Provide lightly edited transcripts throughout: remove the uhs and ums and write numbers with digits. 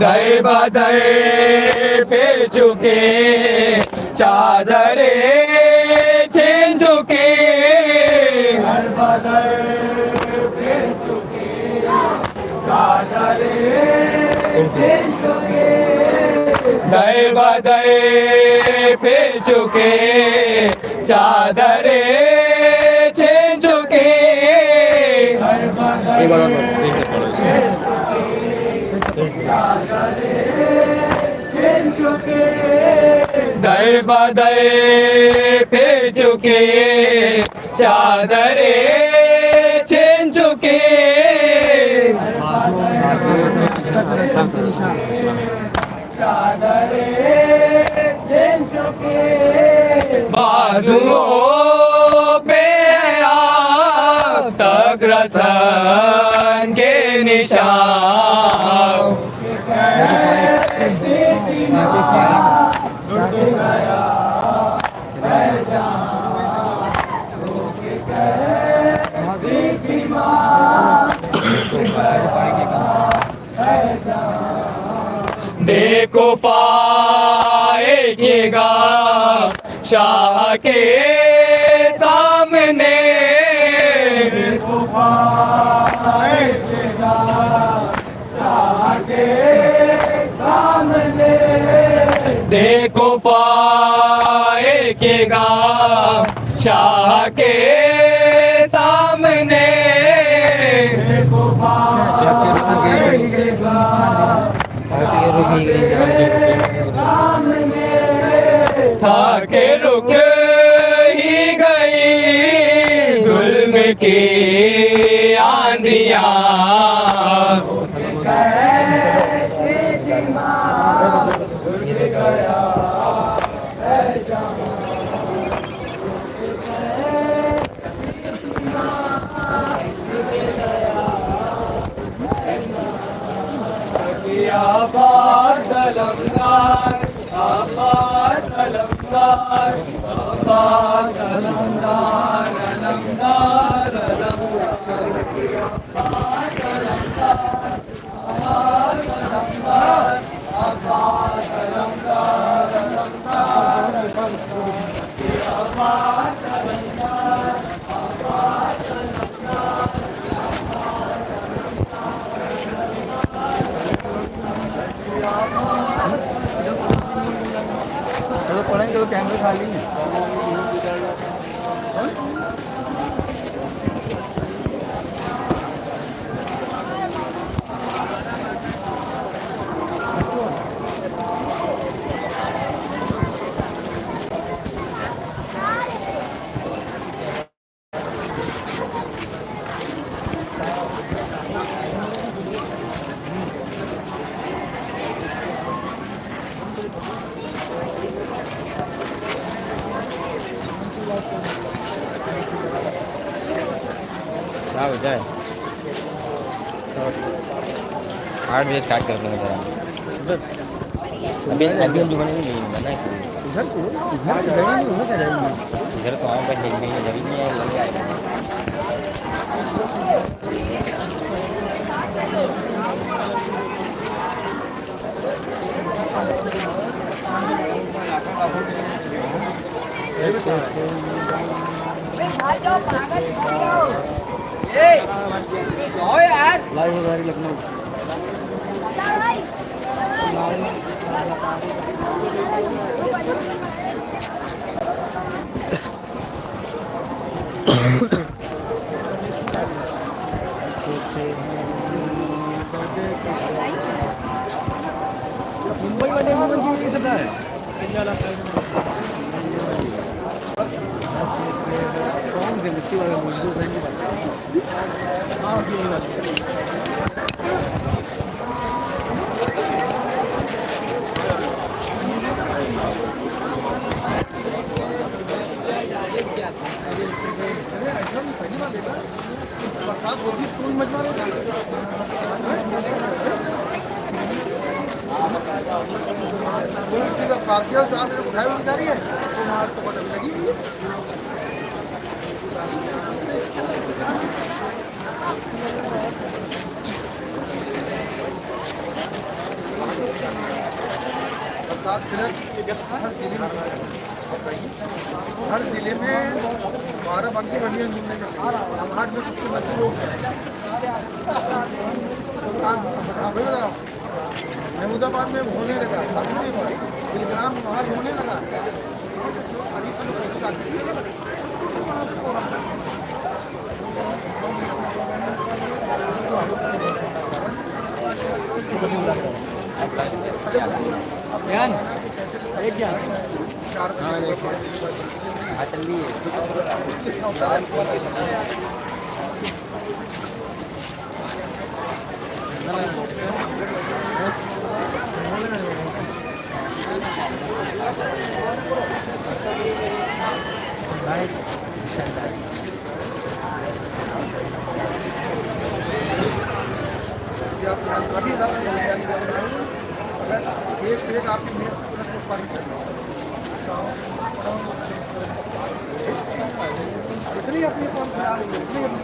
दर बदर फिर चुके चादरे छिन चुके दर बदर फिर चुके चादरे छिन चुके दर बदर फिर चुके चादरे छिन चुके दर बदर फिर चुके चादरे छिन चुके चादरे छिन चुके बाजुओं पे आप तक रसन के निशान देखो पाएगा शाह के सामने देखो पाएगा शाह के सामने देखो पाएगा शाह के सामने देखो पाएगा था के रुक ही गई जुल्म की आंधियां आबाद सलमदार आबाद सलमदार आबाद सलमदार अलमदार आबाद सलमदार आबाद सलमदार आबाद सलमदार अलमदार आबाद सलमदार आबाद चलो पढ़ेंगे तो कैमरे खाली है। क्या हो जाए 8 बजे स्टार्ट कर देंगे जरा अभी हम जो बनेंगे नहीं बना इधर तो आऊँगा नहीं नहीं इधर ही नहीं है लग जाएगा लाइव हो रही लखनऊ मुंबई वाले मुंबई सब है कौन से मिट्टी वाले मुंबई से बरसात होती फूल मचवा उठाए जा रही है तो लगी हर जिले में 12 बाकी बनियान मिलने के हाट में सबसे मशहूर लोग महमूदाबाद में होने लगा, बिलग्राम वहाँ होने लगा। एक आपकी मेहनत पानी इतनी अपनी कौन बना रही है, इतनी अपनी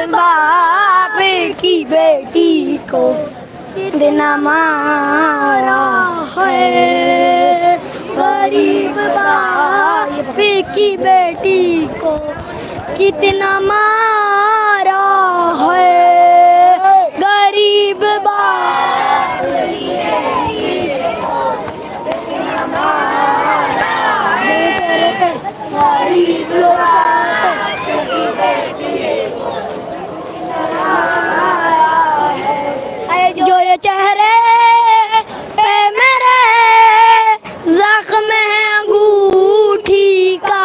बाप की बेटी को दिन मारा है, गरीब बाप की बेटी को कितना मारा है, गरीब बाप गरीब जो ये चेहरे पे मेरे जख्म है अंगूठी का,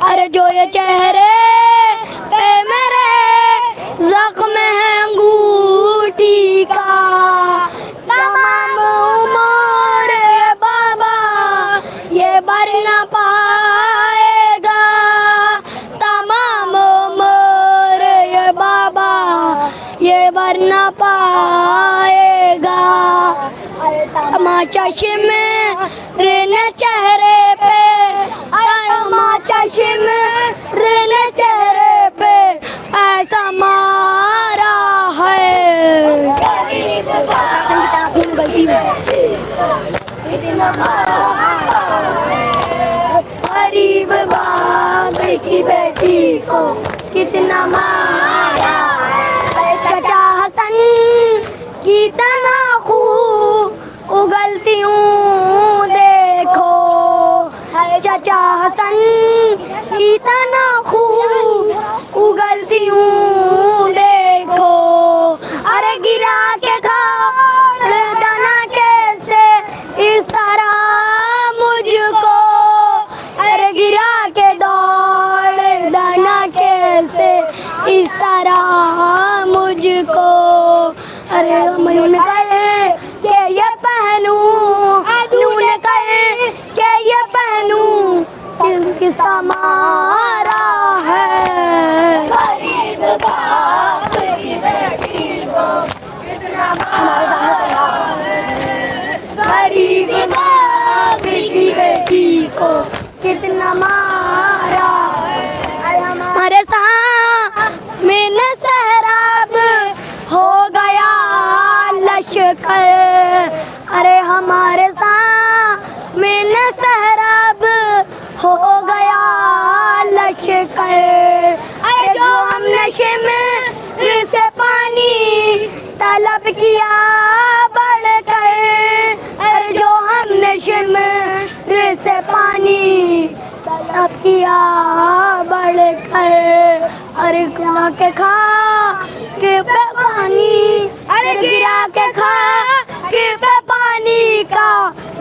अरे जो ये चेहरे पे मेरे जख्म है अंगूठी का, तमाम उम्र बाबा ये भर ना पाएगा, तमाम उम्र ये बाबा ये भर ना पाएगा। चश्म रहने चेहरे पे, चश्म रहने चेहरे पे ऐसा मारा है। गरीब बाप की बेटी को कितना मारा है। चाचा हसन की तना खूब उगलती हूँ देखो, चाचा हसन की तना खूब उगलती हूँ देखो। अरे गिरा के खाड़ दाना कैसे इस तरह मुझको, अरे गिरा के दौड़ दाना कैसे इस तरह मुझको। अरे नून कहे के ये पहनूं, नून कहे के ये पहनूं, किसका मारा है। गरीब बाप की बेटी को कितना मारा है, गरीब बाप की बेटी को कितना मारा है। हमारे सामने न सहराब हो गया लश्कर, अरे हमारे सामने न सहराब हो गया लश्कर। अरे जो हम नशे में से पानी तलब किया बढ़कर, अरे जो हम नशे में से पानी तलब किया बढ़कर। अरे गिरा के खा के पे पानी, अरे गिरा के खा के पे पानी का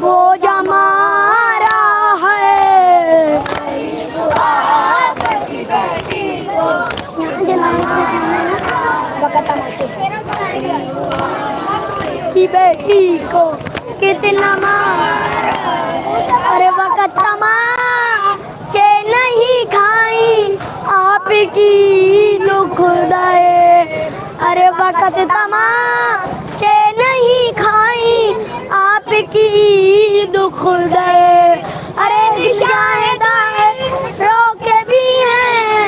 वो जमारा है। यहाँ जलाने की बेटी को कितना मारा, अरे वक़्त तमाचे नहीं खाई आपकी दुख दे, अरे वक़्त तमाचे नहीं खाई आपकी दुख दे। अरे शाहिदाए रोके भी हैं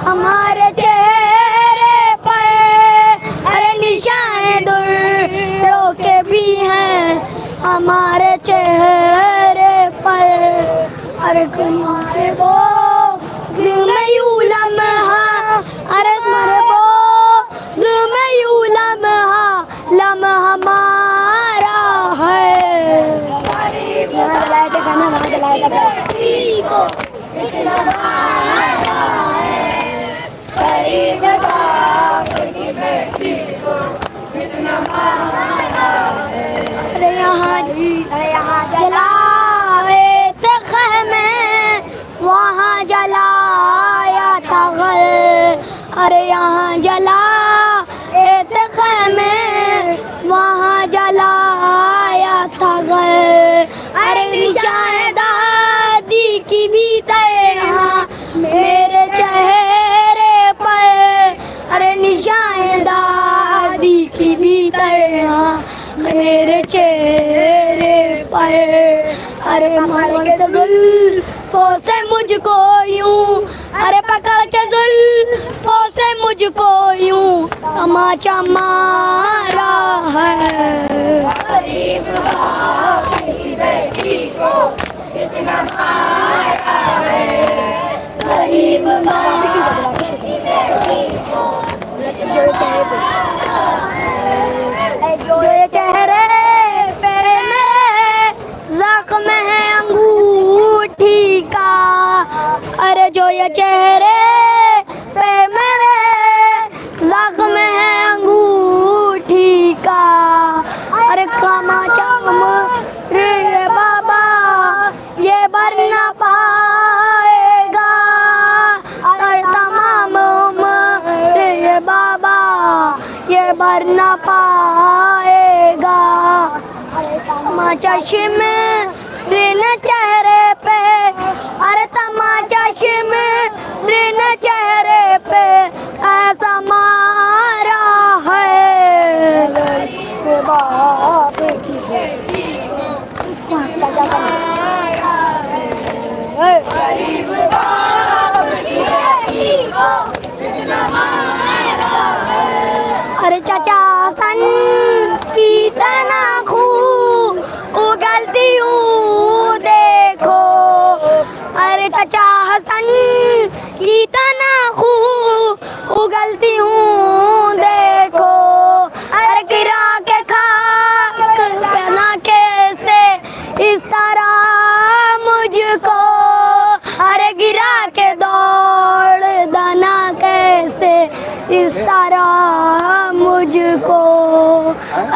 हमारे चेहरे पर, अरे निशान रोके भी हैं हमारे चेहरे पर। अरे तुम्हारे वो दिल में यूं लम्हा, अरे तुम्हारे वो दिल में यूं लम्हा लम्हा हमारा है। यहाँ जलाए थे खाना, वहाँ जलाए थे। अरे यहाँ जलाए थे ख़ैमे, वहाँ जलाया था घर, अरे यहाँ जलाए थे ख़ैमे, वहाँ जलाया था घर। अरे निशान दादी की भी तरह मेरे चेहरे पर, अरे निशान दादी की भी तरह मेरे चेहरे पर। अरे मार के जुल्फों से मुझको यूं, अरे पकड़ के जुल्फों से मुझको यूं तमाचा मारा है। गरीब बाप की बेटी को कितना मारा है, गरीब बाप की बेटी को कितना मारा है। जो ये चेहरे पे मेरे जख्म है अंगूठी का, अरे जो ये चेहरे पे मेरे जख्म है अंगूठी का। अरे खामा चाम रे बाबा ये भर ना पाएगा, अरे तमाम उम्र ये बाबा ये भर ना पाएगा। तमाचा शिमरे चेहरे पे, अरे तमाचा शिमरे चेहरे पे ऐसा मारा है। बाप की बेटी को चाचा गरीब बाप की बेटी को कितना मारा है। अरे चाचा सन की तना खूब उगलती हूँ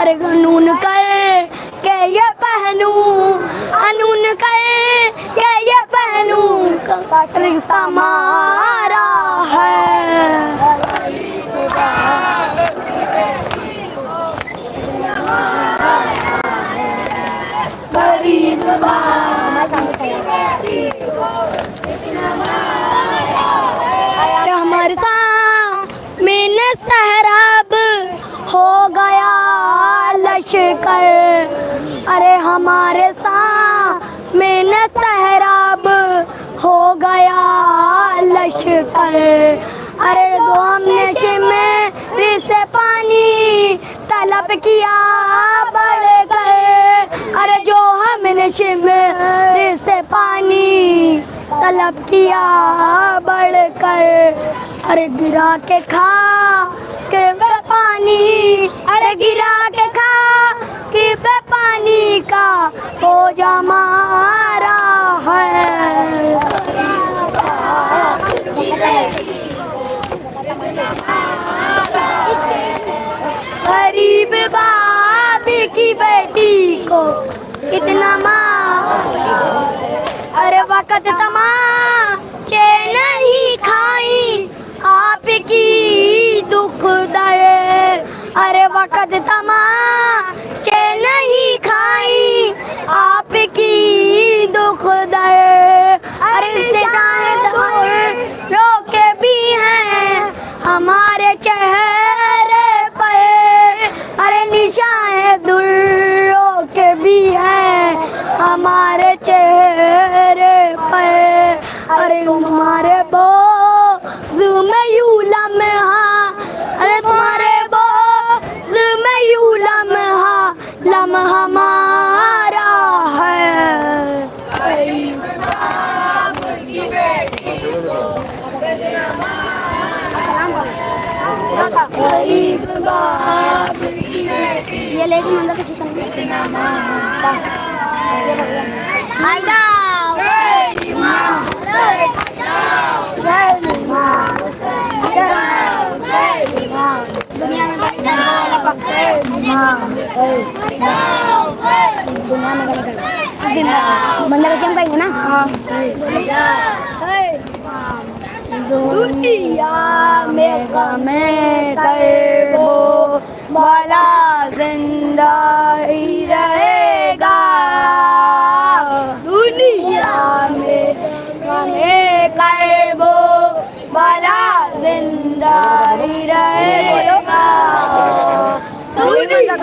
अरे अनून कर के ये पहनूं, अनून कर के ये पहनूं, रिश्ता हमारा है। गरीब हमारे सामने सहराब हो गया लश्कर, अरे हमारे सामने सहराब हो गया लश्कर, अरे दो हमने शिमरी से पानी तलब किया बढ़कर, अरे जो हमने शिमरी से पानी तलब किया बढ़कर, अरे गिरा के खा के पानी, अरे गिरा के खा के पानी का हो जमारा है। गरीब बाप की बेटी को इतना माँ, अरे वक़्त तमाचे नहीं खाई आपकी दुख दर, अरे वक़्त तमाचे नहीं खाई आपकी दुख दर, अरे रोके भी हैं हमारे चेहरे पर, अरे निशान दुर्रों के भी हैं हमारे चेहरे पर, अरे हमारे बोझ में यूं लम्हा, अरे तुम्हारे बोझ में यूं लम्हा लम्हा हमारा है। गरीब बाप ये लेकिन मतलब किसी बंदा कैसे हम कहेंगे ना। हाँ दुनिया में गमे करबो भला जिंदा ही रहेगा, दुनिया में गमे करबो भला जिंदा ही रहेगा, दुनिया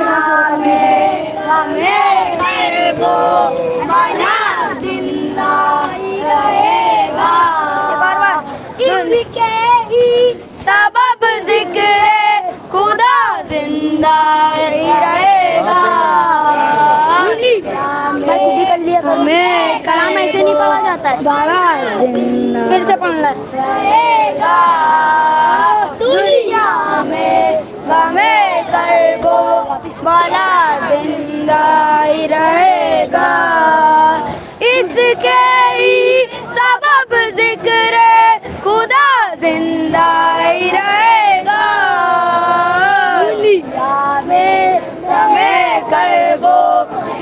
में गमे करबो भला जिंदा ही रहेगा, इसके ही सबब जिक्र खुदा जिंदा ही रहेगा। मैं खुद ही कर लिया था, मैं कलाम ऐसे नहीं पढ़ा जाता है, फिर से पढ़ना रहेगा, दुनिया में गमे करबो भला जिंदा ही रहेगा, इसके ही सबब जिक्र खुदा जिंदा ही रहेगा, दुनिया में गमे करबो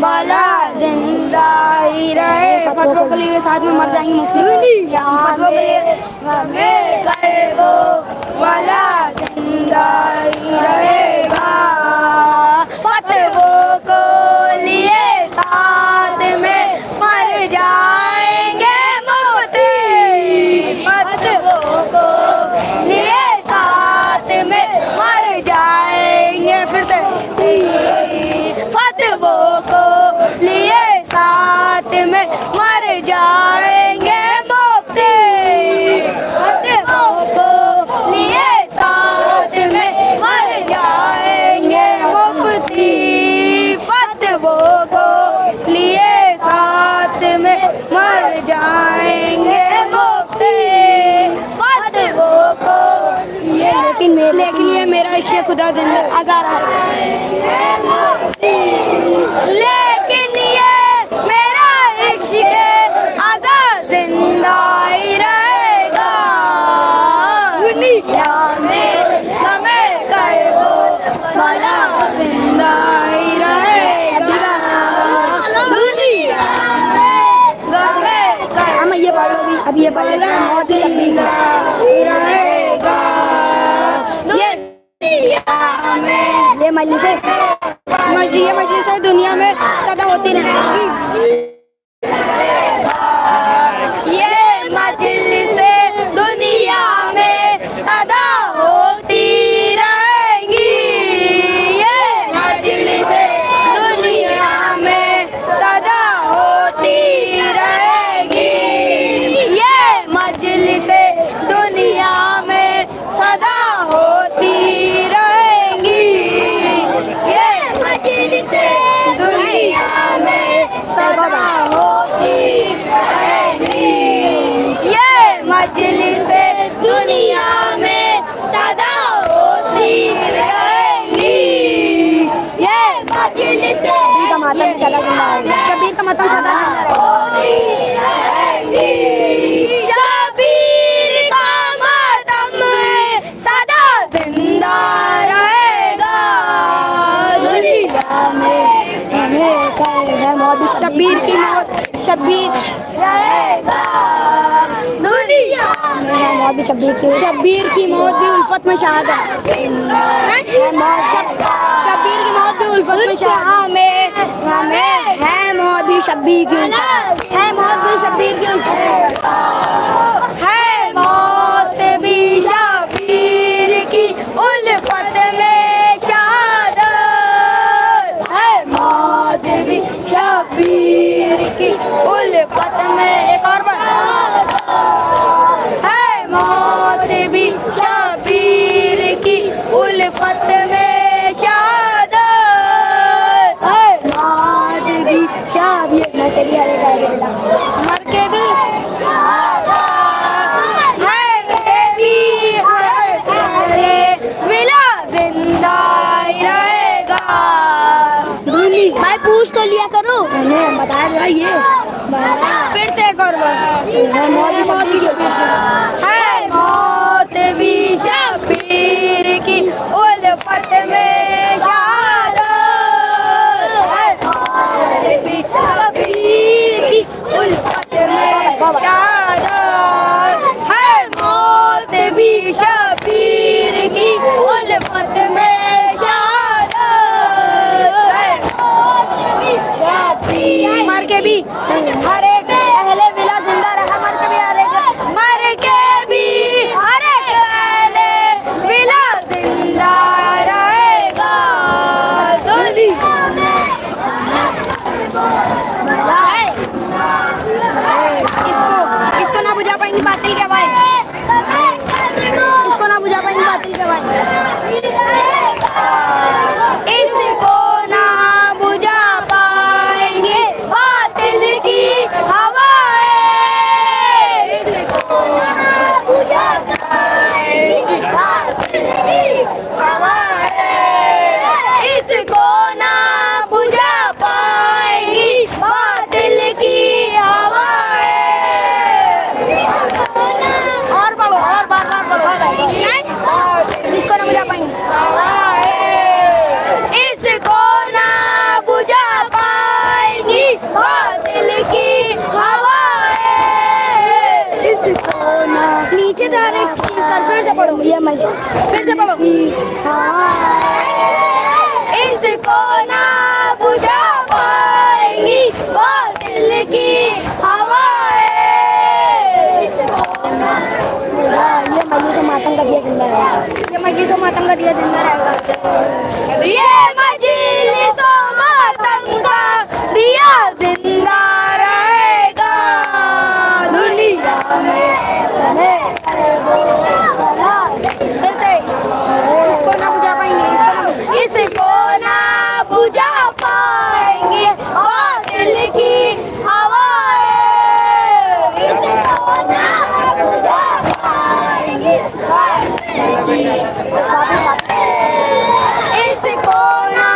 भला जिंदा ही रहेगा। फतवा के लिए साथ में मर जाएंगे मुस्लिम, दुनिया में गमे करबो भला जिंदा ही रहेगा, फतवों को लिए साथ में मर जाएंगे मुफ्ती, फतवों को लिए साथ में मर जाएंगे, फिर से फतवों को लिए साथ में मर जाएंगे मुफ्ती, फतवों को लिए साथ में मर जाएंगे मुफ्ती, फतवों को लिए साथ में मर जाएंगे मुफ्ती, फतवों को लेकिन ये मेरा इश्क़ खुदा जिंदा आज़ाद है, लेकिन ये मेरा इश्क़ आज़ाद जिंदा ही रहेगा, दुनिया में गमे करबो भला जिंदा ही रहेगा दुनिया में हम ये पढ़ लो अभी ये पढ़ लो मौत शब्बीर रहेगा ये मजलिस है दुनिया में सदा होती रहेगी ये मजलिस दुनिया में सदा होती रहेगी ये मजलिस दुनिया में सदा होती रहेगी ये मजलिस दुनिया में सदा होती रहेगी ये मजलिस दुनिया में सदा होती रहेगी ये मजलिस दुनिया में सदा होती रहेगी ये मजलिस का मातम सदा जिंदा रहेगा शबीर का मातम सदा होती रहेगी शबीर का मातम सदा जिंदा रहेगा दुनिया में हमें कल है मौत शबीर की मौत शबीर रहेगा दुनिया में है मौत भी शबीर की मौत भी उल्फत में शहादत शबीर की मौत भी उल्फत में शहादत हमें है मौत भी शबीर की है मौत भी शबीर की उल्फत में है मौत भी शबीर की उल्फत में शहादत है मौत भी शबीर की उल्फत में एक और बार है मौत भी शबीर की उल्फत में शहादत है मौत भी शबीर मर के भी विला जिंदा रहेगा भाई पूछ तो लिया करो मैंने बताया भाई ये फिर से एक और बार है मौत भी शबीर की उल्फत में शहादत है मौत भी शबीर की उल्फत में शहादत है मौत भी शबीर की उल्फत में शहादत है मौत भी शबीर मर के भी हर एक अहले विला जिंदा रहा मर के भी हर एक मर के भी हर एक अहले विला जिंदा रहेगा दुनिया में इसको ना बुझा पाएंगे बातिल के भाई इसको ना बुझा पाएंगे बातिल के भाई इसको ना बुझा पाएंगे बातिल की हवाएं इसको ना बुझा पाएंगे बातिल की हवाएं इसको ना बुझा पाएंगी बातिल की हवाएं और पढ़ो और बार बार पढ़ो इसको ना बुझा पाएंगे इसको ना बुझा पाएंगी बातिल की हवाएं इसको ना नीचे जा रहे फिर से पढ़ो ये मैं फिर से पढ़ो इसको ना बुझा पाएंगी बातिल की हवाएं ये मजलिस मातम का दिया जिंदा रहेगा ये मजलिस मातम का दिया जिंदा रहेगा ये मजलिस मातम का दिया जिंदा रहेगा दुनिया में फिर से इसको ना बुझा पाएंगे इसको ना बुझा पाएंगे बातिल की हवाएं इसको ना बुझा पाएंगे इसको ना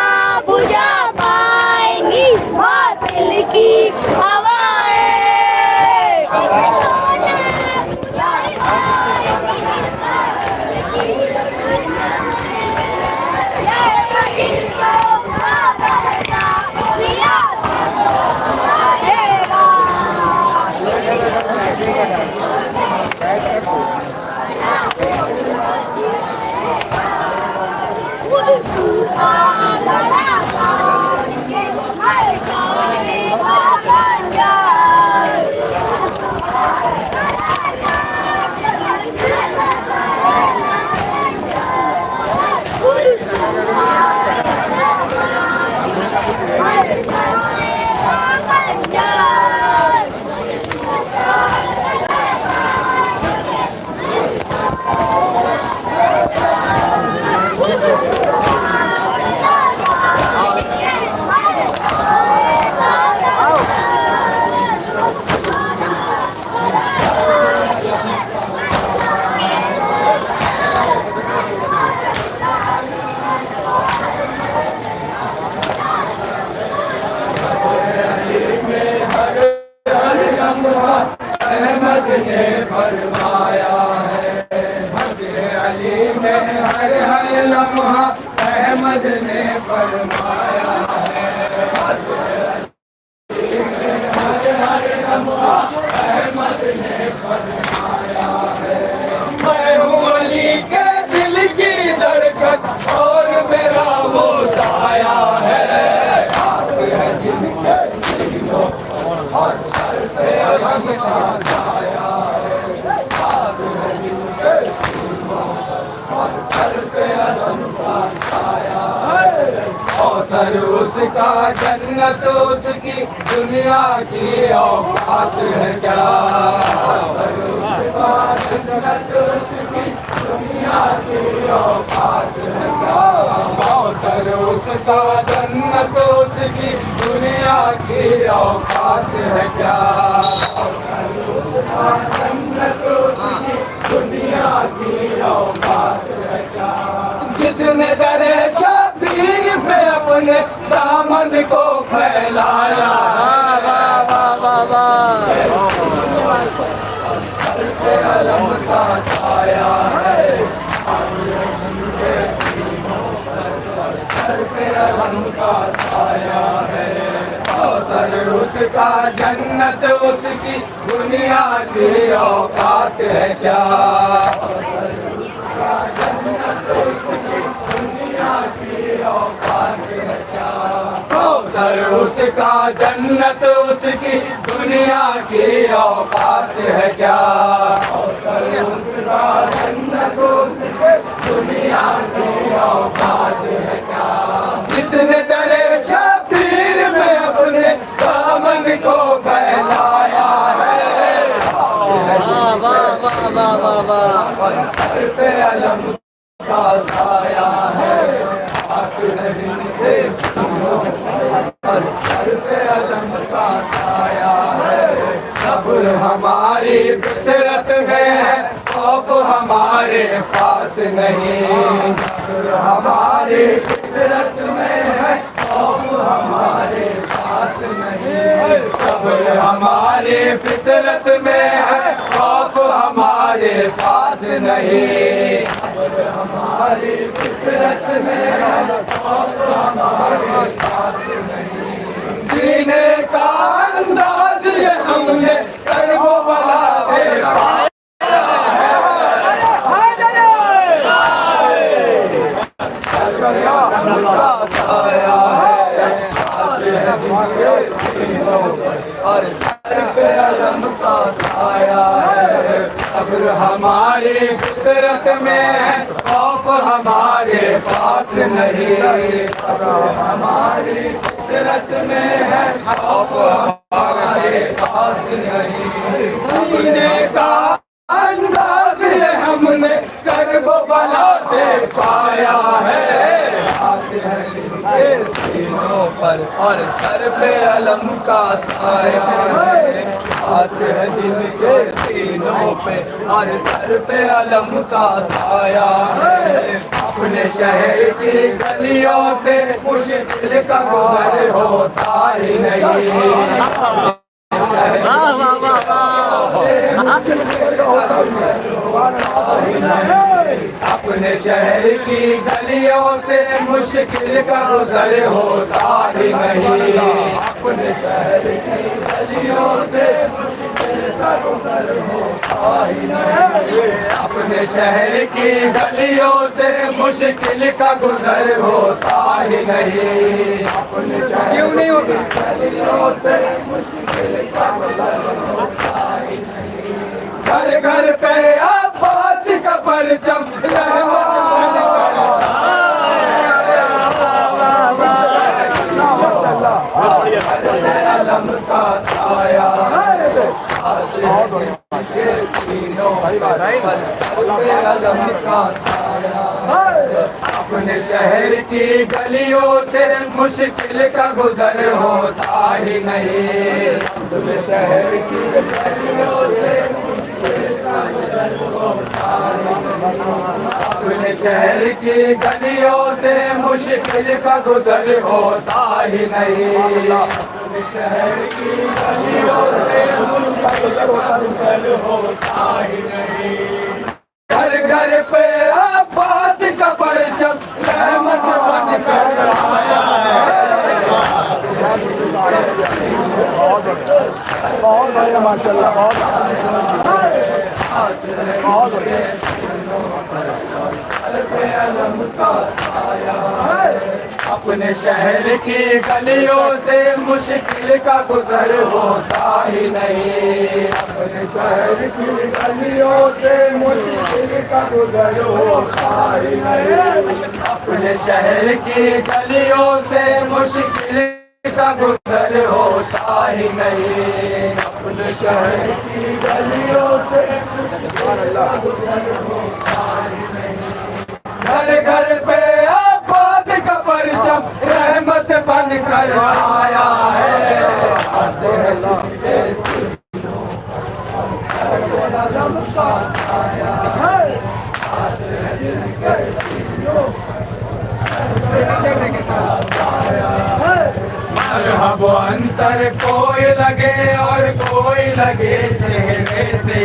मैं हूँ अली के दिल की धड़कन और मेरा वो साया है। आप है जिनके सीनों और सर पे उसका साया है। आप है जिनके सीनों और सर पे उसका साया है। औसर उसका जन्नत उसकी दुनिया की औकात है क्या। जन्नत उसकी दुनिया की औकात है क्या। औसर उसका जन्नत उसकी दुनिया की औकात है क्या। औसर उसका जन्नत उसकी दुनिया की औकात है क्या। जिसने दरे शबीर पे अपने दामन को फैलाया। अलम का साया है। अलम का साया है। औसर उसका जन्नत उसकी दुनिया की औकात है क्या। जन्नत उसकी दुनिया की औकात है क्या। औसर उसका जन्नत उसकी दुनिया की औकात है क्या। औसर उसका जन्नत उसकी दुनिया की औकात है क्या। जिसने दरे शबीर में अपने दामन को फैलाया है। सर पे अलम का साया है। सर पे अलम का साया है। सब्र हमारी फितरत में है, खौफ हमारे पास नहीं। सब्र हमारी फितरत में है, खौफ हमारे पास नहीं। सब्र हमारी फितरत में है, खौफ हमारे पास नहीं। सब्र हमारी फितरत में है, खौफ हमारे पास नहीं। जीने का अंदाज ये हमने कर्बो बला से पाया है। और सर पे अलम का साया है। सब्र हमारी फितरत में है, खौफ हमारे पास नहीं। सब्र हमारी फितरत में है, खौफ हमारे पास नहीं। जीने का अंदाज ये हमने कर्बो बला से पाया है। सीनों पर और सर पे अलम का साया है। आते हैं दिल के सीनों पे और सर पे अलम का साया है। अपने शहर की गलियों से मुश्किल का गुजर होता ही नहीं। अपने शहर की गलियों से मुश्किल का गुजर होता ही नहीं। अपने शहर की गलियों से मुश्किल का गुजर होता ही नहीं। अपने शहर की गलियों से मुश्किल का गुजर होता ही नहीं। अपने क्यों नहीं होता गलियों से मुश्किल का गुजर होता ही नहीं। घर घर पे अब्बास का परचम अलम का साया अलम का साया। अपने शहर की गलियों से मुश्किल का गुजर होता ही नहीं। अपने शहर की गलियों से अपने शहर की गलियों से मुश्किल का गुजर होता ही नहीं। अपने शहर की गलियों से मुश्किल का गुजर होता ही नहीं। घर घर पे अब्बास का परचम रहमत बन कर आया है। बढ़िया माशाल्लाह, बहुत बढ़िया। अपने शहर की गलियों से मुश्किल का गुजर होता ही नहीं। अपने शहर की गलियों से मुश्किल का गुजर होता ही नहीं। अपने शहर की गलियों से मुश्किल का गुजर होता ही नहीं। अपने शहर की गलियों से मुश्किल का गुजर होता ही नहीं। घर घर पे आवाज का परचम रहमत बन कर आया है। अब अंतर कोई लगे और कोई लगे चेहरे से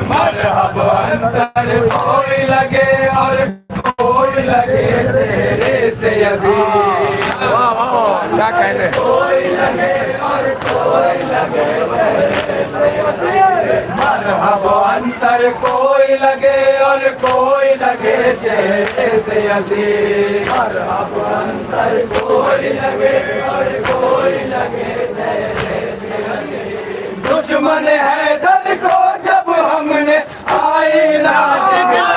मरहब अंतर कोई लगे और कोई लगे चेहरे से अजीज। क्या कहने, कोई लगे और कोई लगे चेहरे से अजीज। मरहब अंतर कोई लगे और कोई लगे चेहरे से अजीज। मरहब अंतर कोई लगे और कोई लगे चेहरे से अजीज। दुश्मन है दल को जब हमने आईना दिखलाया।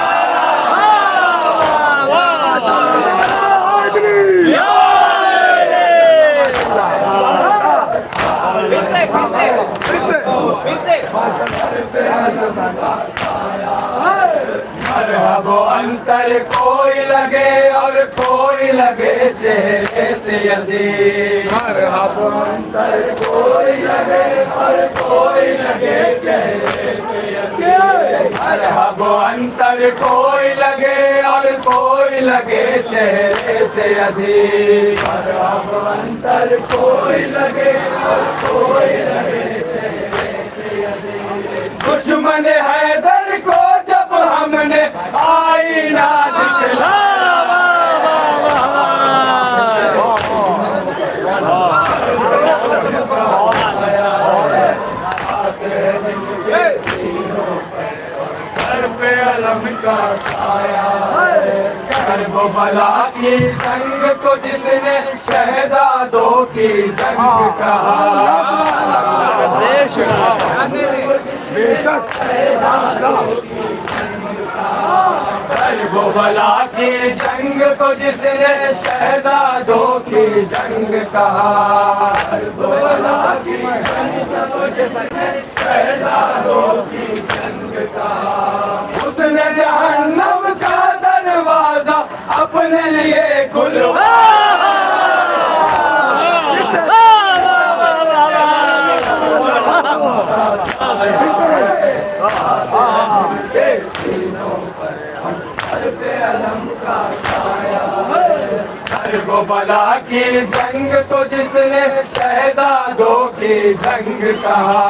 मरहब अंतर कोई लगे और कोई लगे चेहरे से अजीज। मरहब अंतर कोई लगे और कोई लगे चेहरे से अजीज। मरहब अंतर कोई लगे और कोई लगे चेहरे से अजीज। मरहब अंतर कोई लगे और कोई लगे चेहरे से अजीज। दुश्मन है दर को जब हमने आईना दिखलाया। सर पे अलम का छाया कर वो बला की जंग को जिसने शहजादों की जंग कहा। बेशक वो भला की जंग को जिसने शहजादों की जंग कहा। वो भला की जंग को जिसने शहजादों की जंग कहा। उसने जहन्नम का दरवाजा अपने लिए खुलवाया। वो बला की जंग को जिसने शहजादों की जंग कहा।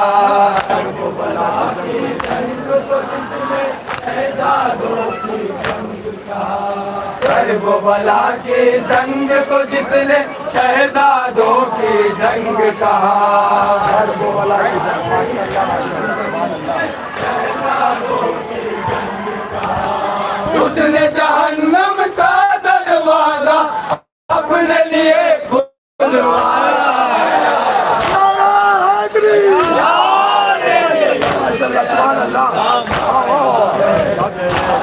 वो बला की जंग को जिसने शहजादों की जंग कहा। वो बला की जंग को जिसने शहजादों की जंग कहा। वो बला की उसने जहन्नम का दरवाजा अपने लिए खुलवाया।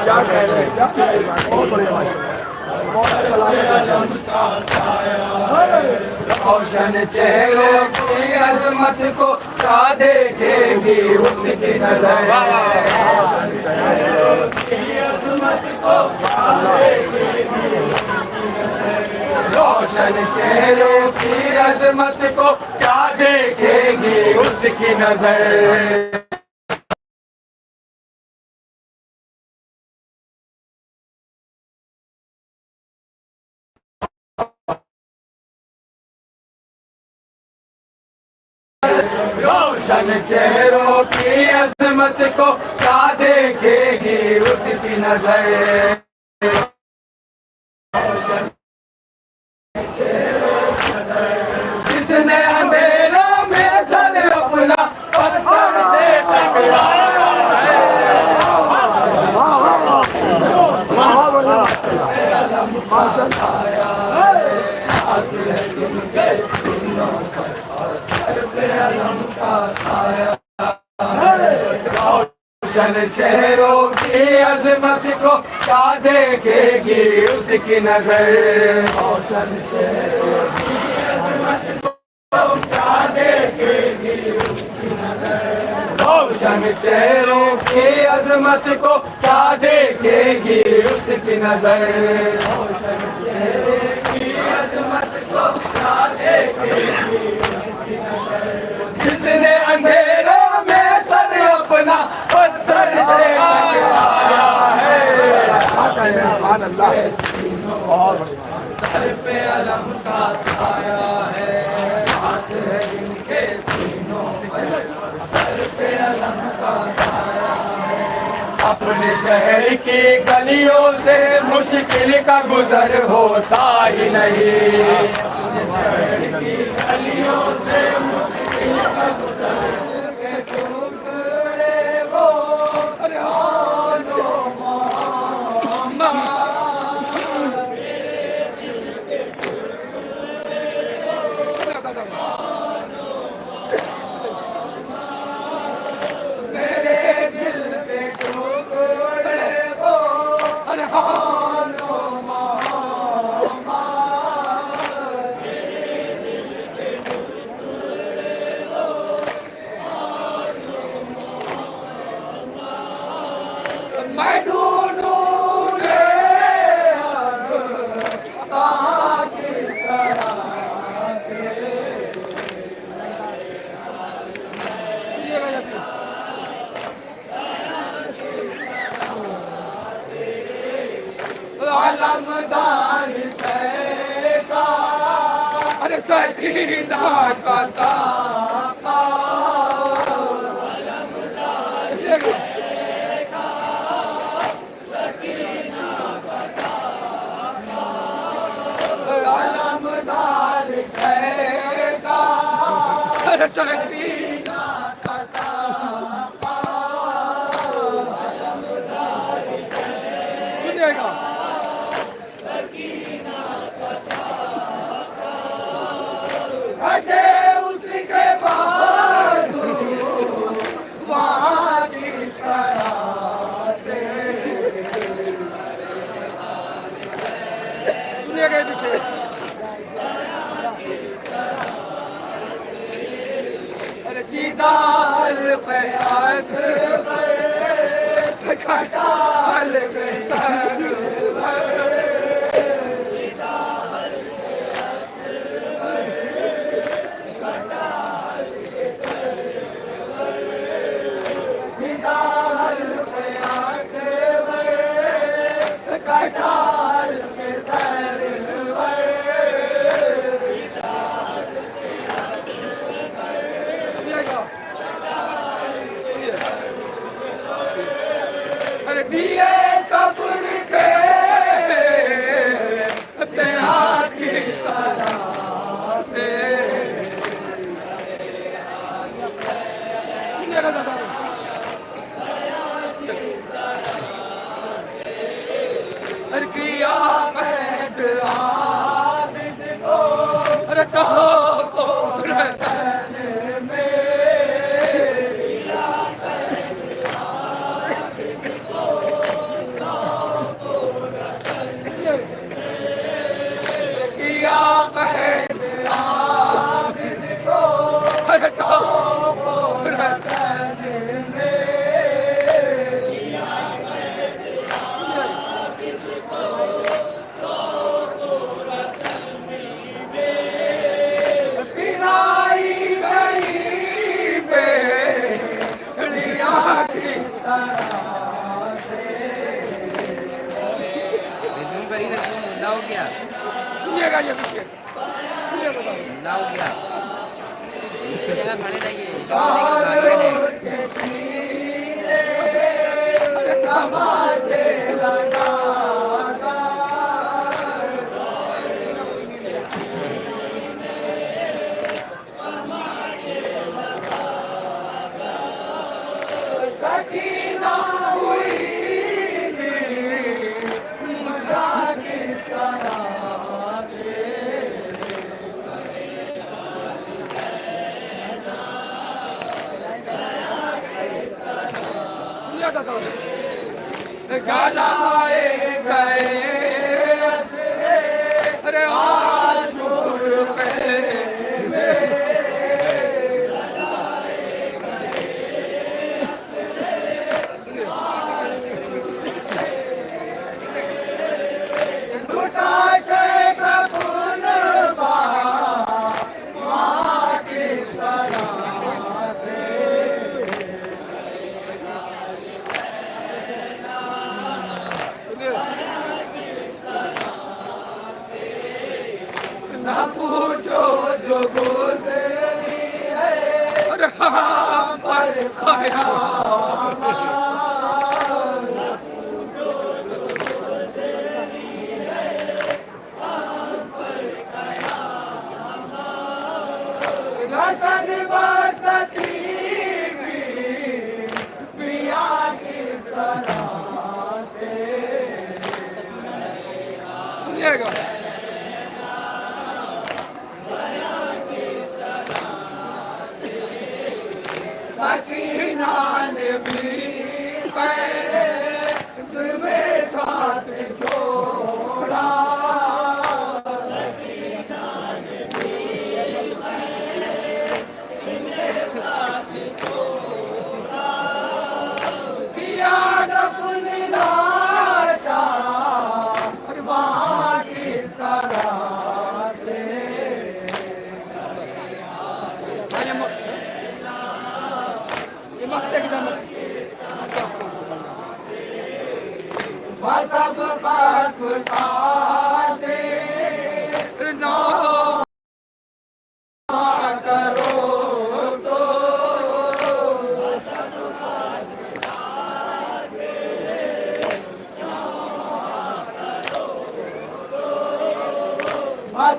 क्या कह रहे हैं, बहुत बढ़िया भाषा। रोशन चेहरों की अजमत को क्या देखेगी उसकी नजर। रोशन चेहरों की अजमत को क्या देखेगी। रोशन चेहरों की अजमत को क्या देखेगी उसकी नजर। रोशन चेहरों की अजमत को क्या देखेगी उसकी नजर। छाया है, नाज है जिनके सीनों पर और सर पे अलम का साया है। रोशन चेहरों की अजमत को क्या देखेगी उसकी नजर, रोशन चेहरों की अजमत को क्या देखेगी उसकी नजर, रोशन चेहरों की अजमत को क्या देखेगी उसकी नजर, रोशन चेहरे की अजमत को क्या देखेगी उसकी नजर। जिसने अंधेरों में सर अपना पत्थर से लगाया है, सर पे अलम का साया है, हाथ है जिनके सीनों पर सर पे अलम का साया है। अपने शहर की गलियों से मुश्किल का गुजर होता ही नहीं, अपने शहर की गलियों से मुश्किल का गुजर अलमदार का, अरे सकीना का साका, अलमदार का, सकीना का साका, अलमदार का, अरे सकीना का साका, अलमदार सुनिएगा हटे उसके बाद वहाँ किस तरह से सुनिएगा पीछे, अरे जीदाल प्यास खटाल पे सर कटाल के सर अरे दिए सब्र के प्यार की तरह से किया कैद आबिद को, अरे कहो को रतन में, किया कैद आबिद को, कहो को रतन में, किया कैद आबिद को, अरे कहो को रतन में, सुनिएगा ये पीछे लाओ क्या एक जगह खड़े रहिए, तमाचे लगा सकीना हुई मुझा किस तरह गलाए गए अरे आशूर पे ना पूछो जो गुजरी है और हम पर ख़यामत रसन बसती पिया किस तरह से सुनिएगा सकीना ने भी पैर में साथ छोड़ा किया दफन लाशा वहाँ किस तरह से सब पता से ना करो तो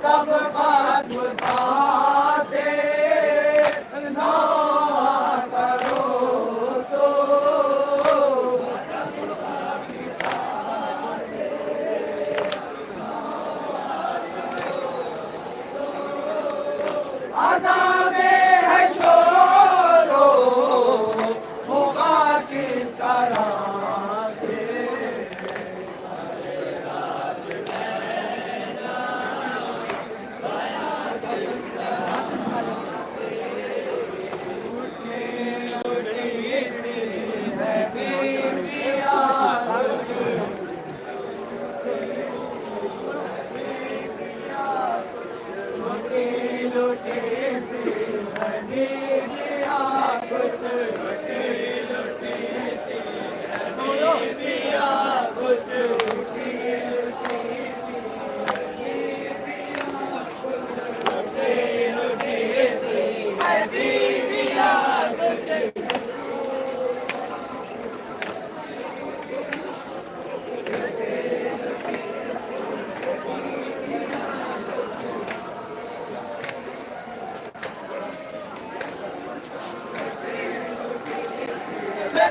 सब पता से ना करो तो आज़ादे है शोरो होगा किस तरह से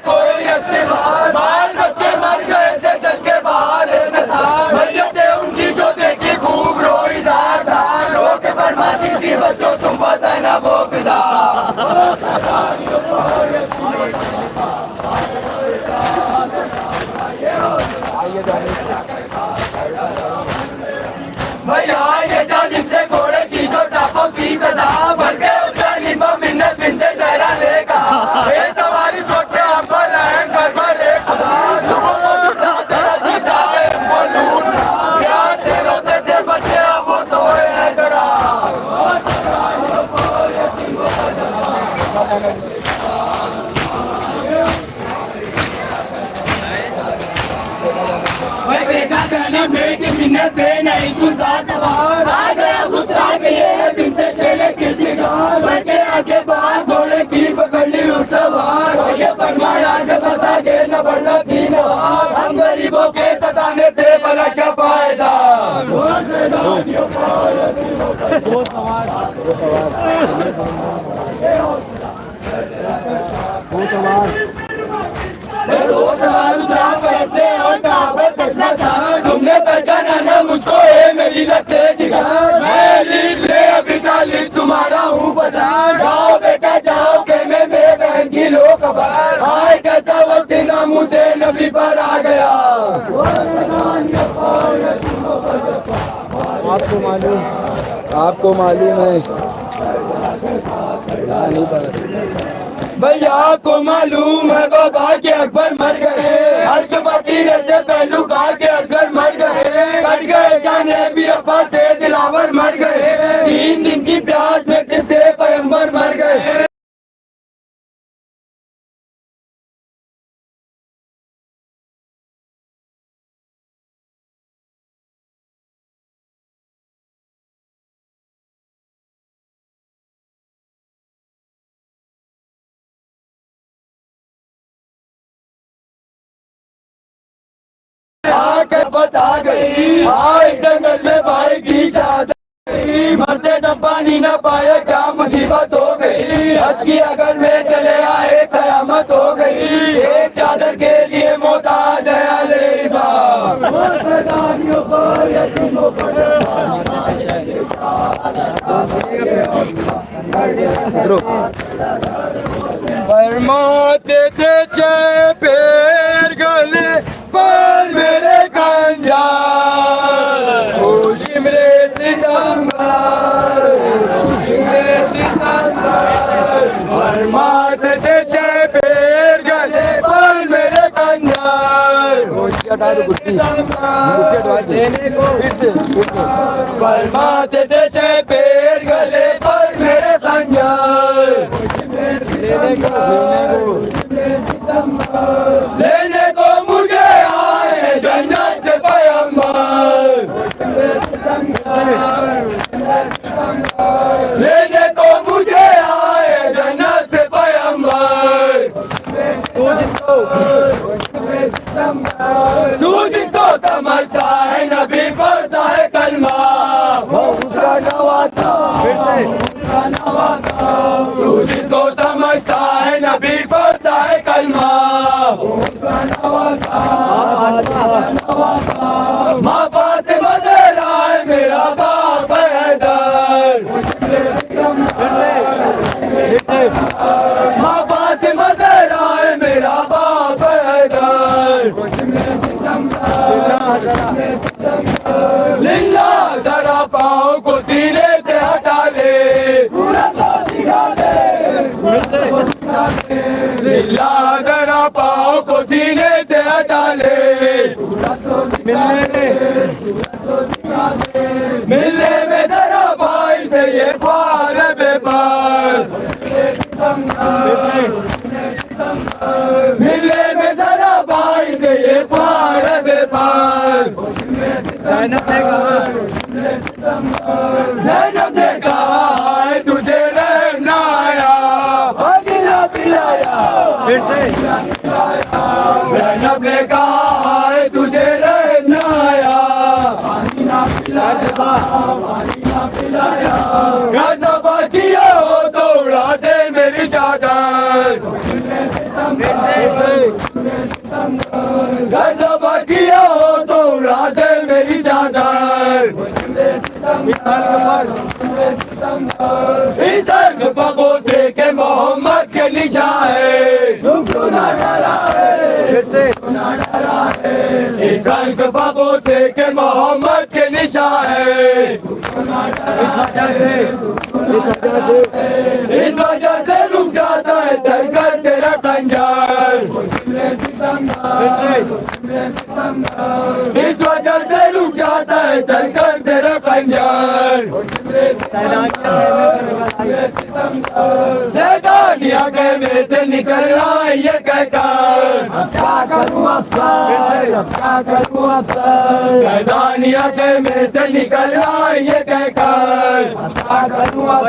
कोई बाल बच्चे मर गए थे जल के बाहर मैयतें उनकी जो देखी खूब रोई जार लोग फरमाती थी बच्चों तुम बताए ना वो पिता भैया ये जानिब से घोड़े की जो टापों की सदा भर के उसका निम्बा मिन्नत बिन से जहरा लेगा सवारी सोच के हम पर रहन घर पर एक खुदा सुबह को जितना तेरा जी चाहे वो लूट प्यार से रोते थे बच्चे अब वो सोए हैं जरा मैं बेटा जाना मैं के मिन्नत से नहीं सुनता सवाल आ गया गुस्सा के ये दिन से चले किसी गाँव के आगे बाहर घोड़े की पकड़ ली उस सवार ये फरमाया जब फंसा के न बढ़ना सीन हम गरीबों के सताने से भला क्या फायदा तुमने पहचाना ना मुझको है मेरी लगते जिगर मैं लिख ले अभी तालिब तुम्हारा हूँ बता जाओ बेटा जाओ के मैं मेरे बहन की लो खबर आए कैसा वक्त के नामों से नबी पर आ गया। आपको मालूम है भैया आपको मालूम है बाबा के अकबर मर गए, हल्क बकीर से पहलू खा के असगर मर गए, कट गए जाने भी अब्बा से दिलावर मर गए, 3 दिन की प्यास में सिद्धे पैगंबर मर गए। आके बता गई भाई जंगल में भाई की चादर, मरते जब पानी न पाया क्या मुसीबत हो गई, अच्छी अगर में चले आए कयामत हो गई, एक चादर के लिए मोहताज है अलीबा। फरमाते थे चाहे पैर गले पर मेरे कंजा शिमरे सितंबर, फरमाते थे चाहे पैर गले पर मेरे कंजा फरमाते थे चाहे पैर गले पर मेरे कंजा, लेने को मुझे आए जन्नत से पैगंबर, लेने को मुझे आए जन्नत से पैगंबर, तू जिसको समझता है नबी पढ़ता है कलमा वो उसका नवासा, तू जिसको समझता है नबी पढ़ता है कलमा माँ फातिमा ज़हरा है मेरा बाप हैदर, माँ फातिमा ज़हरा है मेरा बाप हैदर, लिल्ला जरा पाँव को सीने से हटा ले, लिल्ला जरा पाँव को सीने से हटा ले, मिलने में जरा भाई से ये ख्वार बेपार, मिलने में जरा भाई से ये ख्वार बेपार, ज़ैनब ने कहा है तुझे रहम ना आया, पानी ना पिलाया, ज़ैनब ने कहा है तुझे रहम ना आया, पानी ना पिलाया, घर दबा किया हो तो उड़ा दे मेरी चादर, घर दबा किया हो तो उड़ा दे मेरी चादर, इस पगों से के मोहम्मद के निशान है, तुम क्यों ना डरा है, इस पगों से के मोहम्मद के निशान है, इस वजह से रुक जाता है चलकर तेरा खंजर, इस वजह से रुक जाता है चलकर तेरा खंजर, ज़ैदानिया के में से निकल रहा है ये कहकर, क्या करूँ अब क्या करूँ अब, ज़ैदानिया के में से निकल रहा है ये कहकर, क्या करूँ अब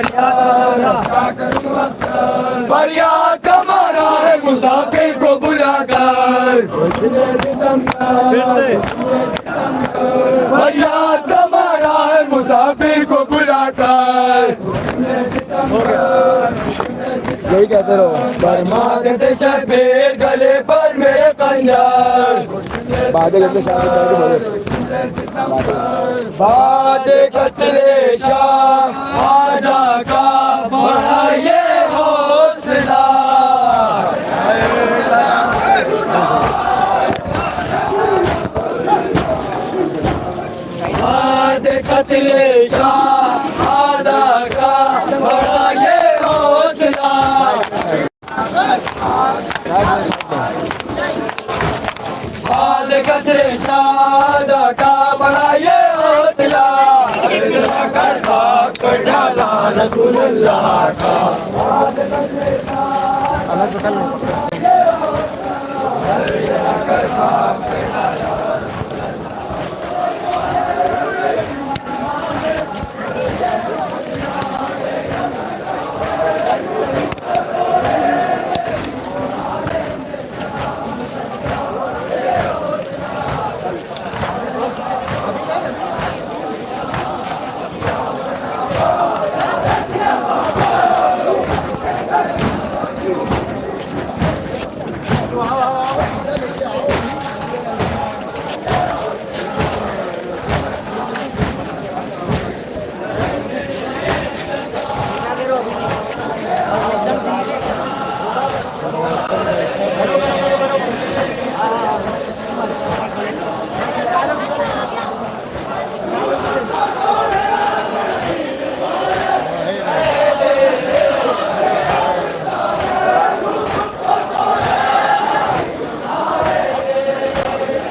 फरियाद कमा रहा है मुसाफिर को बुलाकर, फरियाद कमा रहा है मुसाफिर को बुलाकर, यही कहते रहो फरमाते शबीर गले पर मेरे खंजर, बातें करके शादी बादे कतले शाह आजा का बढ़ाइए हौसला, कत्ल शहादा का बड़ा ये हौसला बाद कत्ल शहादा का बड़ा ये हौसला कर खाक डाला रसूलुल्लाह का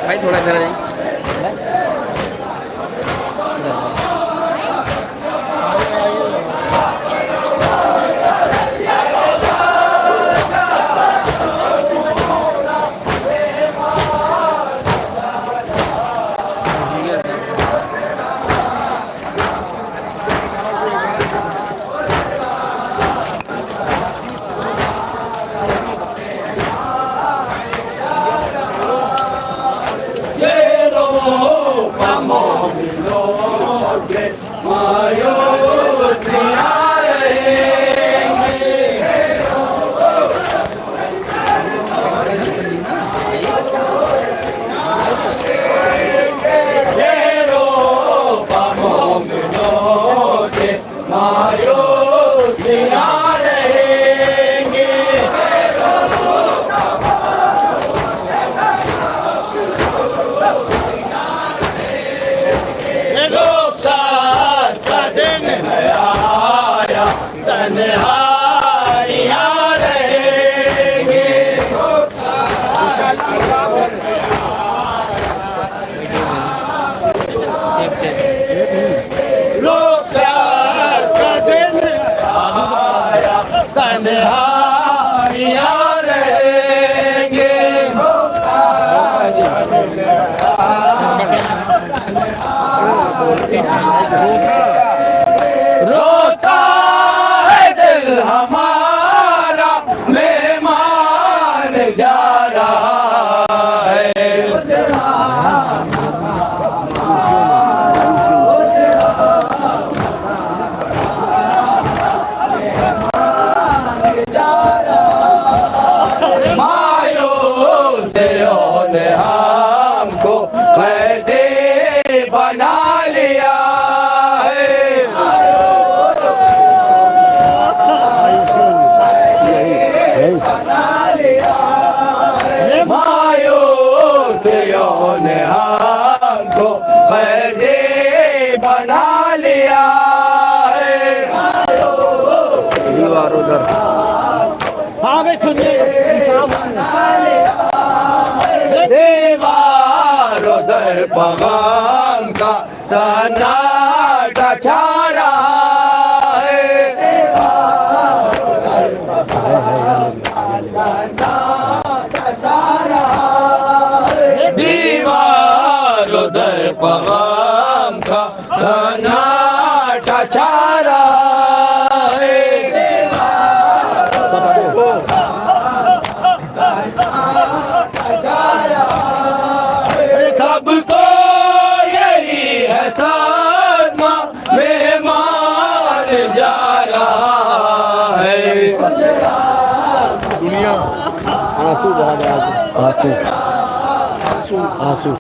भाई थोड़ा इधर आ जाइए। रोता है दिल हमारा मेहमान जा रहा है मायूसियों ने हमको कैदी बना लिया मायूसियों ने हमको कैदी बना लिया दीवार उधर। हाँ भाई सुनिए दीवार उधर पगाम का सन्नाटा छा रहा है दीवार उधर पगाम का सन्नाटा छा रहा है सबको यही है सदमा मेहमान जा रहा है दुनिया आंसू बहा रहा है आंसू आंसू आंसू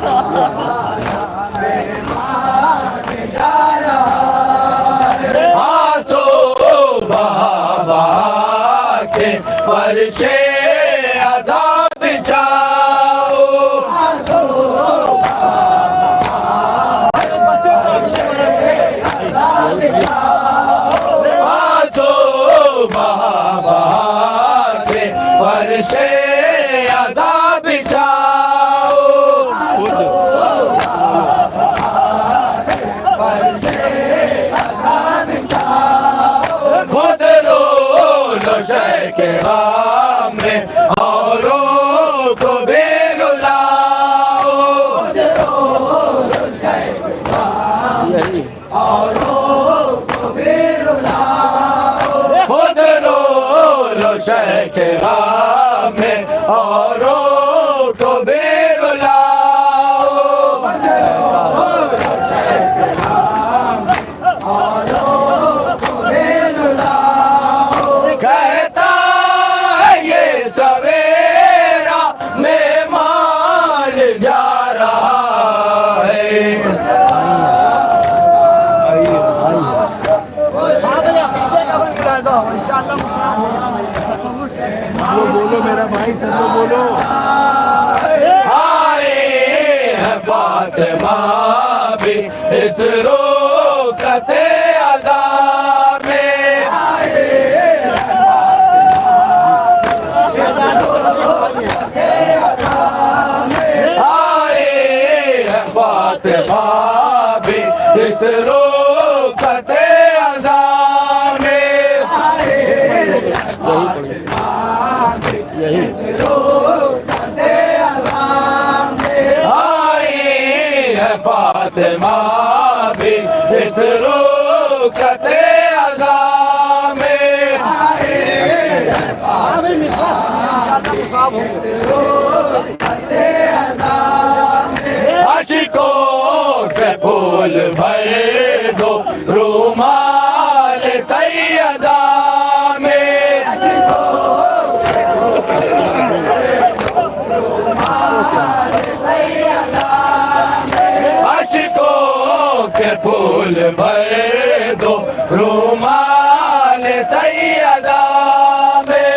बहा बहा के फर्शे अज़ाब बिछाओ जा रहा है। वो बोलो मेरा भाई, सब लोग बोलो। आए है फातिमा भी इस रोज़ते अज़ा में। आए है फातिमा भी इस रोज़ते अज़ा में। यही फातिमा भी इस रुखसते अज़ा में। अशिकों के फूल भर दो रुमाल सैयदा में। अशिकों के फूल भर दो रुमाल सैयदा में।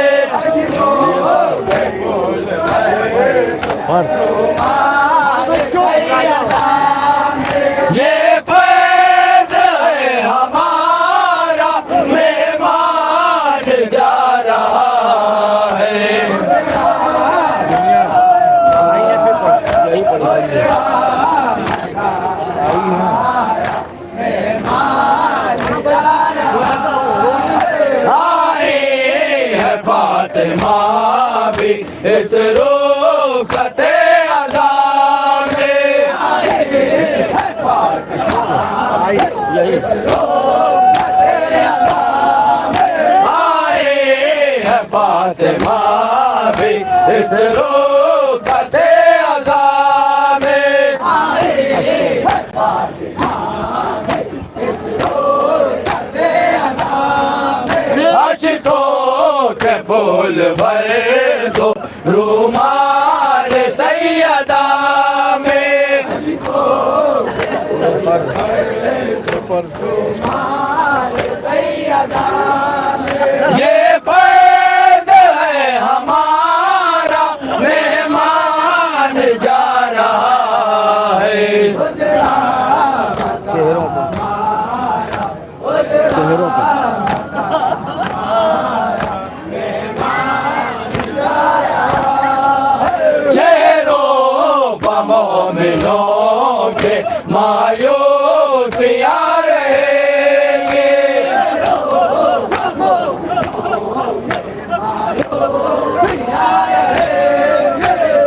ये फैज़ है हमारा मेहमान जा रहा है। यही पढ़ी फातिमा भी इस रुखसते अज़ा में। यही आए है फातिमा भी इस रुखसते अज़ा में। अशिकों के फूल भर दो रुमाल सैयदा में। ये फर्ज है हमारा मेहमान जा रहा है। चेहरों पर चेहरों पर मोमिनों के मायूसियाँ रहेंगे।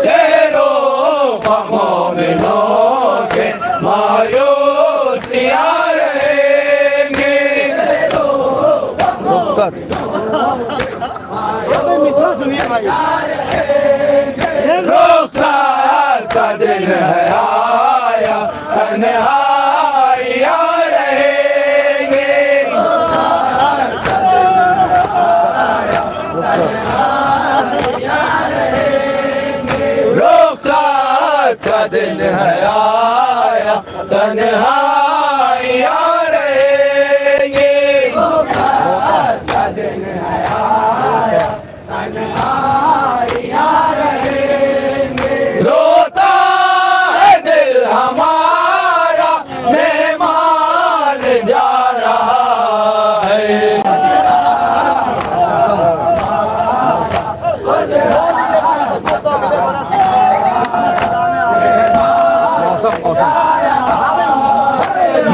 चेहरों पर मोमिनों के मायूसियाँ रहेंगे। रुखसत का दिन है आया, तन्हाइयाँ रहेंगे। रुखसत का दिन है आया, तन्हाइयाँ रहेंगे। रुखसत का दिन है आया, तन्हाइयाँ रहेंगे। रोता है दिल हमारा मेहमान जा रहा है।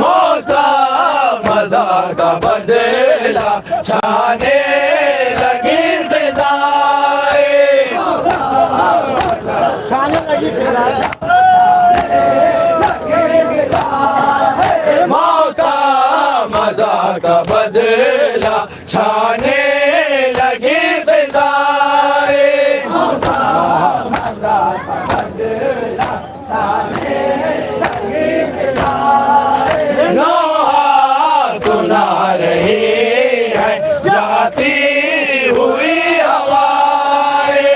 मौसम मज़ा का बदला छाने लगी फ़िज़ाएं। मौसम मज़ा का बदला छाने लगी फ़िज़ाएं। नौहा सुना रही है जाती हुई हवाएं।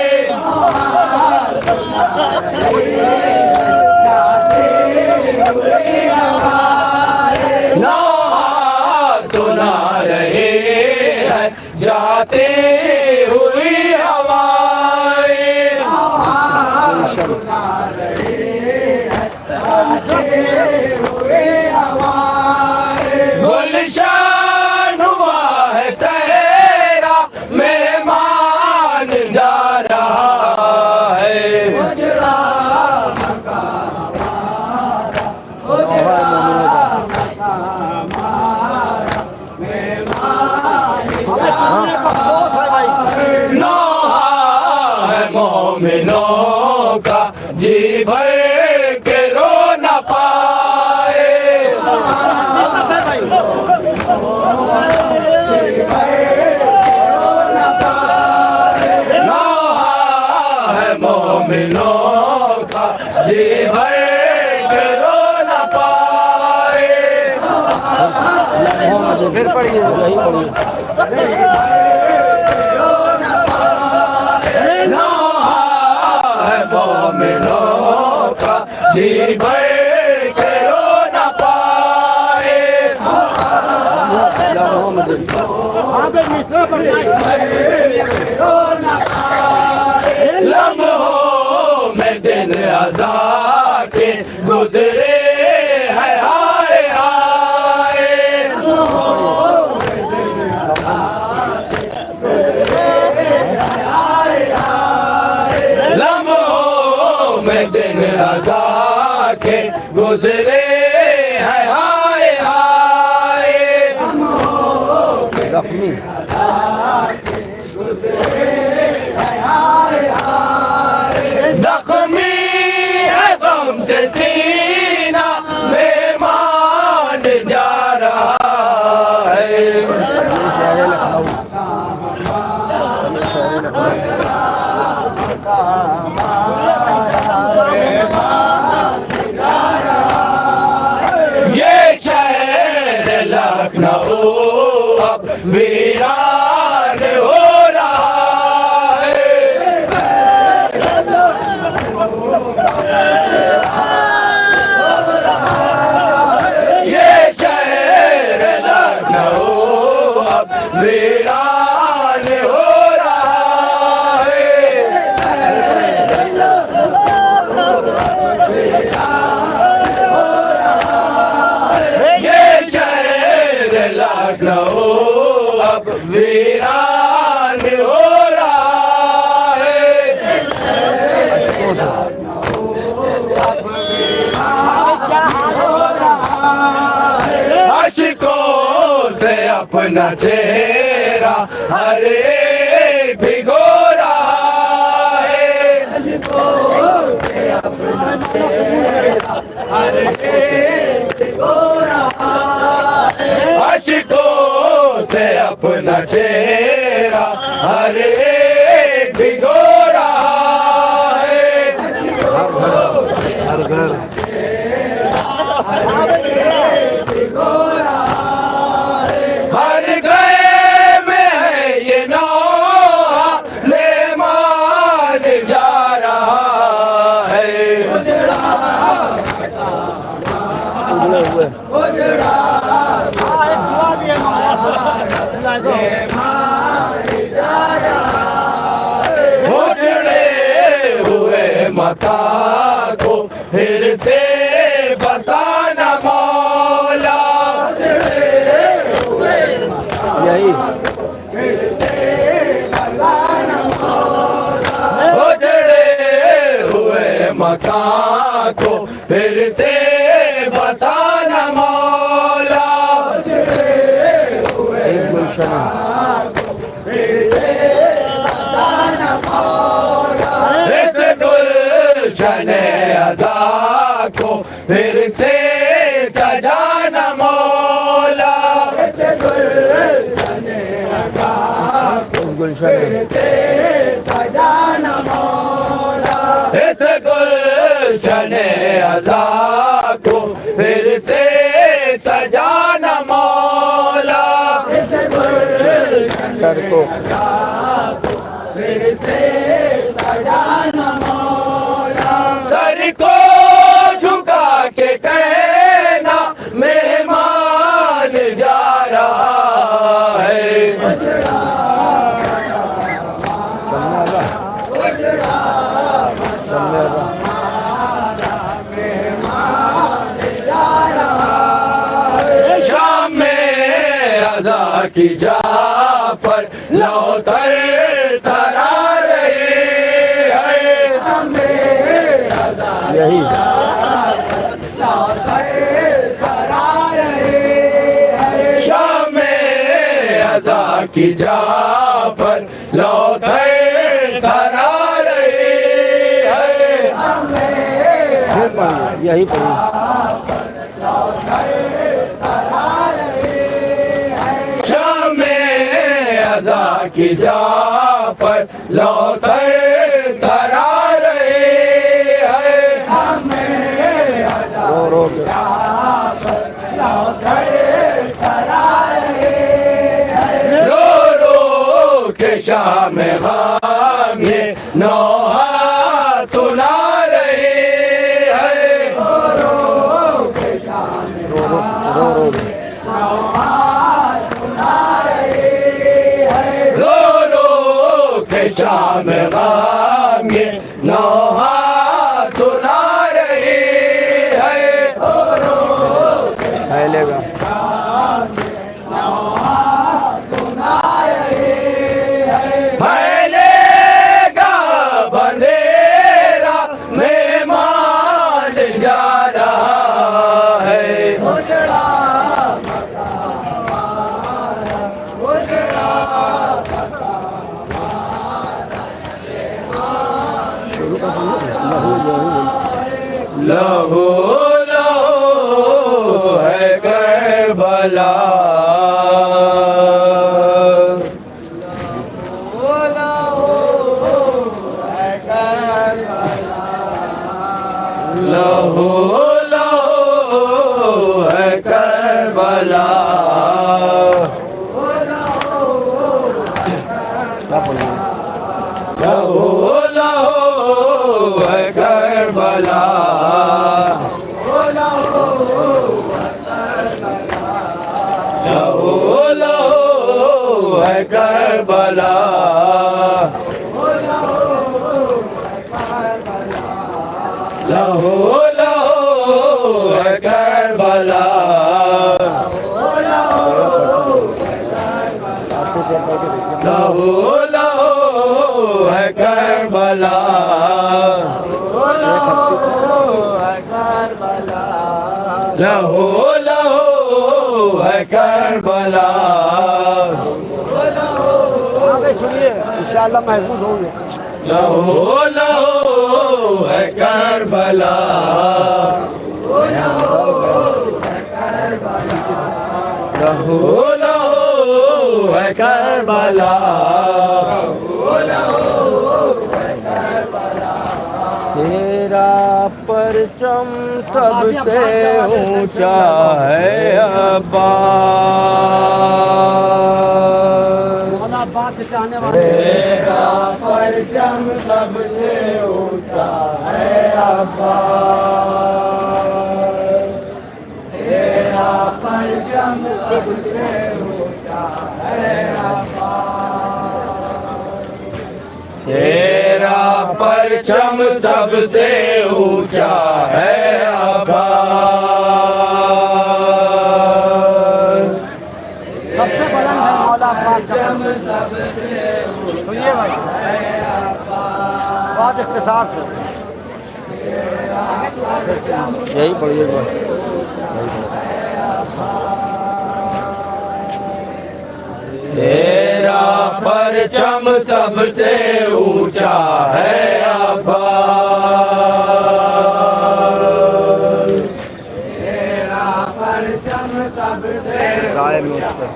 भर के रो न पाए। फिर पढ़िए, यही पढ़िए। मोमिनों का जी भर के रो न पाए। लम्हों में दिन अज़ा के गुजरे है हाय हाय। लम्हों में दिन अज़ा के गुजरे है हाय हाय। जख्मी जख्मी है गम से सीना मेहमान जा रहा है। ये शहर लखनऊ, ये शहर लखनऊ। ये शहर लखनऊ अब वीरान हो रहा है। ये शहर लखनऊ अब वीरान हो रहा है। ये शहर लखनऊ अब वीरान हो रहा है। अश्कों से अपना चेहरा हर एक भिगो रहा है। अश्कों से अपना चेहरा हर एक भिगो रहा है। अश्कों से अपना चेहरा हर एक भिगो रहा है। हर घर हर घर में है ये नौहा मेहमान जा रहा है। उजड़े हुए उजड़े हुए मकान को फिर से बसाना मौला। यही उजड़े हुए मकान को फिर से बसाना मौला। एक गुलशन है। इस गुलशन अज़ा को फिर से सजाना मौला। इस गुलशन है। इस गुलशन अज़ा को फिर से सजाना मौला। सर को सर को झुका के कहना मेहमान जा रहा है। सामने आगा शाम में अज़ा की जाफर लौतर थरा रही है। यही शाम में अज़ा की जाफर लौतर थरा रही है। फिर पढ़िए, यही पढ़िए। शाम में अज़ा की जाफर लौतर थरा रही है। शाम ग़म ये नौहा सुना रही है। रो रो के शाम ग़म ये नौहा सुना रही है। फैलेगा फैलेगा बंधेरा मेहमान जा रहा है। लहू लहू है करबला, लहू लहू है करबला। लहू लहू है करबला, लहू लहू है करबला। लहू लहू है करबला। लहू लहू है करबला। लहू लहू है करबला। सुनिए इंशाअल्लाह महसूस होंगे। लहू लहू है करबला। लहू लहू है करबला। तेरा परचम सबसे ऊंचा है अब्बास। बात चाहने वाले तेरा परचम सबसे ऊंचा है अब्बास। तेरा परचम सबसे ऊंचा है अब्बास। तेरा परचम सबसे ऊंचा है अब्बास। सबसे बुलंद है मौला अब्बास का। सुनिए भाई बात इख्तिसार से यही पढ़िए। तेरा परचम सबसे ऊंचा है अब्बास। तेरा परचम सबसे साए में उसका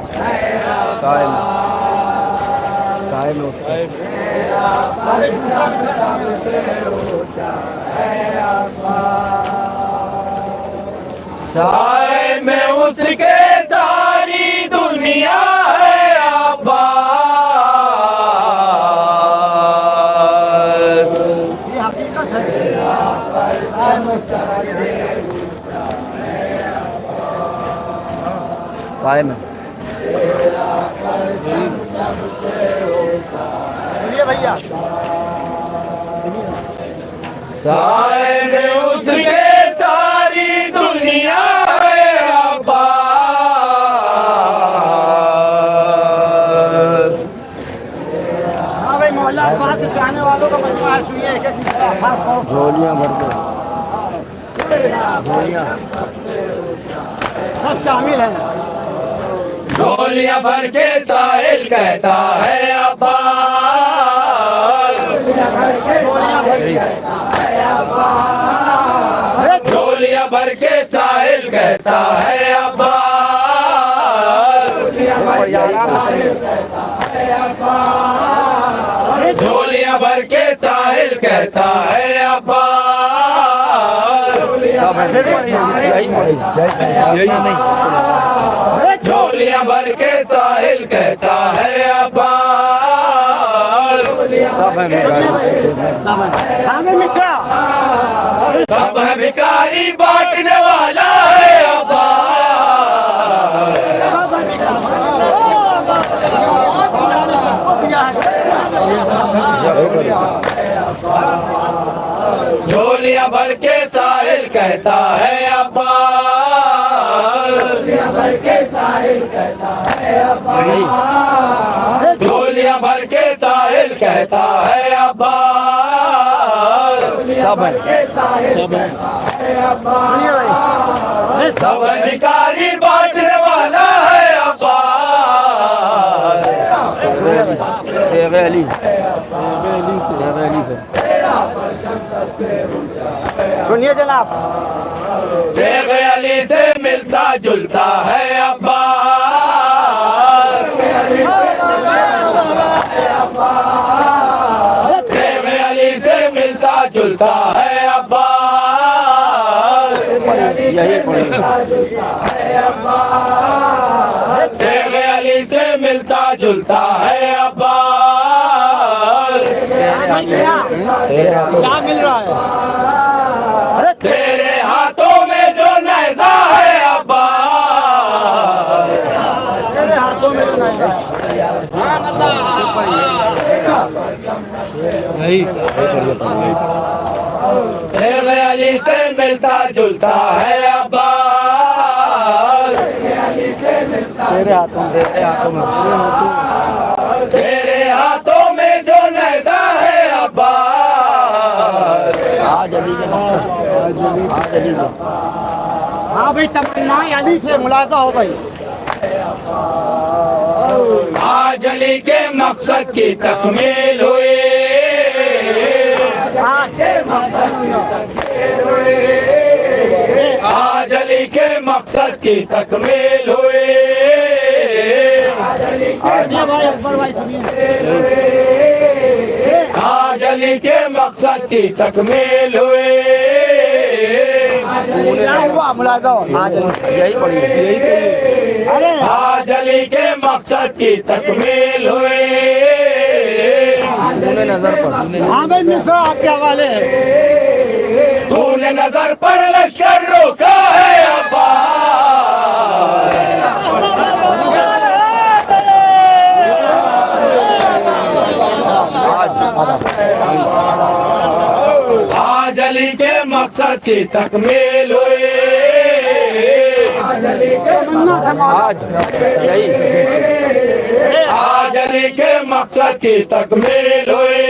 साए में उसका तेरा परचम सबसे ऊंचा है अब्बास। साए में उसके सारी दुनिया है अब्बास। ये हकीकत है। साए में सुनिए भैया साए में उसके सारी दुनिया है अब्बास। हाँ भाई मोहल्ला अब्बास के चाहने वालों का मजबूर है। सुनिए एक एक झोलियाँ भर के झोलियाँ सब शामिल हैं। झोलियां भर के साहिल कहता है अब्बास। झोलियां भर के साहिल कहता है अब्बास। झोलियां भर के साहिल कहता है अब्बास। झोलियां भर के साहिल कहता है अब्बास। सब है भिखारी, सब है। हामिद मिश्रा सब है भिखारी बांटने वाला है अब्बास। सब है झोलियां भर के साहिल कहता है अब्बास। झोलियां भर के साहिल कहता है अब्बास। झोलियां भर के साहिल कहता है अब्बास। सब है, सब है। सब भिखारी बांटने वाला है अब्बास। तेरे अली से सुनिए जनाब, तेरे अली से मिलता जुलता है अब्बास। तेरे अली से मिलता जुलता है अब्बास। यही पढ़ी। तेरे अली से मिलता जुलता है अब्बास। क्या मिल रहा है? तेरे हाथों में जो नेज़ा है अब्बास। तेरे हाथों में तेरे अली से मिलता जुलता है अब्बास। तेरे हाथों में तेरे हाथों में जो नेज़ा है अब्बास। आज अली के मकसद, आज अली के हाँ भाई, तमन्ना अली से मुलाजा हो भाई। आज अली के मकसद की तकमील हुई। आज अली के मकसद की तकमील हुई। भाई अकबर भाई सुनिए, आज अली के मकसद की तकमील हुई। क्या हुआ मुलाजा हो? यही पढ़ी है। अरे आज अली के मकसद की तकमील हुई। तूने नजर पर हाँ भाई मिश्रा आपके हवाले है। तूने नजर पर लश्कर रोका है अब्बास। आज अली के मकसद की तकमील हुई। आज यही आज अली के मकसद की तकमील हुई।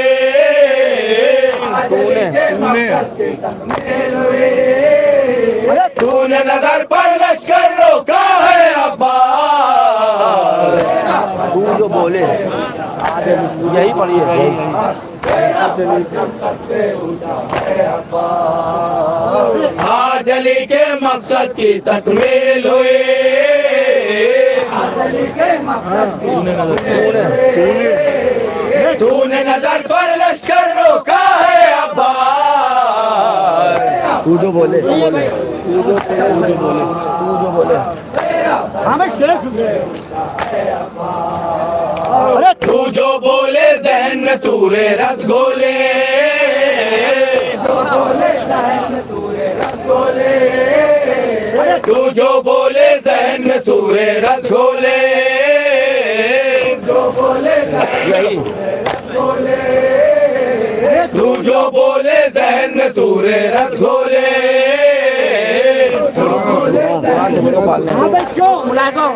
तूने नजर पर लश्कर रोका है अब्बास। तू जो बोले यही पढ़ी है। आज अली के मकसद की तकमील हुई। तूने नजर पर लश्कर रोका है अब्बास। तू जो बोले हाँ भाई शेर सुनिए, तू जो बोले जहन में सूरे रसगोले। तू जो बोले जहन में सूरे रसगोले। यही तू जो बोले जहन में सूरे रसगोले। कुरान तुझको पालने हाँ भाई क्यों मुलाजा हो?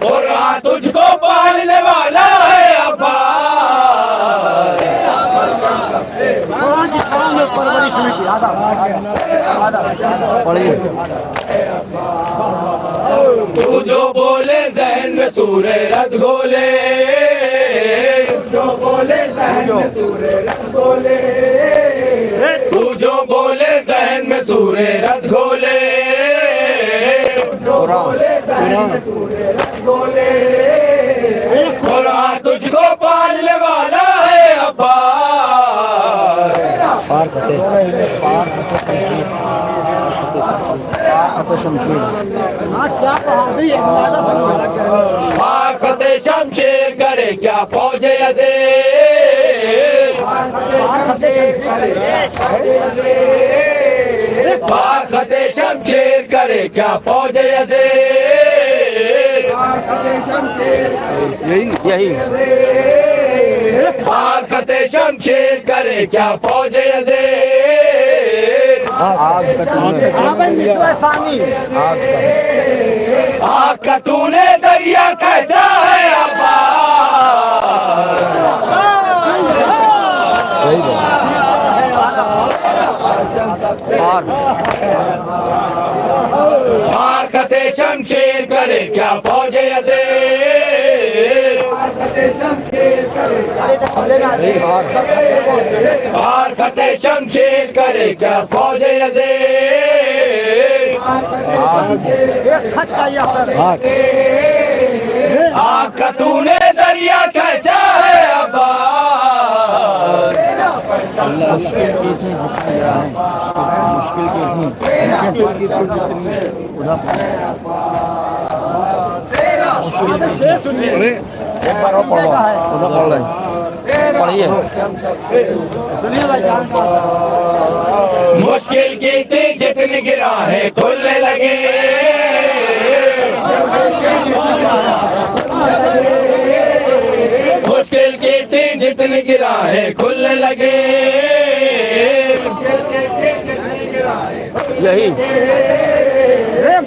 कुरान तुझको पालने वाला है अब्बास। कुरान की शान में परवरिश हुई थी। आधा पढ़िए। तू जो बोले जहन में सूरे रसगोले। जो बोले जहन में सूरे रसगोले। तू जो बोले जहन में सूरे रसगोले। कुरान तुझको पालने वाला है अब्बास। पार फतेह शमशीर। हाँ क्या कहा भाई, एक मुलाजा सुनिए। पार फतेह शमशेर करे क्या फौज अज़ीज़। बाखते शमशेर करे क्या फौज यज़ीद, यही बाखते शमशेर करे क्या फौज यज़ीद, आग का तूने दरिया खींचा है और बाखते शमशेर करे क्या फौज यज़ीद, बाखते शमशेर करे क्या फौज यज़ीद, आग का तूने दरिया खींचा है अब्बास, मुश्किल की थी जितनी है, मुश्किल की थी एक बार और पढ़ो, उधर पढ़ रहे पढ़िए। मुश्किल की थी जितनी गिरा है खुलने लगे, मुश्किल की थी जितनी गिरा है खुलने लगे, यही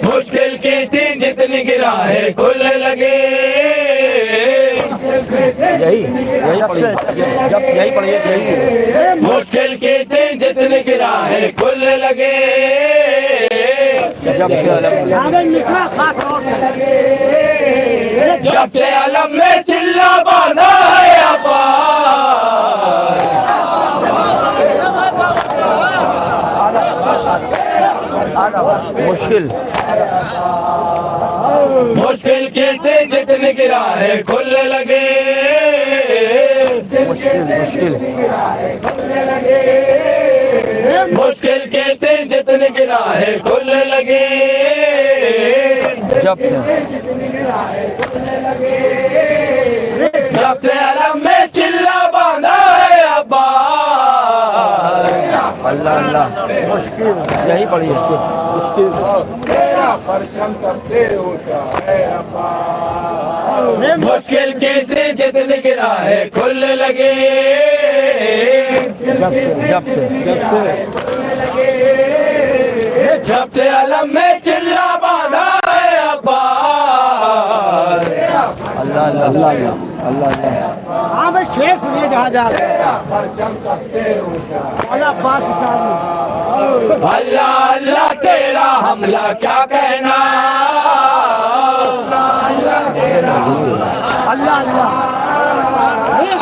मुश्किल की थी जितनी गिरा है खुलने लगे, यही यही पढ़िए, जब यही पढ़िए, यही मुश्किल की थी जितनी गिरा है खुलने लगे, जब से अलग जब से अलम में चिल्ला बांधा है अब्बास, मुश्किल मुश्किल की थी जितनी गिरा है खुलने लगे, मुश्किल मुश्किल मुश्किल की थी जितनी गिरा है खुलने लगे, जब से जब से अलम में चिल्ला बांधा है अब्बास, अल्लाह अल्लाह मुश्किल, यही पढ़िए मुश्किल मुश्किल की थी जितनी गिरा है खुलने लगे, जब से जब से अलम में चिल्ला बांधा है अब्बास, अल्लाह अल्लाह अल्लाह अल्लाह अल्लाह। हाँ भाई शेर सुनिए जहाँ जा अब्बास के सामने अल्लाह अल्लाह तेरा हमला क्या कहना, अल्लाह अल्लाह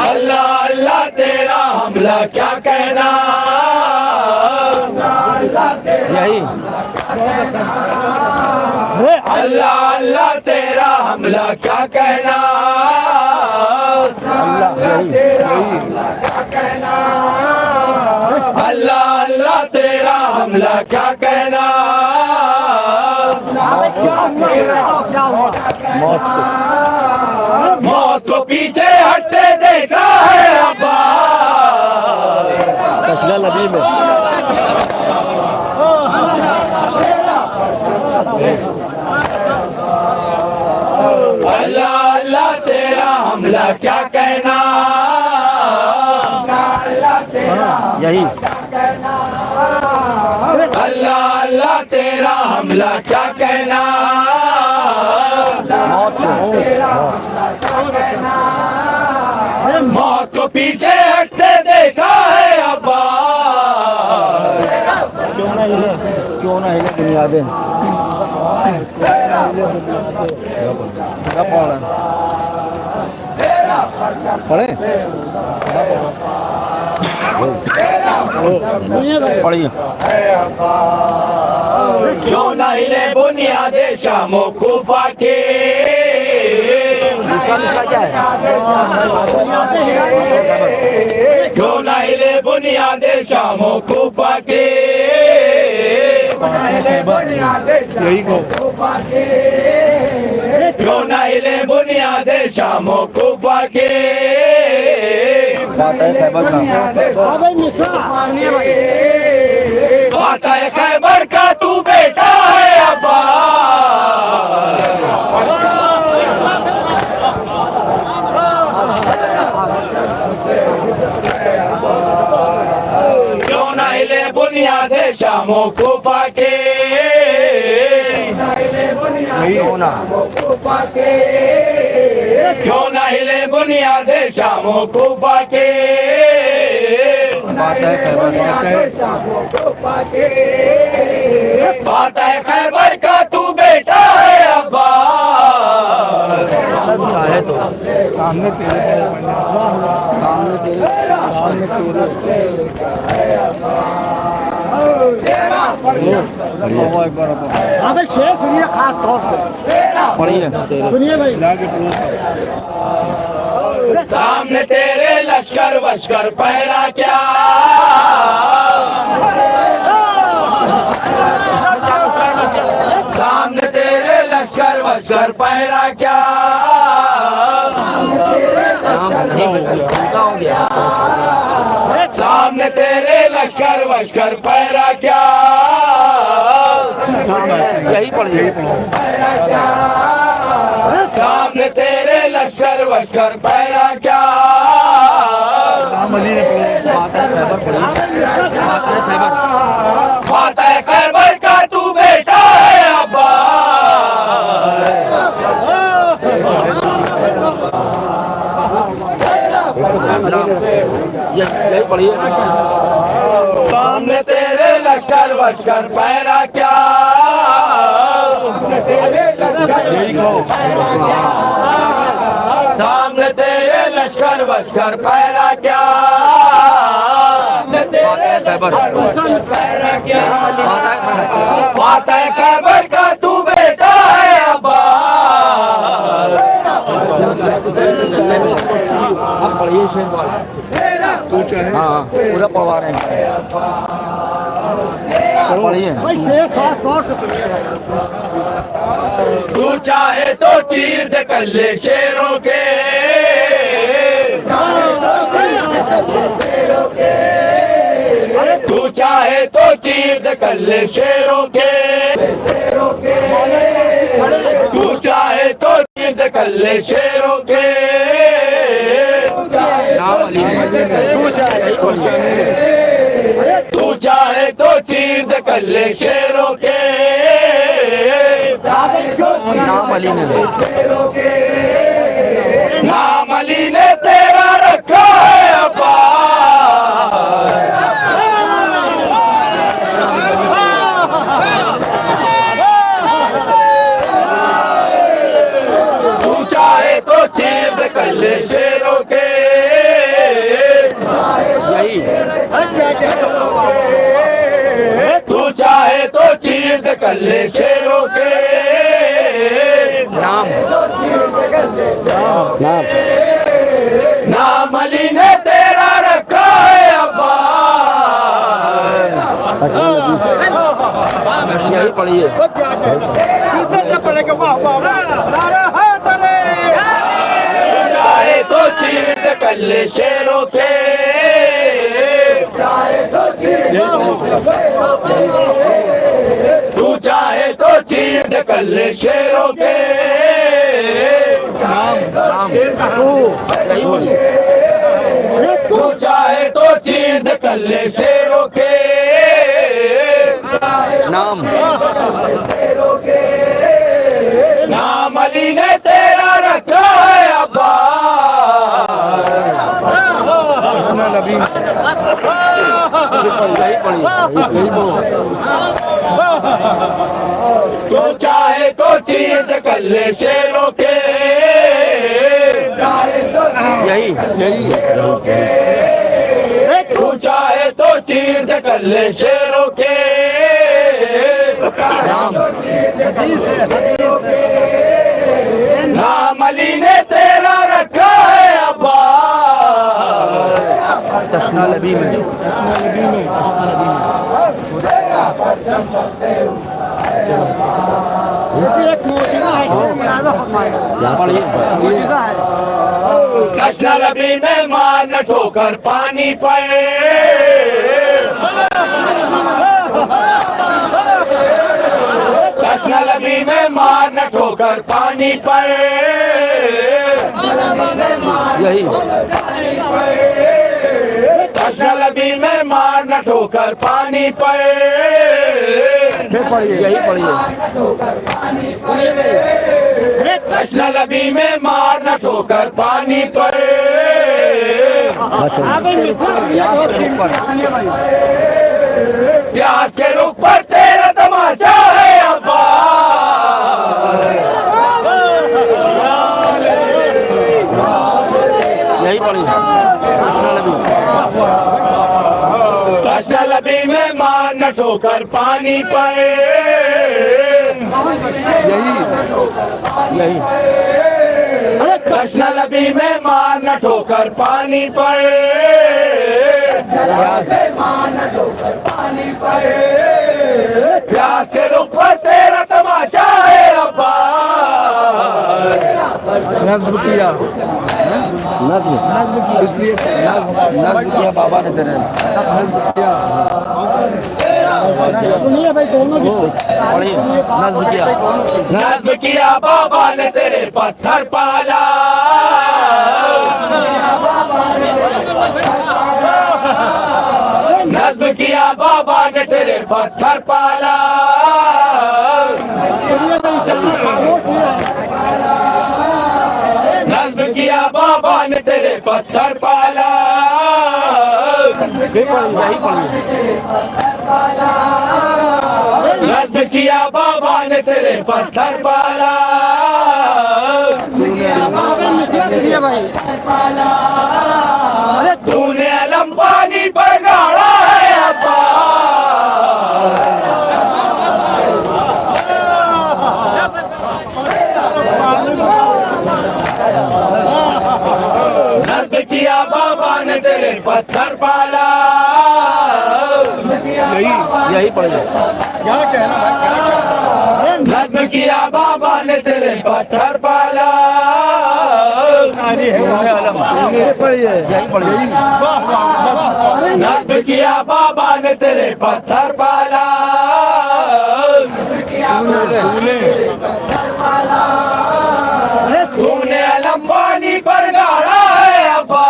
अल्लाह अल्लाह तेरा हमला क्या कहना, यही अल्लाह अल्लाह तेरा हमला क्या कहना, अल्लाह यही अल्लाह अल्लाह तेरा हमला क्या कहना, क्या हुआ मौत को मौत को पीछे हटते देखा है अब्बास, तस्ला नबी में अल्लाह अल्लाह तेरा हमला क्या कहना, यही अल्लाह अल्लाह तेरा हमला क्या कहना, मौत को मौत को पीछे हटते देखा है अब्बास, क्यों ना हिले बुनियादें क्या पढ़ रहे पढ़े पढ़िए। क्यों न हिले बुनियादे शामो कुफा के, क्या है क्यों न हिले बुनियादे शामो कुफा के, यही को क्यों न हिले बुनियादे शामो कुफा के, फातह खैबर का। हाँ भाई मिश्रा सुनिए भाई फातह खैबर का तू बेटा है अब्बास, क्यों ना हिले बुनियादे शामो कुफा के, क्यों ना क्यों ना हिले बुनियादे शामो कुफा के, फातह खैबर फातह खैबर का तू बेटा है अब्बास, चाहे तो सामने तेरे सामने तेरे अल्लाहु अकबर। हाँ भाई शेर सुनिए खास तौर से पढ़िए सुनिए भाई लाके पड़ोस सामने तेरे लश्कर वश्कर पहरा क्या, सामने तेरे लश्कर वश्कर पहरा क्या, हो गया। सामने तेरे लश्कर वश्कर पहरा क्या, यही पढ़िए सामने तेरे लश्कर वश्कर पहरा क्या, नाम अली ने पढ़ो। फातह खैबर पढ़िए। फातह खैबर फातह खैबर का तू बेटा है अब्बास, यही पढ़िए सामने तेरे लश्कर वश्कर पहरा क्या, यही कहो। सामने तेरे लश्कर वश्कर पहरा क्या, फातह खैबर पहरा क्या, फातह खैबर फातह खैबर का तू बेटा है अब्बास, अब पढ़िए शेर वाला। तू चाहे हाँ पूरा पढ़वा रहे हैं। पढ़िए भाई शेर खास तौर से सुनिए भाई तू चाहे तो चीर दे कल्ले शेरों के, तू चाहे तो चीर दे कल्ले शेरों के, तू चाहे तो चीर दे कल्ले शेरों के, नाम अली ने तू चाहे तो चीर दे कल्ले शेरों के, नाम अली ने नाम अली ने तेरा रखा है अब्बास, तू चाहे तो चीर दे कल्ले शेरों के, यही तू चाहे तो चीर दे कल्ले शेरों के, नाम नाम अली ने तेरा रखा है अब्बास, यही पढ़िए पड़ेगा वाह वाह नारा है तेरे तू चाहे तो चीर दे कल्ले शेरों के, तू चाहे तो चीर दे कल्ले शेरों के, नाम तू चाहे तो चीर दे कल्ले शेरों के, नाम नाम अली ने तेरा रखा है अब्बास, नबी यही पढ़िए तू चाहे तो चीर दे कल्ले शेरों के, यही तू चाहे तो चीर दे कल्ले शेरों के, नाम नाम अली ने तेरा रखा है अब्बास, तशना लबी में तेरा परचम सबसे ऊंचा है अब्बास। ये एक मोजिज़ा है, इसमें मुलाज़ा फरमाएगा। मोजिज़ा है। कृष्ण रबी में मार न ठोकर पानी पर, कृष्ण रबी में मार न ठोकर पानी पर, यही कृष्ण रबी में मार न ठोकर पानी पर, यही पढ़िए। कृष्ण रबी में मार न ठोकर पानी पर, प्यास के रुख पर तेरा तमाचा है अब्बा, यही पढ़िए। कृष्ण रबी में मार न ठोकर पानी पर, यही कृष्ण रबी में मार न ठोकर पानी पर, प्यास के रुख पर तेरा तमाचा है अब्बा, नज्म किया नज्म इसलिए नज्म किया बाबा ने तेरे नज्म किया सुनिए भाई, दोनों की पढ़िए। नज्म किया नज्म किया बाबा ने तेरे पत्थर पाला, नज्म किया बाबा ने तेरे पत्थर पाला, नज्म किया बाबा ने तेरे पत्थर पाला, यही पढ़िए। नज्म किया बाबा ने तेरे पत्थर पाला, सुनिए भाई, तूने अलम पानी पर गाड़ा है अब्बा, नज्म किया बाबा ने तेरे पत्थर पाला, यही पढ़िए। क्या कहना भाई, नज्म किया बाबा ने तेरे पत्थर पाला, यही पढ़िए। नज्म किया बाबा ने तेरे पत्थर पाला, तूने अलम पानी पर गाड़ा है अब्बा,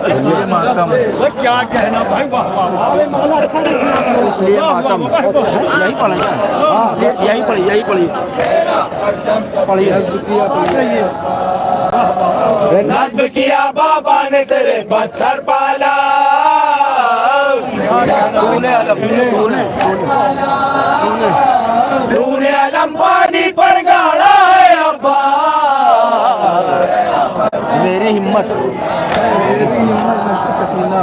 इसलिए मातम क्या कहना भाई, वाह वाह, इसलिए मातम यही पढ़ेगा। यही पढ़िए, यही पढ़िए। पढ़िए नज्म किया नज्म किया बाबा ने तेरे पत्थर पाला, तूने अलम तूने अलम पानी पर गाड़ा है अब्बा, मेरी हिम्मत मुश्क सकीना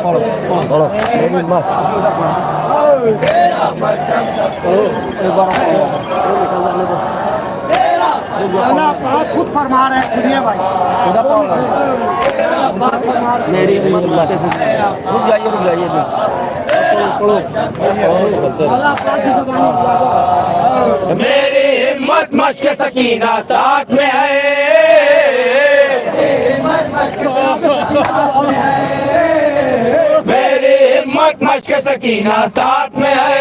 पढ़ो। मेरी हिम्मत एक बार आप खुद फरमा रहे हैं, सुनिए भाई, खुदा पढ़। मेरी हिम्मत रुक जाइए मेरी हिम्मत मश्क सकीना साथ में है, मेरी हिम्मत मश्क सकीना साथ में है,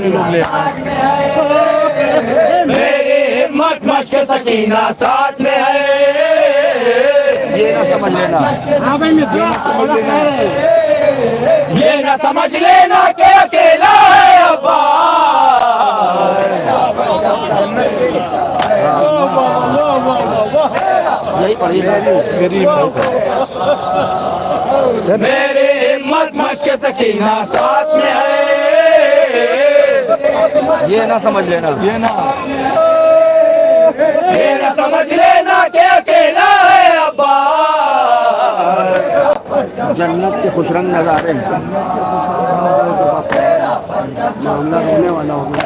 लोग ले मेरी हिम्मत मश्क सकीना साथ में है, ये ना समझ लेना। हाँ भाई मिश्रा, ये न समझ लेना कि अकेला है अब्बा, यही पढ़िए। मेरी मेरी हिम्मत मश्क सकीना साथ में है, ये ना समझ लेना। ये ना ये न समझ लेना कि अकेला है अब्बा, जन्नत के खुश रंग नजारे मामला रोने वाला होगा।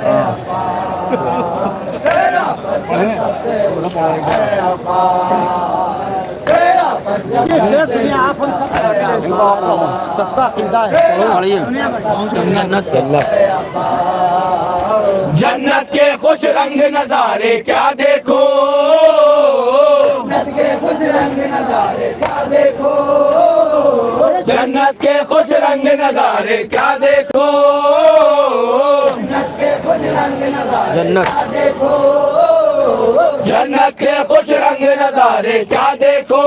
आप सबका कीदा है। जन्नत के खुश रंग नजारे क्या देखो, जन्नत के खुश रंग नजारे क्या देखो, जन्नत के खुश रंग नजारे क्या देखो, जन्नत के खुश रंग नजारे क्या देखो, जन्नत के खुश रंग नजारे क्या देखो,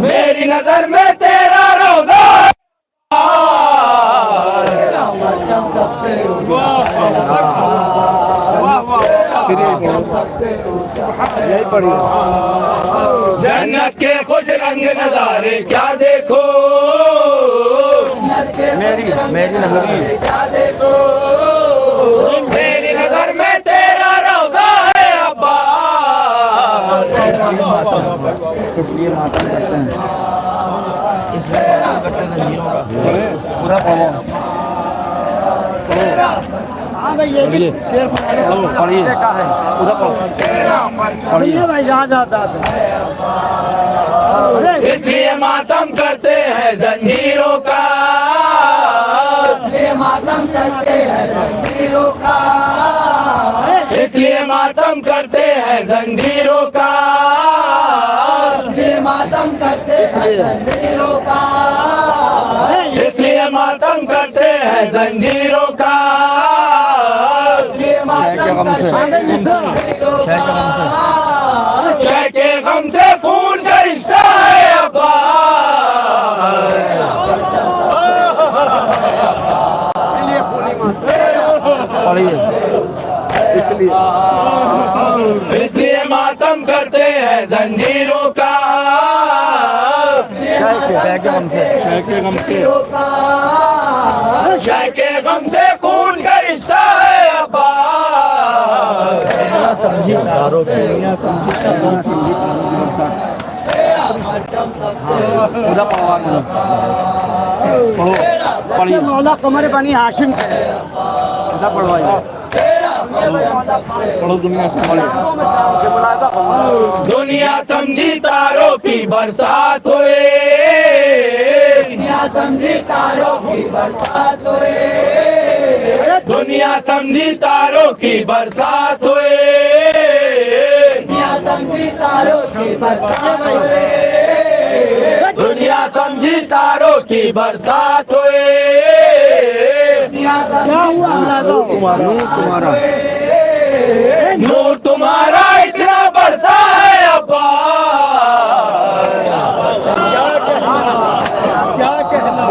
मेरी नजर में तेरा रोजा यही पढ़ी जन्नत के खुश रंग नजारे क्या देखो, मेरी नजर क्या देखो, मेरी नजर में तेरा रोजा है अब्बा। इसलिए मातम करते हैं, इसलिए मातम करते हैं जंजीरों का पूरा पढ़ो। हाँ भाई ये भी शेर पढ़िए का है। पूरा पढ़ो, पढ़िए भाई याद आता इसलिए मातम करते हैं जंजीरों का, इसलिए मातम करते हैं जंजीरों का, इसलिए मातम करते हैं जंजीरों का, इसलिए मातम करते हैं जंजीरों का, इसलिए मातम करते हैं जंजीरों का, शय के गम से खून का रिश्ता है अब्बा। इसलिए मातम करते हैं जंजीरों का, शय के गम से शय के गम से खून का रिश्ता है अब्बा। समझी तारों की दुनिया समझी पूरा पढ़वा पढ़ो, पढ़िए मौला कमर बनी हाशिम से पूरा पढ़वाइए। पढ़ो दुनिया से दुनिया समझी तारों की बरसात हुए, दुनिया समझी तारों की बरसात हुए, दुनिया समझी तारों की बरसात हुए, दुनिया समझी तारों की बरसात हुए, दुनिया समझी तारों की बरसात हुए, क्या हुआ तुम्हारा नूर तुम्हारा इतना बरसा है अब्बा। क्या कहना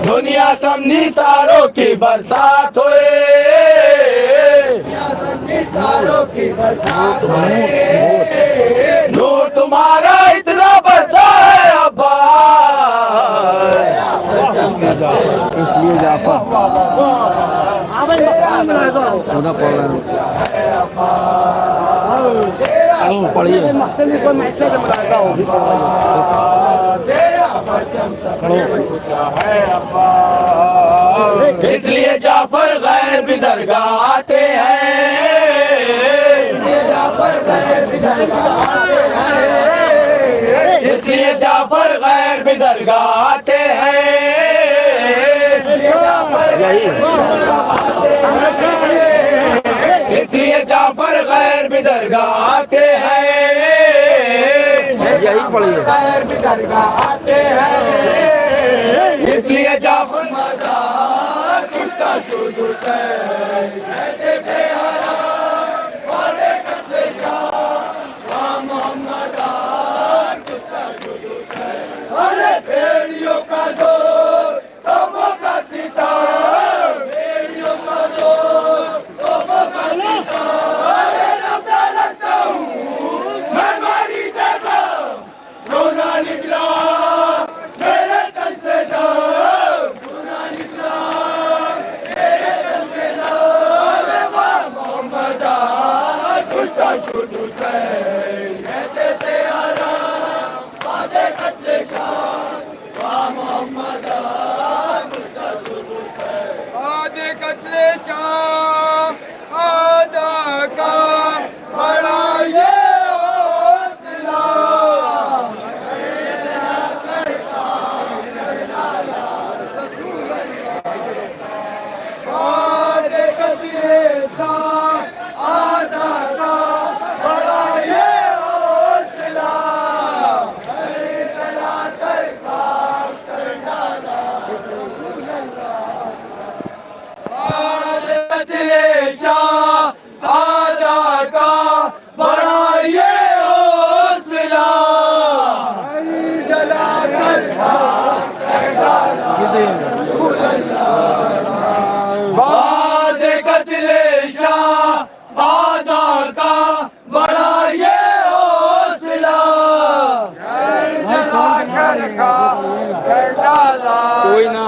दुनिया समझी तारों की बरसात हुए, तारों की बरसात हुए, नूर तुम्हारा इतना बरसा है अब्बा। इसलिए जाफर पूरा पढ़ रहे हैं, पढ़िए इसलिए जाफर गैर भी दरगाह आते हैं, इसलिए जाफर गैर भी दरगाह आते हैं, इसलिए जाफर गैर भी दरगाह आते हैं, इसलिए जाफर गैर भी दरगाह आते हैं, यही पढ़िए गैर भी दरगाह आते हैं, इसलिए जाफर मज़ार उसका शुरू से कहते थे हराम वादे करते शाह वाह मोहम्मद उसका शुरू से। अरे भेड़ियों का जोर तोपों का सितार, भेड़ियों का जोर तोपों का सितार, अरे रब्ता लगता हूँ मैं मारी जगह रोना निकला मेरे तन से जान, रोना निकला मेरे तन से जान, वाह मोहम्मद उसका शुरू से कहते थे हराम वादे कत्ले शाह वाह मोहम्मद उसका शुरू से। आदा का बड़ा ये हौसला। बादे कदरे शाह आदा का बड़ा ये हौसला। शाह आदा का बड़ा ये हौसला। जला कर बाद कतले शाह आदा का बड़ा ये हौसला। कोई ना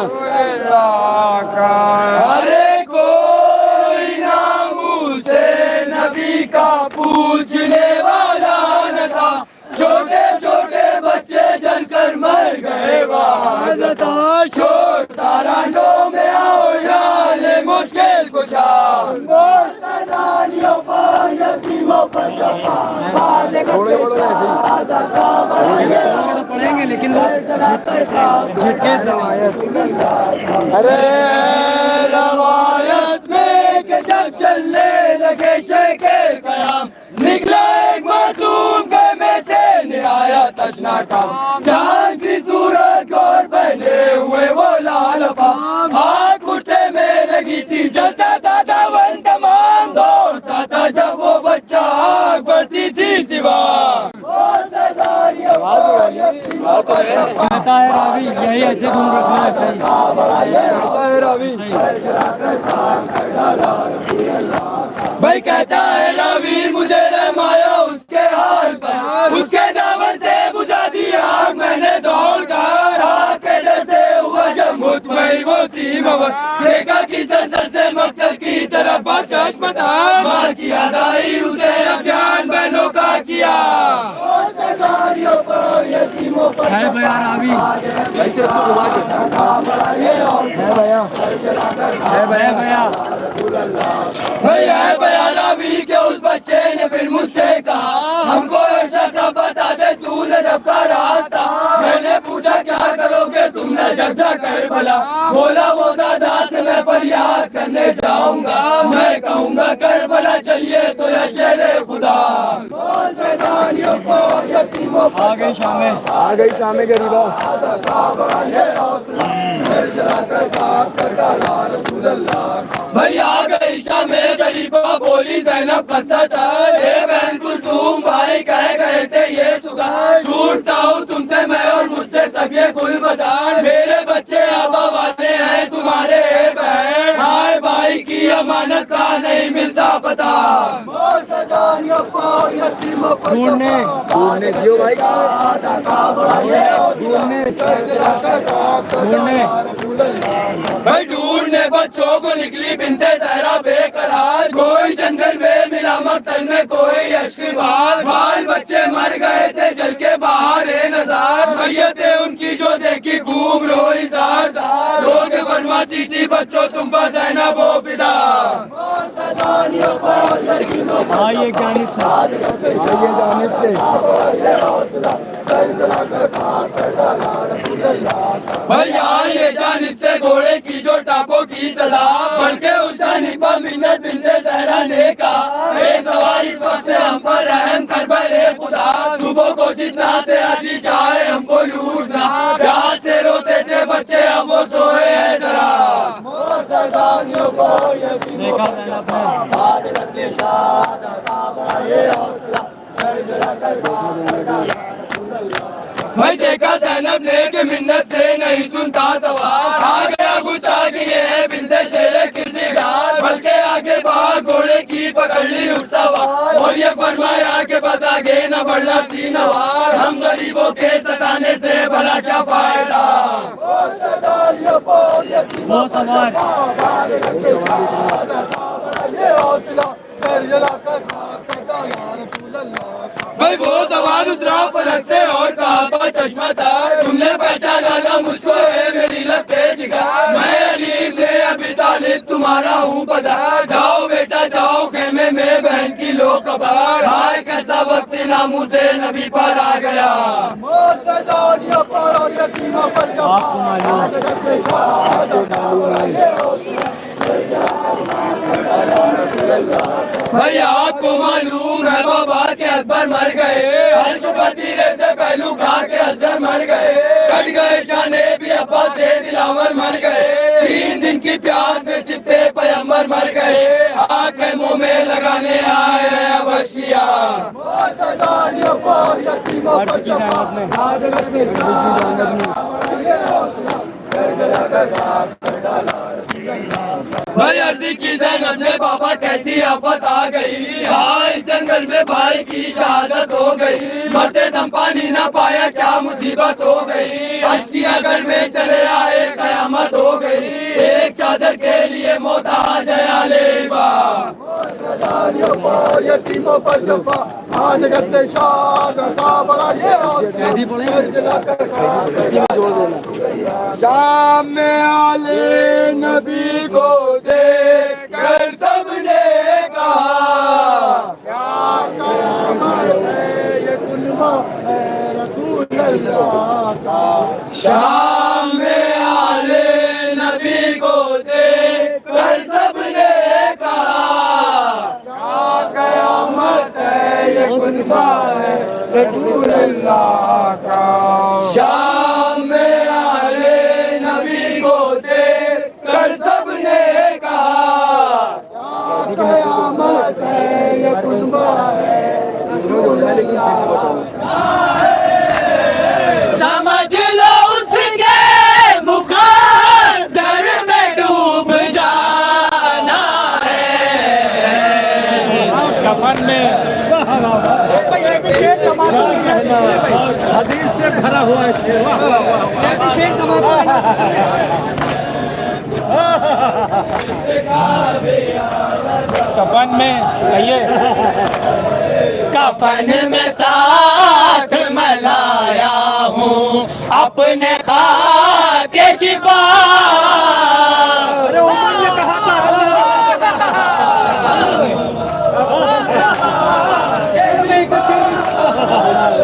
अरे कोई ना मुझसे नबी का पूछने वाला न था। छोटे छोटे बच्चे जलकर मर गए वहाँ छोट तारानों में आओ याले मुश्किल कुछा। पढ़ेंगे लेकिन वो झटके से अरे रवायत में कि जब चलने लगे शेखे कयाम निकला एक मासूम में से निराया तशना काम। चांद की सूरत और पहले हुए वो लाल फाम। आग कुर्ते में लगी थी जलता था दावन तमाम। दौड़ता था जब वो बच्चा आग बढ़ती थी सिवा। कहता है रावी यही ऐसे घूम रखना है सही। भाई कहता है रावी मुझे रहमाया उसके हाल पर। उसके दामन से बुझा दी आग मैंने दौड़ कर। आग के डर से हुआ जब मुतमई वो सीमावर। देखा कि सर से मक्तल की तरफ चश्मता मार की अदाई उसे अभियान बहनों का किया। है भैया रावी है भैया भैया भैया रावी के उस बच्चे ने फिर मुझसे कहा हमको ऐसा सब बता दे तू नजब का रास्ता। मैंने पूछा क्या करोगे तुमने जज्जा कर भला। बोला वो दादा से मैं फरियाद करने जाऊंगा। मैं कहूँगा कर भला चलिए तो या शेरे खुदा। आ गई शामें गरीबा। भैया गई शामें गरीबा बोली ज़ैनब कसरत ये बहन कुलसूम भाई कह गए थे ये सुगा। छूटता हूँ तुमसे मैं और मुझसे सब ये कुल बदान। मेरे बच्चे आबा वाले हैं तुम्हारे बहन। हाय भाई की अमानत का नहीं मिलता पता। ढूंढने जियो भाई ढूंढने भाई ढूंढने बच्चों को निकली बिनते जहरा बेकरार। कोई जंगल में मिला मक्तल में कोई अश्किबार। बाल बच्चे मर गए थे जल के बाहर नजार। मैयतें उनकी जो देखी खूब रोई जार जार। लोग फरमाती थी बच्चों तुम पर ज़ैनब हो फिदा। आइए जानिब से भैया ये जानिब से घोड़े की जो टापों की सदा। बल्कि उस जानिब पर मिन्नत बिनते ज़हरा ने कहा सवार इस वक्त हम पर रहम कर बरे खुदा। सुबह को जितना थे अजी चाहे हमको लूटना। प्यार से रोते थे बच्चे अब वो सोए हैं जरा। देखा भाई देखा ज़ैनब ने कि मिन्नत से नहीं सुनता सवाल। आ गया गुस्सा कि ये है बिनते शेरे किरदार। बल्कि आगे बाहर घोड़े की पकड़ ली उस सवार। और ये फरमाया कि बस आगे न बढ़ना सीनवार। हम गरीबों के सताने से भला क्या फायदा। वो सवार भाई वो सवाल उतरा फलक से और कहा चश्मा था, तुमने पहचाना ना मुझको, है मेरी लपेट जिगर, मैं अली इब्ने अबी तालिब तुम्हारा हूँ पता, जाओ बेटा जाओ खेमे में बहन की लो खबर, हाय कैसा वक्त नामू से नबी पर आ गया। भाई आपको मालूम है बाबा के अकबर मर गए, हर पतीरे से पहलू खा के असगर मर गए, कट गए शाने भी अब्बा से दिलावर मर गए, 3 दिन की प्यास में सिपते पैगंबर मर गए, आंखें मुंह में लगाने आए हैं अबशिया। भाई अर्जी की ज़ैनब ने बाबा कैसी आफत आ गई, हाँ इस जंगल में भाई की शहादत हो गई, मरते दम पानी ना पाया क्या मुसीबत हो गई, अश्किया घर में चले आए कयामत हो गई, एक चादर के लिए मोहताज है आलेबा। यतीमों पर जफा आज गद्दे शाद का बड़ा शाम में आले नबी को देख कर सबने कहा, शाम में आले नबी को देख कर सबने कहा, कयामत है ये कुनबा है रसूल अल्लाह का। शाम में आले नबी को देख कर सबने कहा, कयामत है ये कुनबा है रसूल समझ लो उसके मुकद्दर में डूब जाना है। कफन में हदीस से भरा हुआ है। कफन में कहिए, कफन में साथ मैं लाया हूँ अपने खाके शिफा,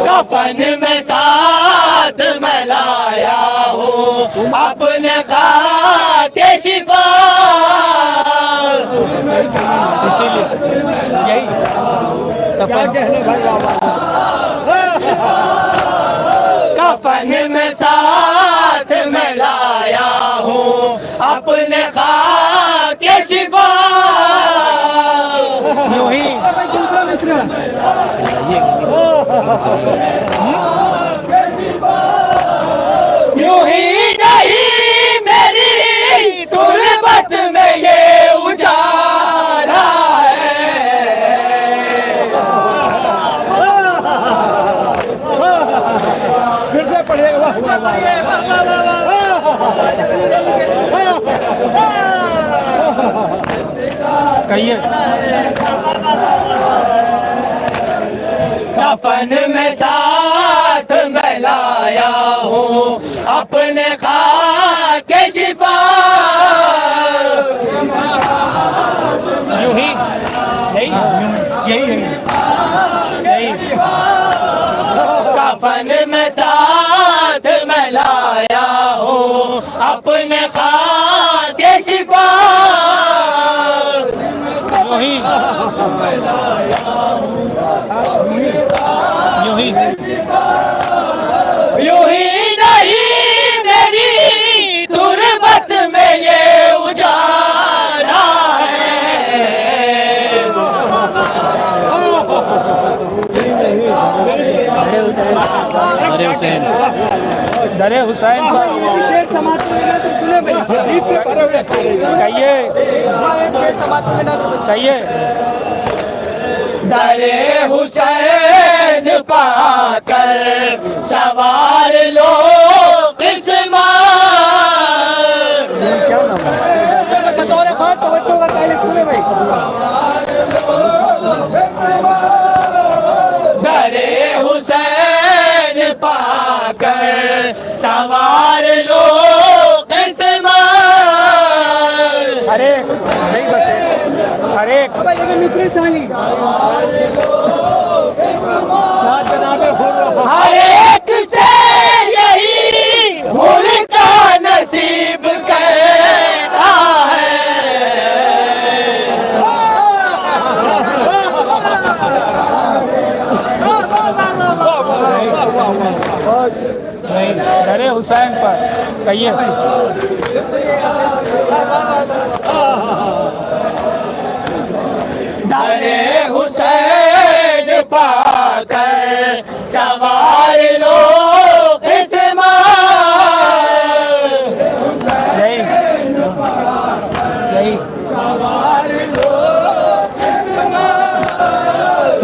कफन में साथ मैं लाया हूँ अपने खाके शिफा, इसीलिए यही कफन में साथ मैं लाया हूँ अपने खाके शिफा, यूं ही नहीं मेरी तुरबत में ये उजाला है। फिर से पढ़िएगा, कहिए। कफन में साथ मैं लाया हूँ अपने खाके शिफा, यूं ही यही कफन में साथ मैं लाया हूँ अपने खाके शिफा, यूं ही नहीं मेरी तुरबत में ये उजाला है। दरे हुसैन कहिए, दरे हुसैन पाकर सवार लो किस्मत, क्या नाम है? सवार लो किस्मत। हर एक नहीं बस एक हर एक हर एक से यही हुर का नसीब कहता है। अरे हुसैन पर कहिए दरे हुसैन पाकर सवार लो किस्मत। यही यही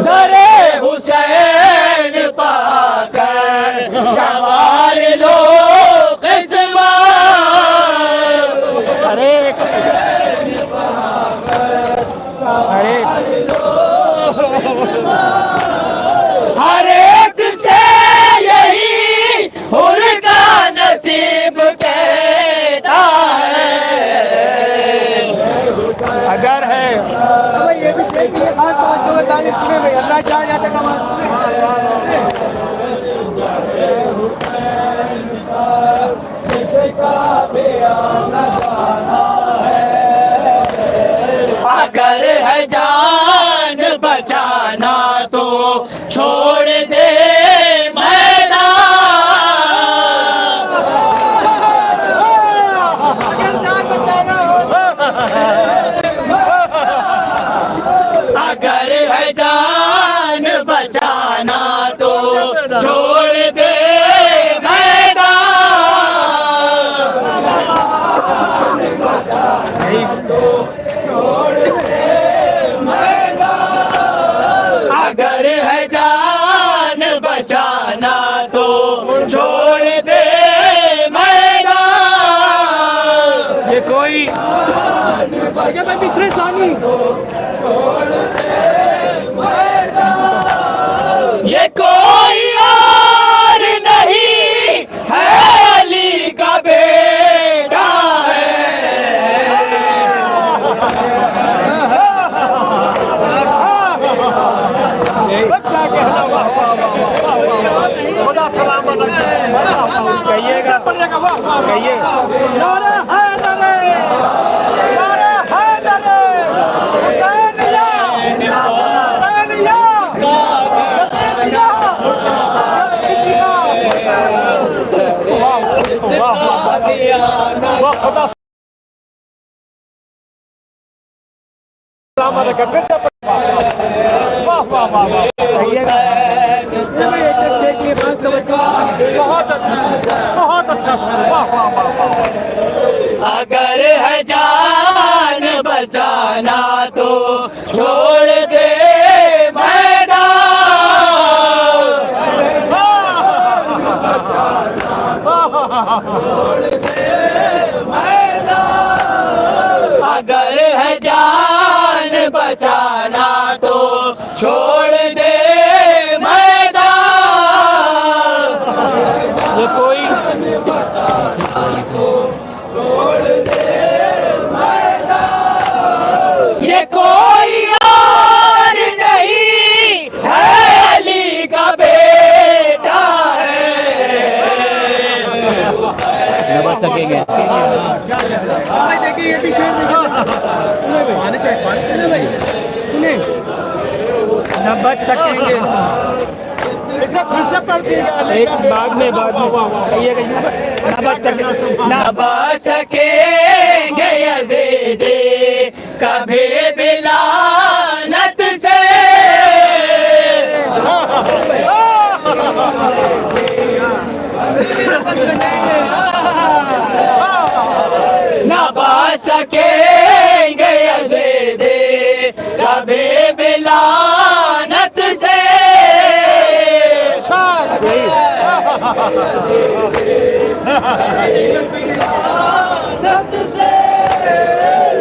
दरे हुसैन पाकर सवार लो किस्मत। हर एक हर एक हर एक से यही हुर का नसीब कहता है। अगर है ये भी शेख की खास तवज्जो है तारीफ में भाई अल्लाह चाहे जाते कमाल अगर है जान बचाना तो छोड़ दे मैदान। अगर है जान बचाना तो छोड़ दे मैदान। अगर है जान बचाना तो छोड़ दे मैदान। ये कोई तीसरे सानी ये कोई और नहीं है अली का बेटा है। खुदा सलामत कहिएगा कहिए नारे हैदर नारे हैदर हुसैनिया हुसैनिया वाह खुदा सलामत रखे वाह वाह वाह कहिएगा बहुत अच्छा बहुत अच्छा वाह वाह वाह। अगर है जान बचाना तो छोड़ दे मैदान। अगर है जान बचाना तो छोड़ दे मैदान। ये कोई ये कोई और नहीं है अली का बेटा है। न बच सकेंगे। देखिए ये भी शेर आने चाहिए भाई सुने न बच सकेंगे ऐसा फिर से पढ़ दिएगा एक बाद में कहिएगा न बच सके न बच सकेंगे यज़ीदी कभी भी लानत से। न बच सकेंगे यज़ीदी कभी भी लानत से।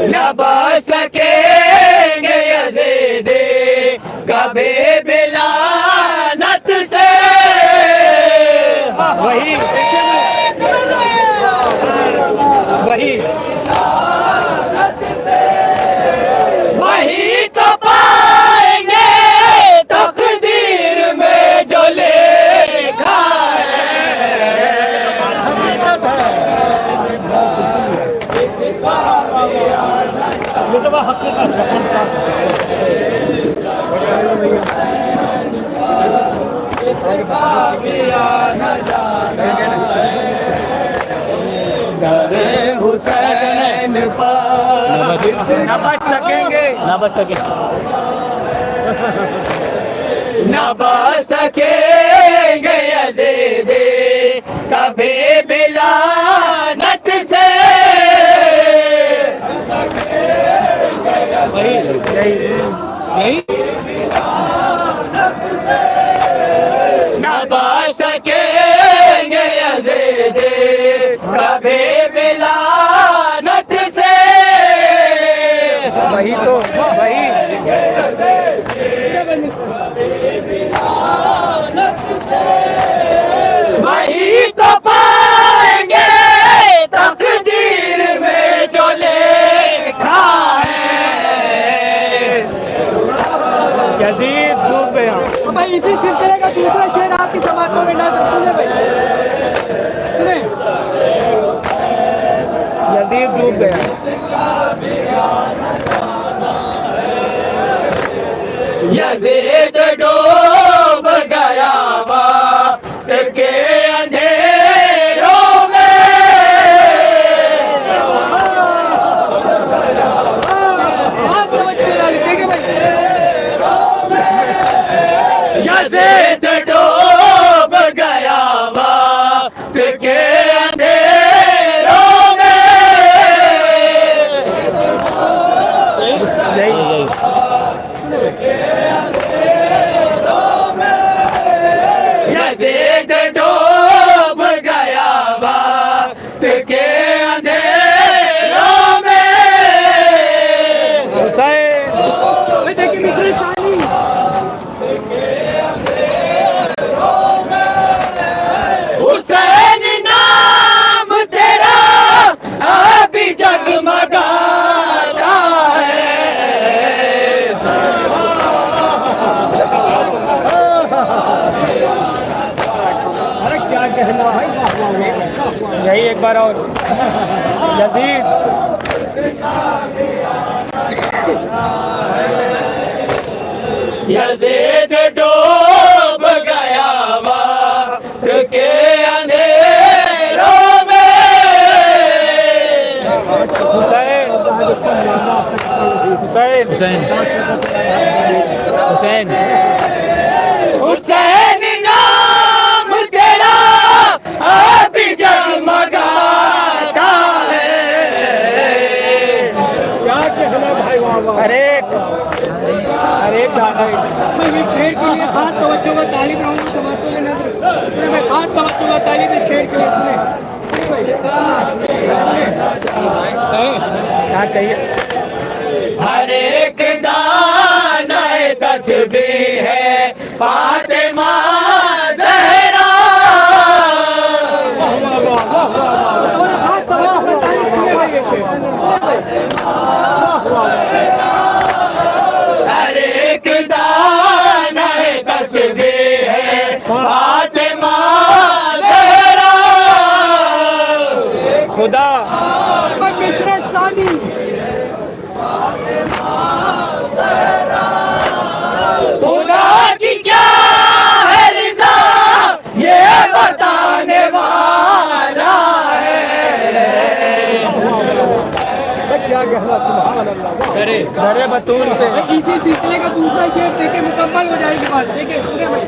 न बच सकेंगे यज़ीदी कभी भी लानत से। वही सकेंगे ना बच सके न बच सकेंगे यजीदी कभी बिलानत से न बच सकेंगे यजीदी कभी बिलानत से वही तो वही वही तो पाएंगे तकदीर में जो लिखा है यजीद डूब गया। भाई इसी सिलसिले का दूसरा शेर आपकी समातों में ना सुने भाई सुने यजीद डूब गया। यजीद डूब गया वक्त के अंधेरों में यजीद डूब गया वक्त के अंधेरों में यजीद डूब गया वक्त के अंधेरों में हुसैन देखिए मिस्र सानी हुसैन नाम तेरा अभी जगमगाता है अरे क्या कहना है यही एक बार और यजीद यजीद डूब गया वक्त के अंधेरों में हुसैन हुसैन हुसैन हुसैन हुसैन नाम तेरा अभी जगमगाता है क्या कहना भाई वाह वाह हर एक दाना मैं ये शेर के लिए खास तवज्जो का तालीब रहूंगा समातों में नजर सुने मैं खास तवज्जो का तालीब इस शेर के लिए सुने क्या कहिए। हर एक दाना तस्बीह है फातिमा ज़हरा और खास तवज्जो का तालीब सुने भाई ये शेर हर एक दाना तस्बीह है फातिमा ज़हरा खुदा मिस्र सानी खुदा की क्या है रिज़ा ये बताने वाला है क्या कहना सुभान अल्लाह वाह दरे बतूल पे इसी सिलसिले का दूसरा शेर देखे मुकम्मल हो जाएगी बात देखिए सुने भाई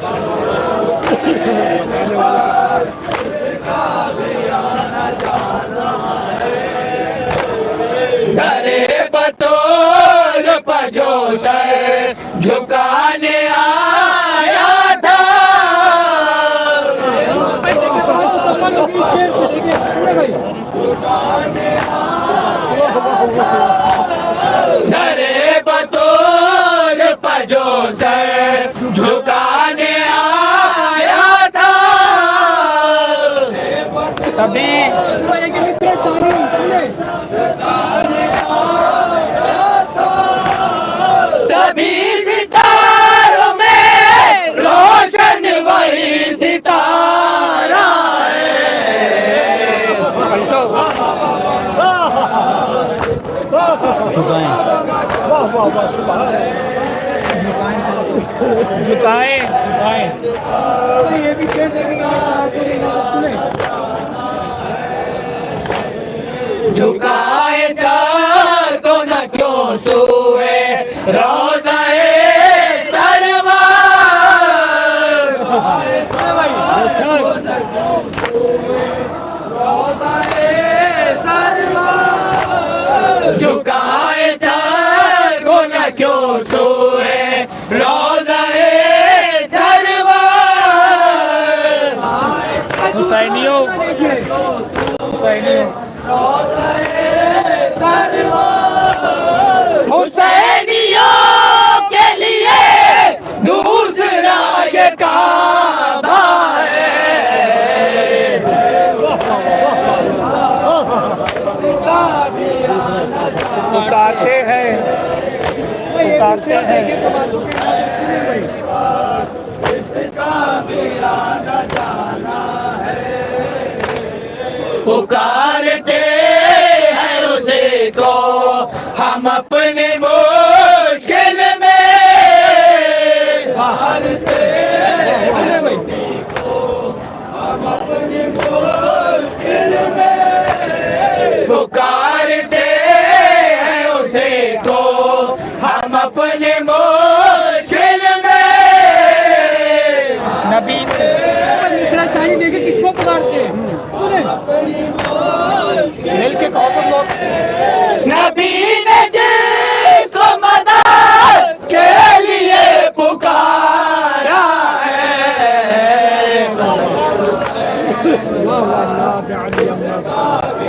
दरे बतौल पजो सर झुकाने आया था मुकम्मल होगी इस शेर को देखिए सुने भाई दरे बतौल पजो सर झुकाने आया था तभी मिस्र सानी सुने सभी सितारों में रोशन वही सितारा है झुकाएं झुकाएं ये भी शेर देखेंगे सुने झुकाए सर को न क्यों सूरज पुकारते हैं। समातों के नाज़िर सुने भाई। पुकारते हैं उसे को हम अपने मुश्किल में, पुकारते हैं उसे को हम अपने मुश्किल में, पुकारते हैं उसे को हम अपने मुश्किल में। नबी मिश्रा शाही देखे किसको पुकारते हैं सुने। मिल के कहो सब लोग। नबी ने जिसको मदद के लिए पुकारा है,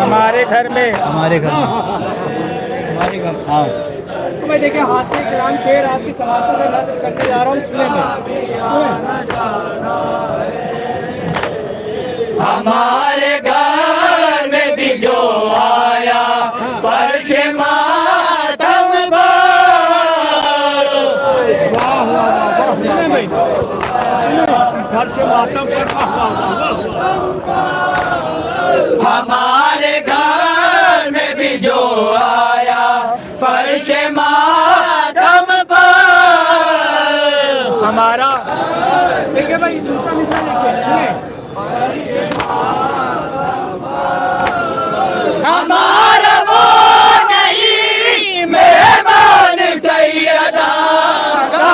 हमारे घर में हमारे घर हाँ तो मैं देखिए हाथ से कलाम शेर आपकी समातों में नाज़िल करने जा रहा हूँ सुने में। हमारे घर में भी जो आया फर्श मातम हमारे घर में भी जो आया फर्श मातम पर, हमारा देखिए भाई दूसरा मिश्रा देखिए सुने। हमारा वो नहीं मेहमान सैयदा का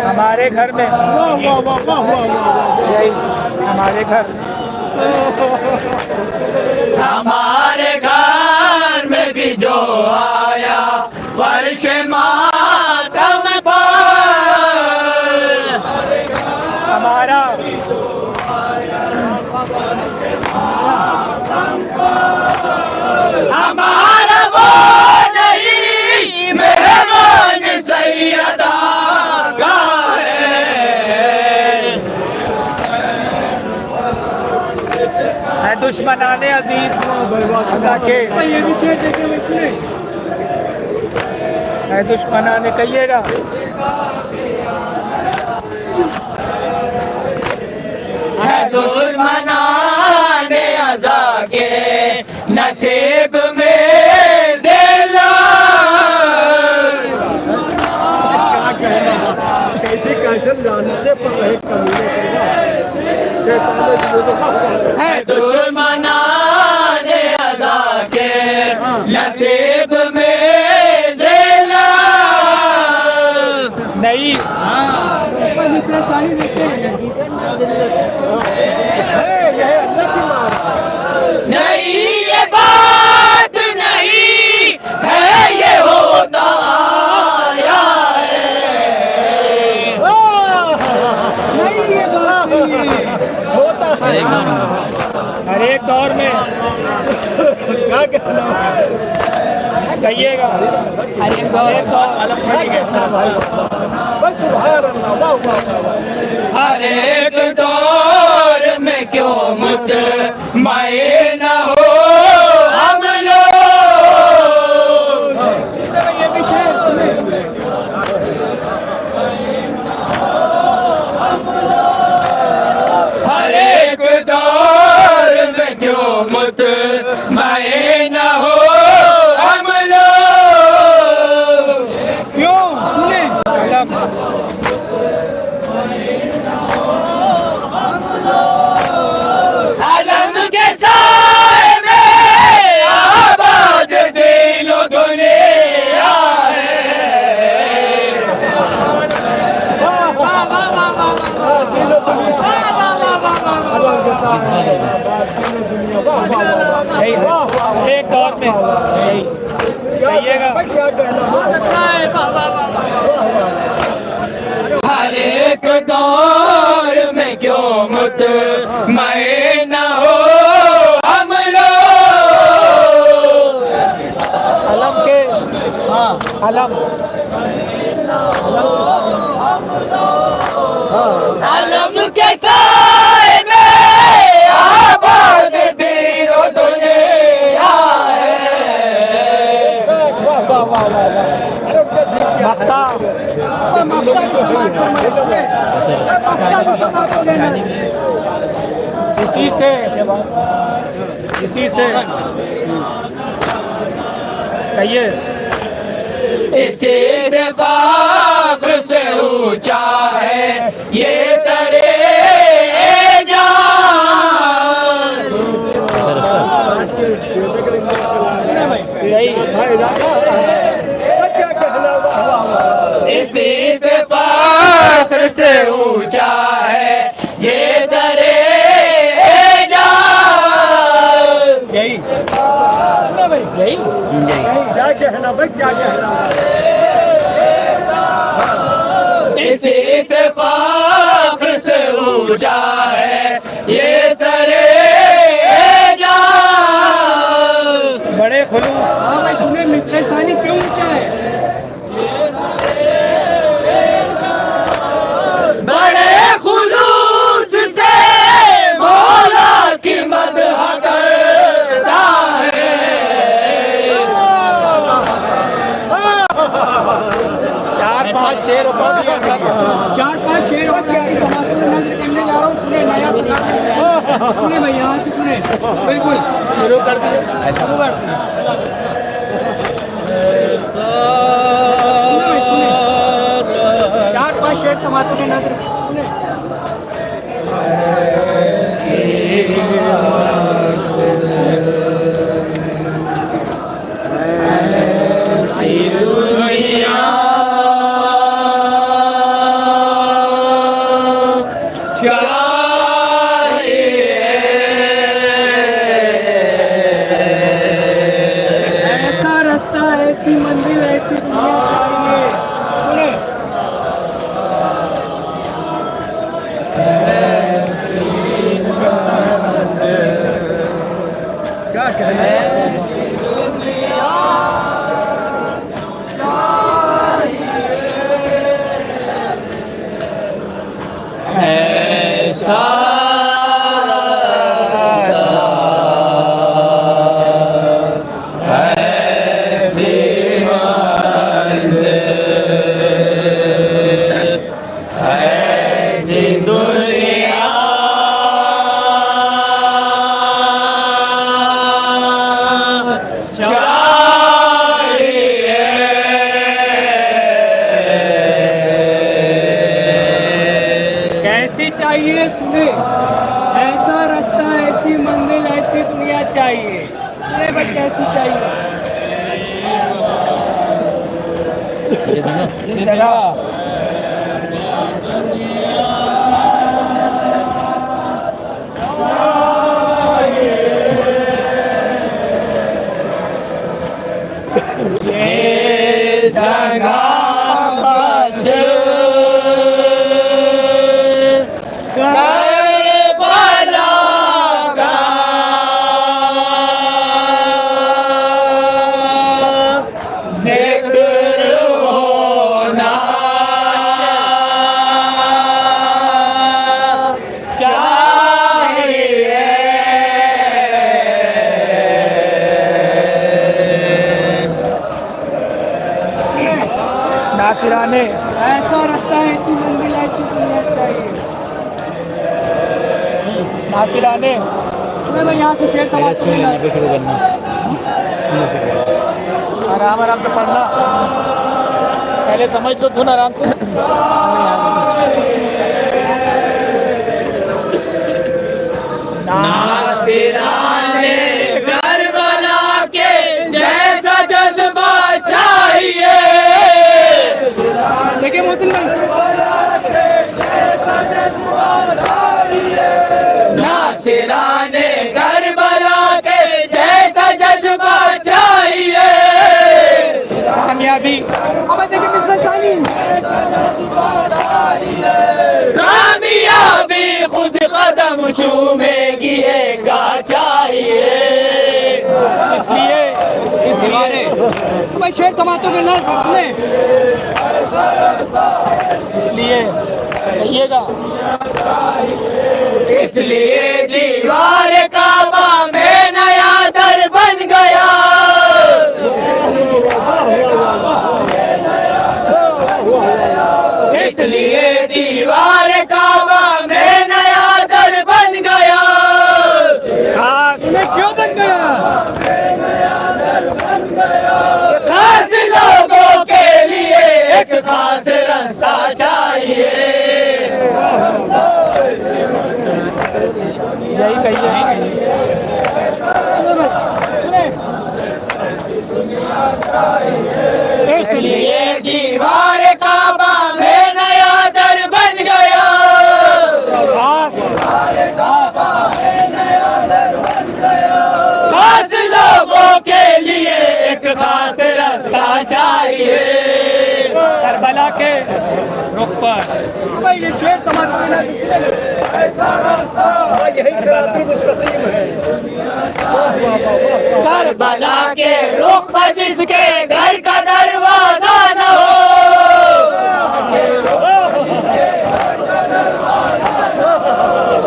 हमारे घर में यही हमारे घर हमारे घर में भी जो आया फर्श मातम पर, हमारा हमारा वो नहीं मेहमान सैयदा का है दुश्मनाने अजीम अज़ा के, ये भी शेर देखिए भाई सुने। है दुश्मनाने कहिएगा। है दुश्मनाने अज़ा के नसीब में ज़िल्ला, है दुश्मनाने अज़ा के नसीब में ज़िल्ला। नहीं ऊपर मिश्रा शाही देखते हैं। नहीं ये बात नहीं है ये होता आया है, नहीं ये बात नहीं है। हर एक दौर में कहिएगा। हर एक दौर हर एक दौर में क्यों मुतमईन न हो हम लोग, ये भी शेर सुने। हर एक दौर में क्यों मुतमईन न हो हम लोग, क्यों सुने। अलम के साए में आबाद दिलो दुनिया है, यही हर एक दौर में यही कहिएगा। हर एक दौर में क्यों मुतमईन न हो हम लोग, अलम के हाँ अलम अलम के साए में आबाद दीनो दुनिया है। मक्ता इसी से कहिए इसी से फख्र से ऊंचा है ये सरे जान। इसी से फख्र से ऊंचा है ये सरे जान। यही क्या कहना भाई, क्या कहना? इसी से फख्र से ऊंचा है ये सरे जान। बड़े खुलूस हाँ भाई सुने, मित्र सानी क्यों ऊंचा है? बड़े खुलूस से मौला की मदह करता है। 4-5 शेर ऊपर दिया सब 4-5 शेर और आपकी समाज से नजर करने जा रहा हूँ। सुने नया सुने भाई, यहाँ से सुने बिल्कुल शुरू कर दिए। सुने भाई, सुने 4-5 शेर समाज से नजर सुने। ऐसा रास्ता, ऐसी मंजिल, ऐसी दुनिया चाहिए। सुने क्या कहना है? कैसी चाहिए? सुने ऐसा रास्ता, ऐसी मंजिल, ऐसी दुनिया चाहिए। सुने भाई कैसी चाहिए? जिस जगह ये जगह बस करबला का जिक्र होना नासिराने ऐसा रास्ता, ऐसी मंजिल, ऐसी दुनिया चाहिए। नासिराने सुने भाई यहाँ से शेर समाज से आराम आराम से पढ़ना, पहले समझ लो धुन आराम से। नासिराने करबला के जैसा जज्बा चाहिए। देखिए मोहसिन भाई, नासिराने करबला के जैसा जज्बा चाहिए। कामयाबी अब देखिए मित्र सानी, कामयाबी खुद कदम चूमेगी एक चाहिए। भाई शेर टमाटो के ना सुने, इसलिए कहिएगा। इसलिए दीवार काबा में नया दर बन गया, इसलिए दीवार काबा में नया दर बन गया। खास क्यों बन गया? खास लोगों के लिए एक खास रास्ता चाहिए। यही कहिए। इसलिए दीवार काबा में नया दर बन गया। खास खास लोगों के लिए एक खास रास्ता चाहिए। करबला के रुख पर भाई ये शेर टमाटो के ना यही सिरातुल मुस्तकीम है। करबला के रुख पर जिसके घर का दरवाजा न हो,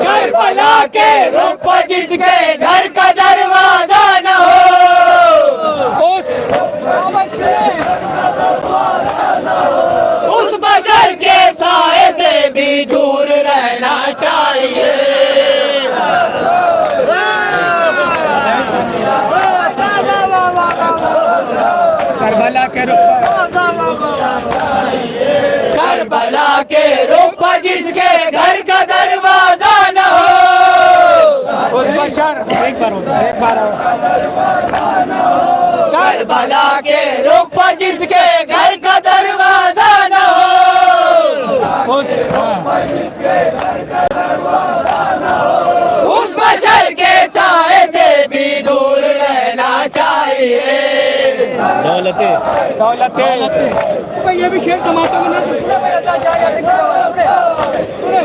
करबला के रुख पर जिसके घर का दरवाजा न हो, उस बशर के साए से भी दूर रहना चाहिए। करबला के रुख पर करबला के रुख पर जिसके घर का दरवाजा न हो, उस बशर एक बार और करबला के रुख पर जिसके घर का दरवाजा न हो, उस बशर के साए से भी दूर रहना चाहिए। दौलते भाई ये भी शेर टमाटो के ना सुने।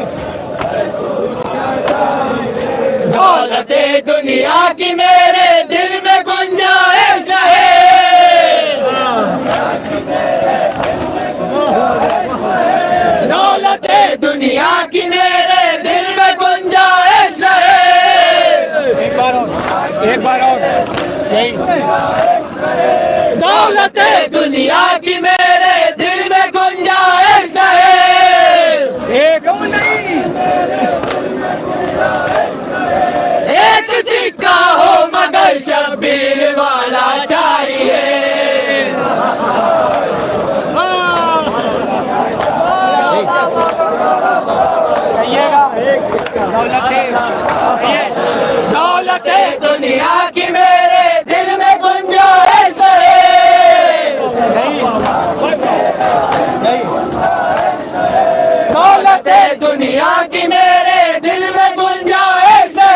दौलते दुनिया की मेरे दिल में गुंजाइश है, दौलते दुनिया की मेरे दिल में गुंजाइश है। एक बार और यही दौलते दुनिया की मेरे दिल में गुंजाइश है। एक सिक्का हो मगर शब्बीर वाला चाहिए। कहिएगा। दौलते दुनिया की मेरे दिल में गुंजाइश है। दौलते दुनिया की मेरे दिल में गुंजाइश है।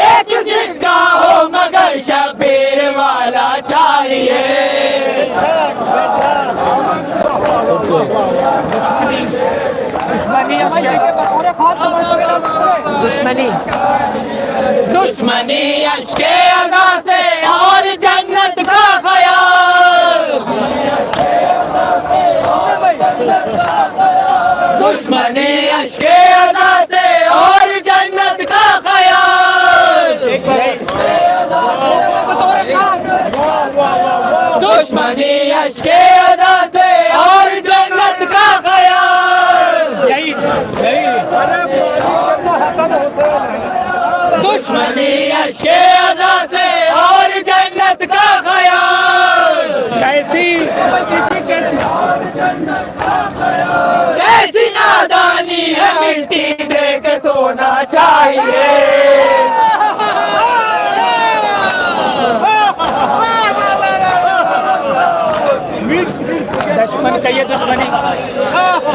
एक सिक्का हो मगर शब्बीर वाला चाहिए। दुश्मनी अश्के अज़ा से और जन्नत का ख्याल, दुश्मनी अश्के अज़ा से और जन्नत का ख्याल, दुश्मनी अश्के अज़ा से और जन्नत का ख्याल, दुश्मनी अश्के अज़ा से और जन्नत का ख्याल। कैसी नादानी है मिट्टी दे के सोना चाहिए। दुश्मन कहिए दुश्मनी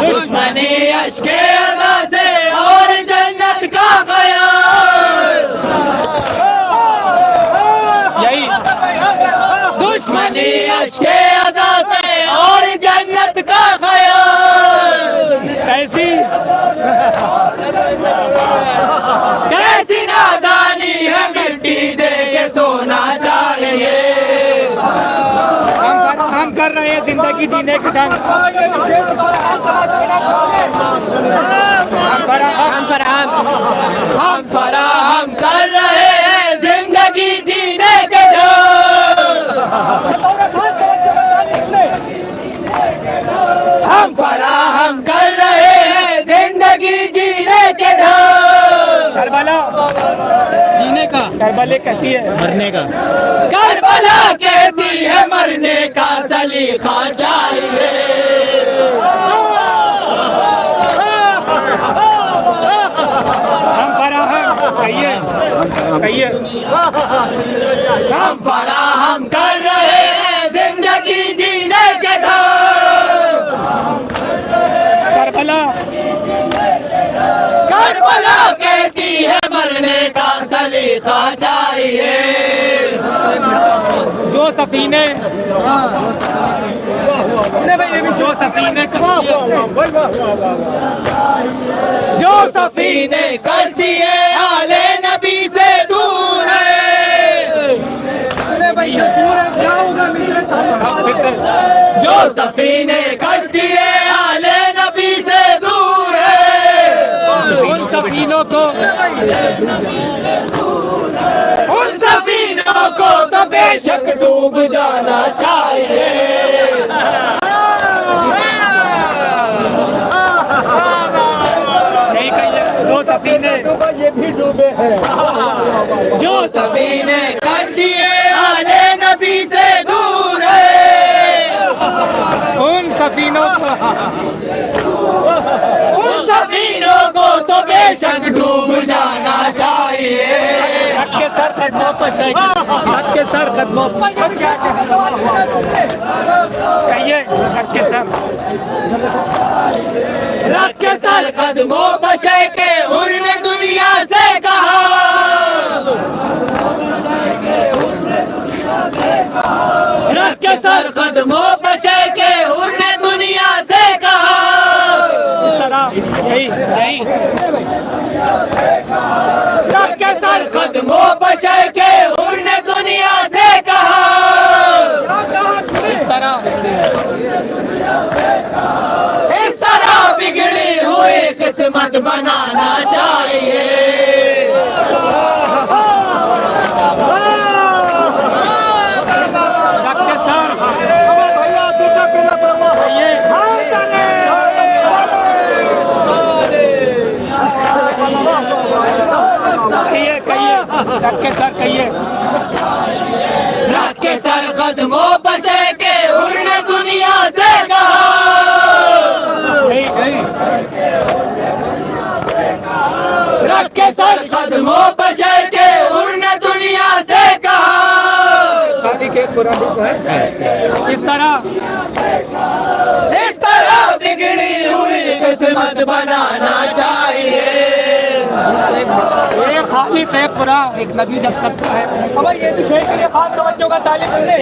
दुश्मनी अश्के अज़ा से और जन्नत का ख्याल, यही दुश्मनी अश्के अज़ा से और जन्नत का ख्याल। कैसी नादानी है जिंदगी जीने के ढंग। हम फराहम कर रहे हैं जिंदगी जीने के ढंग। हम फराहम कर रहे हैं जिंदगी जीने के ढंग। करबला जीने का, करबले कहती है मरने का। करबला कहती है मरने का सलीखा चाहिए। हम फराहम कहिए कहिए हम फराहम कर रहे हैं जिंदगी जीने के ढंग। करबला करबला कहती है मरने का सलीखा चाहिए। जो सफीने जो सफीने जो सफीने कश्तिए आले नबी से दूर है। फिर से जो सफीने कश्तिए आले नबी से दूर है। उन सफीनों को उन सफीनों को तो बेशक डूब जाना चाहिए। नहीं कहिए जो सफीने ये भी डूबे हैं। जो सफीने कश्तिए आले नबी से दूर है। उन सफीनों को उन सफीनों को तो बेशक डूब जाना चाहिए। रख के सर कदमों पर रख के सर कदमों पर कहिए रख के सर रख के सर कदमों पर के हुर ने दुनिया से कहा। रख के सर कदमों पर के हुर ने दुनिया से कहा। इस तरह यही यही रख के सर कदमों पर के हुर ने दुनिया से कहा। इस तरह बिगड़ी हुई किस्मत बनाना चाहिए। रख के सर कहिए कहिए रख के सर कहिए रख के सर कदमों पर के हुर ने दुनिया से कहा। रख के सर कदमों पर के हुर ने दुनिया से कहा। खाली के कुरान को है इस तरह बिगड़ी हुई किस्मत बनाना चाहिए। एक खाली है कुरान एक नबी जब सबका है। अब ये विषय के लिए खास तवज्जो का तालिब सुन ले।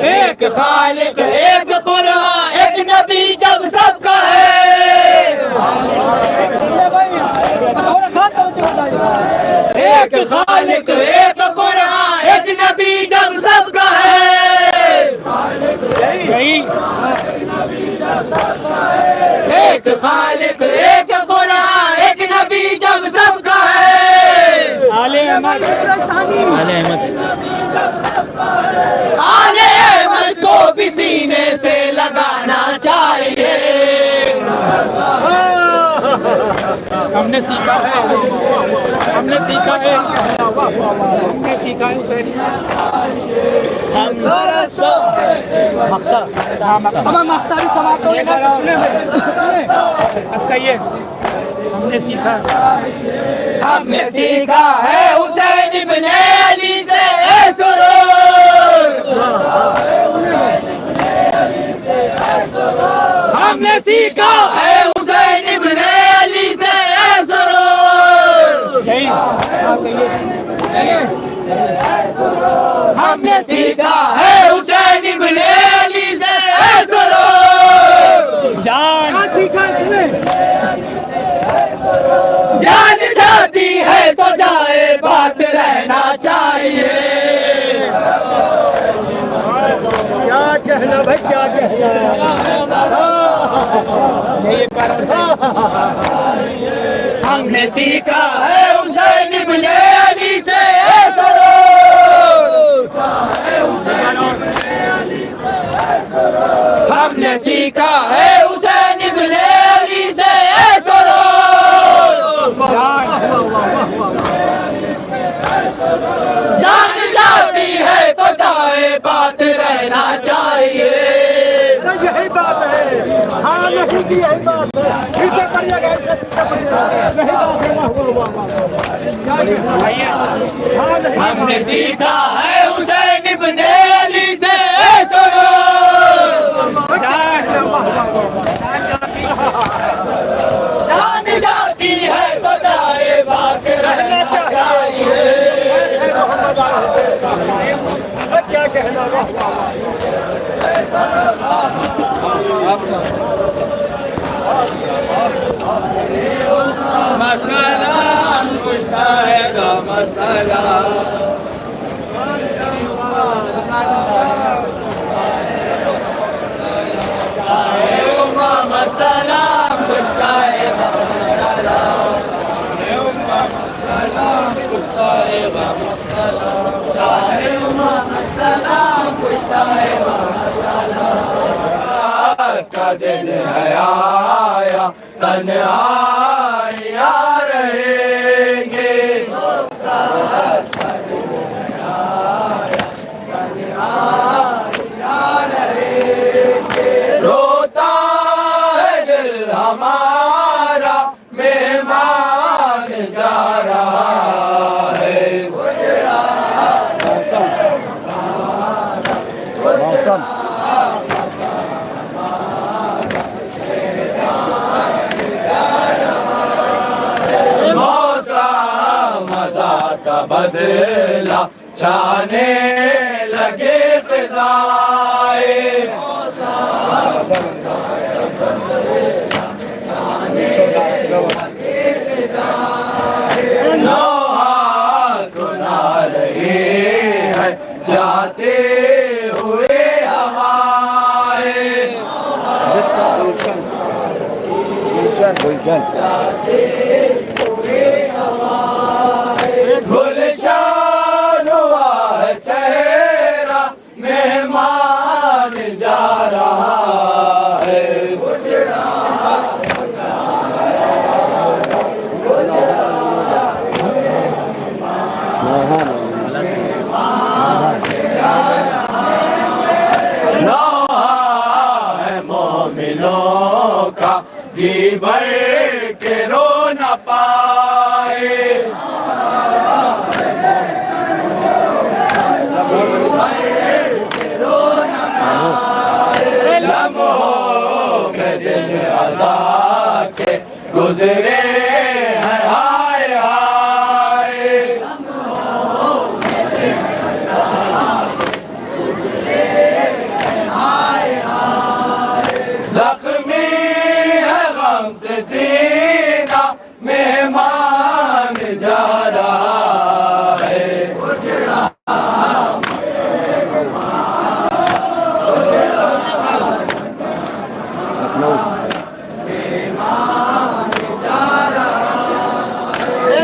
एक खालिक एक कुरान एक नबी जब सबका है। एक खालिक एक कुरान एक नबी जब सबका है। यही एक खालिक एक कुरान एक नबी जब सबका है। आले अहमद आले अहमद को भी सीने से लगाना चाहिए। हमने सीखा है हमने सीखा है हमने सीखा है उसे मख्तारी समातों ये करो। अब कहिए हमने सीखा हमने सीखा है हुसैन इब्ने अली से ए सुरूर। हमने सीखा है हुसैन इब्ने अली से ए सुरूर। यही हमने सीखा है हुसैन इब्ने अली से ए सुरूर। जान जान जाती है तो जाए बात रहना चाहिए। एक बार हमने सीखा है हुसैन इब्ने अली से हमने सीखा है हुसैन इब्ने अली से जान जाती है तो जाए बात रहना चाहिए। यही बात है, हाँ नहीं की यही बात है। फिर से पढ़िएगा, ऐसे यही बात है। हमने सीखा है हुसैन इब्ने अली से जान जाती है तो जाए बात रहना चाहिए। क्या कहना मसाला गुस्सा है का मसाला मसाला गुस्सा है का मसाला गुस्सा है का मसाला गुस्सा है का दिन है आया तन्हाइयाँ रहेंगे। रोता है दिल हमारा मेहमान जा रहा है। का बदला छाने लगे फिजाए। नौहा सुना रही है जाते हुए हवाएं। गुलशान हुआ है सहरा मेहमान जा रहा है। नौहा है मोमिनों का जी भर के रो न पाए। लम्हों में दिन अज़ा के गुजरे हैं हाय हाय। जख्मी है गम से सीना मेहमान जा रहा है।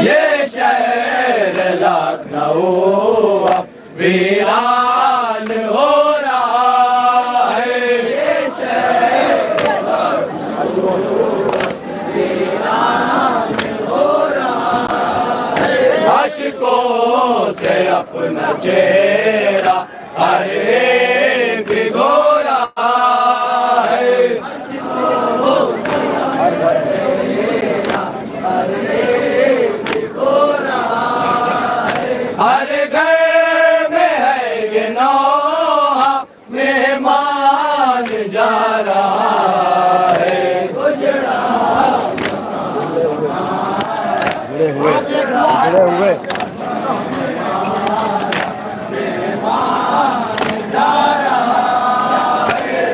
ये शहर लखनऊ अब वीरान हो रहा है। ये शहर वीरान हो रहा है। अश्कों से अपना चेहरा हर एक भिगो रहा है। हर घर में है ये नौहा मेहमान जा रहा है।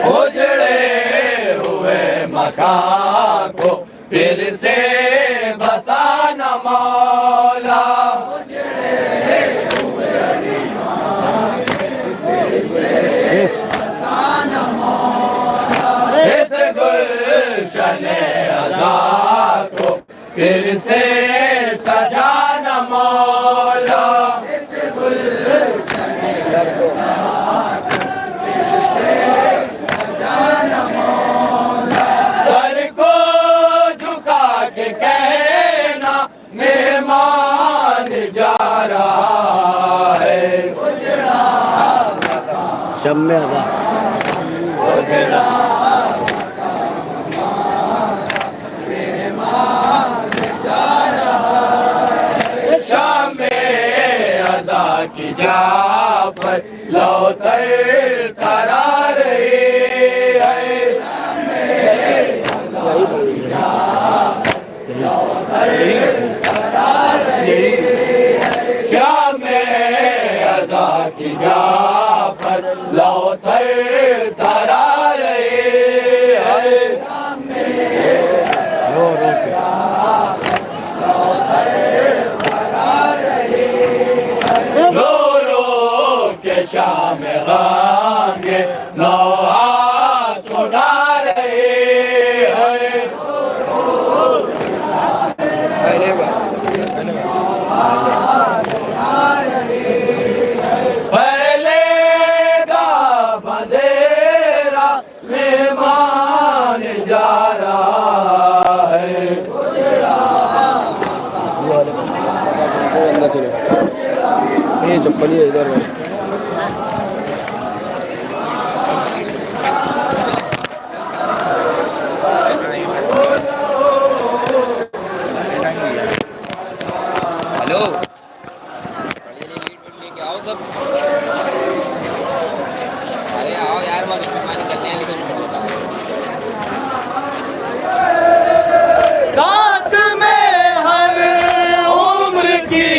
उजड़े हुए मकान को फिर से बसाना मौला। इस गुल गुलशने अज़ा को फिर से सजाना मौला, इस गुलशने सजाना मौला। सर को झुका के कहना मेहमान जा रहा है, शब में अदा की जाफर लौतर करा रही है, शामे अज़ा की जाफर लौतर करा रही है, रो रो के शाम गांगे नौहा सुना रहे हैं। फैलेगा बंधेरा मेहमान जा रहा है, चलो ये चप्पल ही इधर है। हेलो लेके आओ सब, अरे आओ यार, वहाँ पानी करते हैं साथ में हर उम्र की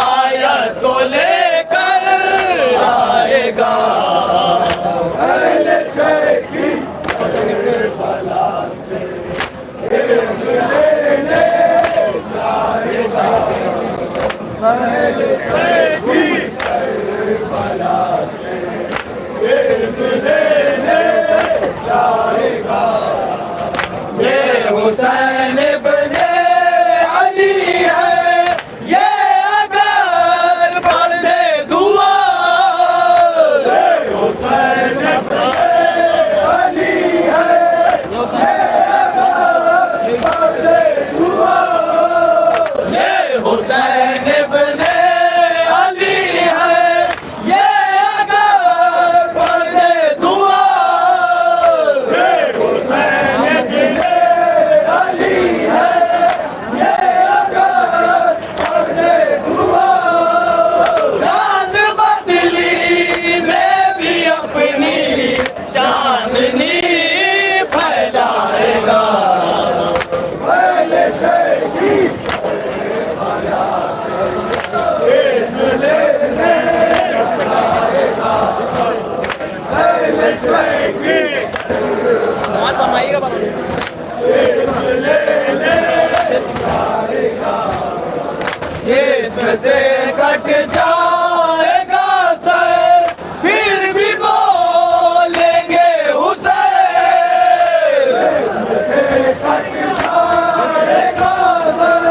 आयत को लेकर आएगा, ये हुसैन इब्ने अली है, ये अगर पढ़ दे दुआ, ये हुसैन इब्ने अली है, ये अगर पढ़ दे दुआ, ये हुसैन इब्ने अली है, ये अगर पढ़ दे दुआ, ये हुसैन इब्ने अली है, ये अगर पढ़ दे दुआ। चांद बदली में भी अपनी चांदनी फैलाएगा, पहले शहीदी जिस्म से कट जाएगा सर, फिर भी बोलेंगे हुसैन, जिस्म से कट जाएगा सर,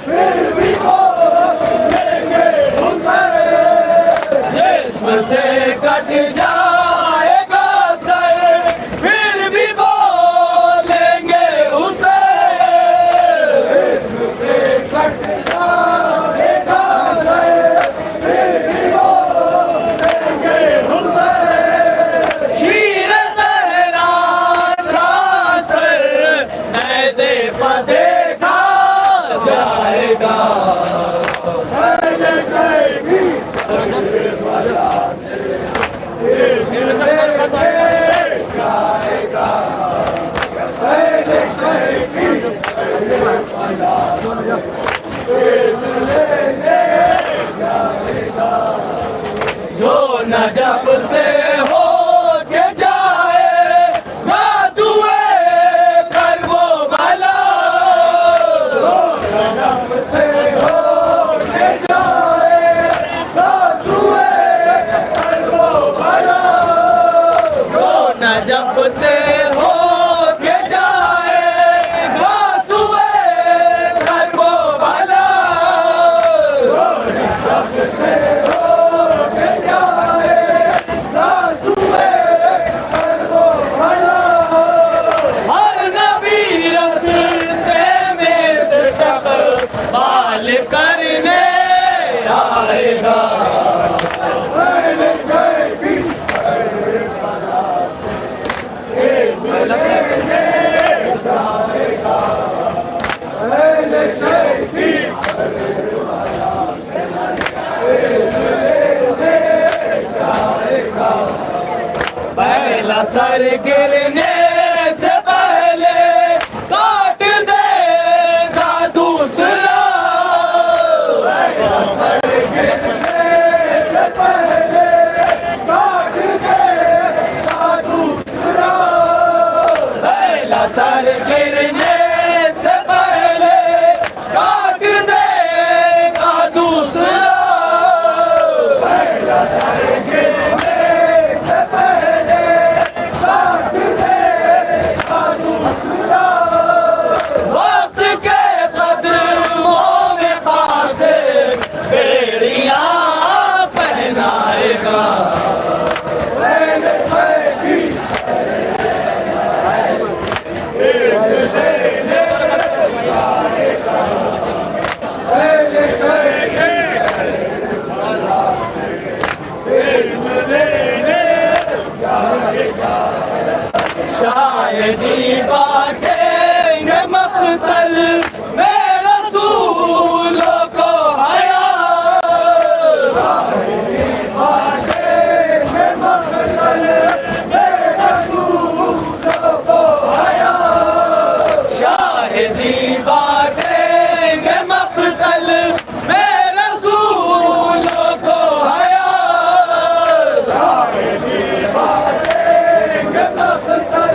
फिर भी बोलेंगे हुसैन, जिस्म से कट जाएगा सर, फिर भी बोलेंगे हुसैन, जिस्म से कट जाएगा सर, फिर भी बोलेंगे हुसैन। शीर ज़हरा का सर ऐसे पर देखा जाएगा, जो नजफ से हो के जाए नाज़ुए कर वो भला, जो नजफ से हो सर गिरने से पहले काट देगा दूसरा, पहला सर गिरने से पहले काट देगा दूसरा। वक्त के कदमों में खासे बेड़ियां पहनाएगा। शायदी बांटेंगे मक़तल में रसूलों को हया, शायदी बांटेंगे मक़तल में रसूलों को हया, शायदी बांटेंगे मक़तल में रसूलों को हया, शायदी बांटेंगे मक़तल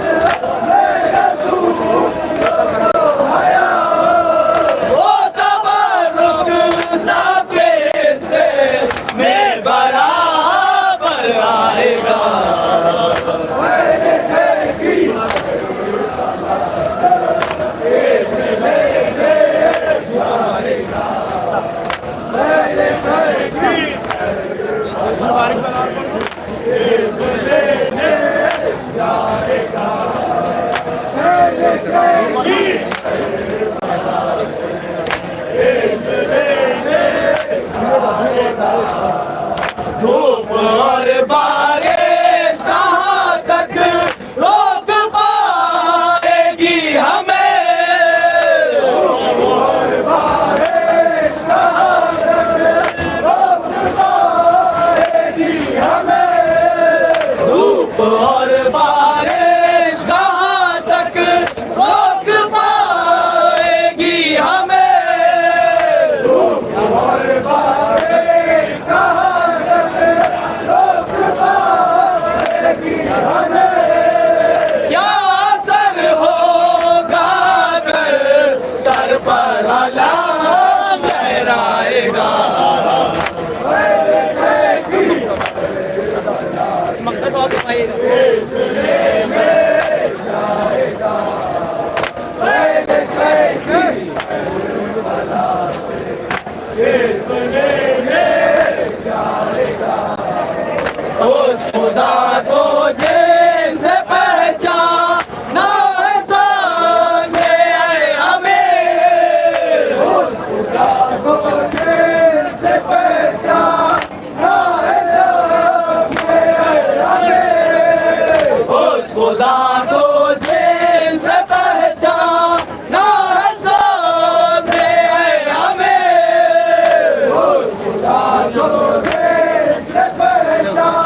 धूप और बारिश कहाँ तक रोक पाएगी हमें, धूप और बारिश कहाँ तक रोक पाएगी हमें, धूप और बारिश कहाँ तक रोक पाएगी हमें, धूप और बारिश कहाँ क्या असर होगा अगर सर पर अलाम लहराएगा। उस खुदा को जिनसे पहचाना है सामने आए हमें, उस खुदा को जिनसे पहचाना है सामने आए हमें, उस खुदा को जिनसे पहचाना है सामने आए हमें, उस खुदा को जिनसे पहचाना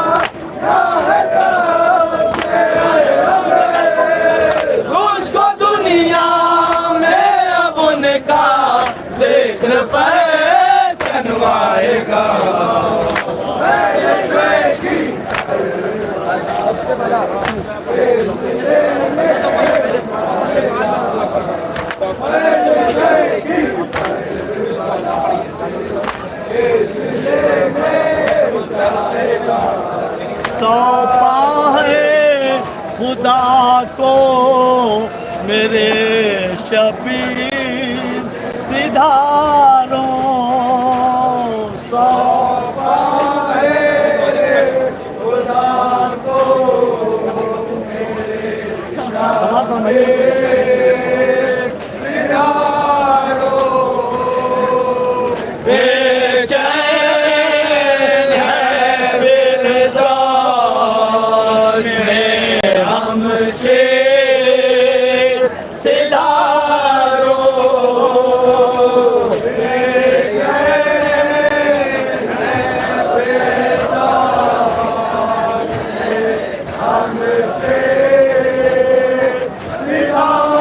उसको दुनिया में अब उनका जिक्र पहचानवाएगा। सौंपा है खुदा को मेरे शबीर सिधारों, सौंपा है खुदा को मेरे शबीर सिधारों, बेचैन है फिरदौस में हम शेर सिधारों, हम शेर सिधारों।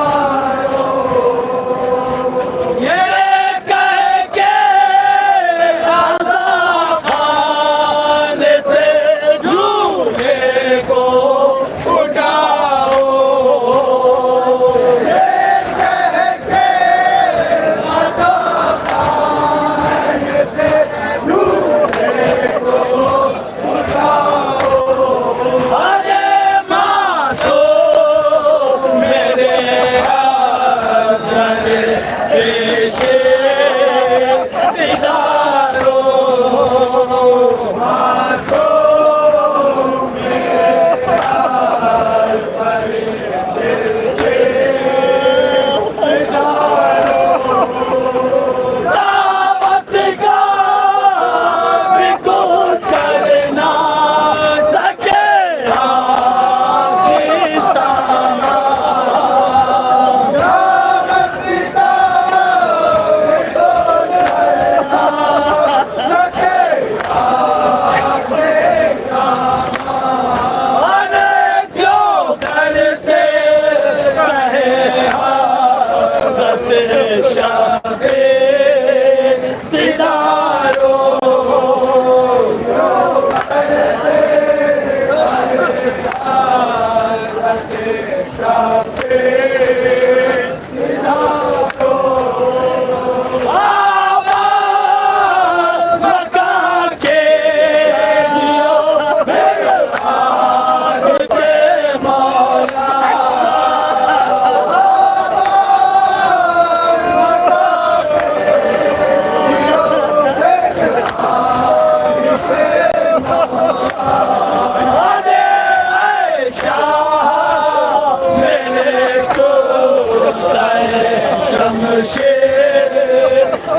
शमशेर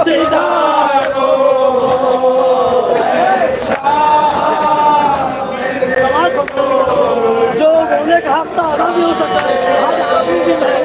सितारो जो बोलने का हक था आधा भी हो सकता है, आज अभी भी नहीं।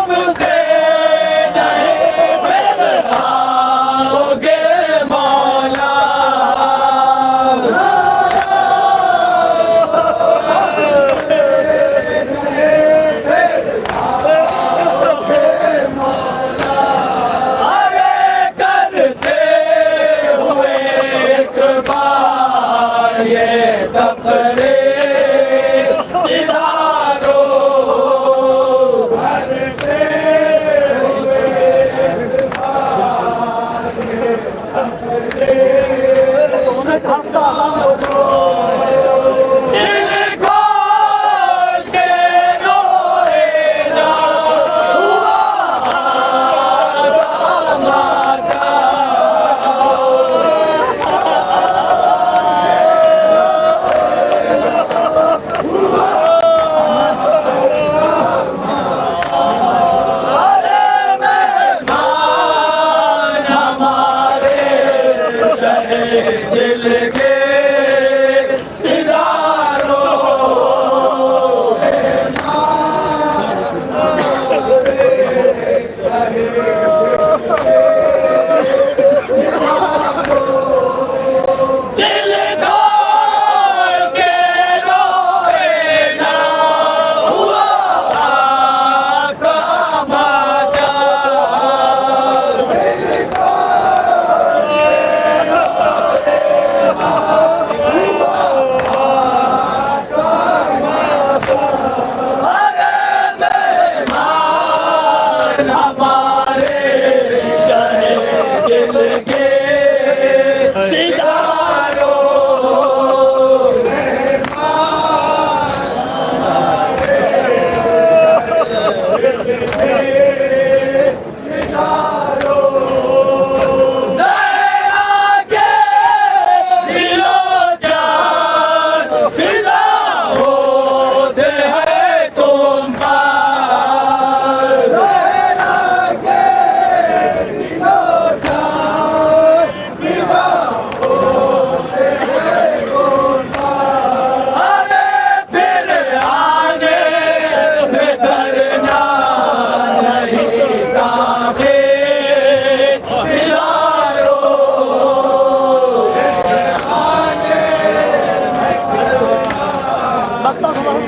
हमसे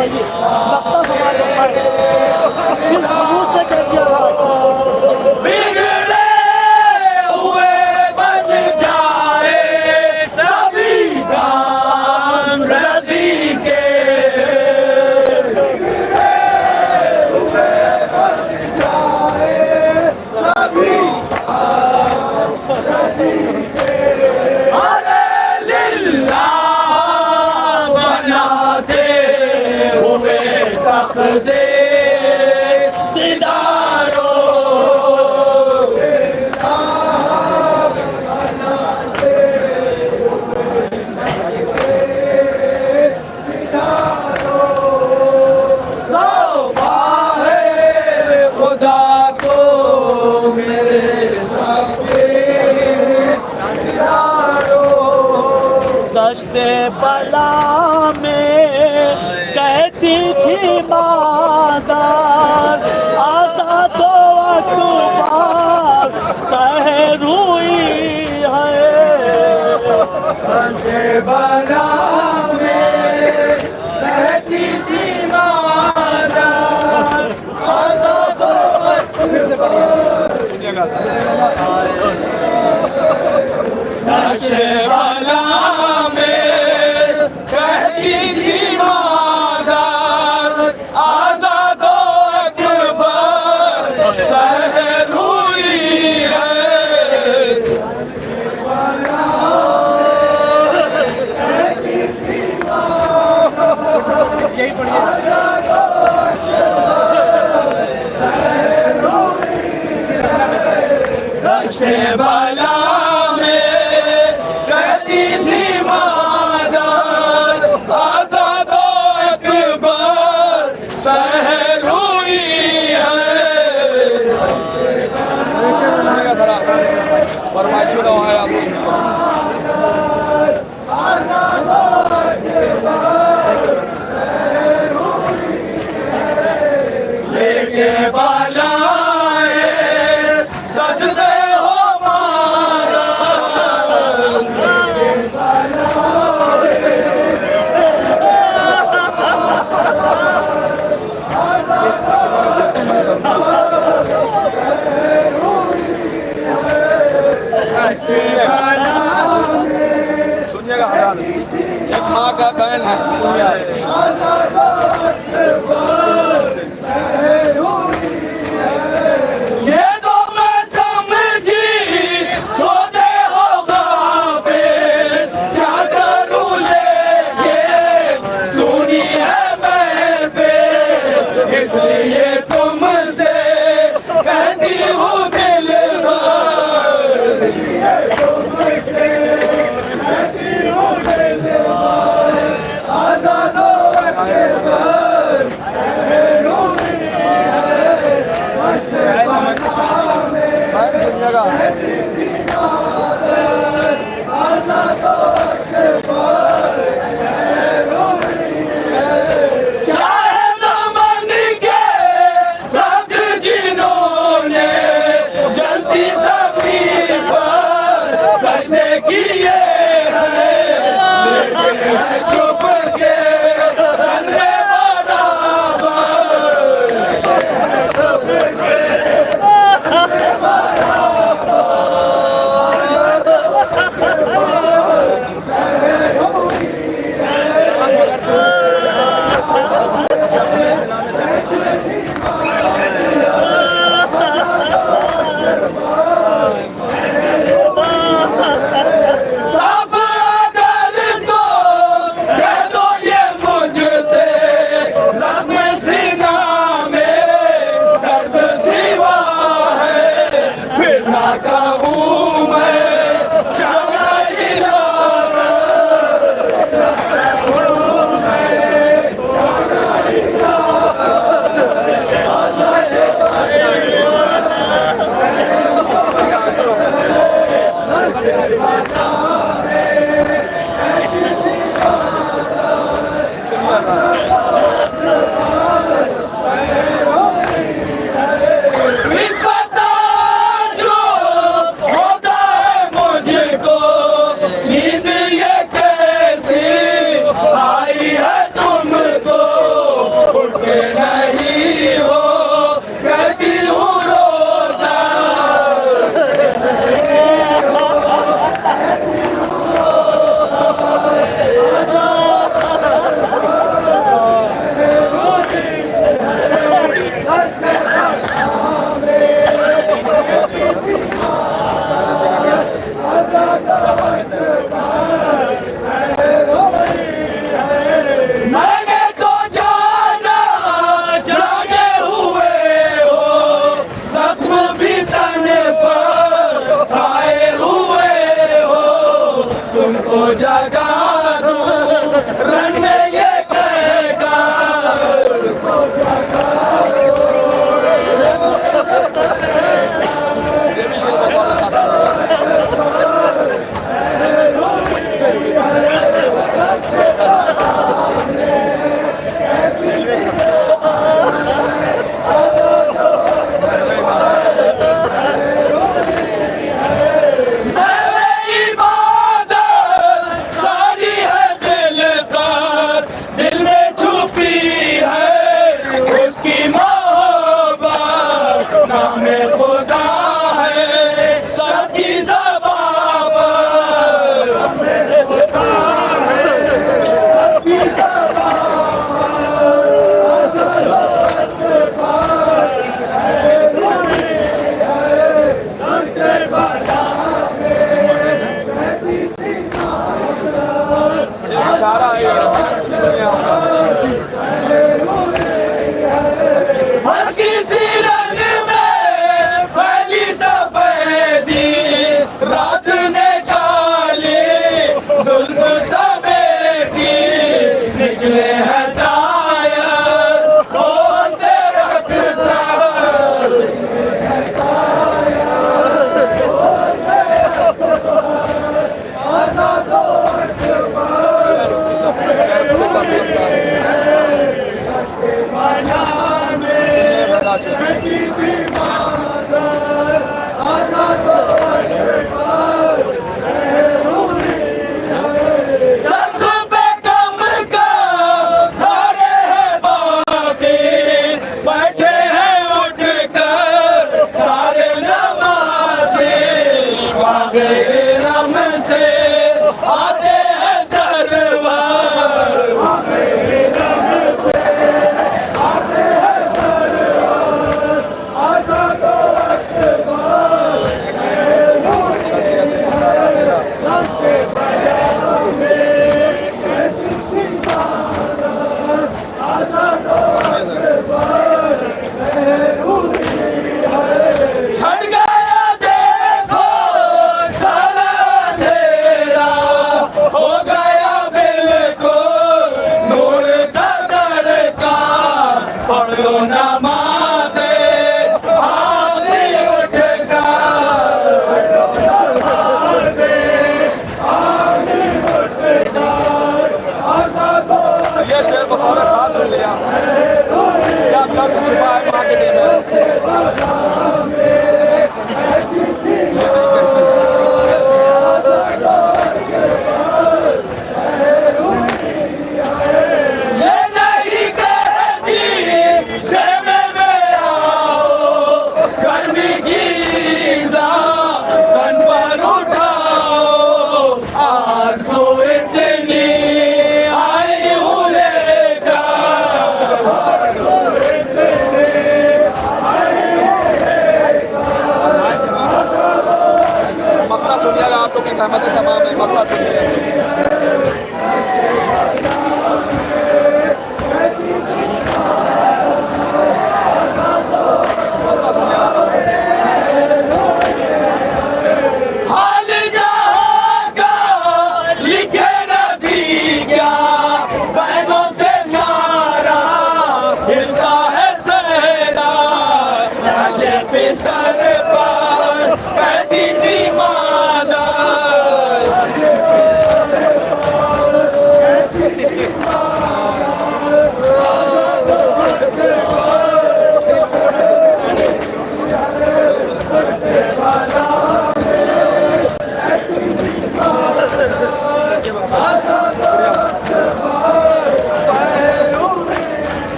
फरमाइए, नक्ता समाज फरमाए, इस खबूस से कह दिया बिगड़े हुए बन जाए सभी काम रजी के, बिगड़े हुए बन जाए सभी काम रजी के, हालेलुया बनाते हुए तकदीर दश्ते बला में कहती थी मादार, आज़ादो अकबर सहरुई है। दश्ते बला में कहती थी मादार, आज़ादो अकबर, दश्ते बला बला में कहती थी मादार, आज़ादो अकबर सहरुई लेके बालाए सजदे सुनिएगा, एक माँ का बहन है, ये तो मैं समझी सोते हो गाफिल, क्या करूँ लेके सुनी है महफिल, इसलिए तुमसे कहती हूँ दिल चुप के रंग में निकले हैं टायर होते वक्त सवार सहमत है तमाम है मक्ता सुनिए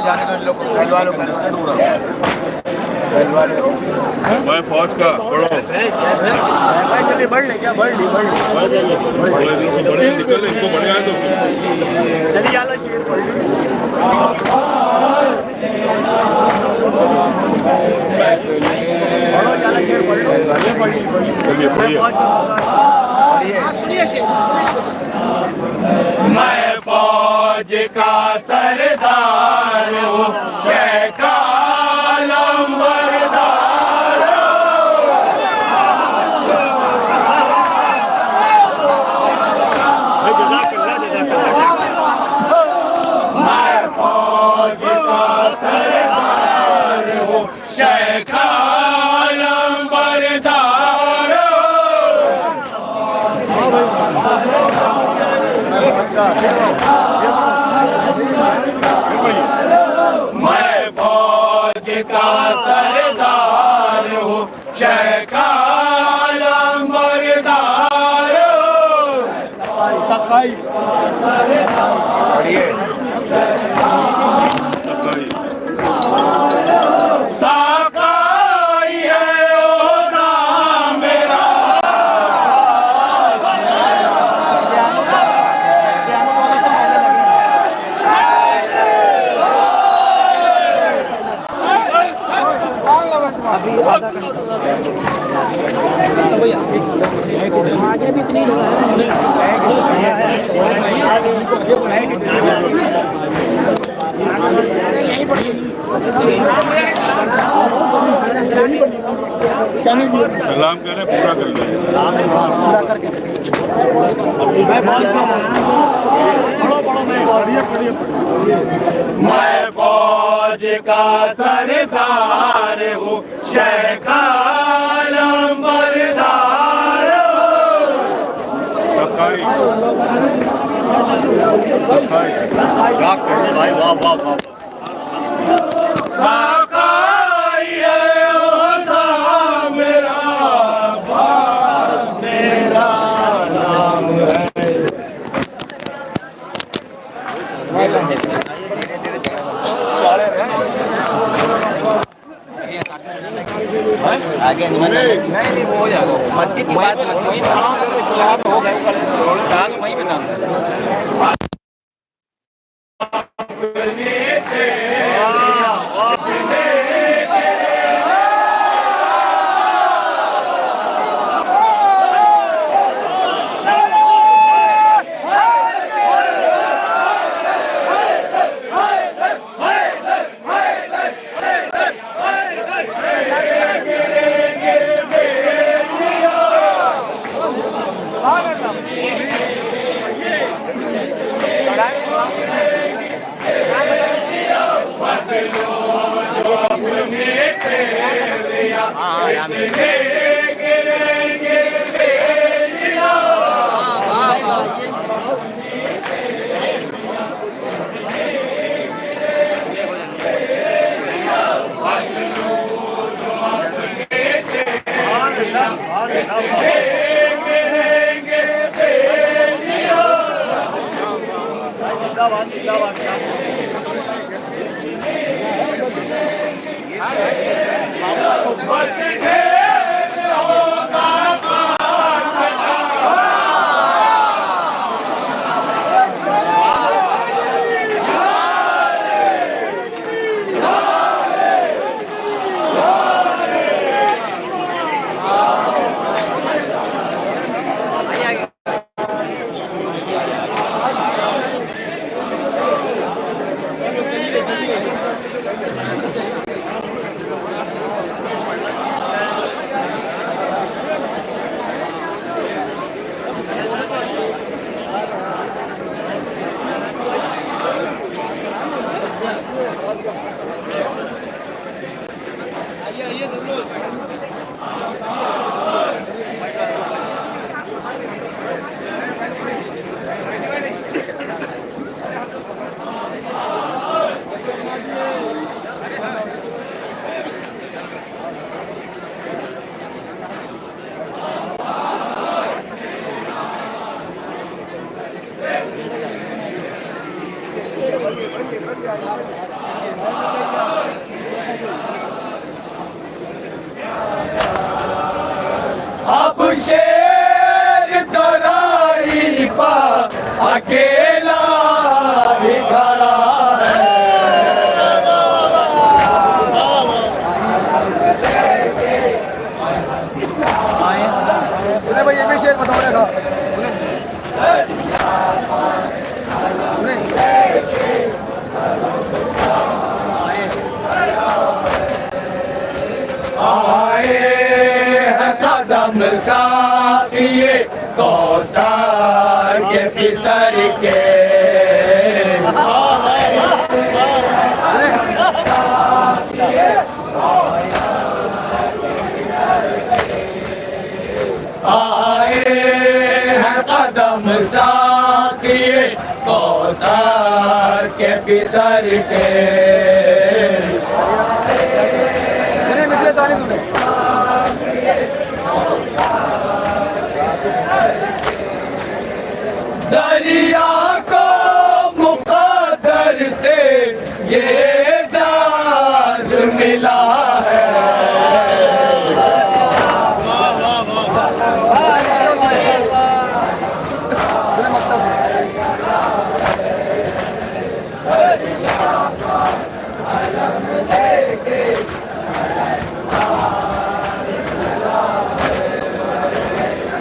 जाने का लोग घर वालों को डिस्टर्ब हो रहा है मैं फौज का बड़ो चलिए बढ़ ले क्या बढ़ ली निकल इनको बढ़ गया तो चलिए जाला शेर बढ़ मैं फौज का सरदार हूँ शेख लंबरदार मैं फौज का सरदार हूँ शेख लंबरदार मैं फौज का सरदार हूँ शेख लंबरदार साकाई है ओ नाम मेरा अभी आधा आगे भी इतनी है सलाम करें पूरा कर लें। पूरा करके मैं फौज का सरदार हूँ, शेख आलम बरदार हूँ। सफाई सफाई भाई वाह वाह वाह। सखाई है होता मेरा भारत मेरा नाम है। आगे नहीं वो हो जाएगा मस्जिद की बात वहीं हो गए वहीं पे नाम अब शेर तराई पर अकेला ही खड़ा है। सुने भाई ये भी शेर बताओ रेखा आए हैं कदम साथिये कौसर के फिसर के। आए हैं कदम साथिये कौसर के फिसर के। सुने मिसले सारे सुने दरिया को मुक़द्दर से ये एजाज़ मिला है। सुने मक्ता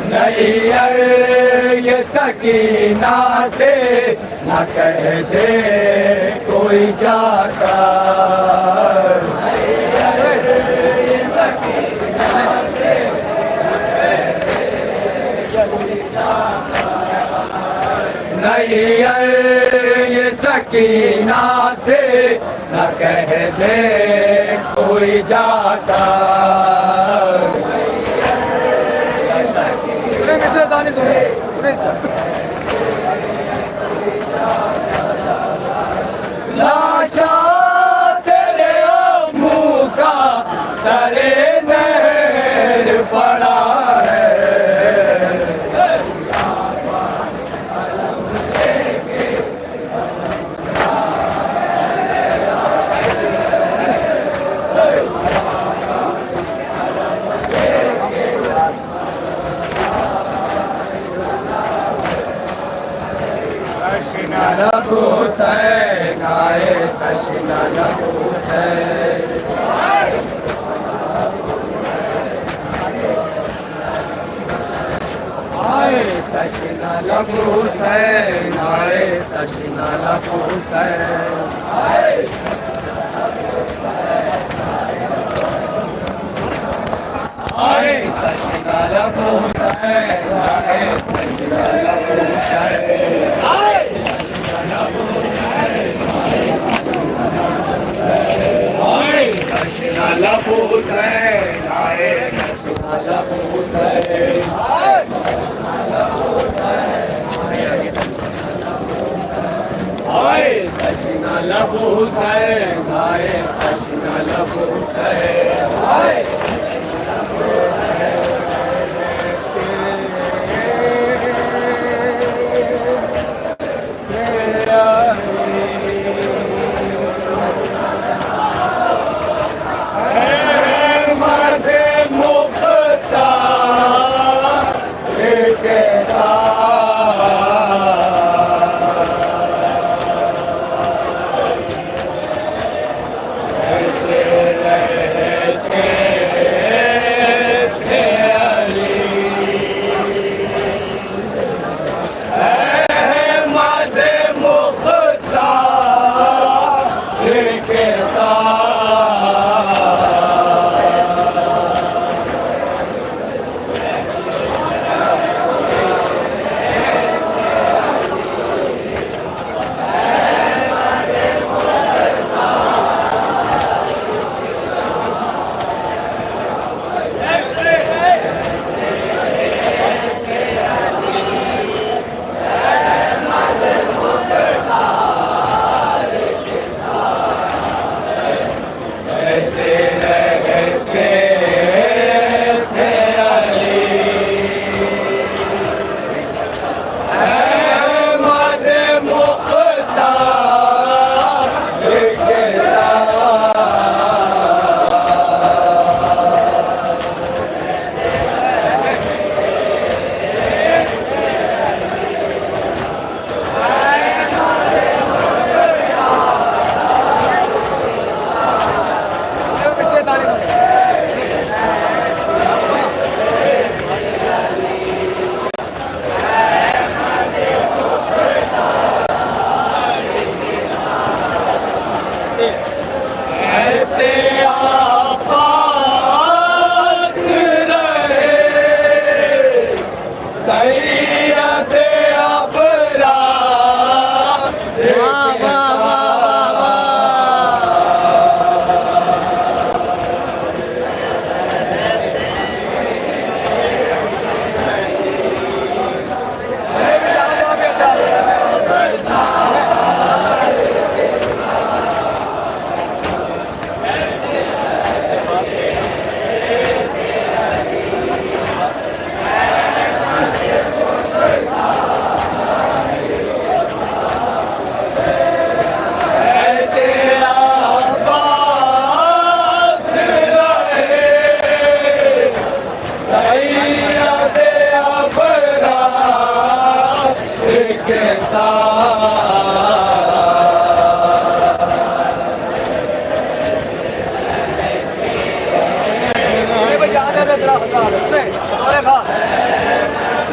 नहीं अरे ये सकीना से न कह दे कोई जाकर। सैयद ये सकीना से न कह दे कोई जाता। सुने मिसरे सानी सुने सुने लाशा तेरे मुँह का सरे नहर पड़ा है। तशना लबू से गाए तशना लबू से आए तशना लबू से गाए तशना लबू से आए आए तशना लबू से गाए तशना लबू से आए तशना लबू से आए तशना लबू से आए तशना लबू से आए तशना लबू से आए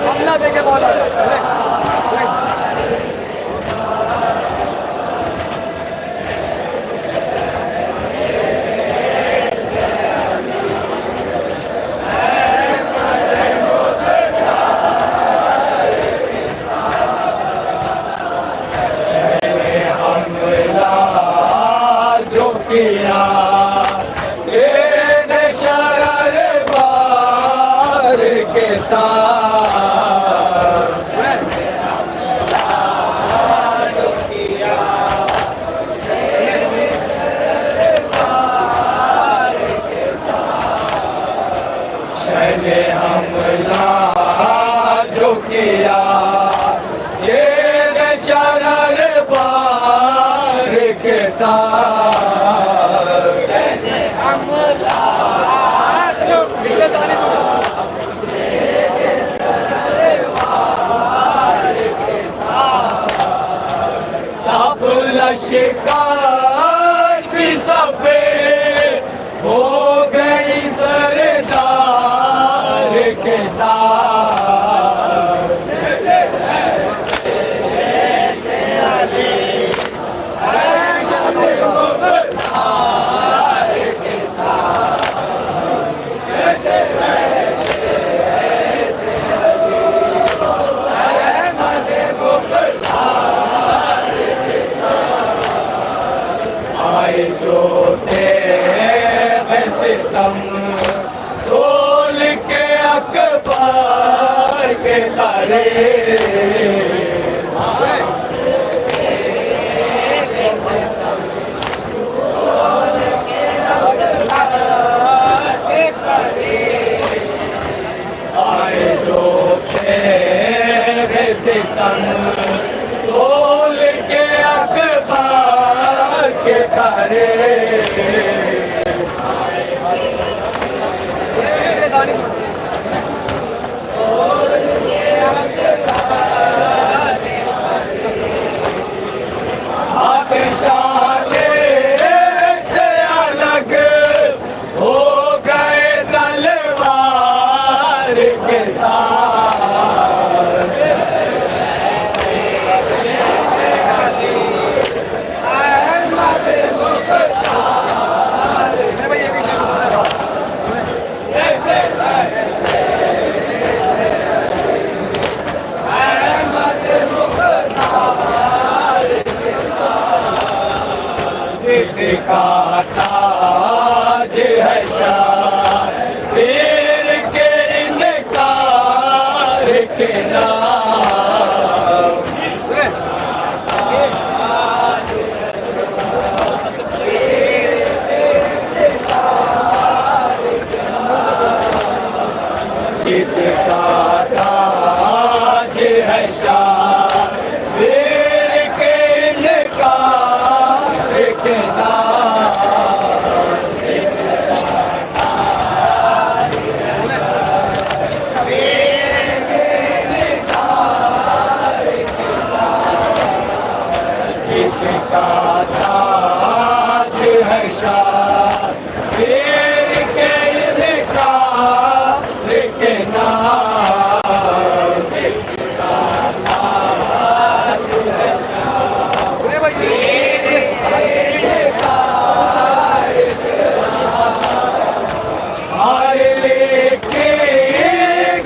हमला देके बोला के साथ शहने हमला जो किया ये शरर बार के साथ शहने हमला जो पिछले सारे लश्कर की सफेद हो गई सरदार के साथ आए जो थे सितम तोल के अखबार के तारे आए जो थे सितम तोल के अखबार के तारे शाने से अलग हो गए तलवार के साथ का ताज है शायर के इनकार के नाम जिद का ताज है शायर के इनकार के नाम ताज है शायर के इनकार के नाम हार लेके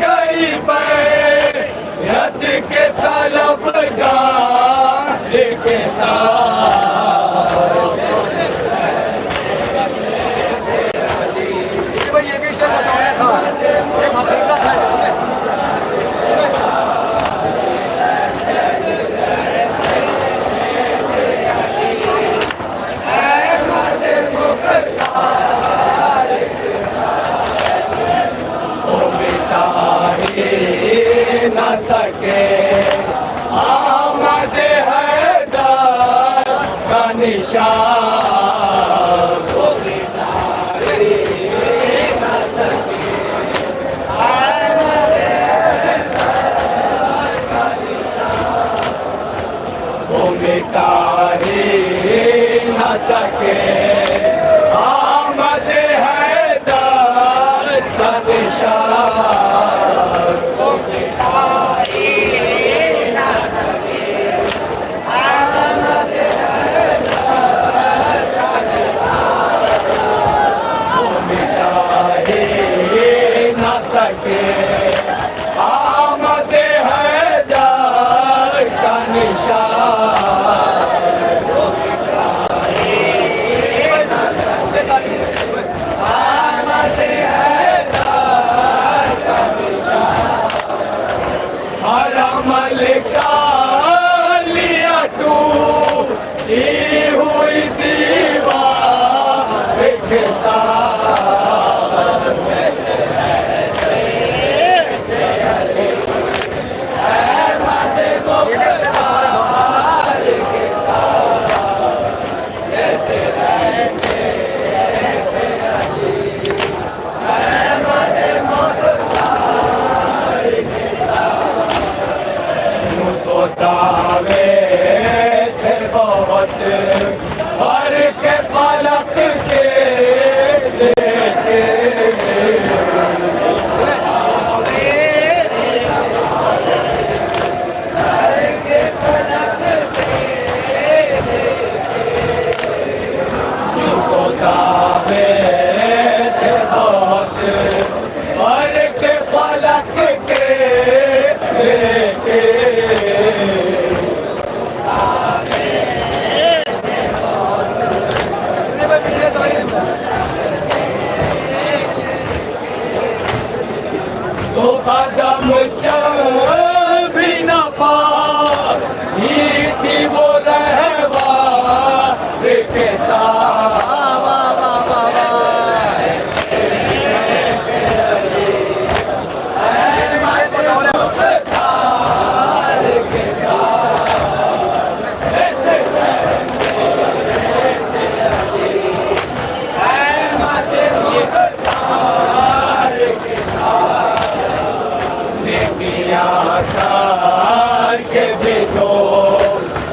गई बैरत के तलबगार के साथ ये भी शेर बताया था ये माखीला था न सके आमद हैदर का निशान न सके आमद हैदर का निशान वो मिटा ही न सके आमद हैदर का निशान वो मिटा सके आमद हैदर का निशान आमद हैदर का निशान तो कदम चल भी न पाई थी वो रहवा के साथ। के भी तो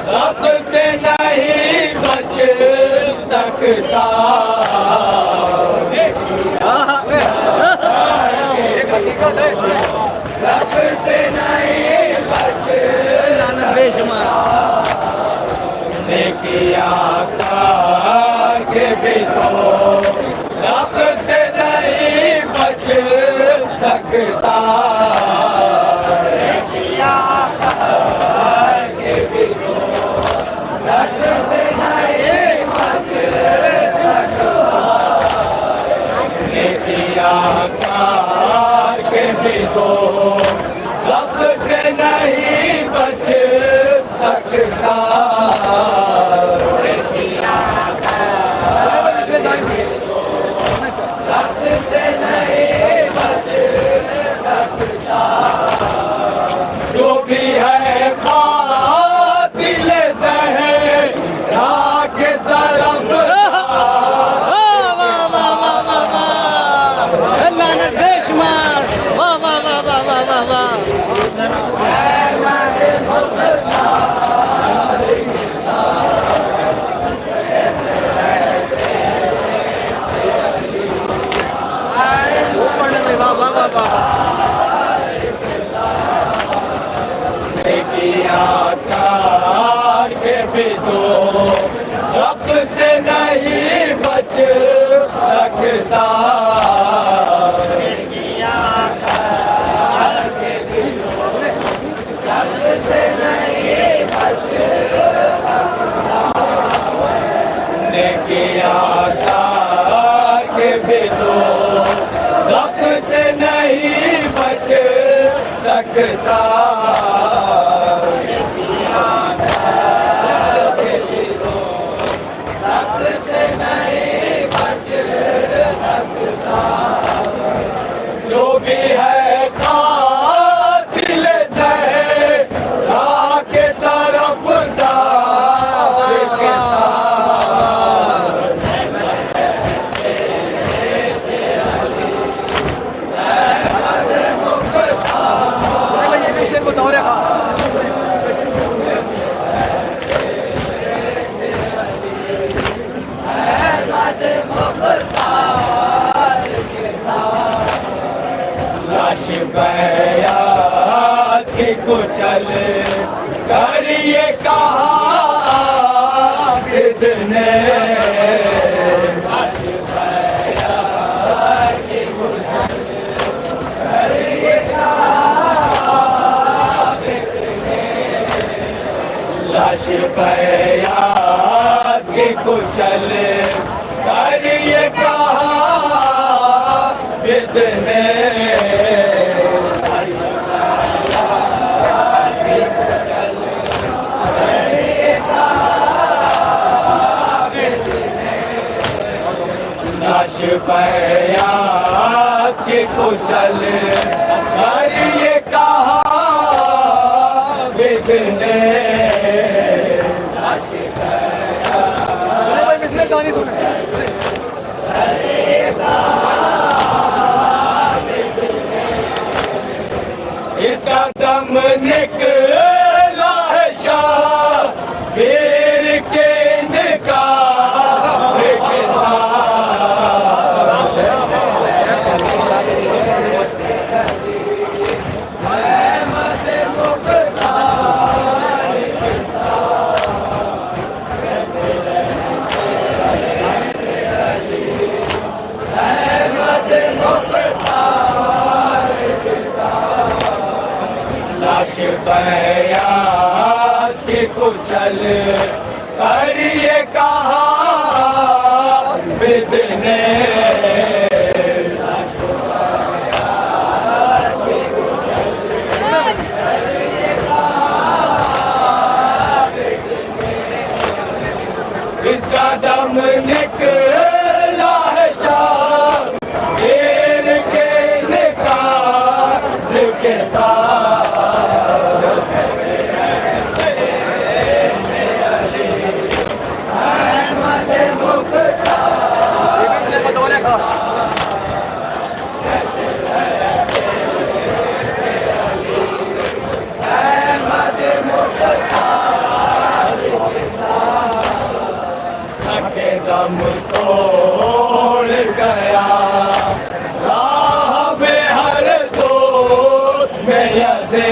सबसे नहीं बच सकता। सबसे नहीं बच किया के भी तो सबसे नहीं बच सकता। के भी तो सबसे नहीं बच सकता। सबसे नहीं बच सकता। जो भी है दिल ज़हरा के तरफ के भी तो सबसे नहीं बच सकता। सबसे नहीं बच के भी तो सबसे नहीं बच सकता। जो भी है दिल ज़हरा के तरफ लाश बयात की कुचल करिए कहा ने लाश बयात की कुचल करिए कहा लाश बयात की कुचल करिए कहा ने लाश बयात की कुचल करिए कहा बिदने। पिछले गाने सुने इसका दम निकला है शाबीर के निकाह के साथ। लाश बयात की कुचल करिए कहा बिदने। लाश बयात की के साथ दम तोड़ गया राह में हर जोत में यसे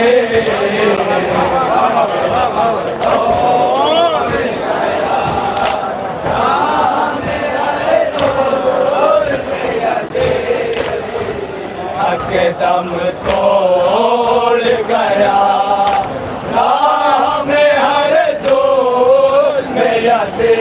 के दम तोड़ गया राह में हर जोत में यसे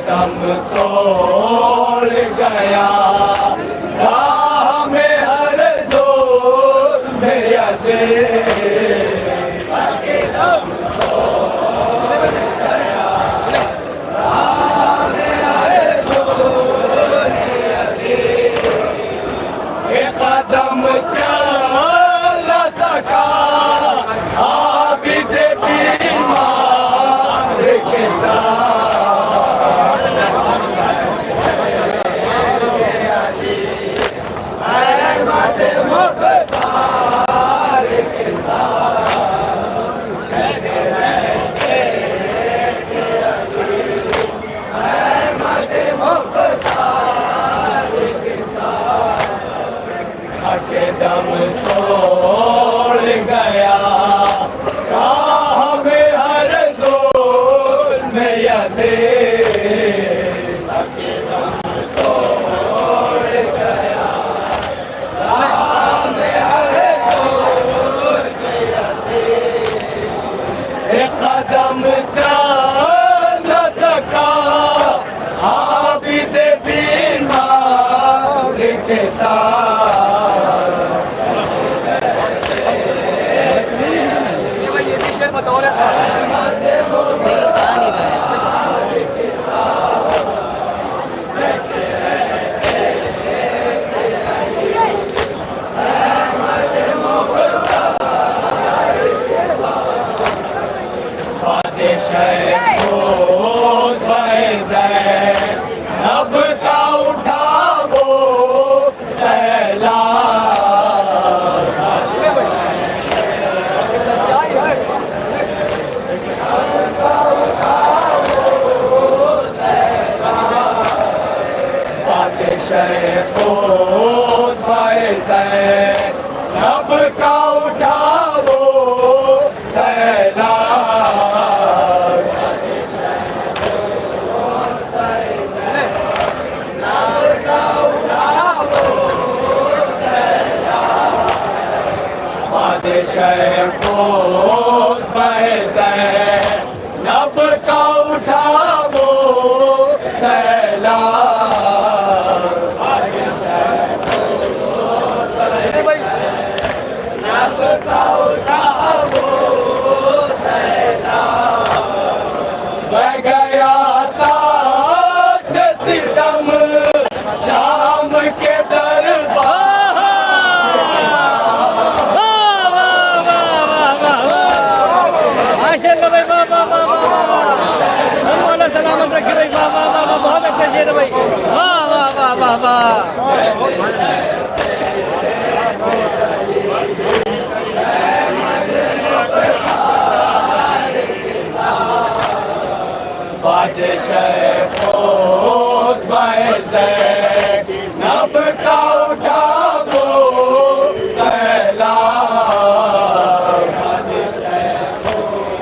दम तोड़ गया राह में हर जोर में यसे दम तोड़ गया राह में हर जोर में यसे एक कदम चल न सका आबिद बीमार के साथ दम तोड़ गया राह में हर जोर में यसे दम तोड़ गया राह में हर जोर में यसे एक कदम चल न सका आबिद बीमार के साथ अब का उठा वो सच्चाई है अब का उठा वो सैलाब बादशाह को नब का उठा वो सैलाब नब का उठा वो सैलाब बह गया ताज सितम शाम के दरबार सलामत रखे भाई, वाह वाह वाह वाह, बहुत अच्छा शेर है भाई, वाह वाह वाह वाह वाह। बादशाह खुद नब का उठा वो सैलाब बादशाह खुद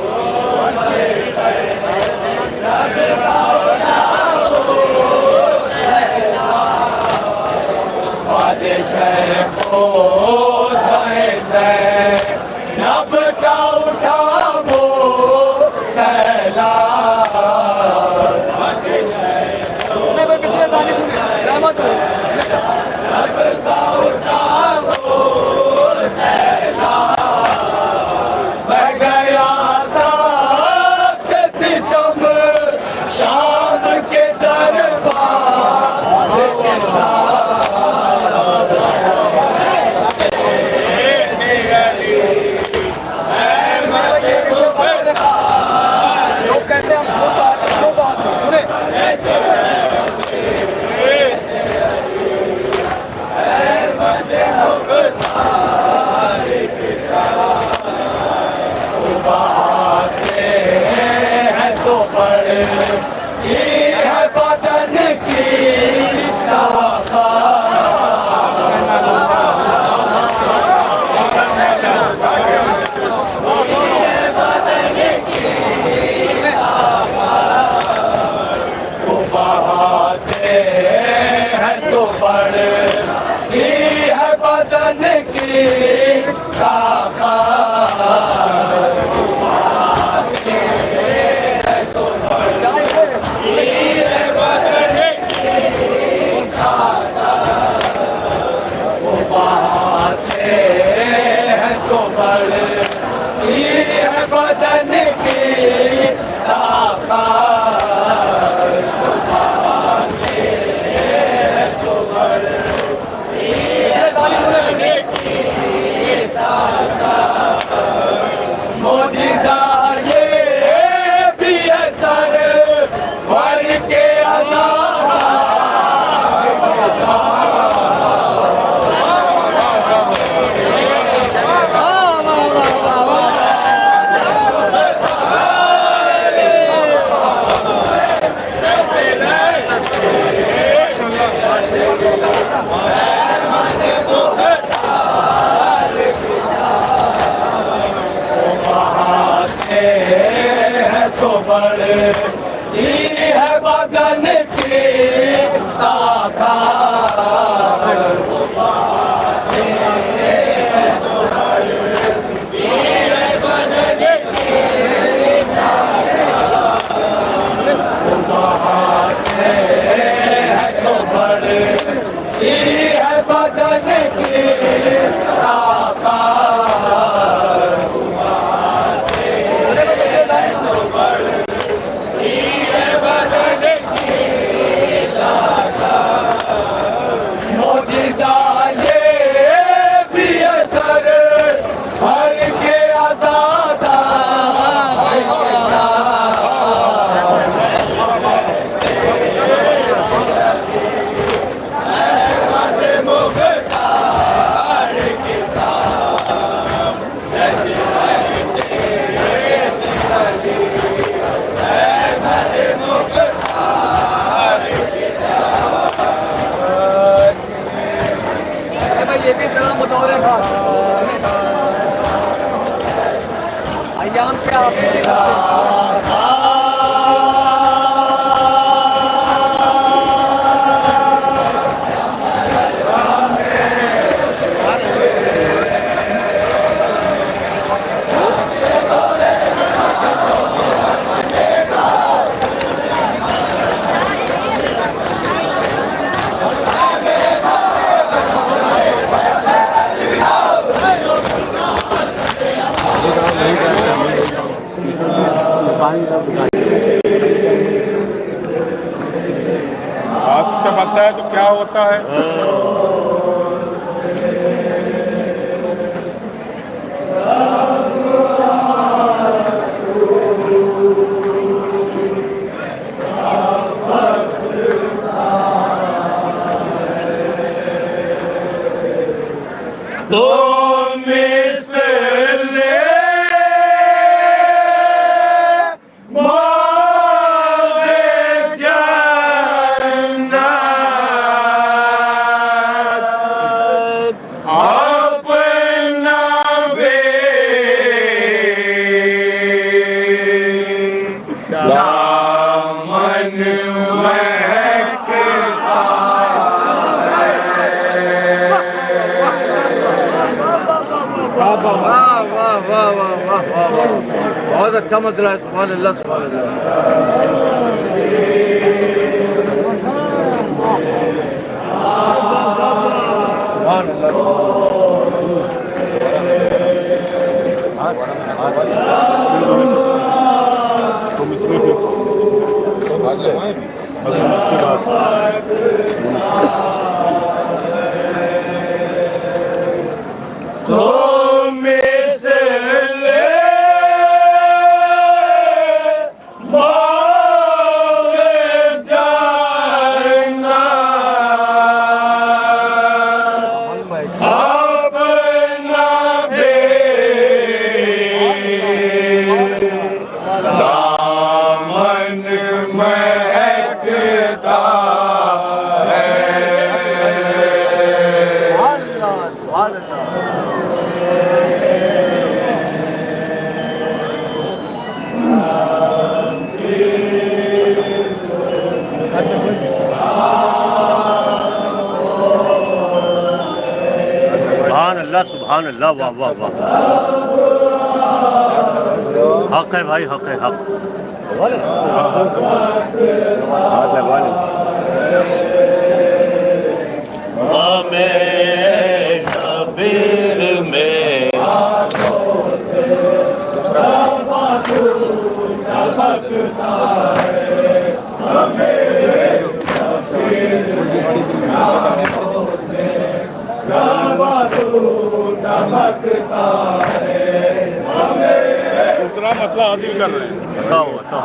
नब का उठा वो सैलाब बदन की मोजिज़ा ये भी है सर वर के तो बड़े है बदन की बदन की मोजिज़ा ये भी असर भर के आज़ादा ये भी सलाम बतौर खास अयाम क्या आस्क बनता है तो क्या होता है? तो मिसले बहुत अच्छा मसला है। सुभान अल्लाह सुभान अल्लाह। तुम इसमें फिर इसके बाद सुभान अल्लाह वाह वाह वाह। हक है भाई, हक है, हक। हाथ लगवा ले। शबीर में दूसरा दूसरा मतलब हासिल कर रहे हैं। बताओ बताओ।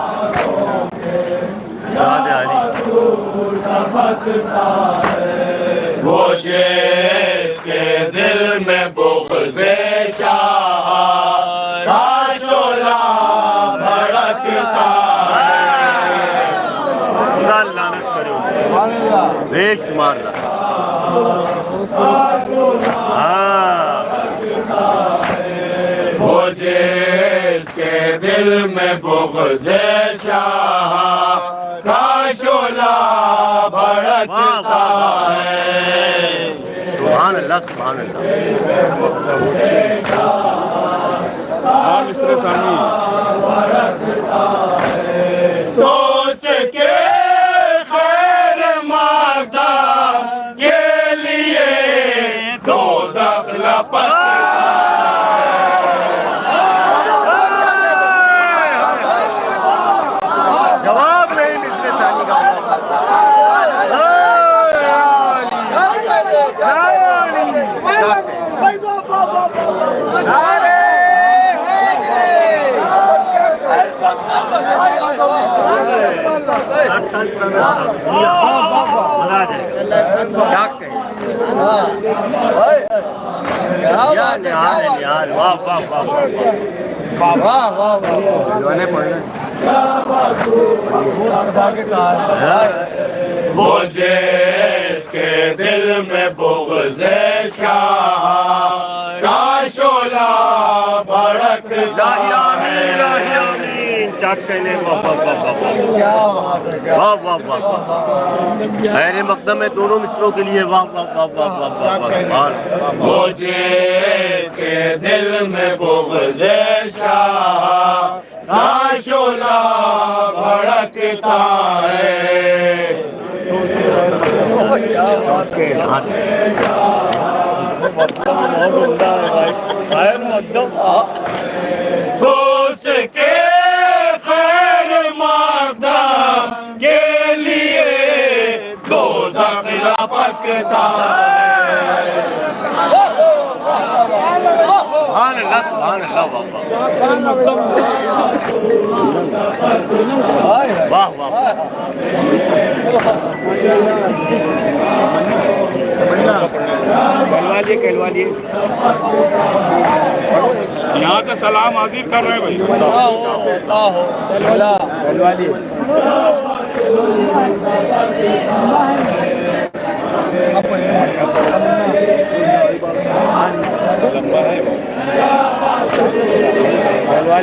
वो जिसके दिल में बुग़्ज़े शाह का शोला भड़कता है। लानत करो बेशुमार वो जिसके दिल में बुग़्ज़े शाह का शोला भड़कता है। सुभान अल्लाह सुभान अल्लाह। मिस्र सामी तो उसके खैर मक़दम के लिए दोज़ख लपक जवाब नहीं मिस्र सानी का। वो जिसके दिल में बुग़्ज़े शाह का शोला भड़कता है। वाह वाह वाह खैर मकदम है दोनों मिसरों के लिए। वाह वाह वाह वाह वाह वाह वाह। वो जिसके दिल में बुग़्ज़े शाह का शोला भड़कता है। तो उसके खैर मक़दम के लिए दोज़ख लपकता है। सुभान अल्लाह सुभान अल्लाह। वाह वाह वाह। कहलवा लिए यहाँ से सलाम हासिल कर रहे हैं भाई।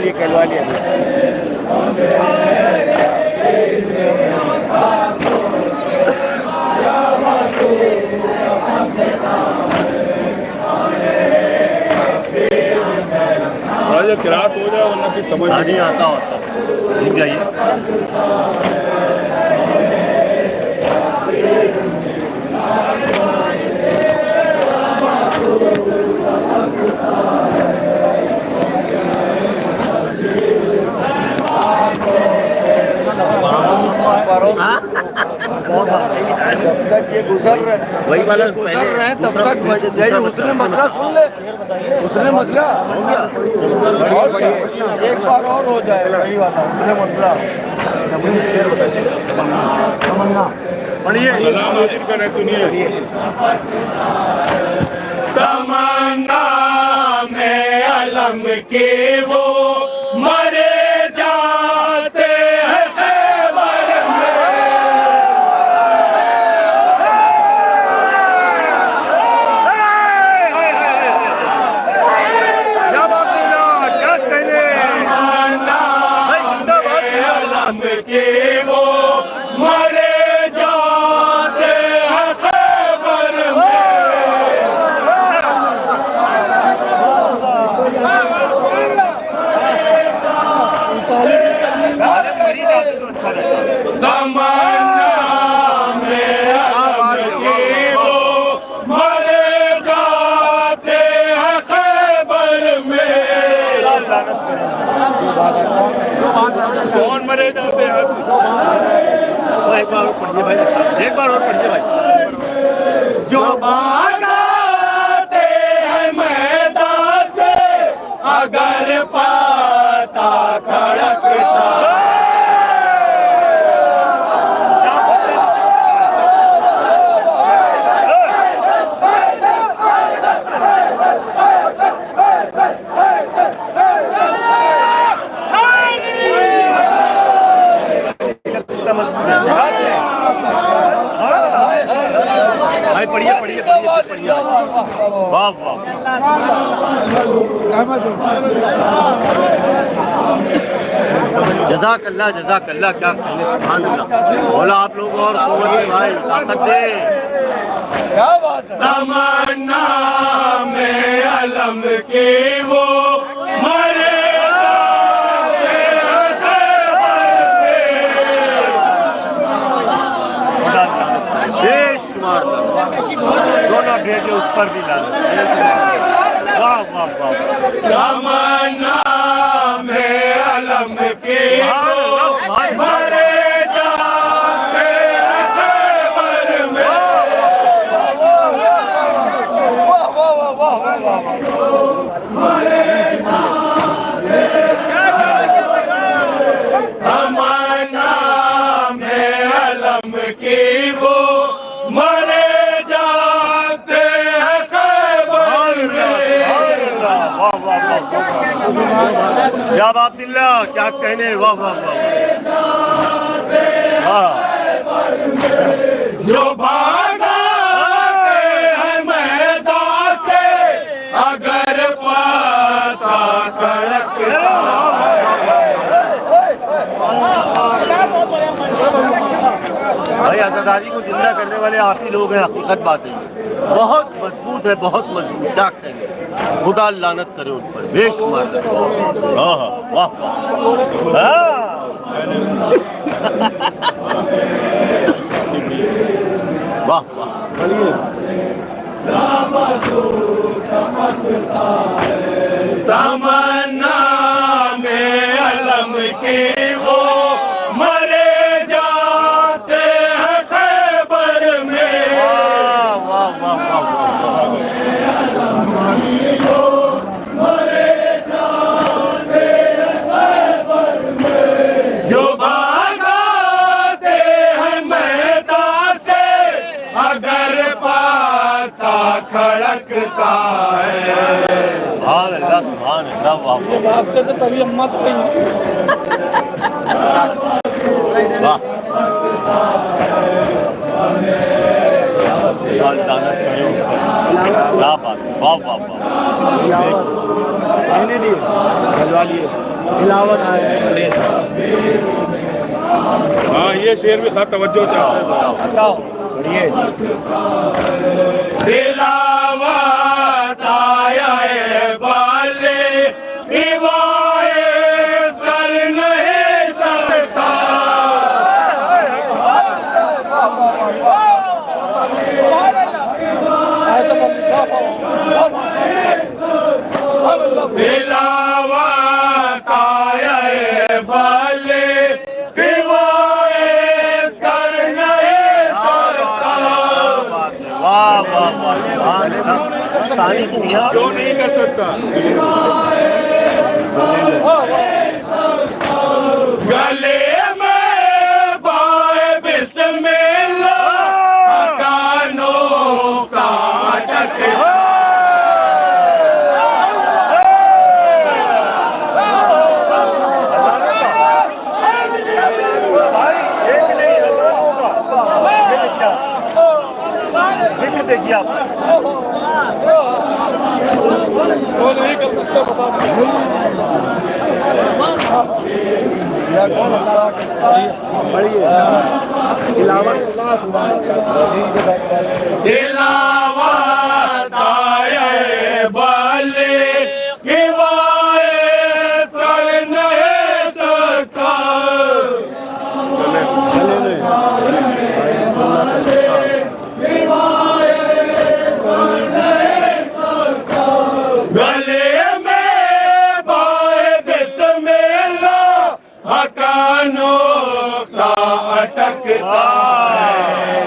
कहलवा लिए जब क्रॉस हो जाए वरना फिर समझ नहीं आता होता। रुक जाइए। जब तक ये गुजर रहे वही वाला गुजर रहे हैं तब तक उसने मसला सुन ले। उसने मसला और एक बार और हो जाए वही वाला उसने मसला। सलाम हासिल कर रहे। सुनिए तमन्ना में अलम के वो मरे जाते हैं खैबर में। अलम के वो मरे जाते हैं खैबर में। तमन्ना में अलम के वो मरे जाते हैं खैबर में। कौन मरे जाते हैं यहाँ से? एक बार और पढ़िए भाई, एक बार और पढ़िए भाई। जो भागाते हैं मैदान से अगर पाता खड़कता भाई पढ़िए पढ़िए पढ़िए। वाह वाह। जज़ाकल्लाह जज़ाकल्लाह, क्या कहने, सुभान अल्लाह। बोला आप लोग और कोई भाई ताकत दे। क्या बात है। तमन्ना में अलम की वो मरे बेशुमार जो ना भेजे उस पर भी लानत। वाह वाह वाह। तमन्ना में अलम की वो मरे जाते खैबर में। तमन्ना में अलम की वो मरे जाते हैं खैबर में। वाह वाह वाह। क्या बात दिल्ला, क्या कहने, वाह वाह वाह। जो भागाते हैं मैदान से अगर पाता खड़कता भाई आज़ादारी को जिंदा करने वाले आप ही लोग हैं, हकीकत बात है। बहुत मजबूत है, बहुत मजबूत, क्या कहेंगे। खुदा लानत करे उन पर, बेशुमार। वाह वाह वाह वाह। तमन्ना में अलम की वो मरे जाते हैं खैबर में। वाह वाह वाह वाह। जो भागाते हैं मैदान से अगर पाता खड़कता है। सुभान अल्लाह सुभान अल्लाह। वाह आपके तो तभी अम्मा तो कहीं वाह। लानत करे उन पर, क्या बात, वाह वाह वाह। हिलावत आए। हाँ ये शेर भी खा तवज्जो चाहता है। बताओ बढ़िए। दिलावत आया है बाले रिवायत कर नहीं सकता। दिलावत आया है बाले रिवायत कर नहीं सकता। वाह वाह वाह सुभान अल्लाह। सारी दुनिया क्यों नहीं कर सकता? गले में बाए बिस्मिल्लाह कानों का अटक। जिक्र देखिए आप। वो नहीं कर सकते, दिलावत आए बाले रिवायत कर नहीं सकता। गले में बाए बिस्मिल्लाह हका नोक्ता अटकता है।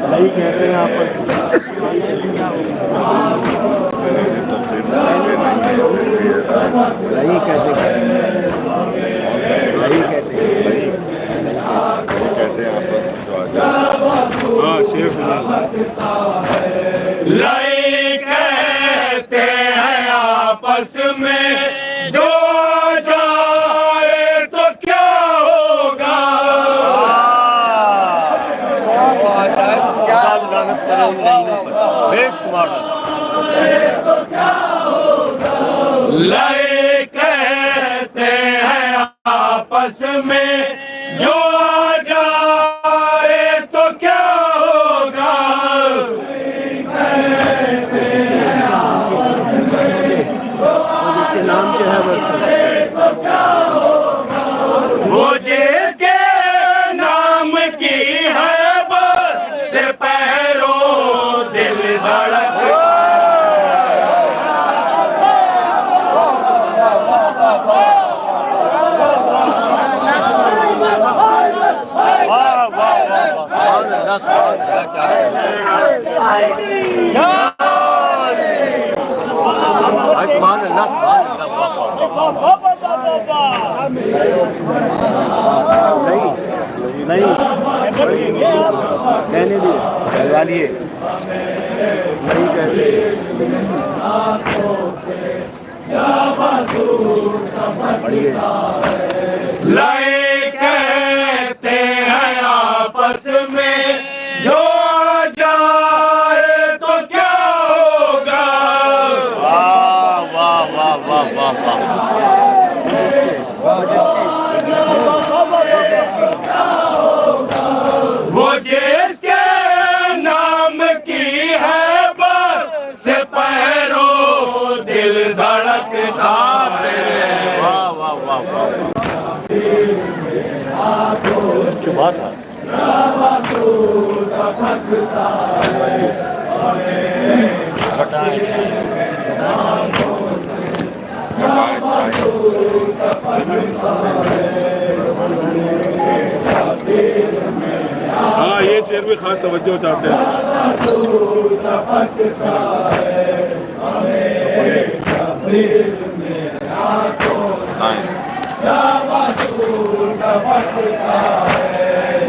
नहीं कहते हैं आपस नहीं कहते हाँ शेर लई कहते हैं आपस में जो जाए तो क्या होगा। बेशुमार लय कहते हैं आपस में जो जाए तो क्या होगा। उसके नाम क्या है वो जिसके नाम की है बस से पैरों दिल धड़क। नहीं कहने दिए चलवा लिए नहीं कहते पढ़िए लय कहते हैं आपस में जो जाए तो क्या होगा। वाह वाह वाह वाह वाह वाह वो जिसके नाम की है बस से पैरों दिल धड़कता है। वाह वाह वाह वाह चुभा था हाँ ये शेर भी खास तवज्जो चाहते हैं।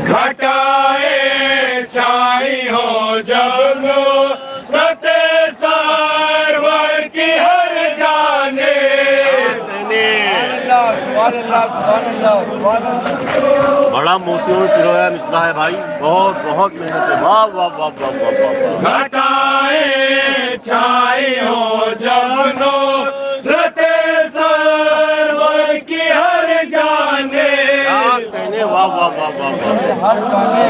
घटाए छाई हो जब लो सते सरवर की हर जाने। बड़ा मोतियों में पिरोया मिसरा है भाई, बहुत बहुत मेहनत है। वाह वाह वाह वाह वाह वाह। घटाए छाई हो जब लो सते सरवर की हर जाने। कहने वाह वाह वाह वाह वाह। हर गाने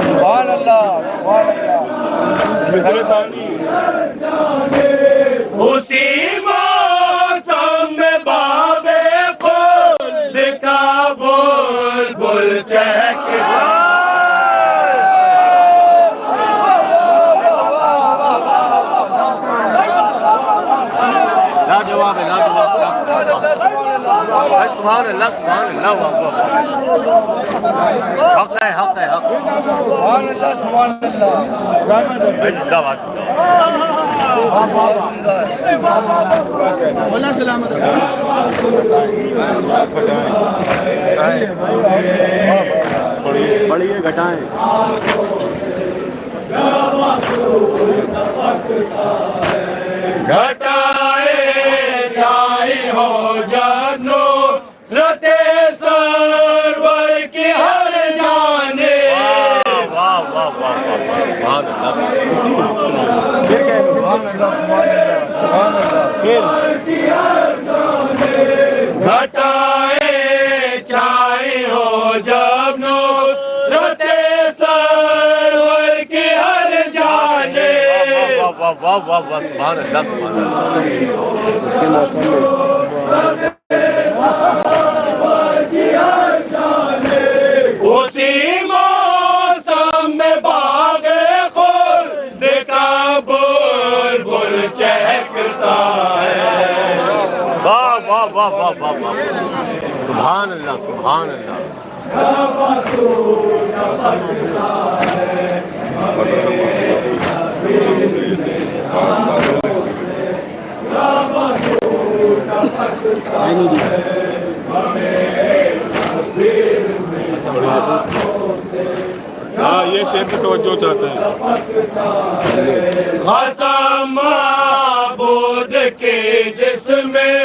सुभान अल्लाह सुभान अल्लाह। उसी मौसम में बाबे खुद का बुलबुल चहक। लाजवाब है लाजवाब। सुभान अल्लाह सुभान अल्लाह वाह वाह। हक है हक है हक। सुभान अल्लाह सुभान अल्लाह। जिंदाबाद। बोला सलामत बड़ी घटाएं। घटाए छाई हो जानो सते सरवर की हर जाने। वाह वाह वाह वाह वाह। सुभान अल्लाह सुभान अल्लाह। घटाए छाई हो जब नुसरते सरवर की हर जाने। वाह वाह वाह वाह। सुभान अल्लाह सुभान अल्लाह। उसी मौसम में वाह वाह वाह वाह वाह वाह, सुभान अल्लाह सुभान अल्लाह। हाँ, ये शेर की तवज्जो चाहते हैं। कसम माबूद के जिसमें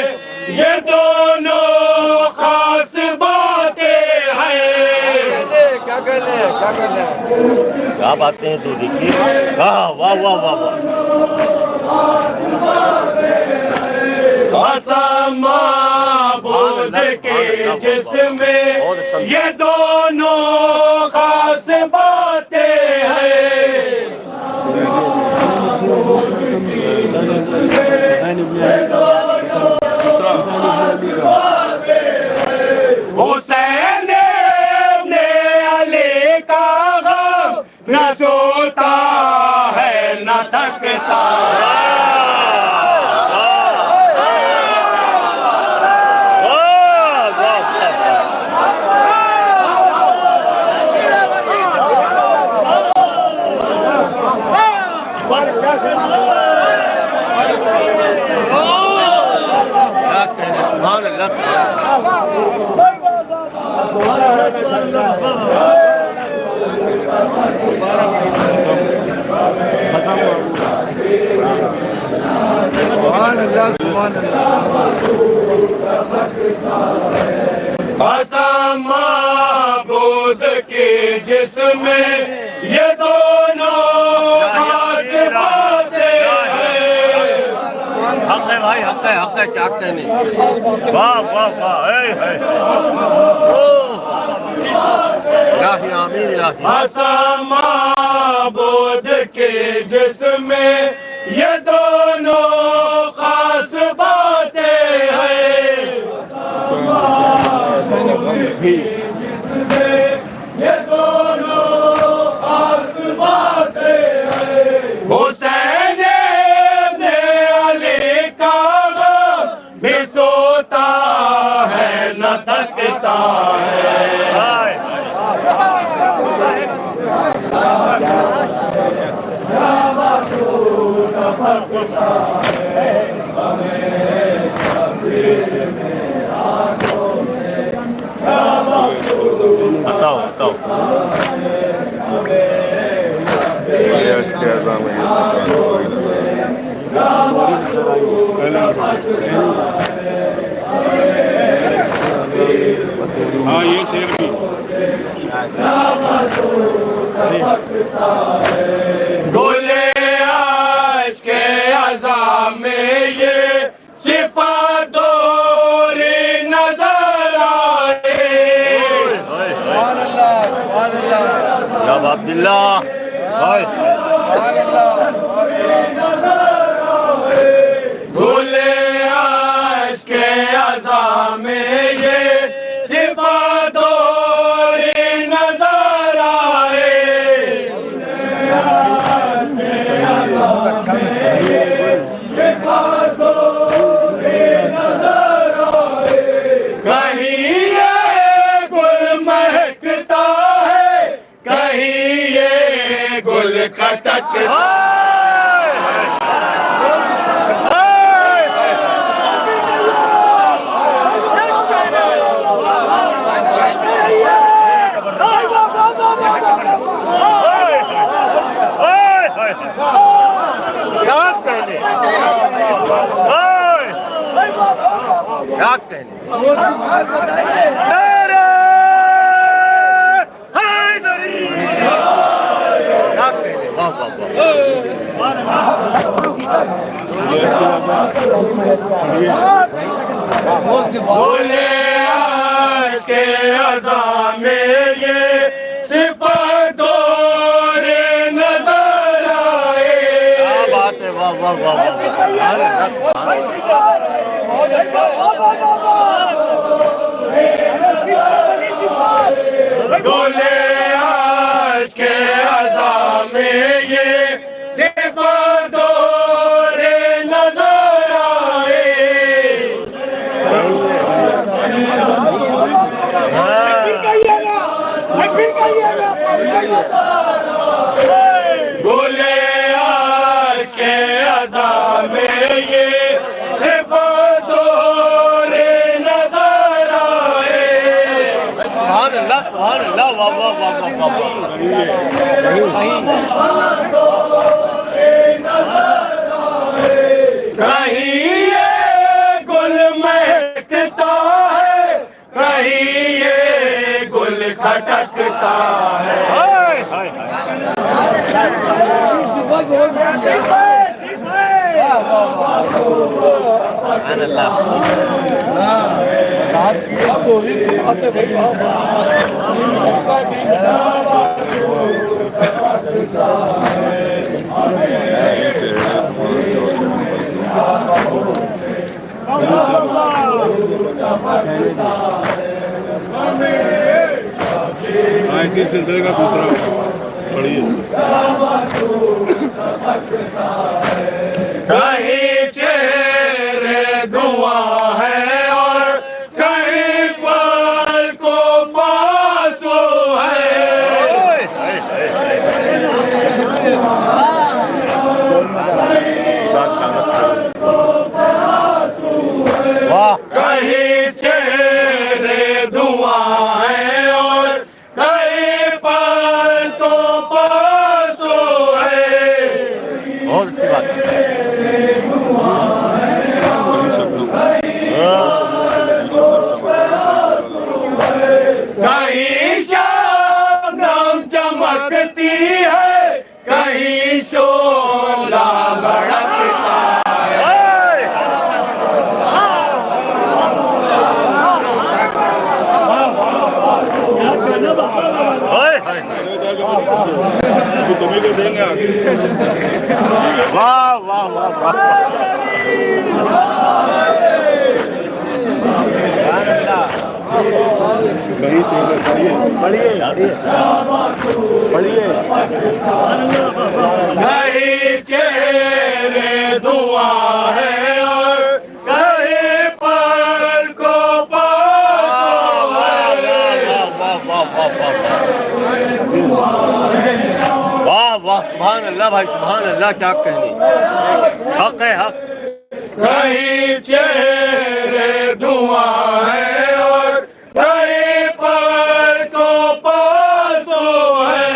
ये दोनों खास बातें हैं। क्या कर ले क्या बातें हैं तो देखिए। वाह वाह वाह वाह वाह। कसम माबूद के जिसमें ये दोनों खास बातें हैं। हुसैन ने अली का गम न सोता है न थकता है। कसम माबूद की जिसमें ये दोनों खास बातें हैं। हक है भाई, हक है क्या कहने। वाह वाह वाह, इलाही आमीन इलाही। कसम माबूद के जिसमें ये दोनों खास बातें हैं। ये दोनों खास बातें हैं। हुसैन ने अली का गम भी सोता है न थकता है। बताओ बताओ। हाँ, ये शेर भी। गोले आश के अज़ाम में ये सिफात दोरी नजर आए। या अब्दुल्लाह गोले आश के अज़ाम में ये सिफात दोरी नजर आए। कहीं ये गुल महकता है, कहीं ये गुल खटकता है। क्या कहने। बोले आज के अज़ां में ये सिफात दोरे नजर आए। क्या बात है, वाह वाह वाह वाह। बहुत अच्छा बोले आज के अज़ां में ये सिफात दोरे नजर आए। गुले आश के अज़ा में ये सिफ़ातोरे नज़र आए। सुभान अल्लाह, वाह वाह वाह वाह वाह। कहीं ये गुल महकता है, कहीं ये गुल खटकता है। हाय हाय इसी सिलसिले का दूसरा पढ़िए। कहीं चेहरे धुआं है और कहीं पल को पासो है। वाह। कहीं चेहरे धुआं है और कहीं पल को पासो है। बहुत अच्छी बात है। कहीं शबनम चमकती है, कहीं शोला भड़कता है। तुम्हें को देंगे आगे। वाह वाह वाह वाह। कहीं चेहरे पढ़िए पढ़िए। कहीं चेहरे धुआं है और कहीं पल को पासो है। वाह वाह, सुभान अल्लाह भाई, सुभान अल्लाह, क्या कहने। हक है हक। कहीं चेहरे धुआं है और कहीं पल को पासो है।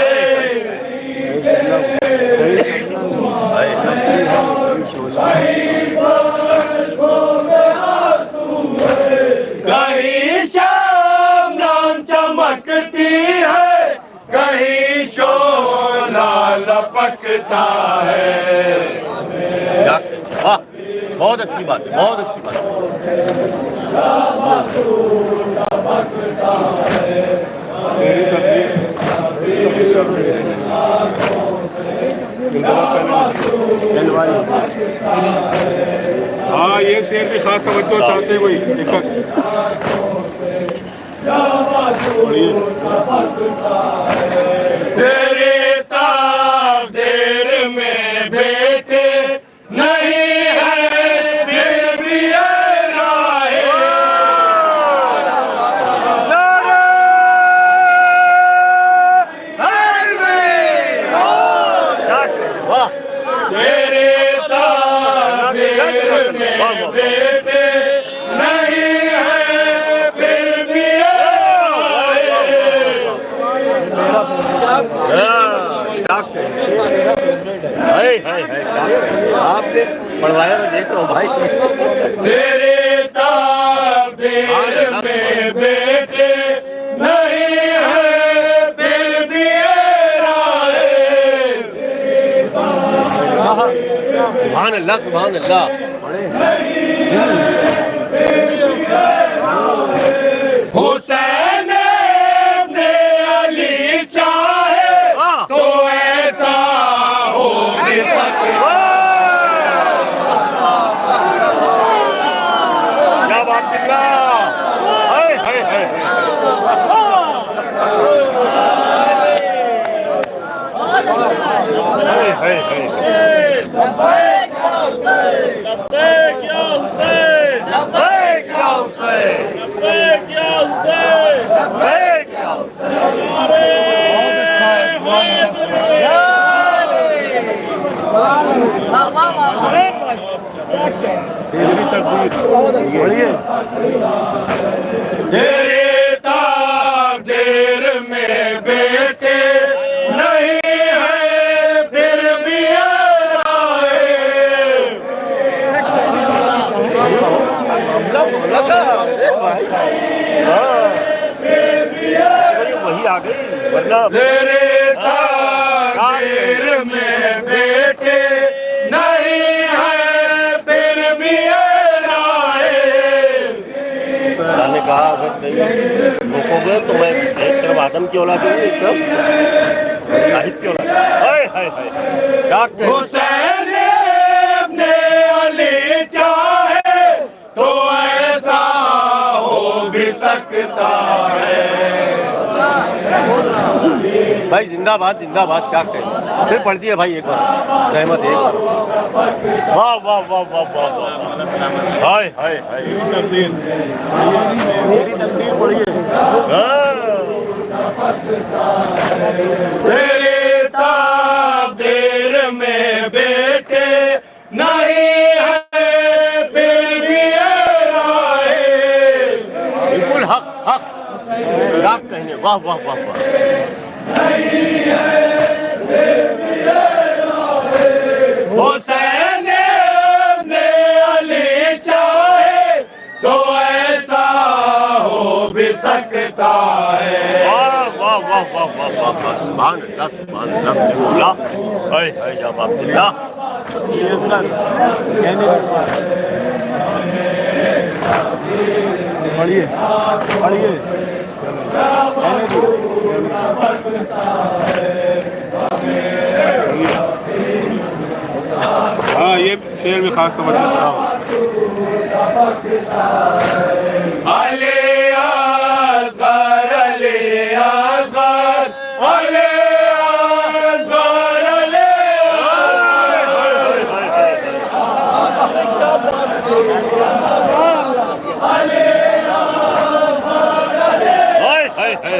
कहीं शबनम चमकती है, कहीं शोला लपकता है। वाह, बहुत अच्छी बात है, बहुत अच्छी बात है। मेरी तकलीफ हाँ, ये शेर भी खास तवज्जो चाहते हैं, कोई दिक्कत। तेरे ताक़दीर में बेटे नहीं है, फिर भी ये राहे। तेरे ताक़दीर में बेटे नहीं है, फिर भी ये आपने पढ़वाया, मैं देख रहा हूँ भाई। तेरे ताक़दीर में बेटे नहीं है, फिर भी ये राहे। सुभान अल्लाह, सुभान अल्लाह। हुसैन ने अली चाहे तो ऐसा हो नहीं सकता। क्या बात है। हाय हाय हाय। हाय हाय हाय। लब्बैक या हुसैन, लब्बैक या हुसैन, लब्बैक या हुसैन, लब्बैक या हुसैन, लब्बैक या हुसैन। तेरी तकदीर बढ़िए तेरे तकदीर में बेटे नहीं है फिर भी वही आ गई वरना तेरे तकदीर में बेटे नहीं है फिर भी ने कहा अगर नहीं रोकोगे तो मैं एक तरफ आदम की औलाद हूँ एक तरफ साहिब की औलाद। हाय हाय हाय क्या हुसैन ने अली चाहे तो ऐसा हो भी सकता है। भाई जिंदाबाद जिंदाबाद क्या कहें फिर पढ़ दिया भाई एक बार सहमत एक बार वाह वाह वाह वाह वाह हाय हाय हाय मेरी तकदीर पढ़िए तेरे तकदीर में बेटे नहीं है फिर भी बिल्कुल हक हक क्या कहने वाह वाह वाह वाह हुसैन ने अली चाहे तो ऐसा हो भी सकता है। वाह वाह वाह वाह वाह वाह सुभान अल्लाह सुभान अल्लाह हाय हाय या बाप अल्लाह पढ़िए पढ़िए हाँ ये शेर में खास तवज्जो चाहो। अली असगर अली असगर अली असगर अली हाय हाय हाय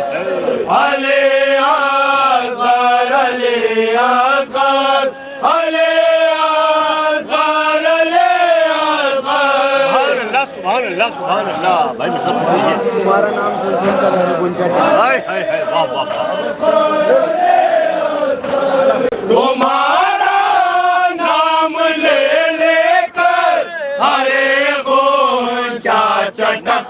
अली असगर अली असगर अली सुभान अल्लाह सुभान अल्लाह भाई मिसल पढ़िए तुम्हारा नाम सुल्तान का गुंजा हाय हाय हाय वाह वाह वाह तुम्हारा नाम ले लेकर हरे गोंचा चटक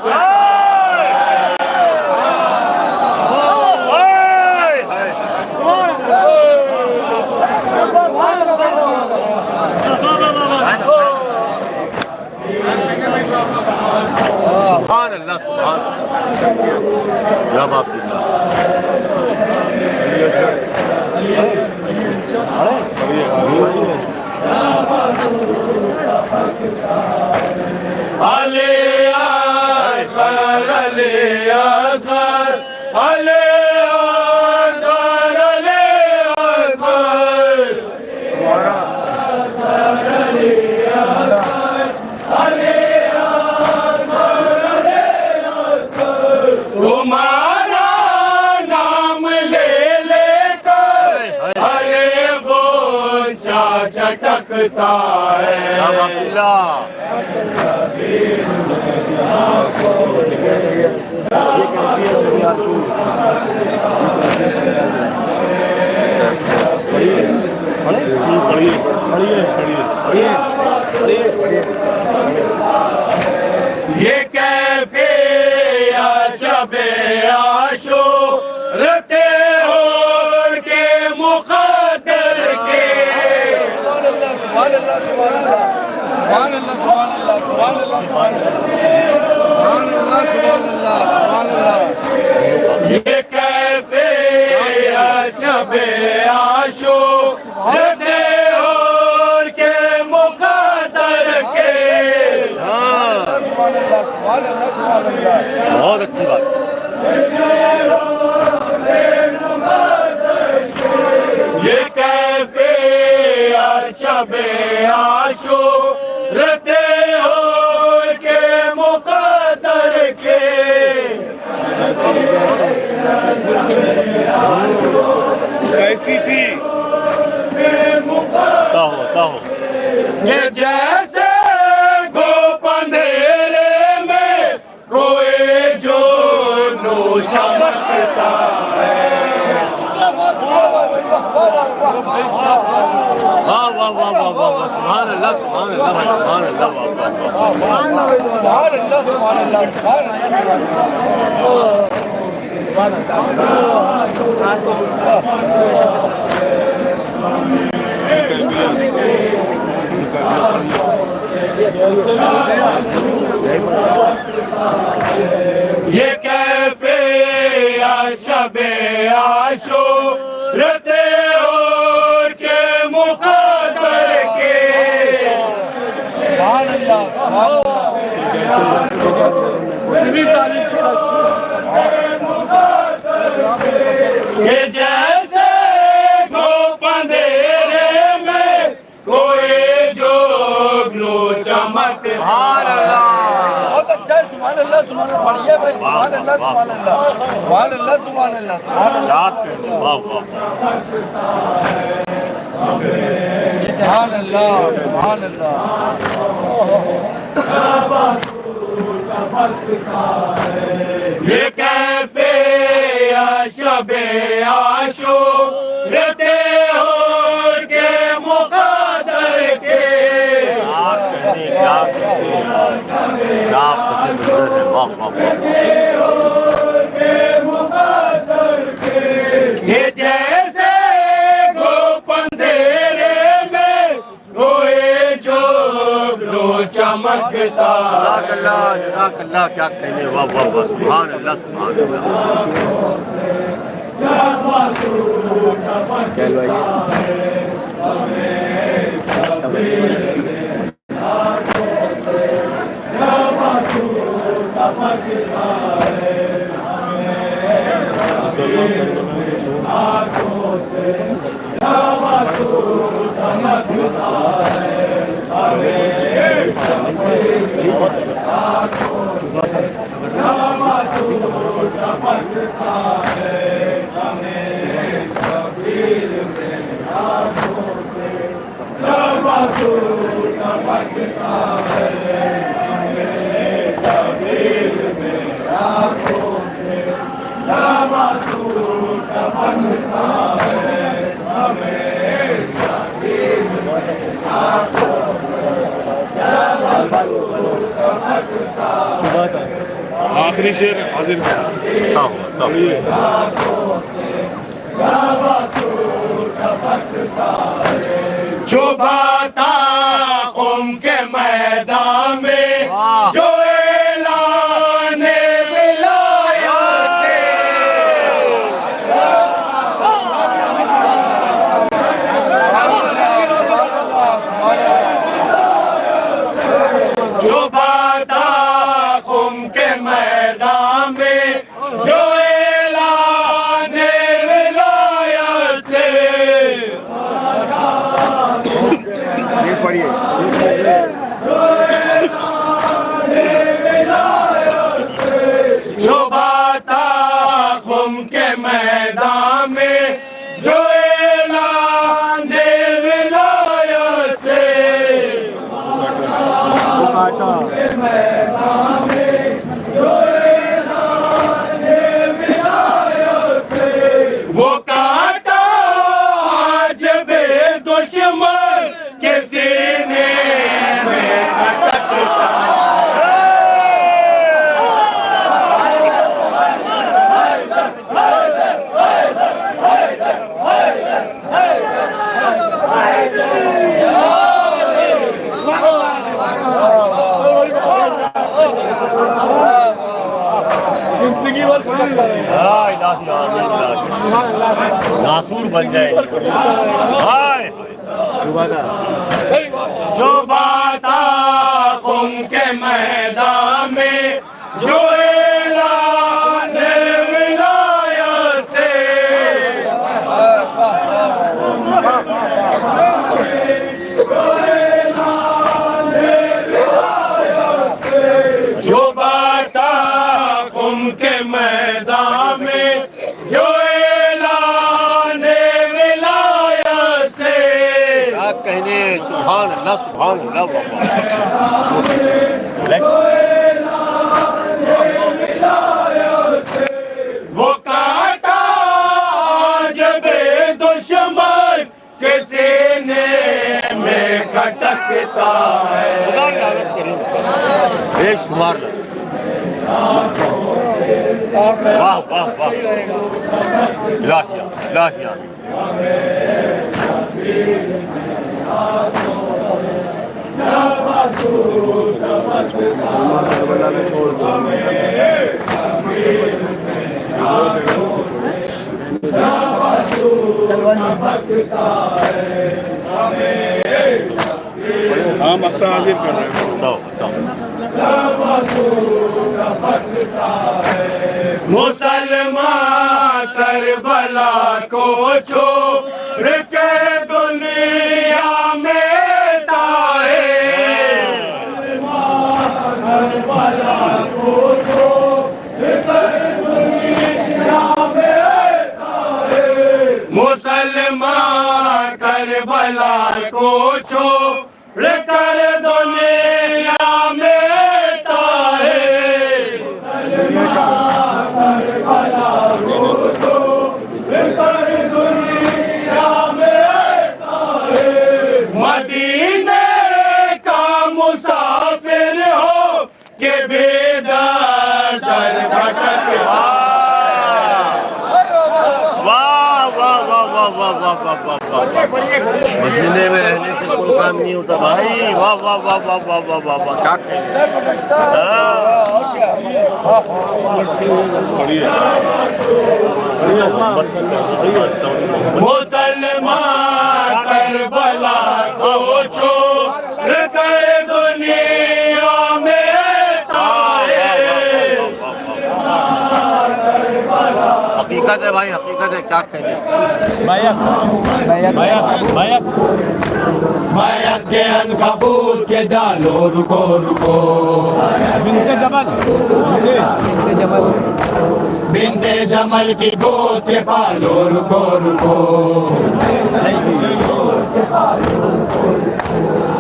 सुभान अल्लाह सुभान या बाप अल्लाह अली असगर अली असगर अली असगर अली असगर तुम्हारा नाम ले लेकर हरे गोंचा चटकता है। या बाप अल्लाह पढ़िए पढ़िए पढ़िए ये कैफे शबे आशूरते और के मुक़द्दर के सुभान अल्लाह सुभान अल्लाह सुभान अल्लाह सुभान अल्लाह सुभान अल्लाह सुभान अल्लाह सुभान अल्लाह सुभान अल्लाह ये कैफे शबे आशूरते और के मुक़द्दर के सुभान अल्लाह सुभान अल्लाह सुभान अल्लाह बहुत अच्छी बात ये कैफे शबे आशूरते और के मुक़द्दर के कैसी थी ताहो ये जैसे चमकता है। वाह वाह वाह वाह वाह वाह, सुभान अल्लाह सुभान अल्लाह भाई, सुभान अल्लाह, वाह वाह वाह, सुभान अल्लाह सुभान अल्लाह सुभान ये कैफे शबे आशूरते और के मुक़द्दर के सुभान अल्लाह के जैसे गोप अंधेरे में कोई जोगनू चमक। बहुत अच्छा है। सुभान अल्लाह सुभान अल्लाह, बढ़िया भाई। सुभान अल्लाह सुभान अल्लाह सुभान अल्लाह सुभान अल्लाह सुभान अल्लाह याद कर लो, वाह वाह सुभान अल्लाह सुभान अल्लाह। ये कैफे शबे आशूरते और के मुक़द्दर के याद करने क्या कैसे क्या पसंद है, वाह वाह वाह। ये जैसे गोप अंधेरे में कोई जोगनू चमकता। जज़ाकल्लाह, क्या कहने, वाह वाह वाह, सुभान अल्लाह सुभान अल्लाह। आखिरी शेर हाजिर है। जो बाता कौम के मैदान में जो ऐलाने विलायत जो बाता कौम के मैदान में जो ऐलाने विलायत से जो बाता कौम के मैदान में जो ऐलाने विलायत से वो काटा आज बे दुश्मन के सीने में खटकता। जिंदगी भर नासूर बन जाएंगे। जो बाता कौम के मैदान में जो ऐलाने विलायत से जो बाता कौम के मैदान में जो ऐलाने विलायत से क्या कहने, सुभान अल्लाह सुभान अल्लाह, वाह वाह। बेशुमार लगता है। वाह वाह वाह, लाहिया लाहिया। हाँ मक्ता हाजिर कर रहे हैं। बताओ बताओ। मुसलमान करबला को छोड़ के दुनिया में ताए, करबला को छोड़ के दुनिया में ताए, मुसलमान करबला को छोड़ कर दुनिया में ताए, मदीने का मुसाफिर हो के बेदर दर भटक। वाह वाह वाह वाह वाह वाह वाह वाह वाह। मदीने में रहने से कोई काम नहीं होता भाई। वाह वाह वाह वाह वाह वाह वाह वाह। क्या मुसलमान करबला को छोड़ कर दुनिया में ताए। हकीकत है भाई, हकीकत है। क्या कहने बैत के अनकबूत के जानो रुको रुको, बिनते जमल की गोद के पालो रुको रुको,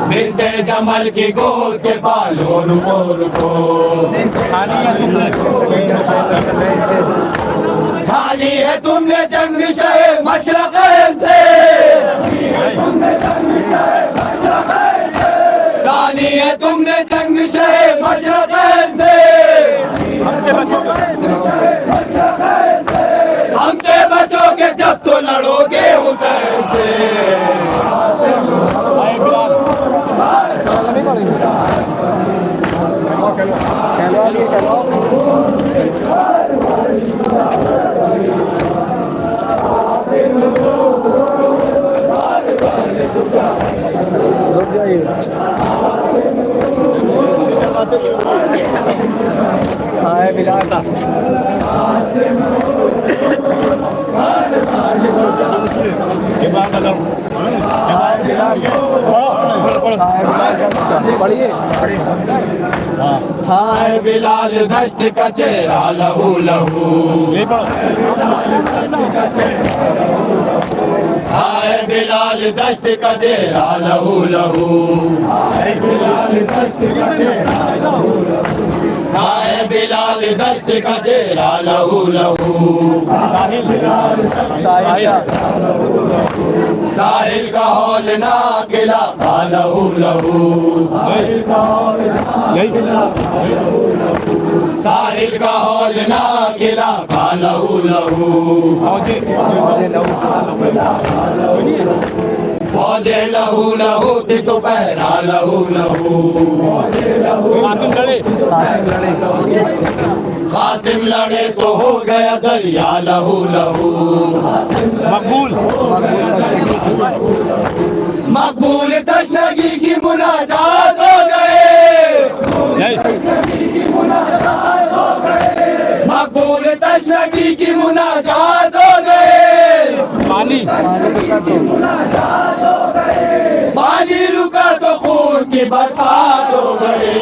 बिनते जमल की गोद के पालो रुको रुको। खाली है तुमने जंग से मशरक़ैन से, खाली है तुमने जंग से मशरक़ैन से, हमसे बचोगे जब तो लड़ोगे हुसैन से। रुक जाइए। हाँ बिलाल पढ़िए। थाए बिलाल दश्त का चेहरा लहू लहू, थाए बिलाल दश्त का चेहरा लहू लहू, थाए बिलाल दश्त का चेहरा लहू लहू। साहिल का हौल ना गिला खा लहू लहू, साहिल का हौल ना गिला खा लहू लहू। फौजे लहू लहू थी तो पहरा लहू लहू, कासिम लड़े तो हो गया दरिया लहू लहू। मकबूल दशगी की मुनाजात हो गए, मकबूल दशगी की मुनाजात हो गए। पानी रुका तो खून की बरसात हो गई।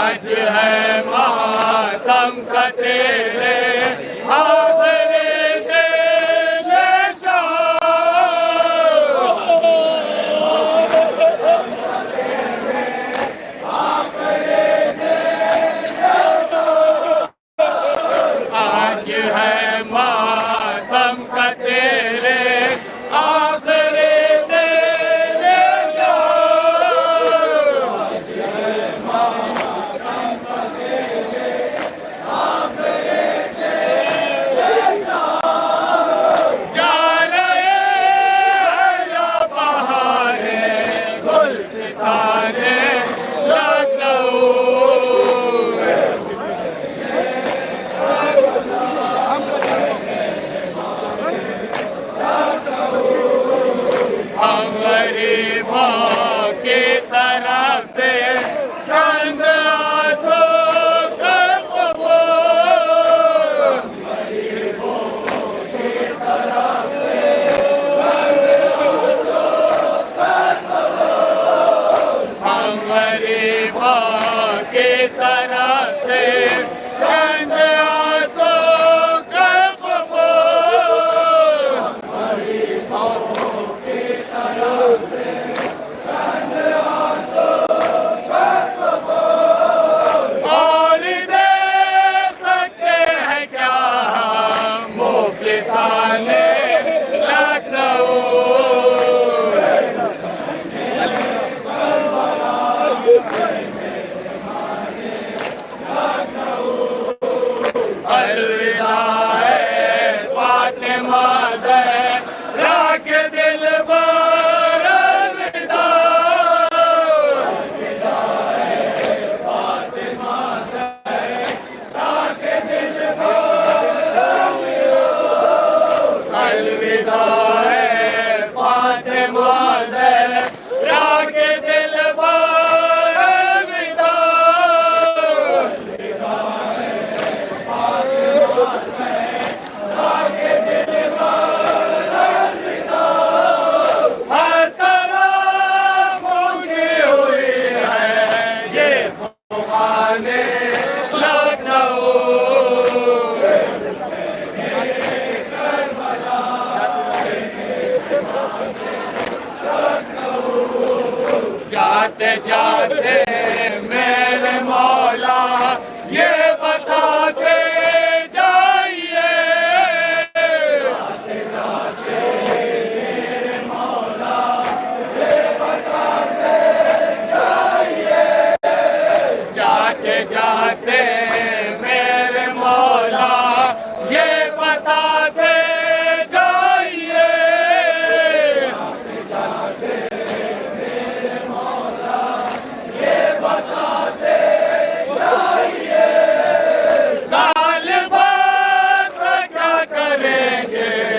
आज है मातम का तेरे आखिरी दिन आज है मातम का तेरे आखिरी जाते जाते मेरे मौला ये बताते जाइए, जाते जाते मेरे मौला ये बताते जाइए, जाते जाते मेरे मौला ये बताते जाइए, जाते जाते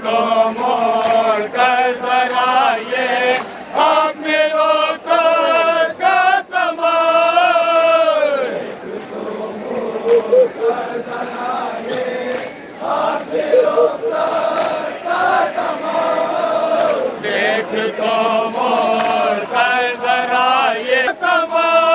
तो मोड़ कर जरा ये अपने दोस्तों का समान, देख तो मोड़ कर जरा ये समान,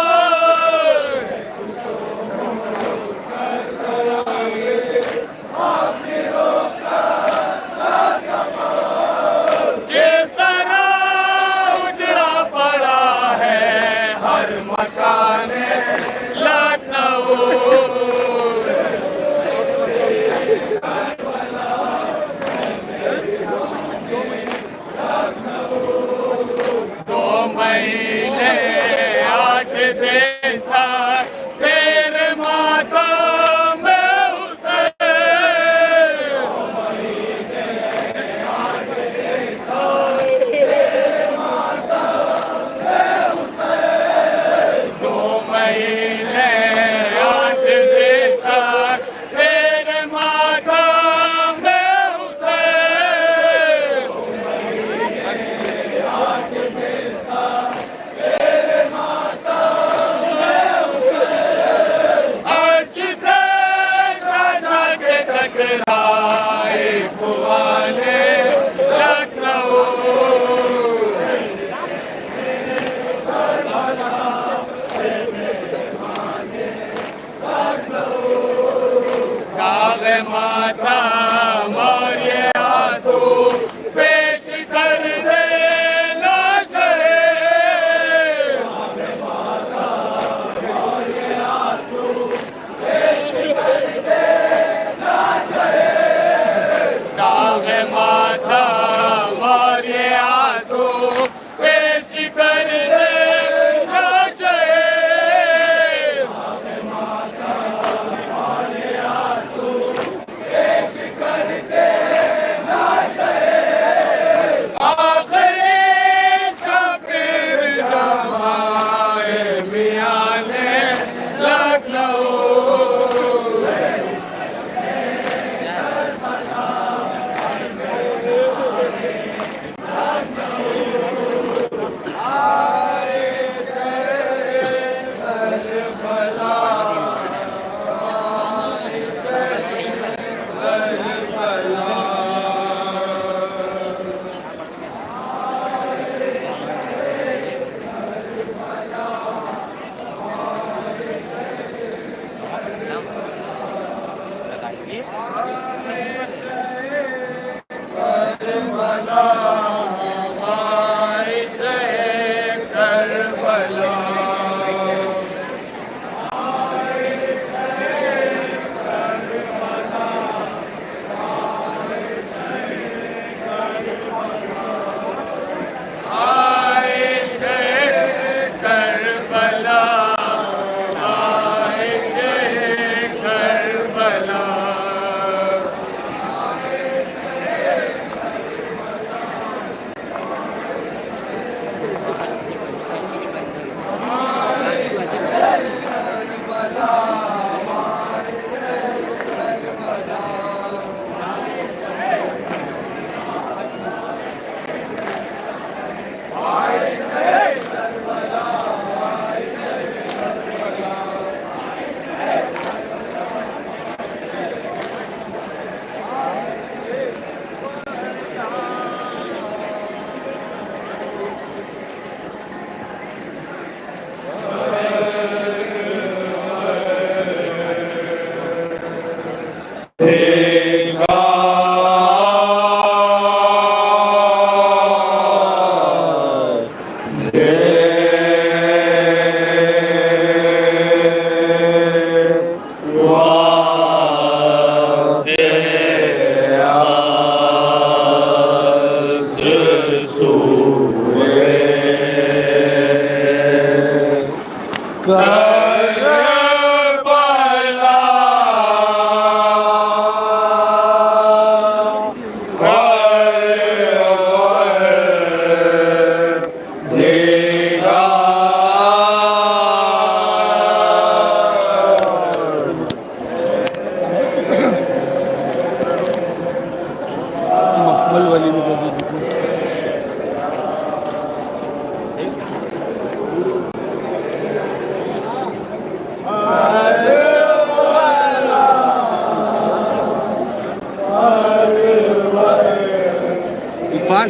इरफान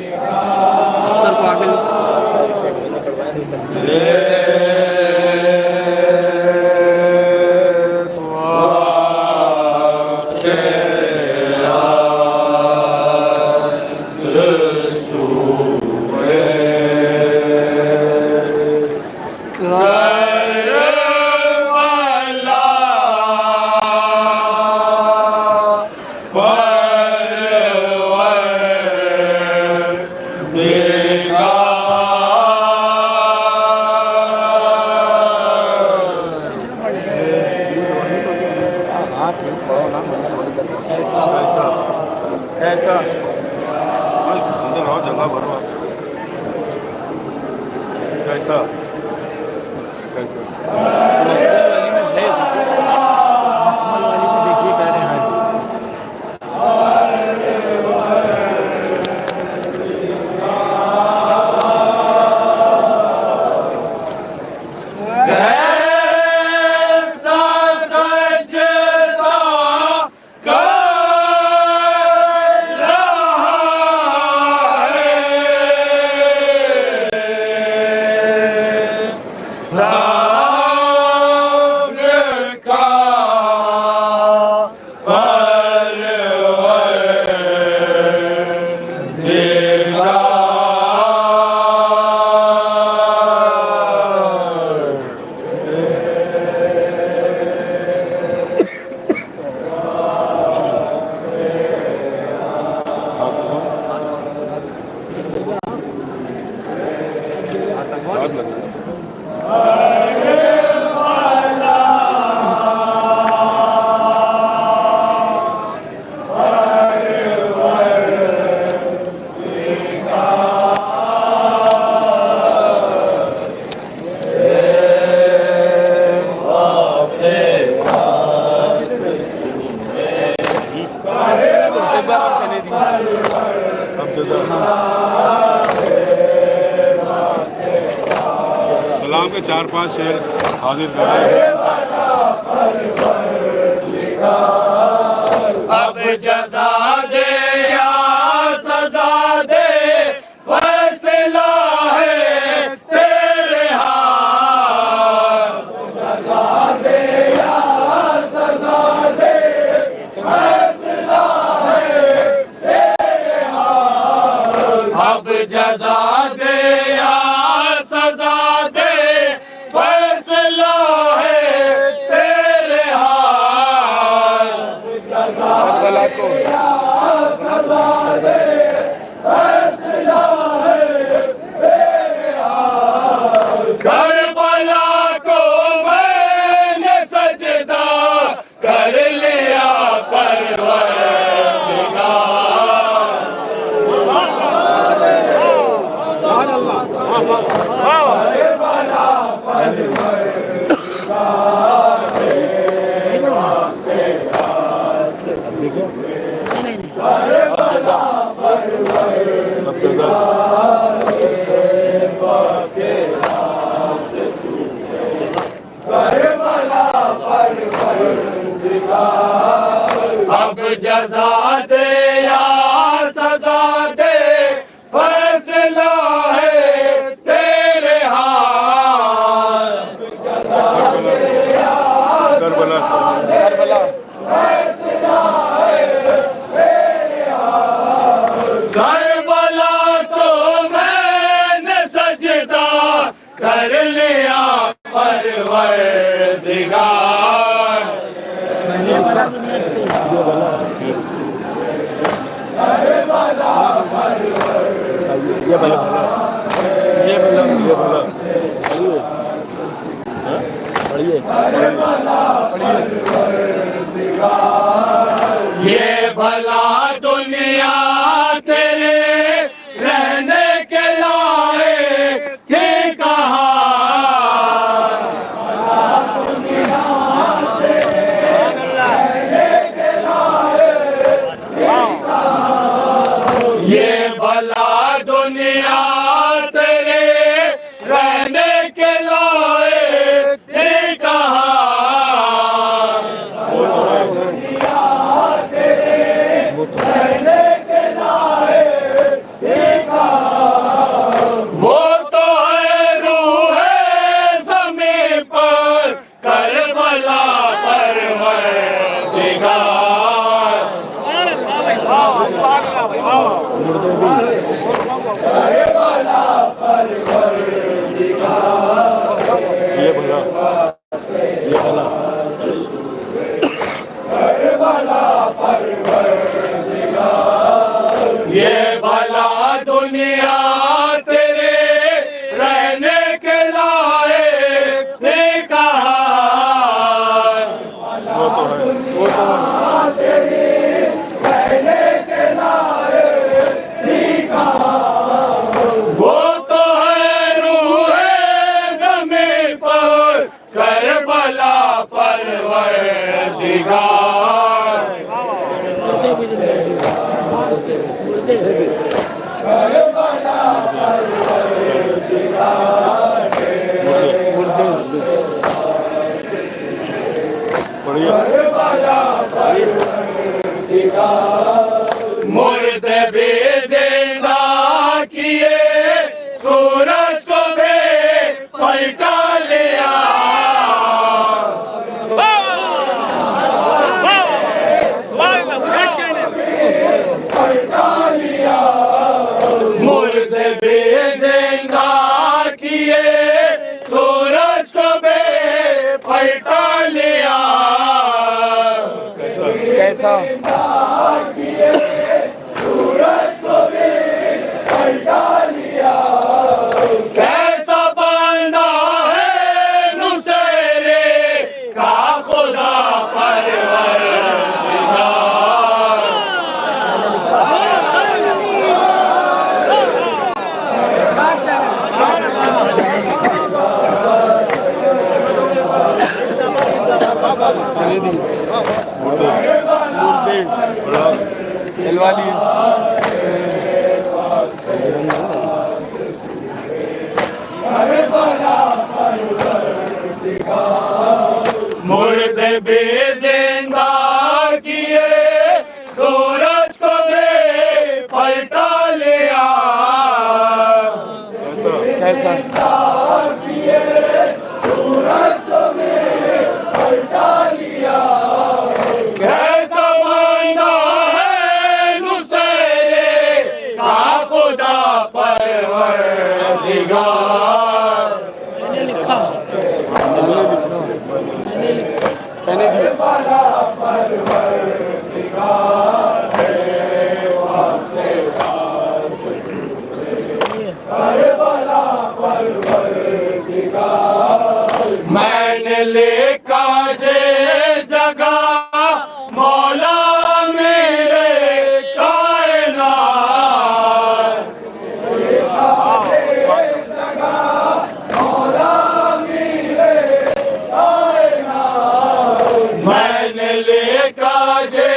अख्तर को आगे ऐसा अंदर आओ, जगह भरो आप। कैसा कैसा मखमल वाली में देखिए कह रहे हैं सलाम के 4-5 शेर हाजिर कर रहे हैं। अब जज़ा दे या सज़ा दे, फैसला है तेरे हाथ। जज़ा दे या सज़ा दे, क्या? नहीं नहीं अब जजा अब जजा दे या सजा दे, फैसला है तेरे हाथ। करबला करबला तो मैंने सजदा कर लिया परवरदिगार। ये बला की नियत पे ये भला ये भला ये भला पढ़िए ये भला दुनिया तेरे रहने के लायक थी कहाँ। ये भला दुनिया तेरे रहने के लायक थी कहाँ। वो तो है रूह ज़मीं पर, करबला परवरदिगार। ये भला ये भला ये भला दुनिया तेरे रहने के लायक थी कहाँ। वो तो है वो तो है रूह ज़मीं पर, करबला परवरदिगार। मुर्दे भी जिंदा मुर्दे पढ़िए मुर्दे भी जिंदा किए, सूरज को भी पलटा लिया। मुर्दे भी जिंदा किए, सूरज को भी पलटा लिया। कैसा कैसा बंदा है नुसेरे का खुदा मुर्दे भी जिंदा किए, सूरज को भी पलटा लिया। कैसा कैसा बंदा है नुसेरे का खुदा परवरदिगार। मैंने लिखा कहने दी मैंने लिखा जे जगह मौला मेरे कायनात। मैंने लिखा जे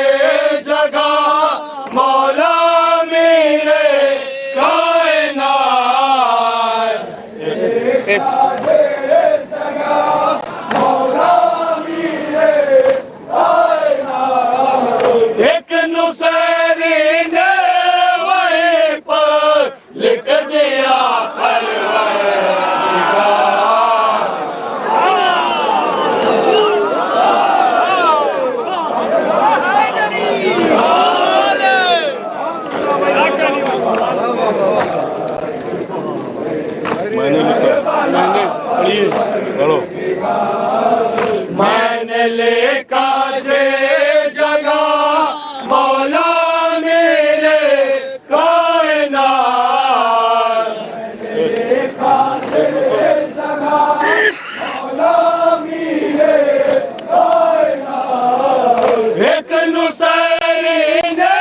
एक नुसैरी ने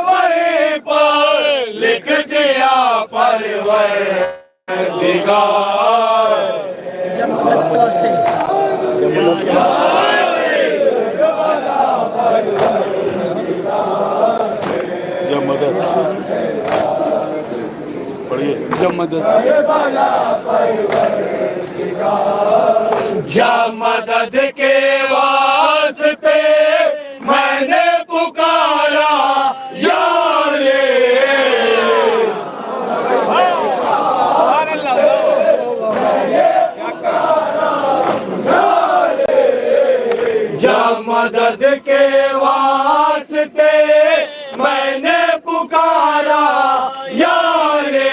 वहीं पर लिख दिया परवरदिगार। जब मदद पढ़िए, जब मदद जब मदद के वास्ते मैंने पुकारा या ले, जब मदद के वास्ते मैंने पुकारा या ले,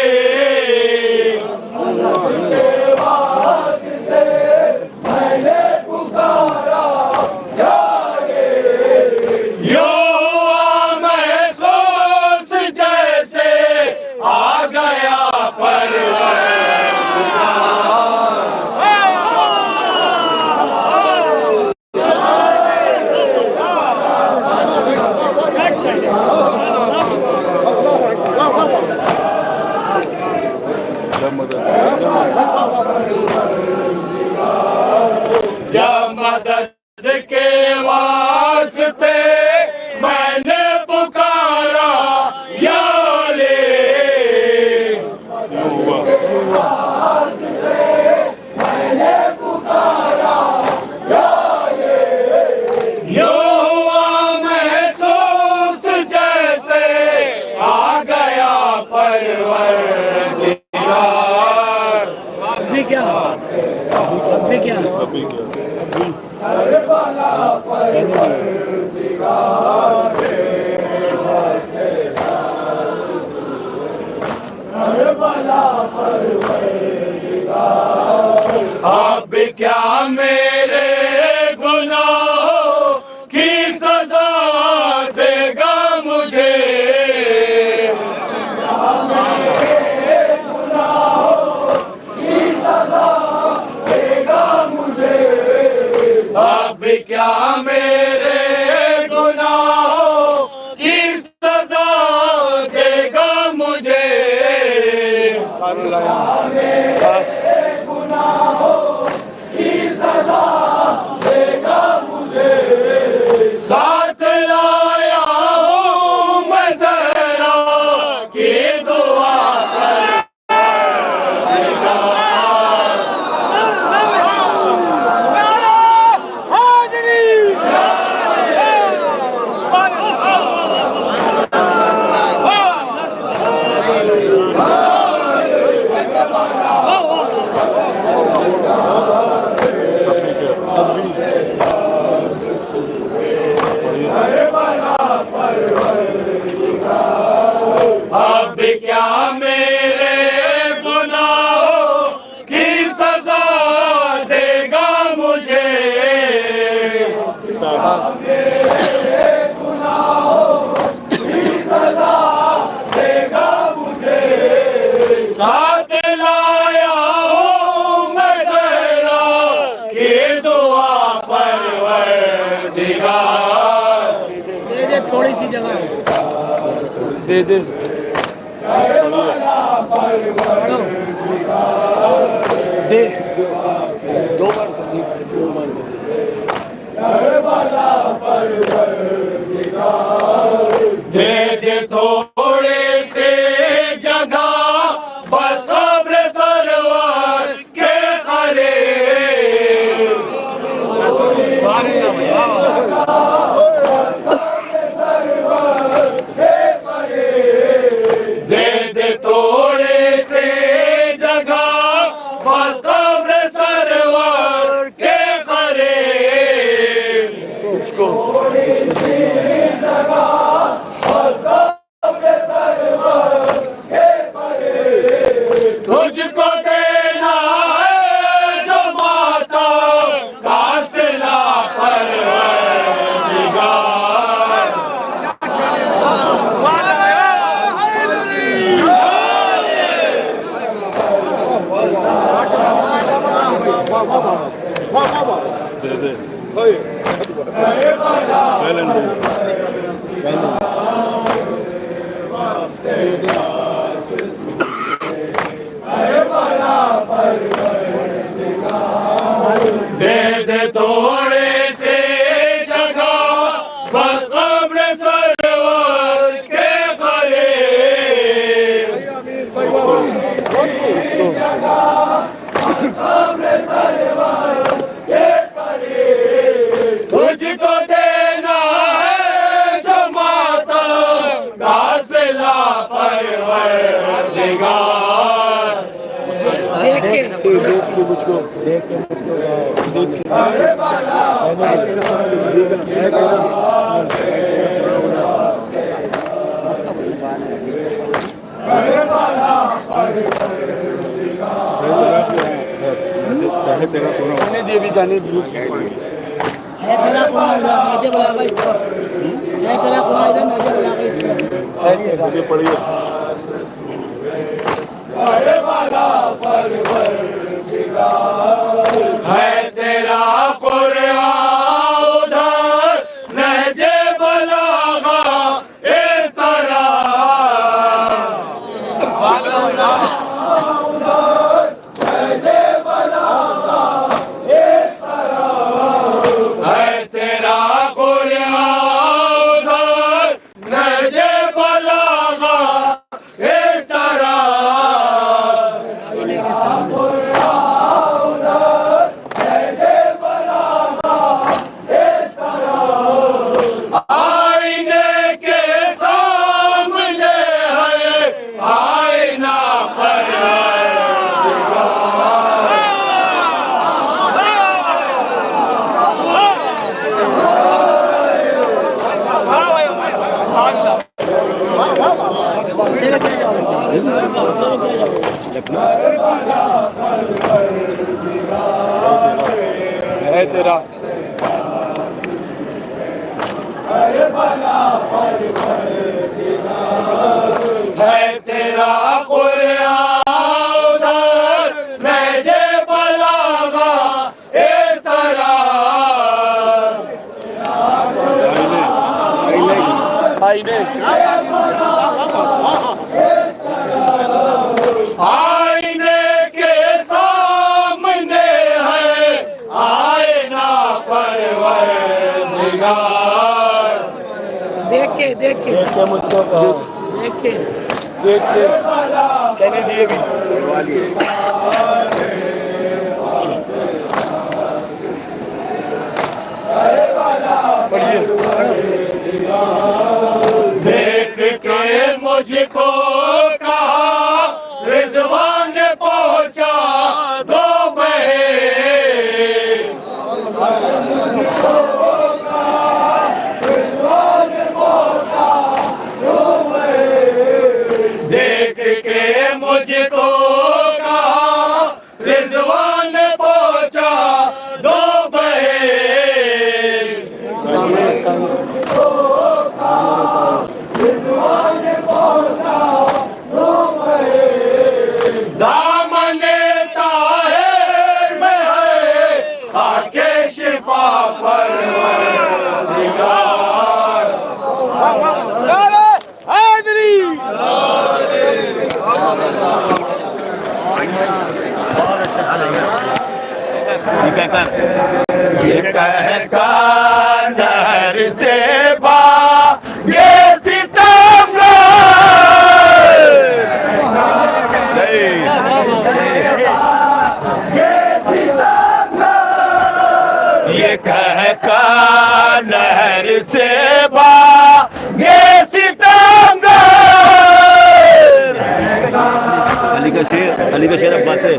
जब मदद के वास्ते मैंने पुकारा या ले, मैंने पुकारा या ले, यूं हुआ महसूस जैसे आ गया परवरदिगार। अभी क्या अभी क्या अभी क्या अब क्या मेरे गुनाहों की सजा देगा मुझे, अब क्या मेरे गुनाहों की सजा देगा मुझे, साथ लाया हूँ मैं ज़हरा की दुआ अब क्या मेरे गुनाहों की सजा देगा मुझे, मेरे गुनाहों की सजा देगा मुझे, साथ लाया हूँ मैं ज़हरा की दुआ परवरदिगार। दे दे थोड़ी सी जगह दे दे दे दो बार कर दी, दो बार दे दे थोड़े से जगह बस कब्र सरवर के करीब, दे दे थोड़े से जगह बस कब्र सरवर के करीब, मुझको तुझको देना है जो माता का सिला परवरदिगार। दे दे दे दे थोड़े से जगह बस कब्र सरवर के करीब तुझको देना है जो मातम गासिला परवरदिगार। देख के मुझको है तेरा कुरान इधर नजर बुलागा इस तरफ है तेरा कुरान इधर नजर बुलागा इस तरफ है तेरा है तेरा कुरान उधर नहजे बलागा इस तरह है तेरा कुरान उधर नहजे बलागा इस तरह आईने के सामने है आईना है तेरा है तेरा कुरान उधर नहजे बलागा इस तरह आईने के सामने है आईना परवरदिगार। देख के मुझको देख के कहने दिए भी देख के मुझको कहा रिजवान ने पहुंचा दो देख के मुझको कहा रिजवान ने पहुंचा दो दामने ताहिर में है खाके शिफा परवरदिगार। ये कहकर नहर से भागे ये कहकर नहर से भागे सितमगर। अली का शेर अब्बास है।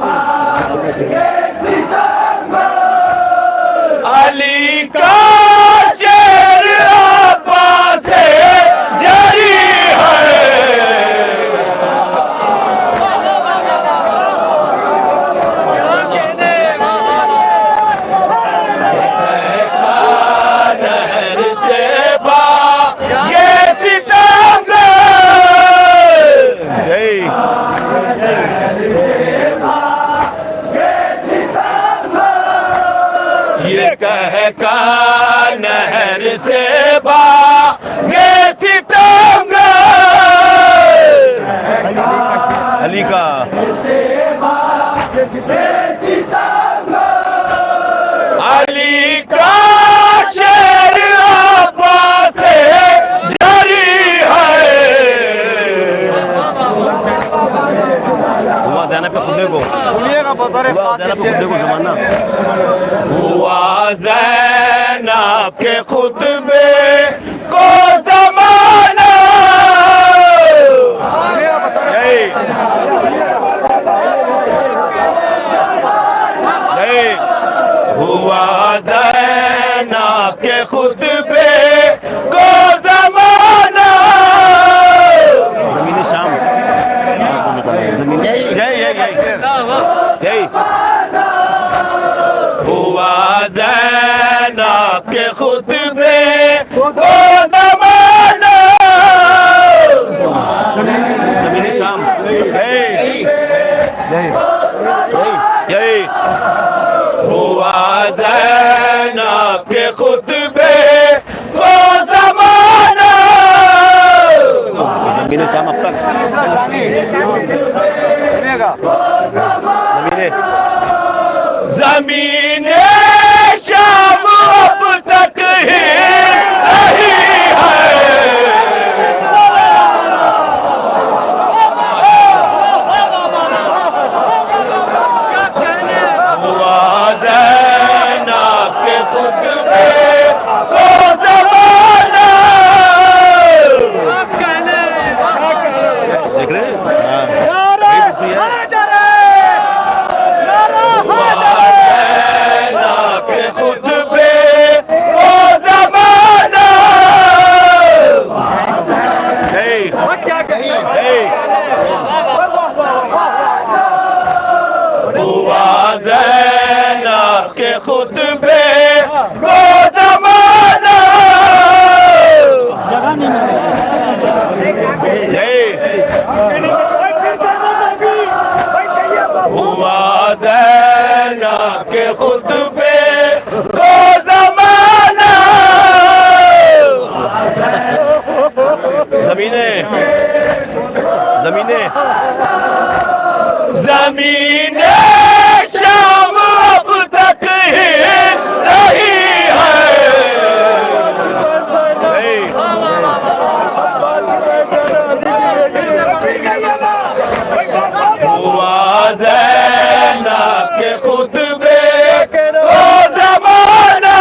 अली का शेर अब्बास से जारी है। नहर से भागे सितमगर। ये कहकर ये सितमगर अली का अली का शेर अब्बास से जारी है। हुआ ज़ैनब के खुदे को सुनिएगा बतौर ज़ैनब के खुदे को जमाना हुआ ज़ैनब के खुतबे को जमाना हुआ ज़ैनब के खुतबे को ज़माना ज़मीन शाम ज़मीन यही हुआ ज़ैनब के खुतबे को ज़माना ज़मीन शाम यही हुआ ज़ैनब के खुतबे को ज़माना ज़मीन शाम अब तक ज़मीन शाम अब तक ही रही है। हुआ ज़ैनब के खुतबे को ज़माना देख रहे हैं ज़ैनब के खुतबे को ज़माना जगह नहीं हुआ ज़ैनब के खुतबे को ज़माना ज़मीने ज़मीने ज़मीने शाम अब तक ही रही है। हुआ ज़ैनब के खुतबे को ज़माना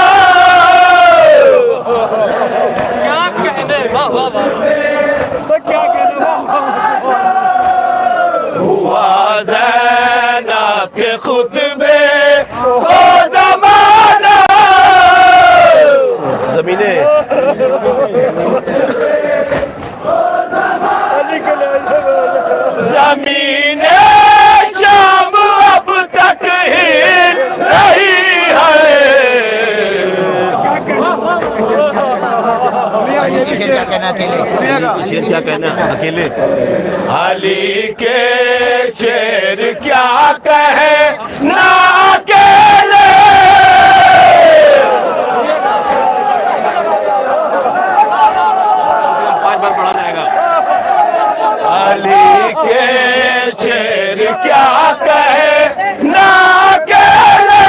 क्या कहने वाह वाह क्या कहने हुआ ज़ैनब के खुतबे को ज़माना ज़मीने ज़मीने शाम अब तक ही रही है। शेर क्या कहना अकेले अली के शेर क्या कहे ना अकेले पांच बार पढ़ा जाएगा। अली के शेर क्या कहे ना अकेले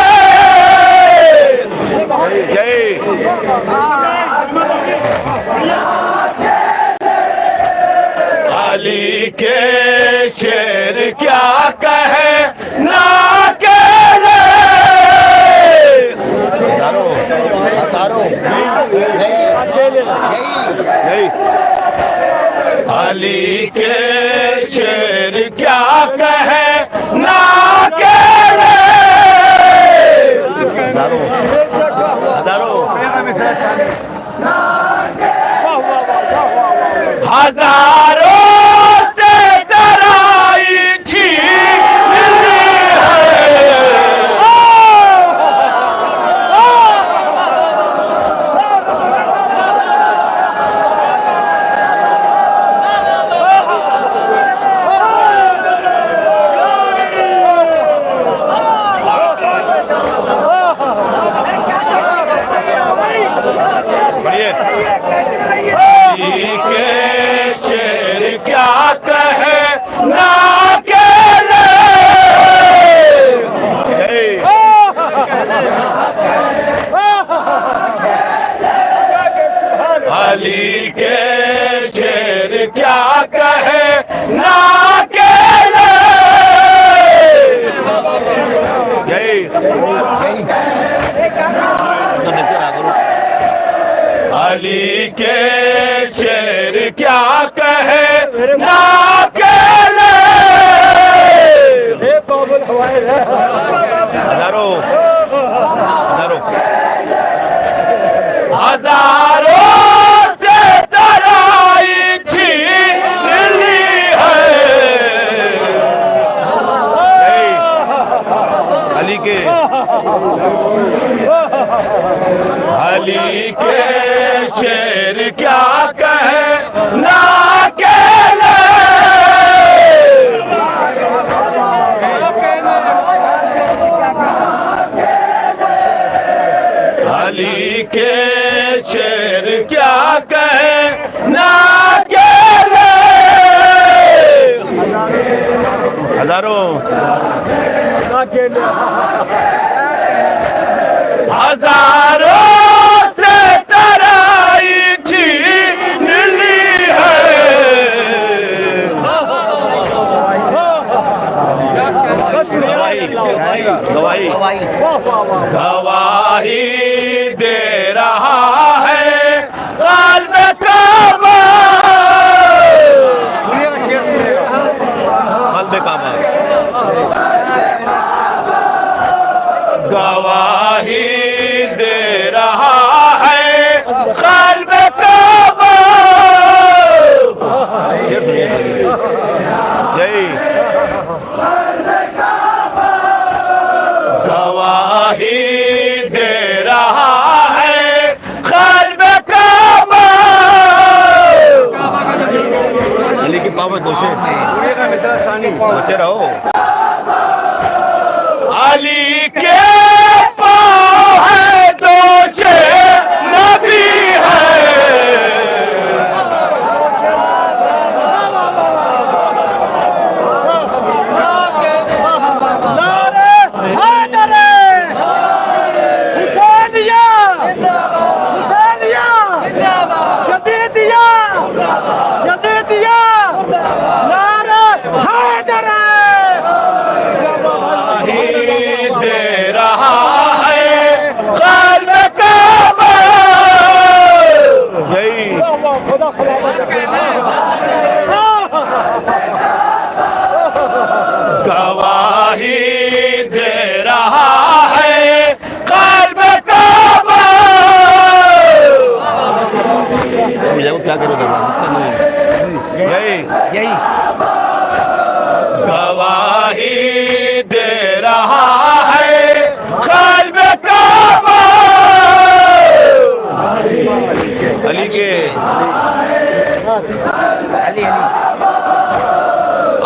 अली के शेर क्या कहे ना अकेले अली के शेर क्या कहे ना अकेले हजारों से डराई थी बढ़िया क्या कहे ना अकेले अली के शेर क्या कहे ना अकेले अली के शेर क्या कहे ना अकेले हजारों से तराई छीन ली है अली के शेर क्या कहे ना अकेले अली के शेर क्या कहे ना अकेले हजारों से तराई छीन ली है गवाही दे रहा है क़ल्ब काबा गवाही दे रहा है क़ल्ब काबा गवाही दे रहा है क़ल्ब काबा अली की पाव में दोषे बचे रहो अली के पाँव है दोषे नबी है दे रहा है क़ल्ब काबा गवाही दे रहा है क़ल्ब काबा क्या करो यही गवाही दे रहा है क़ल्ब काबा अली के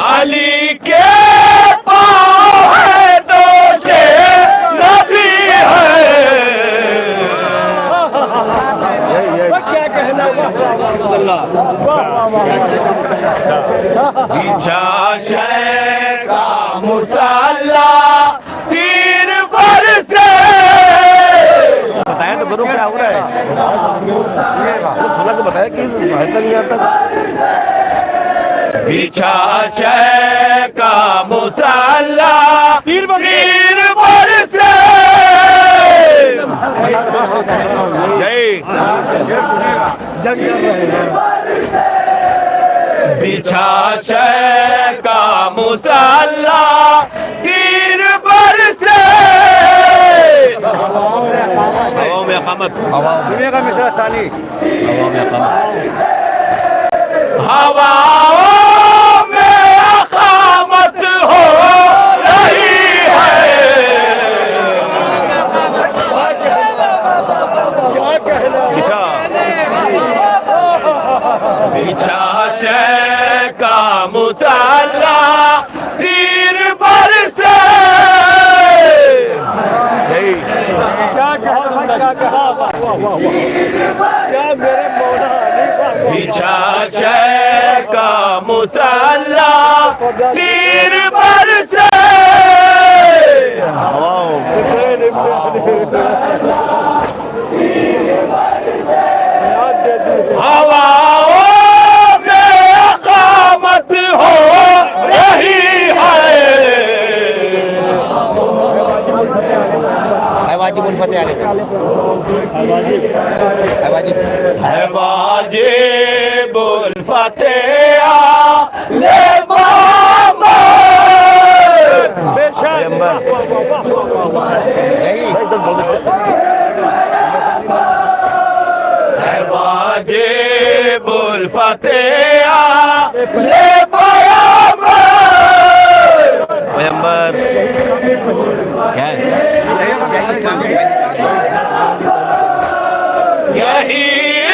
अली के पाँव है दोषे नबी है क्या कहना का मुसल्ला तीर पर से बताया तो करो क्या हो रहा है थोड़ा तो बताया कि बेहतर नहीं आता बिछा शय का मुसल्ला तीर पर से जंग कर रहे हैं बिछा शय का मुसल्ला तीर पर से हवा में अकामत सुनिएगा मिश्रा सानी हवा में अकामत हवाओं में अकामत हो रही है बिछा शय का मुसल्ला तीर पर से क्या कहा क्या मेरे मौला बिछा शह का मुसल्ला तीर पर से हवाओं में अकामत हो रही है। वाजिबुल फतेह अलैह है वाजिबुल फतेह ले बाबा है वाजिबुल फतेह ले पैगंबर क्या है? यही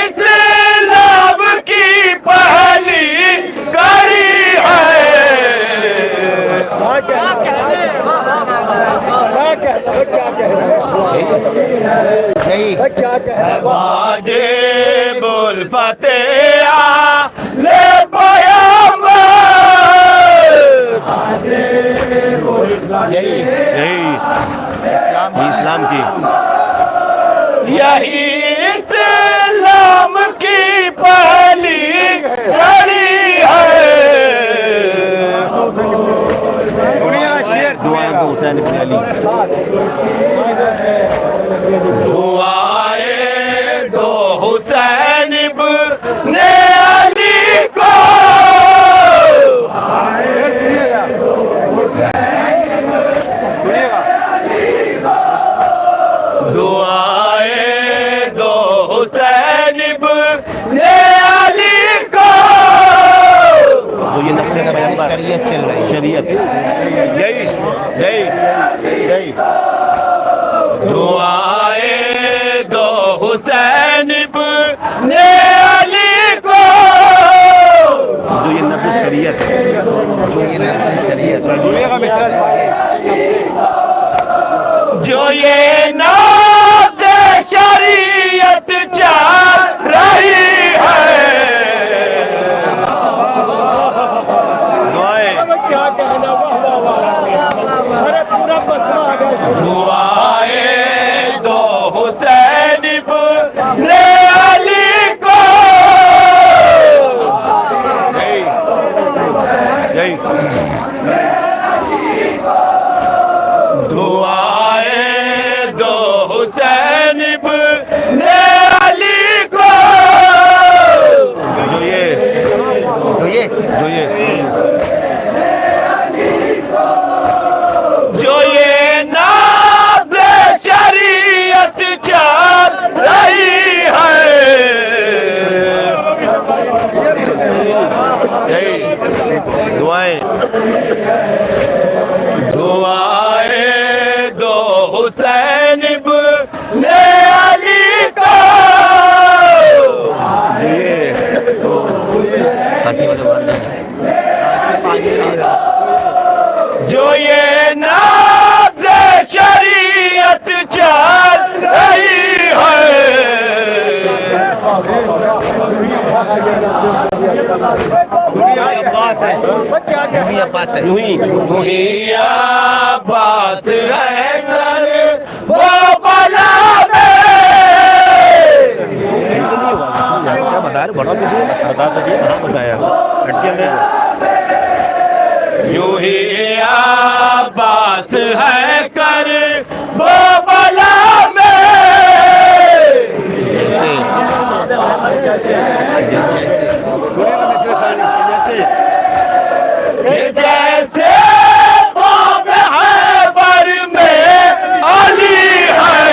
इस्लाम की पहली कड़ी है। वाजिबुल फतेह ले इस्लाम की यही इस्लाम की पहली कड़ी है। दुआएं को हुसैन इब्न अली दुआएं दो हुसैन इब्न अली को दुआएं दो हुसैन इब्न अली को। तो ये नक्शे का शरीयत चल रही है, शरीयत यही यही यही दुआएं दो हुसैन इब्न अली को। जो ये नब्ज़ शरीयत है, जो ये नब्ज़ शरीयत जो ये नाज़ शरीयत चल रही है। क्या कहना दुआएं दो हुसैन इब्न अली को। दुआएं दो हुसैन इब्न अली को। जो ये जो ये नाज़ शरीयत चल रही है। दुआएं दो हुसैन इब्न अली को। जो ये नाज़ शरीयत चल रही है। अब्बास है कर वो बला में बता रहे बड़ा मुझे बता दीजिए कहाँ बताया हटके में यूं ही अब्बास है कर वो बला में। जैसे बाब हैबर में अली है।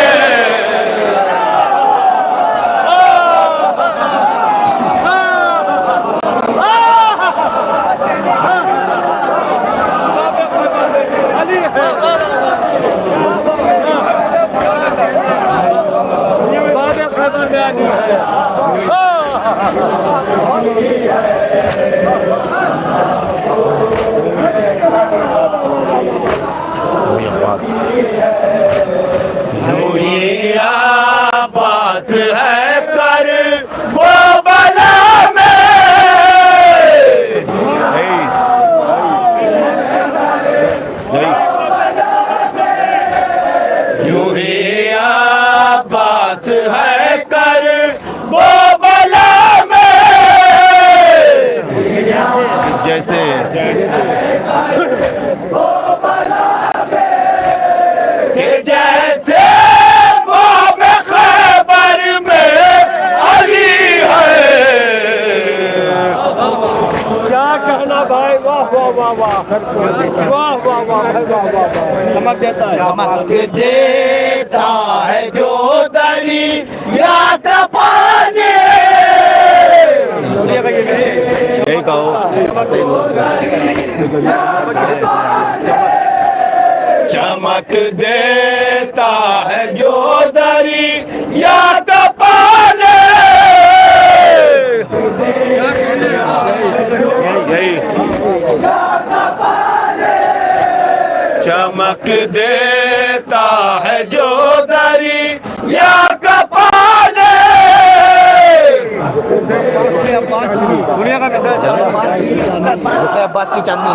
अब्बास है कर वो बला वाह वाह वाह वाह वाह भाई वाह वाह चमक देता है चमक देता है जो दरिया का पानी। यही कहो चमक देता है जो दरिया का पानी। चमक देता है जो दरिया का पानी। सुनिएगा मैसेज अब्बास की चांदनी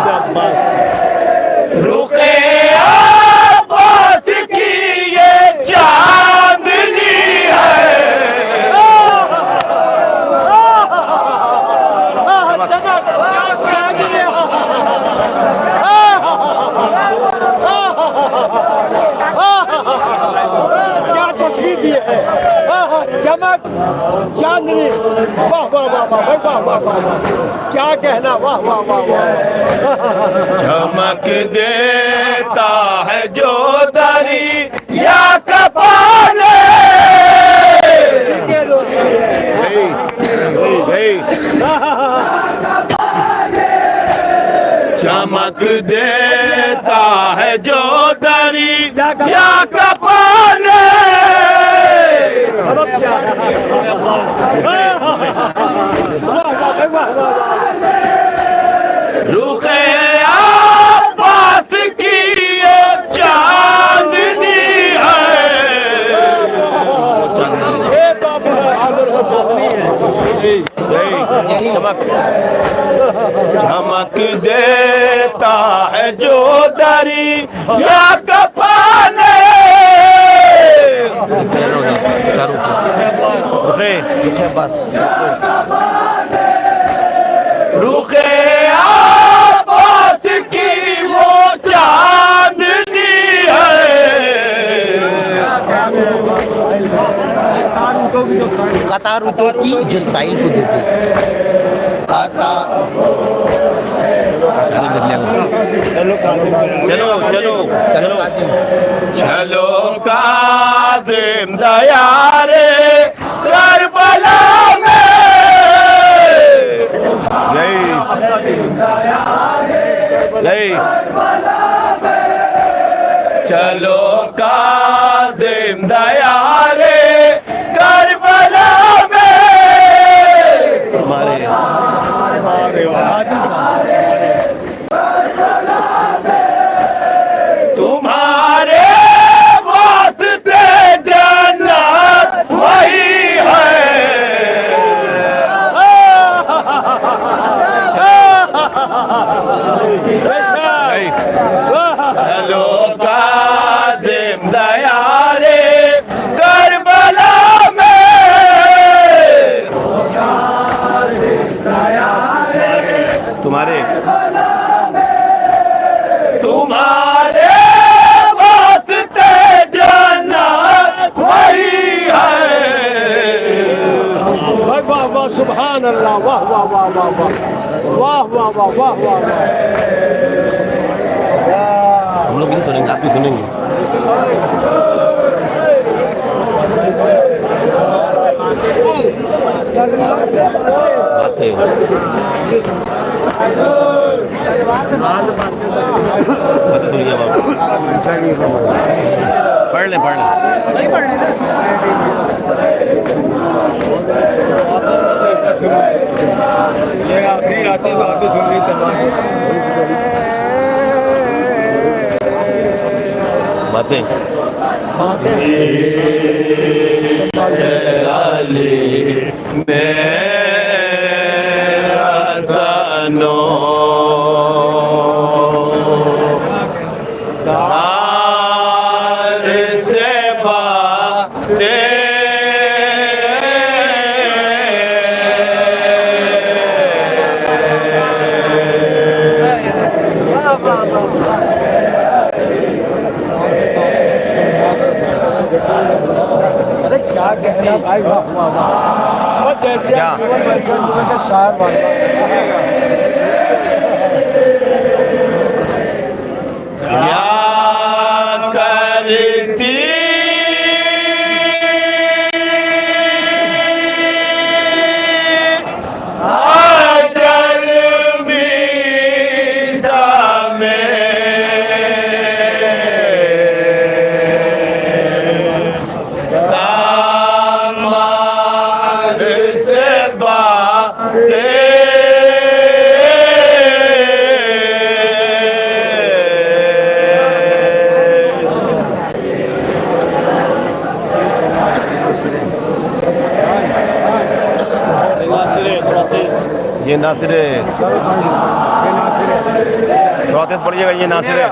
रुके अब्बास की ये चांदनी है। क्या तस्वीर दी है चमक चांदनी वाह वाह वाह वाह भाई वाह वाह वाह क्या कहना वाह वाह वाह वाह चमक देता है जो दरिया का पानी। चमक देता है जो दरिया का पानी। सबक क्या है रुखे अब्बास की ये चांदनी है। चमक देता है जो दरिया का पानी। रुखे अब्बास की वो चांदनी है। कतार उतो की जो साहिल को देते चलो चलो चलो चलो काज़िम दया रे करबला में। चलो काज़िम दया रे करबला में। तुम्हारे वास्ते जन्नत वही है। चलो काज़िम दया रे करबला में। तुम्हारे वास्ते जन्नत वही है। वाह वाह सुभान अल्लाह वाह वाह वाह वाह वाह वाह वाह वाह वाह वाह हम लोग नहीं सुनेंगे, आप भी सुनेंगे। बातें सुनिए बाबू। पढ़ ले नहीं पढ़ने ये आखिरी रात है तो आप सुन रही बातें मेरा सनो तार से बातें अरे क्या कहना भाई वाह वाह वाह जैसे जीवन वैसे जीवन का शायर बनना याद करती अजल मीसा में तामार से बातें ये नासिर थोड़ा तेज पड़िएगा। ये नासिर है,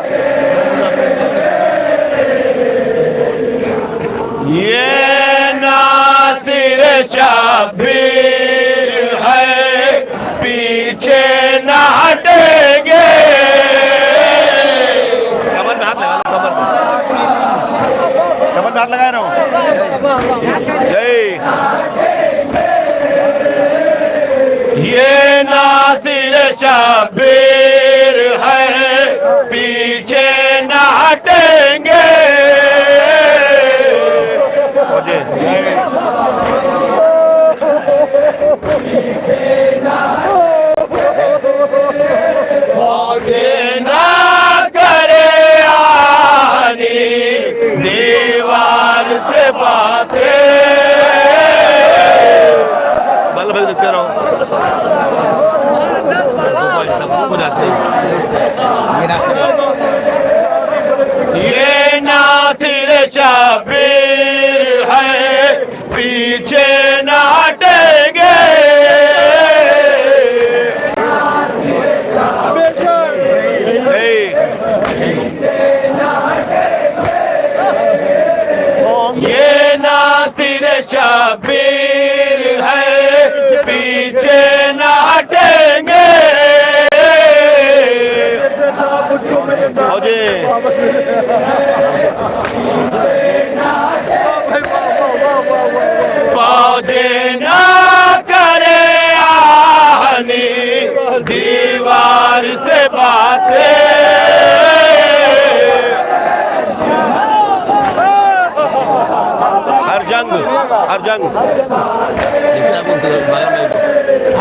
ये नासिर शब्बीर है, पीछे न हटेंगे। कमर में हाथ लगा लो, कमर में हाथ लगा रहा हूँ। ये नासिर शब्बीर है, पीछे न हटेंगे। पौधे ना करे आनी दीवार से बातें। बल्लभ भाई देखते रहो, हो जाते हैं। ये नासिर शब्बीर है, पीछे न हटेंगे। ये नासिर शब्बीर है, पीछे न हटेंगे। पौधे ना करे आनी दीवार से बातें। हर जंग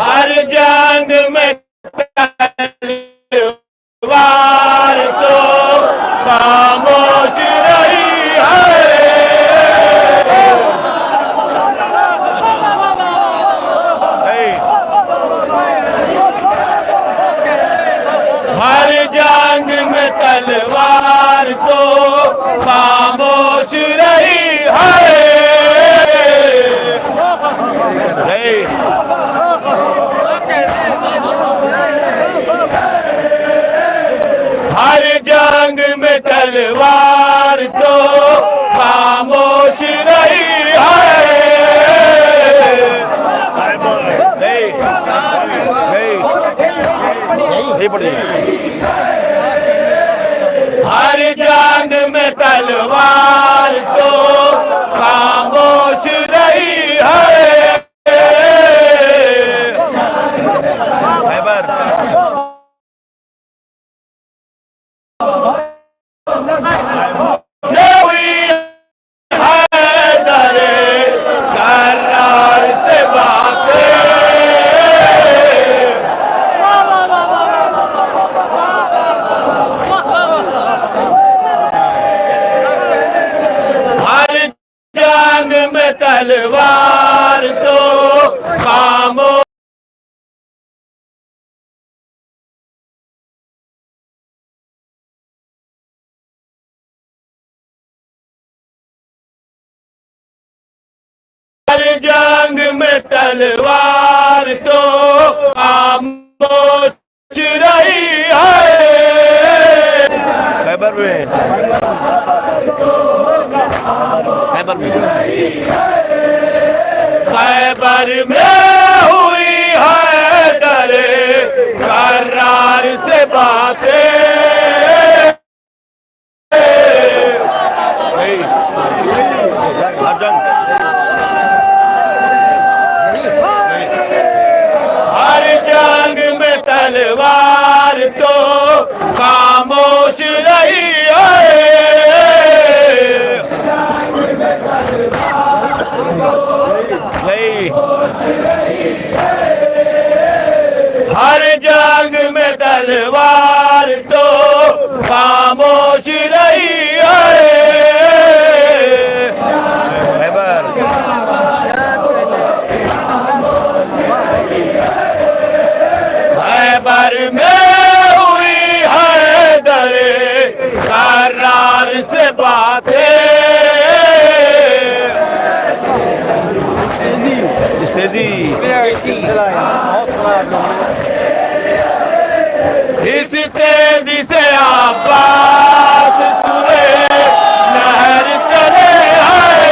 हर जंग में तलवार तो खामोश रही है। हर जंग में तलवार तो खामोश रही है। हर जंग में तलवार तो खामोश रही है। हर जंग में तलवार तो खामोश रही है। तलवार तो खामोश हर जंग में तलवार तो खामोश रही है। खैबर में खैबर में हुई है दरे करार से बातें। हर जंग में तलवार तो खामोश रही है। हर जंग में तलवार तो खामोश रही है। खैबर में हुई हैदर करार से बातें। इस तेजी इस तेजी से आवाज सुने नहर चले आए।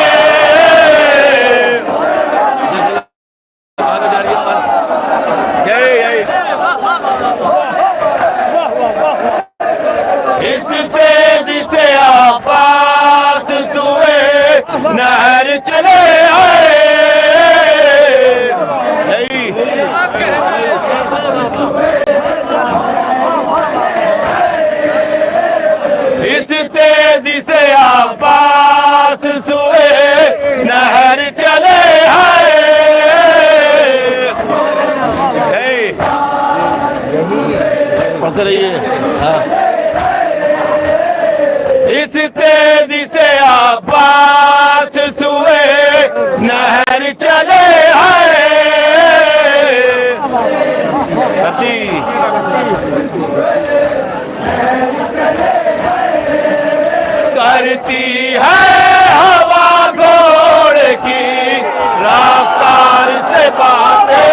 इस तेजी से आवाज सुने नहर चले आए। इस तेजी से आवाज सुए नहर चले आए। पढ़ते रहिए। इस तेजी से आवाज सुए नहर चले आए। करती है हवा घोड़े की रफ्तार से बातें।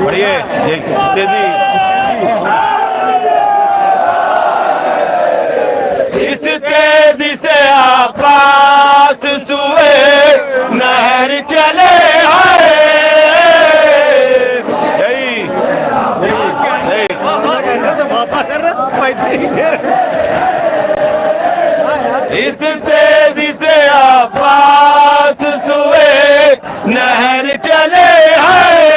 बढ़िए तेजी। इस तेजी से आवाज सुए नहर चले आए। इस तेजी से आवाज सुए नहर चले आए।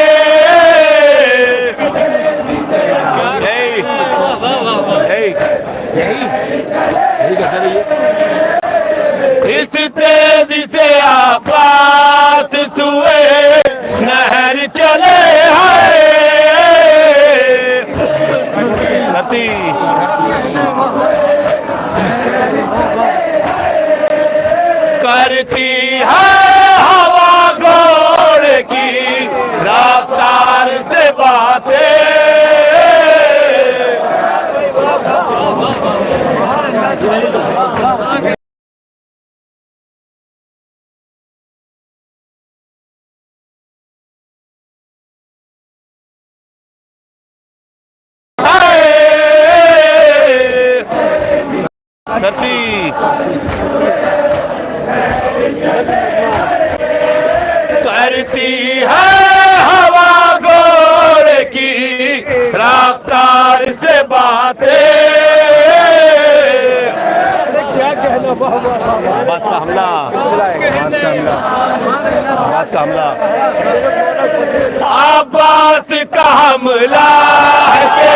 इस तेजी से आवाज सुए नहर चले आए। धरती करती है हवा घोड़े की रफ्तार से बातें। धरती करती है हवा घोड़े की रफ्तार से बातें। क्या कहना। आवाज का हमला। आवाज का हमला। अब्बास का हमला है।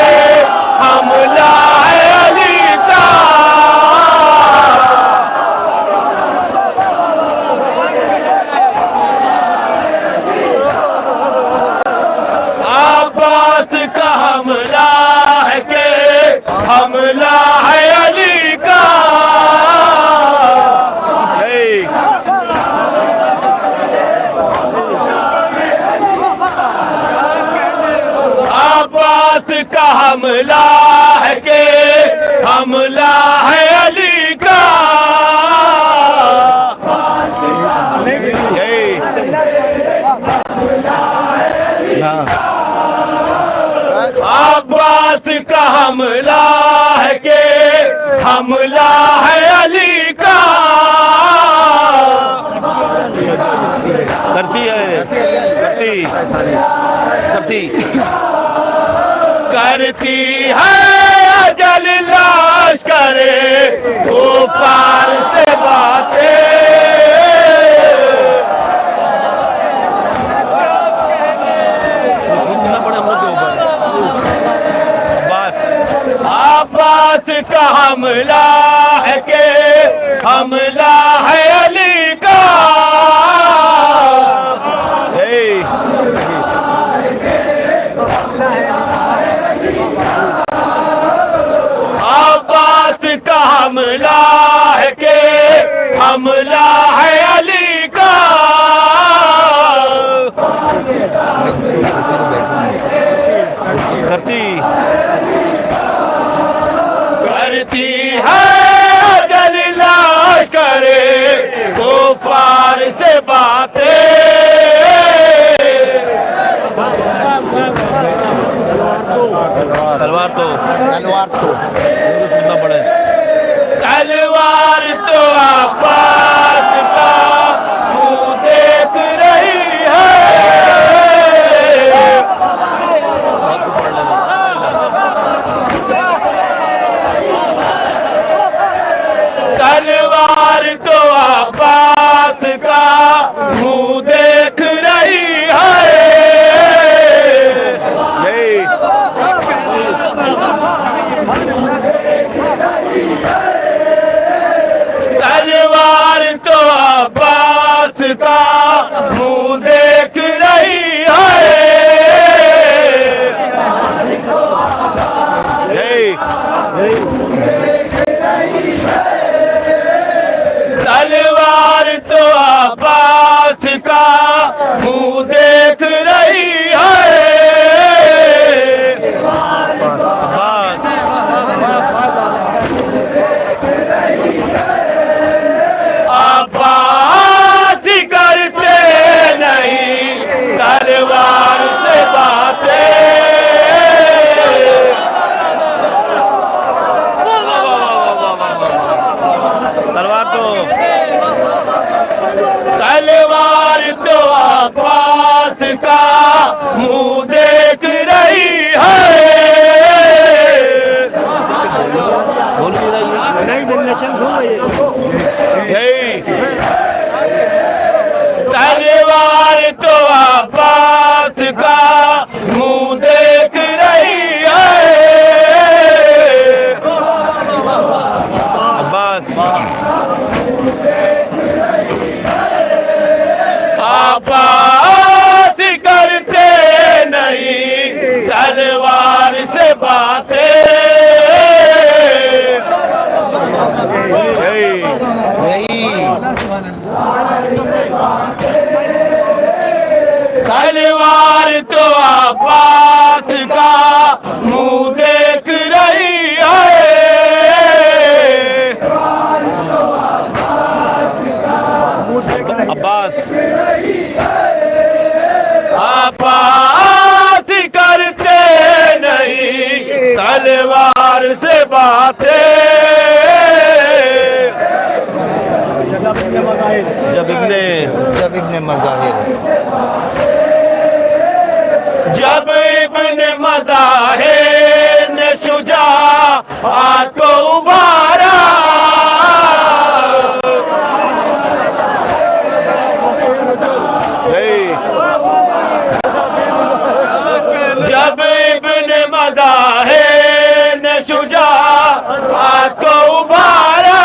हमला है अली का। अब्बास का हमला है के हमला है अली का। अब्बास का हमला है के हमला है अली का। अब्बास का हमला है के हमला है अली का। करती है करती करती है अजल लाश करे वो पार से बातें। अब्बास का हमला है के हमला है अली का। अब्बास का हमला है के हमला है अली का। करती है अजल लाश करे वो पार से बातें। तलवार तो सुनना पड़े। तलवार तो अब्बास का मुंह देख रही है। तलवार तो अब्बास का मुंह देख रही है। तलवार तो अब्बास का मुंह देख रही है। तलवार तो अब्बास का मुंह देख रही है। अब्बास करते नहीं तलवार से बातें। तलवार तो अब्बास का मुंह देख रही है। तलवार तो अब्बास का मुंह देख रही है। अब्बास अब्बास करते नहीं तलवार से बातें। तलवार तो अब्बास का मुंह देख रही है। अब्बास अब्बास करते नहीं तलवार से बातें। जब इब्ने मज़ाहिर ने शुजाअत को उभारा। जब इब्ने मज़ाहिर ने शुजाअत को उभारा।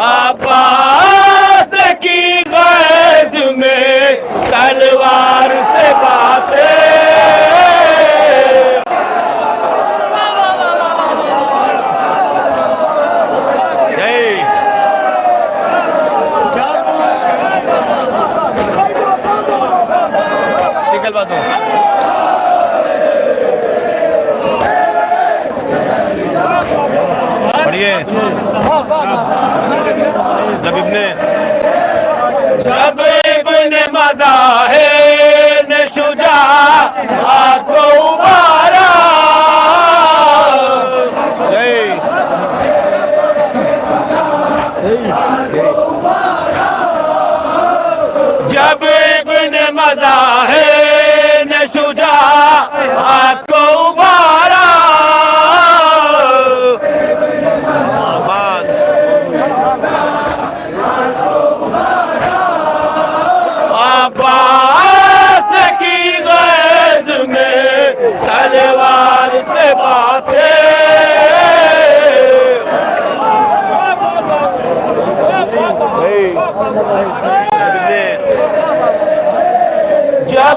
अब्बास की गैज़ में तलवार से बातें। निकल बात हो। पढ़िए। जब इब्ने मज़ाहिर ने शुजाअत को उभारा।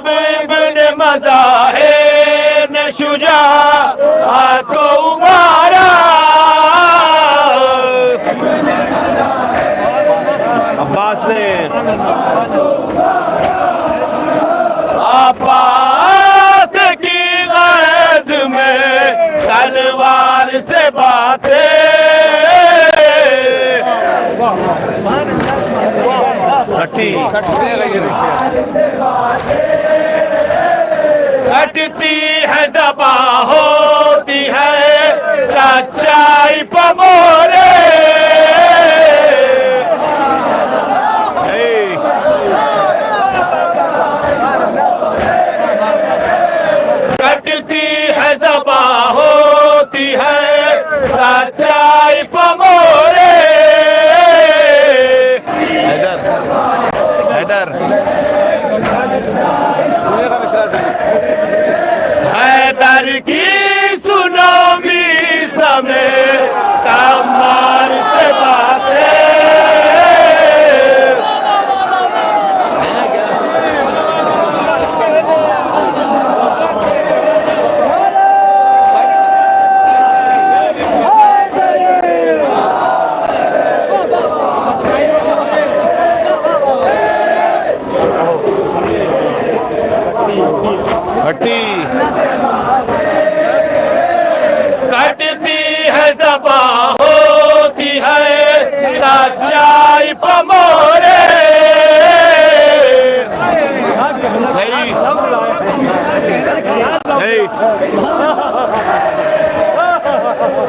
अब इब्न मज़ाहिर ने शुजाअत को उभारा, अब्बास ने अब्बास की गैज़ में तलवार से बातें, कटती है ज़बां होती है सच्चाई पर मोरे, कटती है ज़बां होती है सच्चाई पर मोरे। हैदर हैदर की सुनो भी समय तमार से बातें, कटती है ज़बां होती है सच्चाई पर मोरे,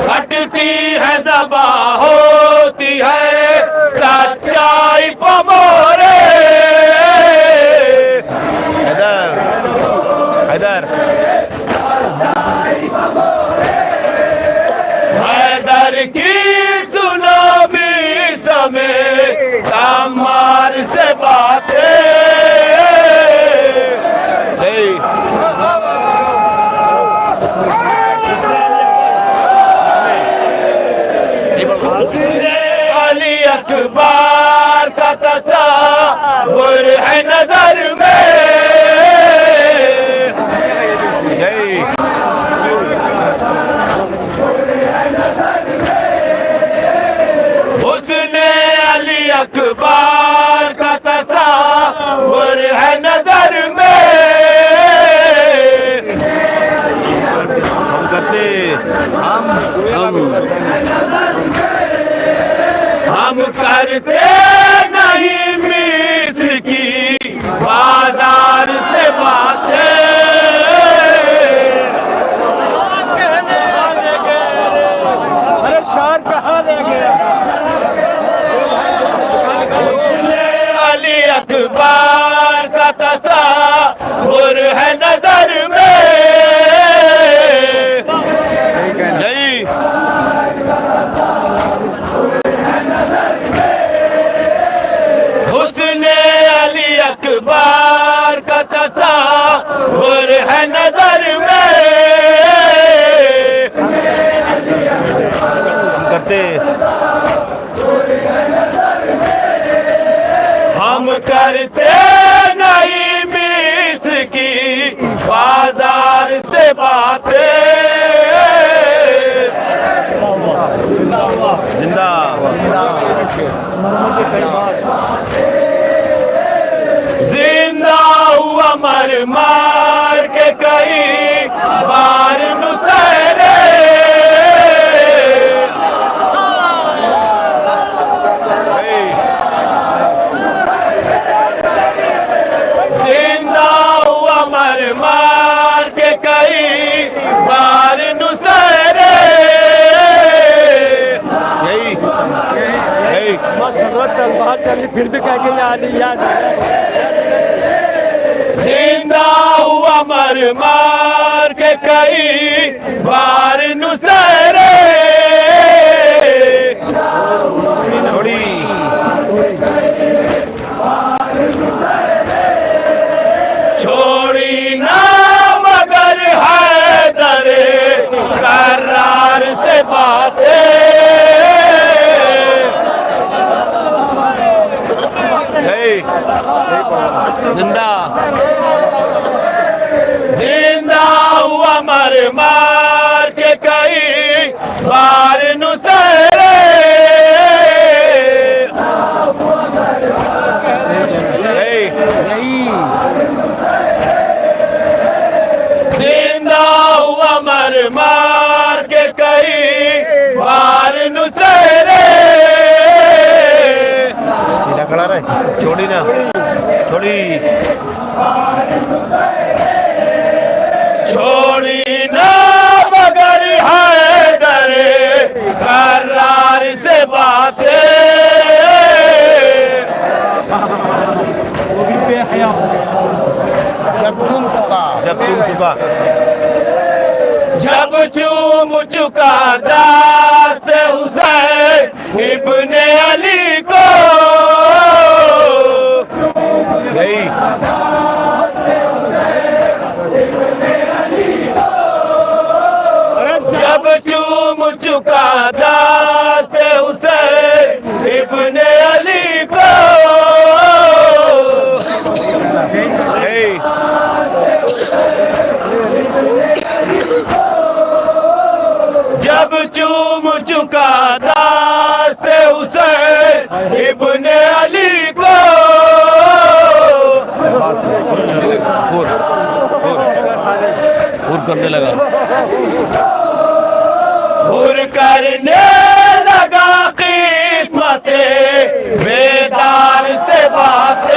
कटती है ज़बां होती है सच्चाई पर मोरे। हैदर हैदर की सुनो भी समय तमार से बातें, अली अकबर का तस्वीर है नजर में, हुस्न अली अकबर का तस्वीर है नजर में, हम करते हम करते नहीं मिस्र की बाजार से बातें, अरे शार कहाँ ले गया? अली अकबर का तस्वीर है नजर में, यही हुस्न अली अकबर का तस्वीर है नजर में, हम करते नहीं मिस्र की बाजार से बातें, जिंदा जिंदा हुआ मर मार के कई बार नुसैरे, जिंदा हुआ मर मार के कई बार नुसैरे, यही मसरत तलवार चली फिर भी कह के याद जिंदा हुआ मर मार के कई बार नुसैरे, छोड़ी छोड़ी ना मगर हैदर करार से बातें, जिंदा नुसेरे सीधा खड़ा रहे छोड़ी ना छोड़ी छोड़ी ना मगर हैदर करार से बातें वो भी बेहया हो गया जब चूम चुका जब चूम चुका दास्त हुसैन इब्ने अली को जब चूम चुका दास्त हुसैन इब्ने अली को जब चूम चुका दास्त हुसैन इब्ने अली को करने लगा करने लगा किस्मते बेदार से बातें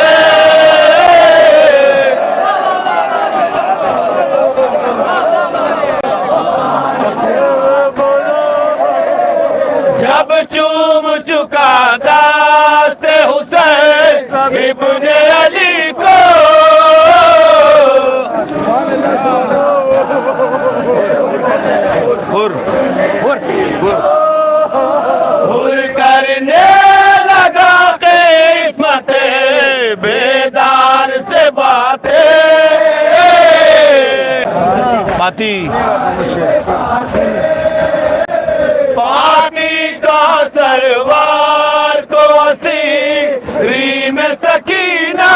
जब चूम चुका दास्त हुसैन इब्ने अली को करने लगा किस्मत बेदार से बातें पाती का सरवार को सीरी में सकीना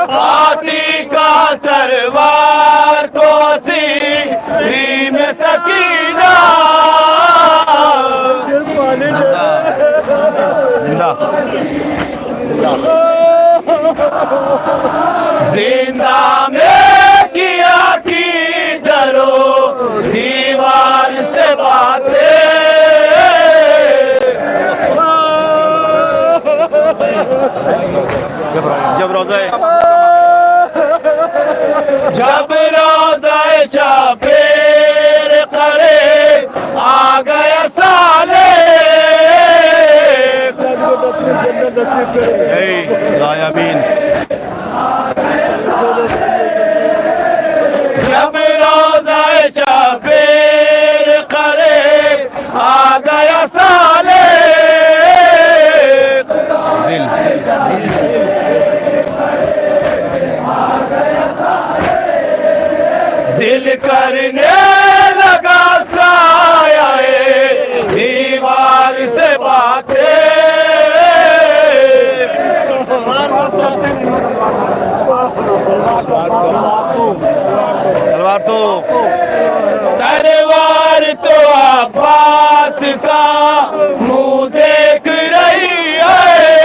हाथी का सरवार को सीरी में सकीना जिंदा में किया की दरो दीवार से बातें जब रोज़ा शाबेर करे आ गया साले आमीन जब रोज़ा शाबेर करे आ गया साले दिल करने लगा साया दीवार से बातें तलवार तो अब्बास का मुंह देख रही है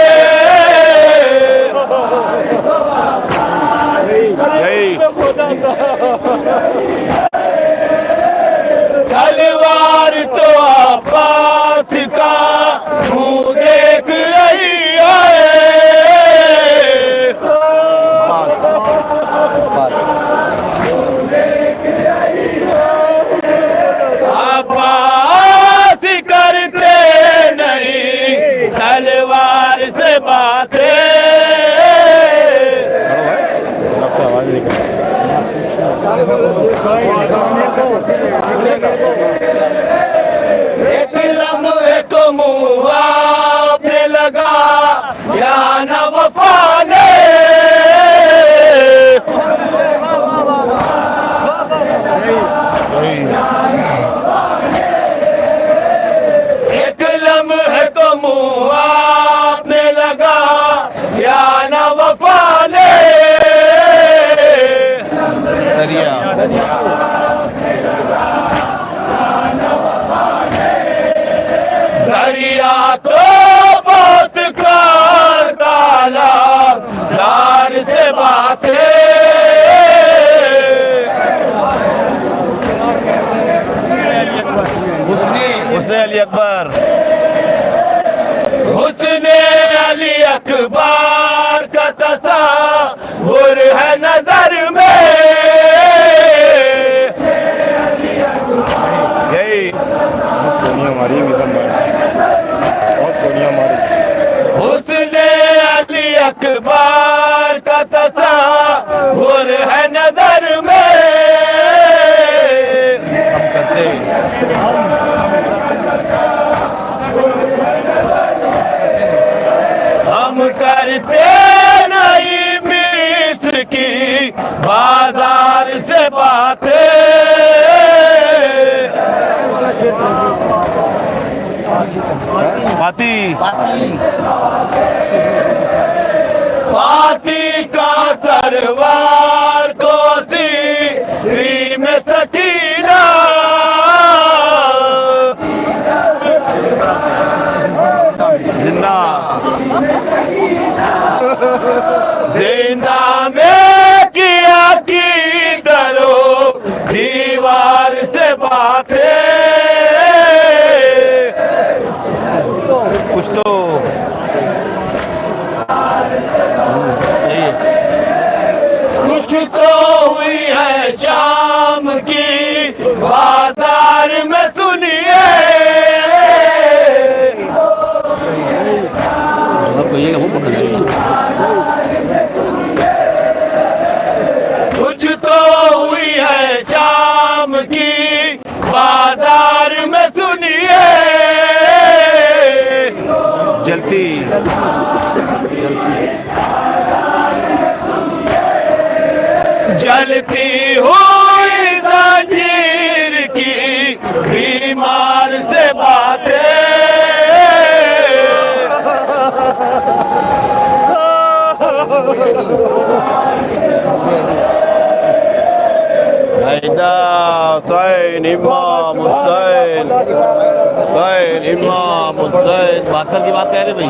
तलवार तो अब्बास का मुंह देख रही है अब्बास करते नहीं बातें। हुस्ने अली अकबर, हुस्ने अली अकबर का तस्वीर है नजर में। यही हुस्ने अली अकबर का तस्वीर है नजर में। हम करते नहीं मिस की बाजार से बातें। पाती पाती का सरवार को सीरी में सकीना। जिंदा जिंदा में किया की दरो दीवार से बातें। कुछ तो कुछ तो हुई है शाम की बाजार में सुनिए। कुछ तो हुई है शाम की बाजार में सुनिए। जलती जलती हुई जंजीर की बीमार से बातें। हुसैन इमाम हुसैन, हुसैन इमाम हुसैन। 72 की बात कह रहे भाई,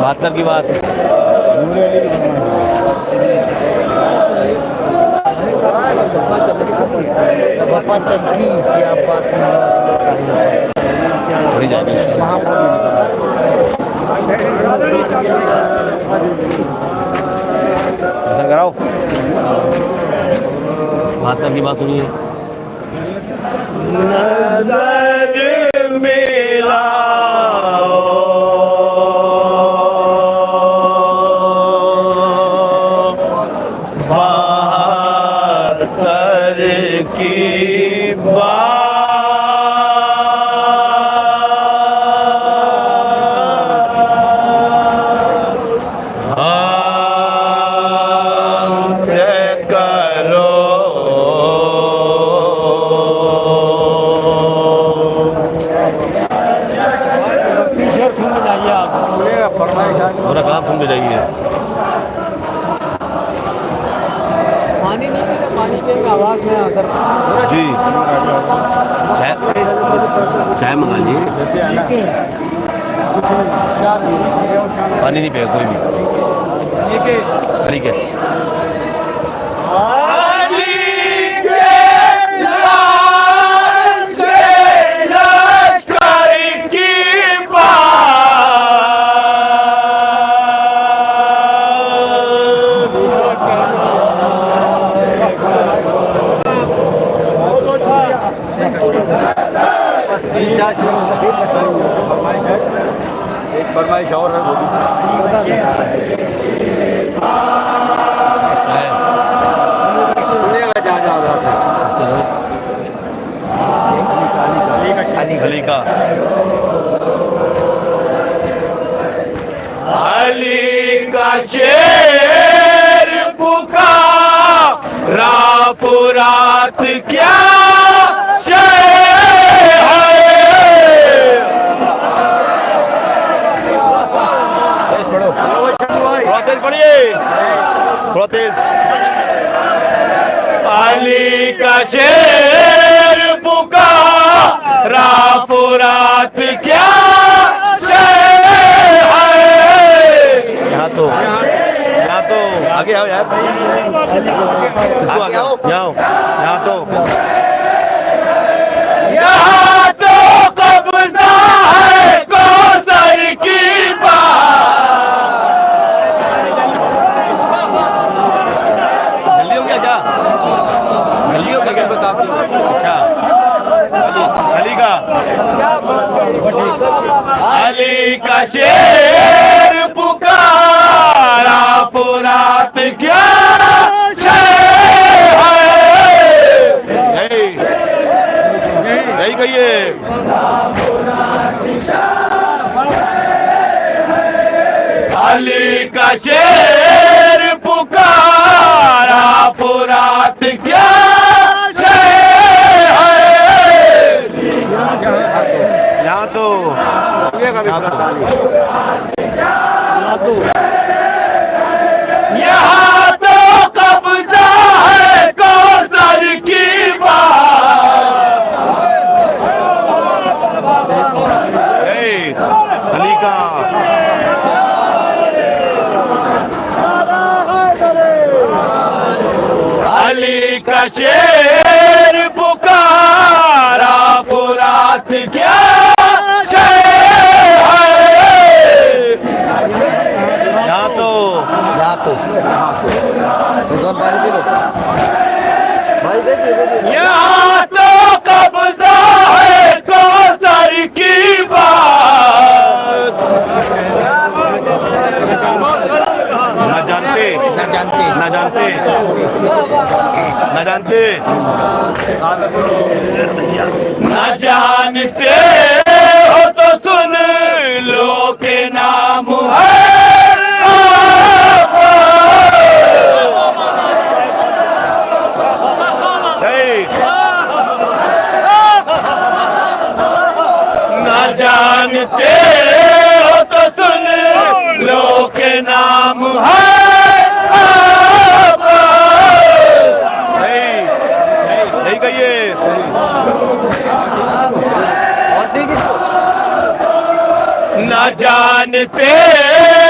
72 की बात। थोड़ी जाएगी ऐसा कराओ। 72 की बात सुनिए। नजर मिला बाहर तर की पूरा काम सुन के जाइए। पानी नहीं पीते, पानी पिएंगे आवाज में आकर जी चाय चाय मंगा लीजिए। पानी नहीं पिएगा कोई भी। ठीक है। एक फरमाइश और है, वो भी सुनिएगा जहाँ जहाँ रहते हैं। अली का अली का शेर पुकारा फुरात क्या थोड़ा तेज। अली का शेर पुकारा फुरात क्या शे है। यहाँ आगे आओ यार, इसको आगे आओ, यहाँ तो यहाँ तो कब्जा है कौसर की बात। जल्दी हो गया क्या? जल्दी हो गया क्या बताते हो? अच्छा अली का शेर पुकारा फुरात क्या यही कहिए। अली का शेर पुकारा फुरात क्या यहाँ तो यहाँ तो कब्जा है कौसर की बात। अली का अली का शेर पुकारा फुरात क्या यहाँ तो कब्जा है कौसर की बात। ना जानते न जानते हो तो सुन लो के नाम है जानते हो तो सुन लो के नाम है। यही कहिए। न जानते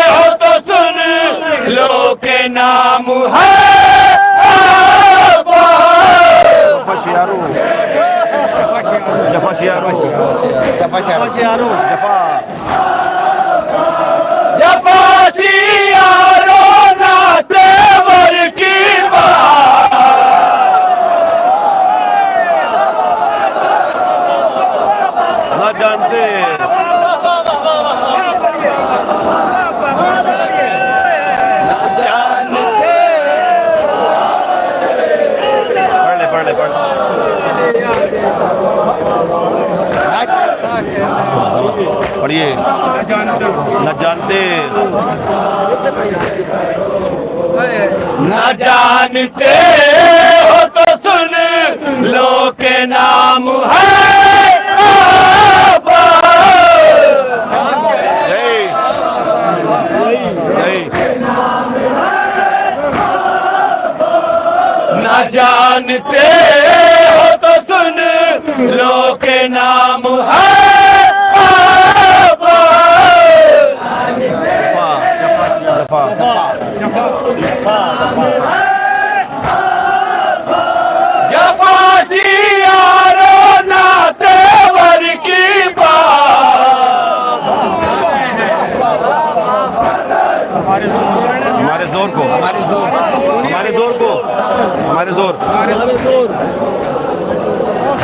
हो तो सुन लो के नाम है। जफा शियारो ना तेवर की बात। ना जानते पढ़ पढ़िए। न जानते न जानते हो तो सुन लो के नाम है। न जानते हो तो सुन लो के नाम है।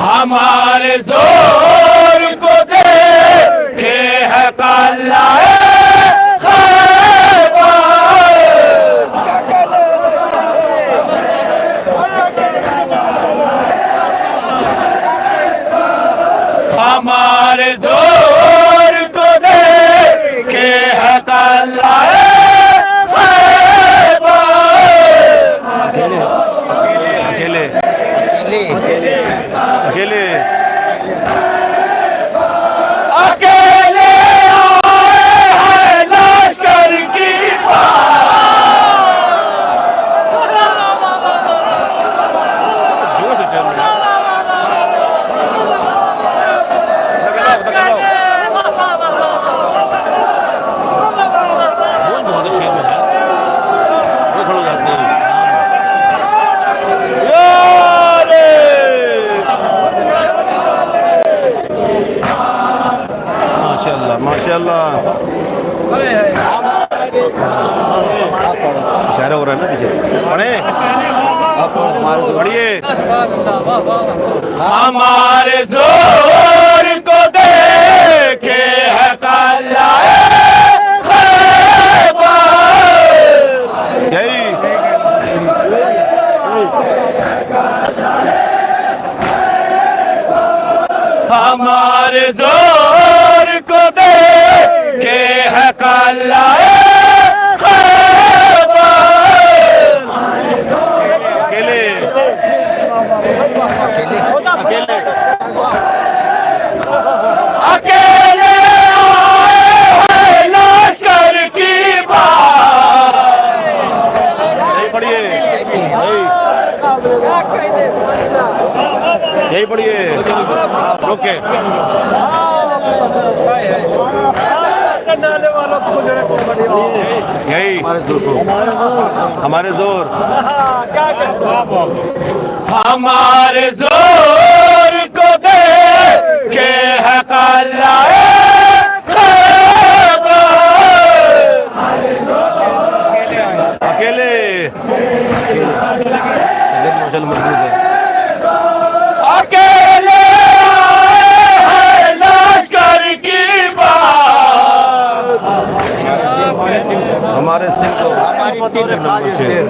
हमारे जोर को देखे है काला हमारे जोर को देखे है काला अकेले आए हैं लश्कर की जोर से शेर में बहुत शेर में है वो खड़े हो जाते हैं। इशारा हो रहा है ना पीछे पढ़े पढ़िए। हमारे जोर को देखे है कल्लाए यही हमारे जोर को देखे है कल्लाए अकेले अकेले अकेले आए लश्कर की बात। यही पढ़िए यही पढ़िए रोके यही हमारे जोर हमारे जोर को देखे है कल्लाए अकेले मौजूद है अकेले आए लश्कर की बात। हमारे सिंह को शेर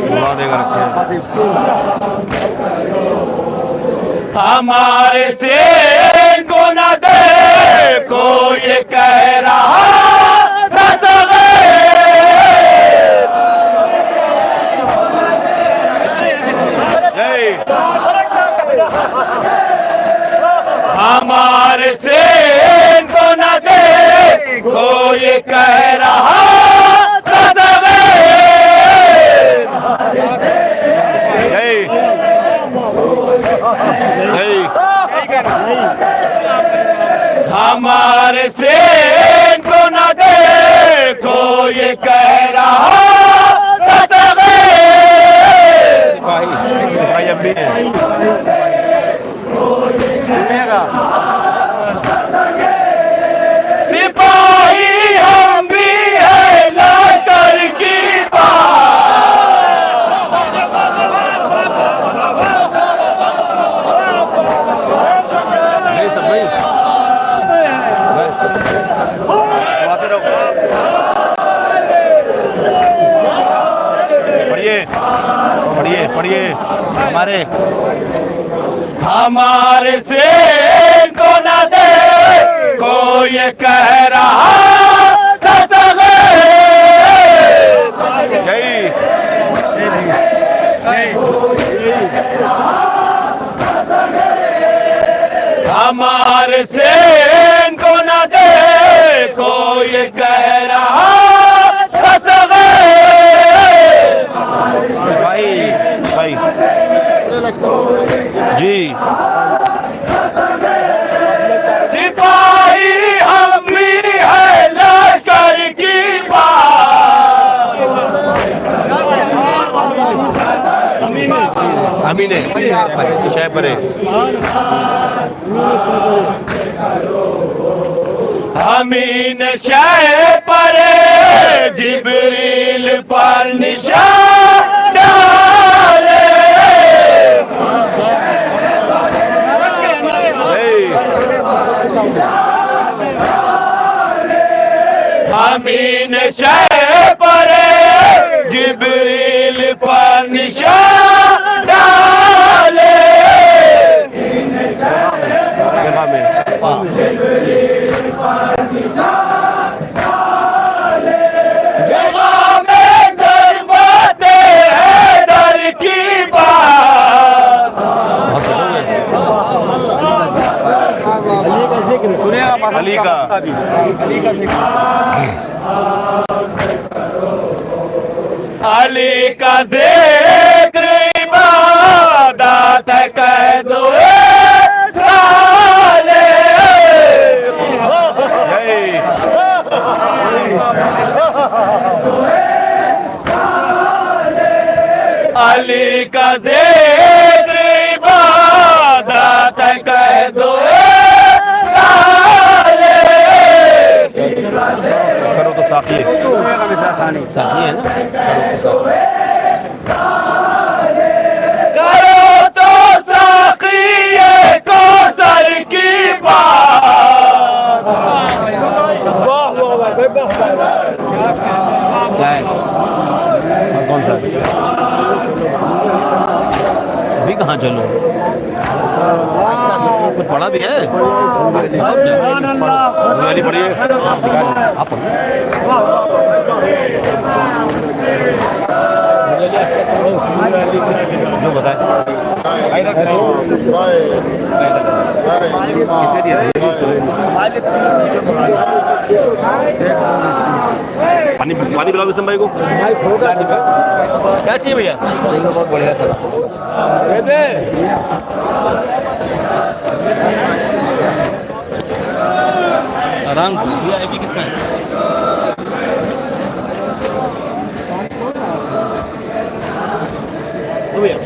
बुला देगा रखे हमारे सेन को न देखो ये कह रहा था हमारे सेन को न देखो ये कह रहा था हमारे सेन को न देखो ये कह रहा था सिपाही अब भी है सिपाही हम भी है लश्कर की पढ़िए पढ़िए हमारे सेन को न देखो ये कह रहा था हमारे सेन को न देखो ये कह रहा था सिपाही जी सिपाही हम भी है लश्कर की बात। अमीन शय परे अमीन शय परे जिब्रील पर निशान डाले अमीन शय परे जिब्रील पर निशान डाले जगह में ज़रबाते हैदर की बात। सुनिएगा अली का अली का ज़िक्र इबादत कह दो साले अली का ज़िक्र इबादत कह दो साले करो सानी साथी है ना। करो तो साकी ये कौसर की बात। वाह वाह वाह भाई वाह क्या है और कौन सा अभी कहाँ चलो कुछ पढ़ा भी है वाली पढ़ी है आप जो बताए पानी पानी पिलाओ विष्णु भाई को। क्या चाहिए भैया? बहुत बढ़िया सर। आराम से भैया एक ही किसका है? तो भैया तो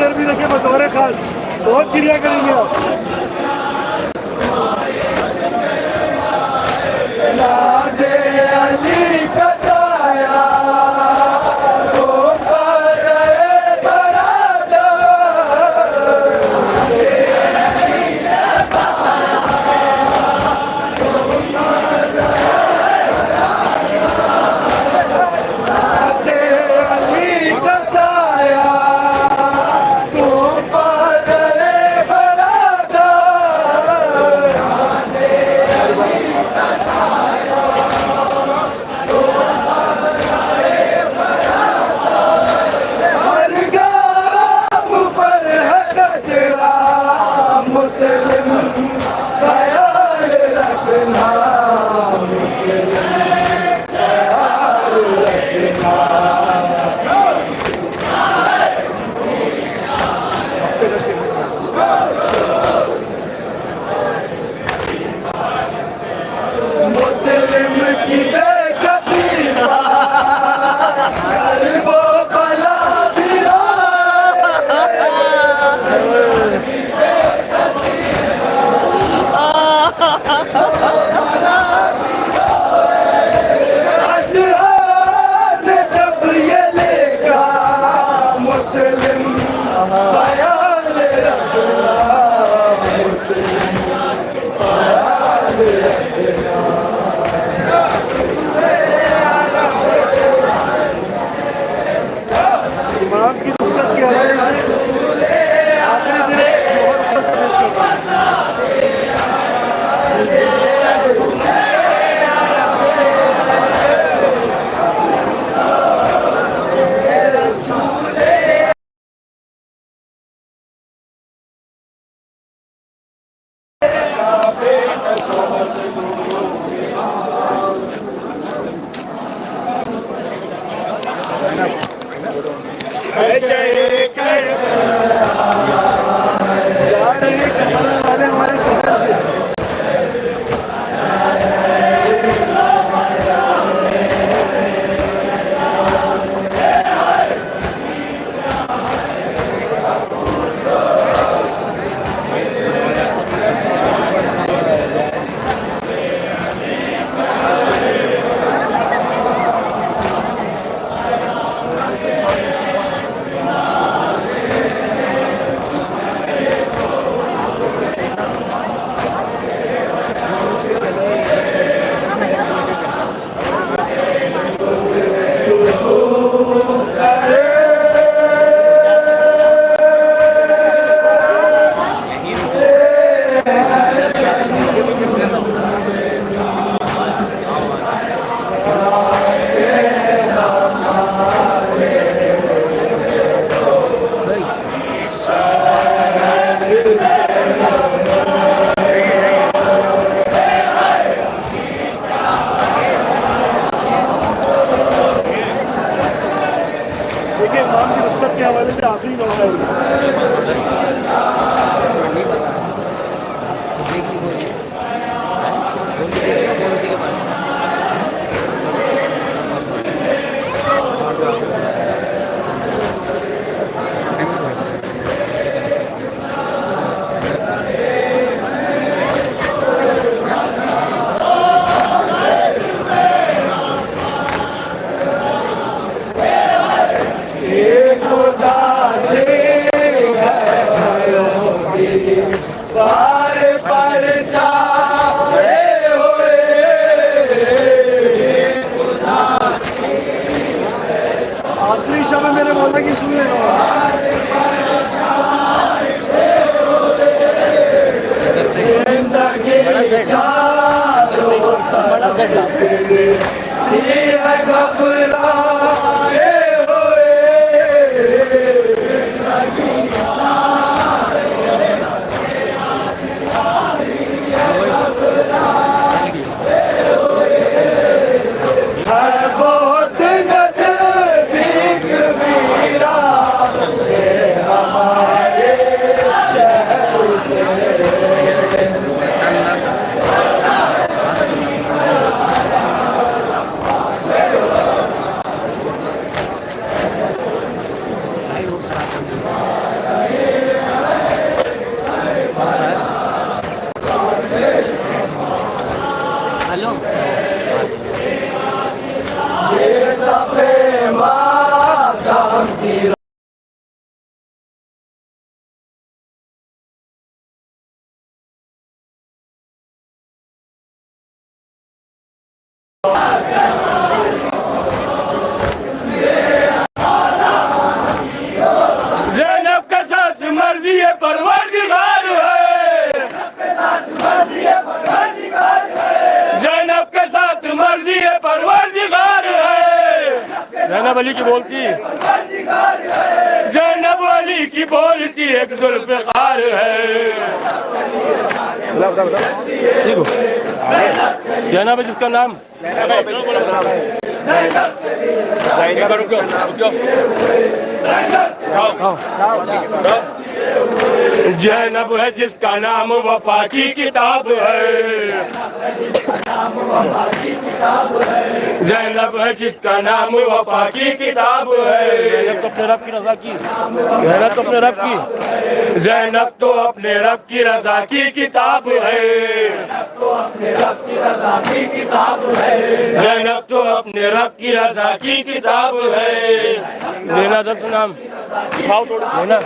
शेर भी देखिए बतौर खास, बहुत क्रिया करेंगे आप। यादे अली का साया तो पर बरादा इमाम की रुखसत के हवाले से आखिरी दिन बहुत रुखसत पेश करता वाले हमारे शहर से के हवाले से आखिरी नौका आखिरी शब्द मेरे मौला की सुन लेना ज़ैनब अली की बोलती एक जुल्फ़िकार है। ज़ैनब जिसका नाम ज़ैनब है जिसका नाम वफा की किताब है। ज़ैनब है जिसका नाम वफा की किताब है। ज़ैनब तो अपने रब की रज़ा की, ज़ैनब तो अपने रब की, ज़ैनब तो अपने रब की रज़ा की किताब है। ज़ैनब तो अपने रब की रज़ा की किताब है। लेना अदब से नाम लेना,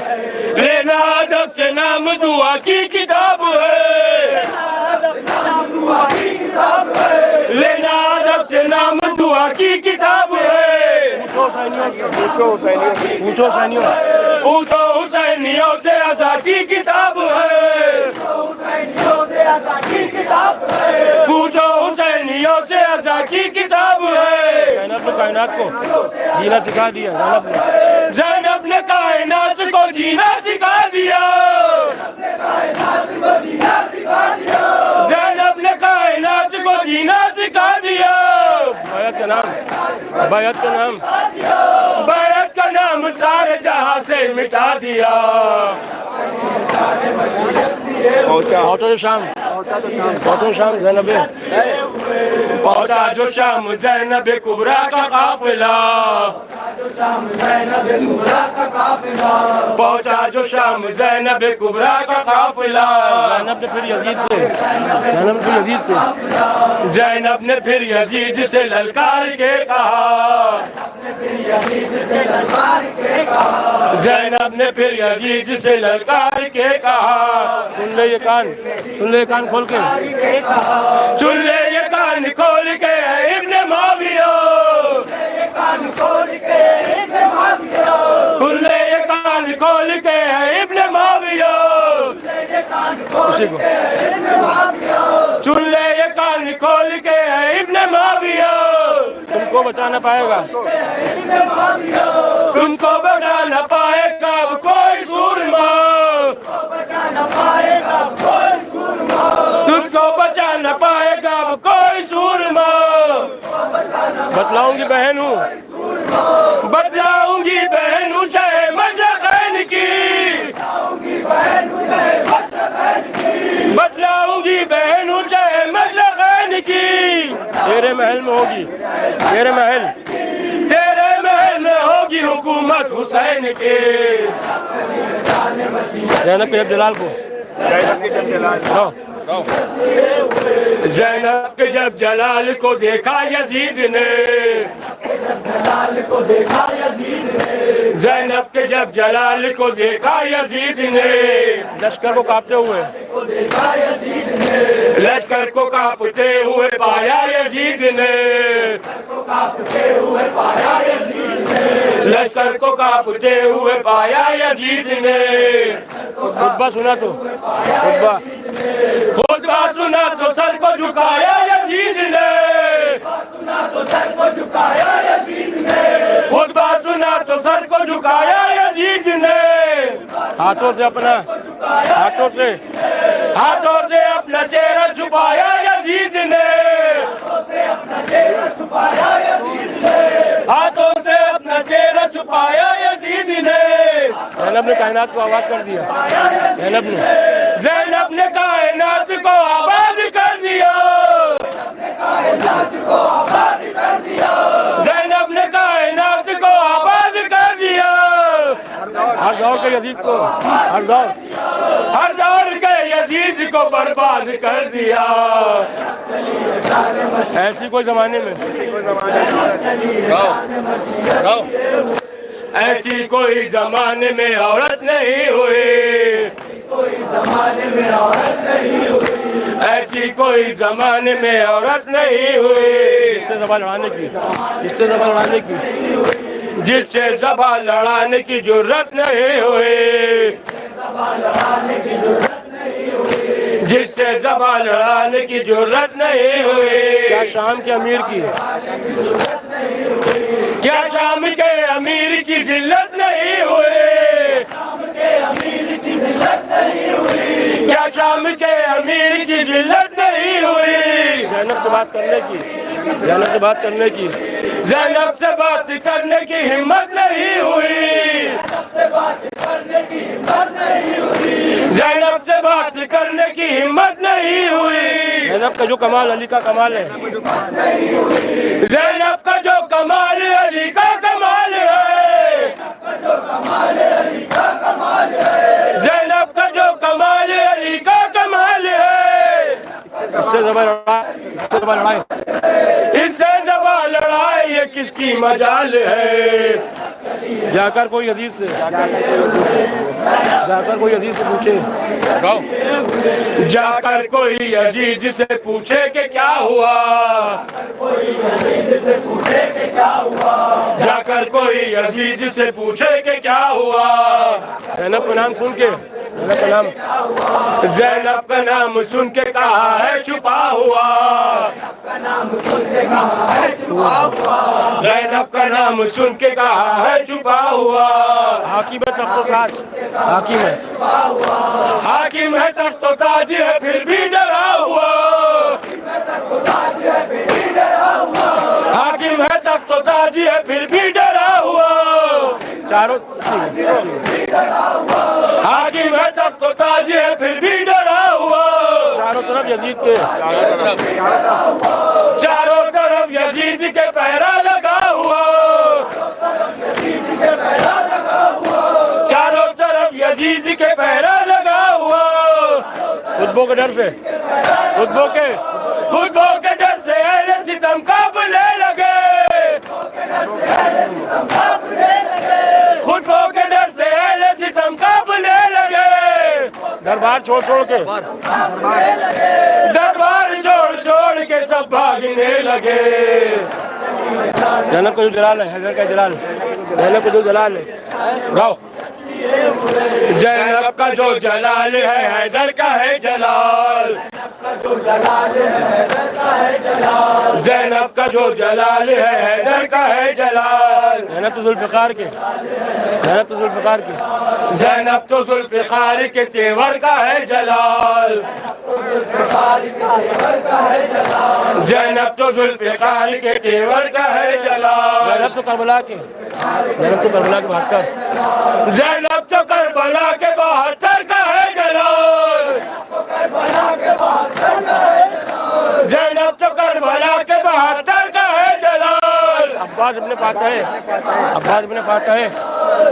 लेना अदब से नाम दुआ की किताब है। लेना अदब से नाम दुआ की किताब है। पूछो हुसैनियों से अज़ा की किताब है। पूछो हुसैनियों से अज़ा की किताब है। ज़ैनब ने कायनात को जीना सिखा दिया। ज़ैनब ने कायनात को जीना सिखा दिया। ज़ैनब ने कायनात को जीना सिखा दिया। बैत का नाम, बैत का नाम, बैत का नाम सारे जहां से मिटा दिया। पहुंचो शाम, पहुंचो शाम ज़ैनब, पहुंचा जो शाम ज़ैनब कुबरा का काफिला। पहुंचा जो शाम ज़ैनब कुबरा का काफिला। ज़ैनब ने फिर यजीद से, ज़ैनब ने यजीद से, ज़ैनब ने फिर यजीद से ललकार के कहा। ज़ैनब ने फिर यजीद से ललकार के कहा। सुन ले ये कान, सुन ले ये कान खोल के, सुन ले ये कान खोल के इब्ने माविया। सुन ले ये कान खोल के इब्ने माविया। उसी को सुन ले ये कान खोल के इब्ने माविया। तुमको बचा न पाएगा, तुमको बचा न पाएगा कोई सूरमा। तुमको बचा न पाएगा कोई सूरमा। बतलाऊंगी बहन हूँ, बतलाऊंगी बहन हूँ शाह मशक़ैन की। बतलाऊंगी बहन हूँ शाह मशक़ैन की। तेरे महल में होगी, तेरे महल, तेरे महल में होगी हुकूमत हुसैन की। ज़ैनब के जलाल को, ज़ैनब के जब जलाल को देखा यजीद ने, ज़ैनब के जब जलाल को देखा यजीद ने, लश्कर को कांपते हुए, लश्कर को कांपते हुए पाया यजीद ने। लश्कर को कांपते हुए पाया यजीद ने। खुतबा सुना तो, खुतबा सुना तो सर को झुकाया यजीद ने। खुतबा सुना तो सर को झुकाया यजीद ने। हाथों से अपना, हाथों से अपना चेहरा छुपाया यजीद ने। हाथों से अपना चेहरा छुपाया यजीद ने। ज़ैनब ने कायनात को आबाद कर दिया। ज़ैनब ने कायनात को आबाद कर दिया। ज़ैनब ने कायनात को आबाद कर दिया। हर दौर के यजीद को, हर दौर के यजीद को बर्बाद कर दिया। ऐसी कोई जमाने में, ऐसी कोई जमाने में औरत नहीं हुई। ऐसी कोई जमाने में औरत नहीं हुई। जिससे ज़बान लड़ाने की, जिससे ज़बान लड़ाने की, जिससे ज़बान लड़ाने की जुर्रत नहीं हुई। जिससे ज़बान लड़ाने की जरूरत नहीं हुई। क्या शाम के अमीर की, क्या शाम के अमीर की जिल्लत नहीं हुई। क्या शाम के अमीर की जिल्लत नहीं हुई। ज़ैनब से बात करने की, ज़ैनब से बात करने की, ज़ैनब से बात करने की हिम्मत नहीं हुई। ज़ैनब से बात करने की हिम्मत नहीं हुई। ज़ैनब का जो कमाल अली का कमाल है। ज़ैनब का जो कमाल अली का कमाल है। ज़ैनब का जो कमाल अली का कमाल है। इससे ज़बान लड़ाए, इससे ज़बान लड़ाए, ये किसकी मजाल है। जाकर कोई अजीज से, जाकर कोई अजीज से पूछे, जाकर कोई अजीज से पूछे कि क्या हुआ। जाकर कोई अजीज से पूछे कि क्या हुआ। ज़ैनब का नाम सुन के, ज़ैनब का नाम, ज़ैनब का नाम सुन के कहा है छुपा हुआ। ज़ैनब का नाम सुन के कहा है छुपा हुआ। हाकिम है तख्तो ताज, हाकिम है, हाकिम है तख्तो ताज है फिर भी डरा हुआ। हाकिम है तख्तो ताज है फिर भी डरा हुआ। चारों हाकिम है तख्तो ताज है फिर भी डरा हुआ। चारों तरफ यजीद के, चारों तरफ यजीद के पहरा लगा हुआ। चारों तरफ यजीद के पहरा लगा हुआ। खुतबों के डर से, खुतबों के डर से अहले सितम कांपने लगे। खुतबों के डर से अहले सितम कांपने लगे। दरबार छोड़ छोड़ के, दरबार छोड़ के सब भागने लगे। ज़ैनब का जो जलाल है, हैदर का जलाल, ज़ैनब का जो जलाल है, गाओ। ज़ैनब का जो जलाल है हैदर का है जलाल। ज़ैनब का जो जलाल है हैदर का है जलाल। ज़ैनब तो ज़ुल्फ़िकार के, ज़ैनब तो ज़ुल्फ़िकार के, ज़ैनब तो ज़ुल्फ़िकार के तेवर का है जलाल। ज़ैनब तो ज़ुल्फ़िकार के तेवर का है जलाल। ज़ैनब तो करबला के, ज़ैनब तो करबला के 72, ज़ैनब तो करबला के 72 का है जलाल। ज़ैनब तो करबला के 72 का है जलाल। अब्बास इब्न फातह, अब्बास इब्न फातह,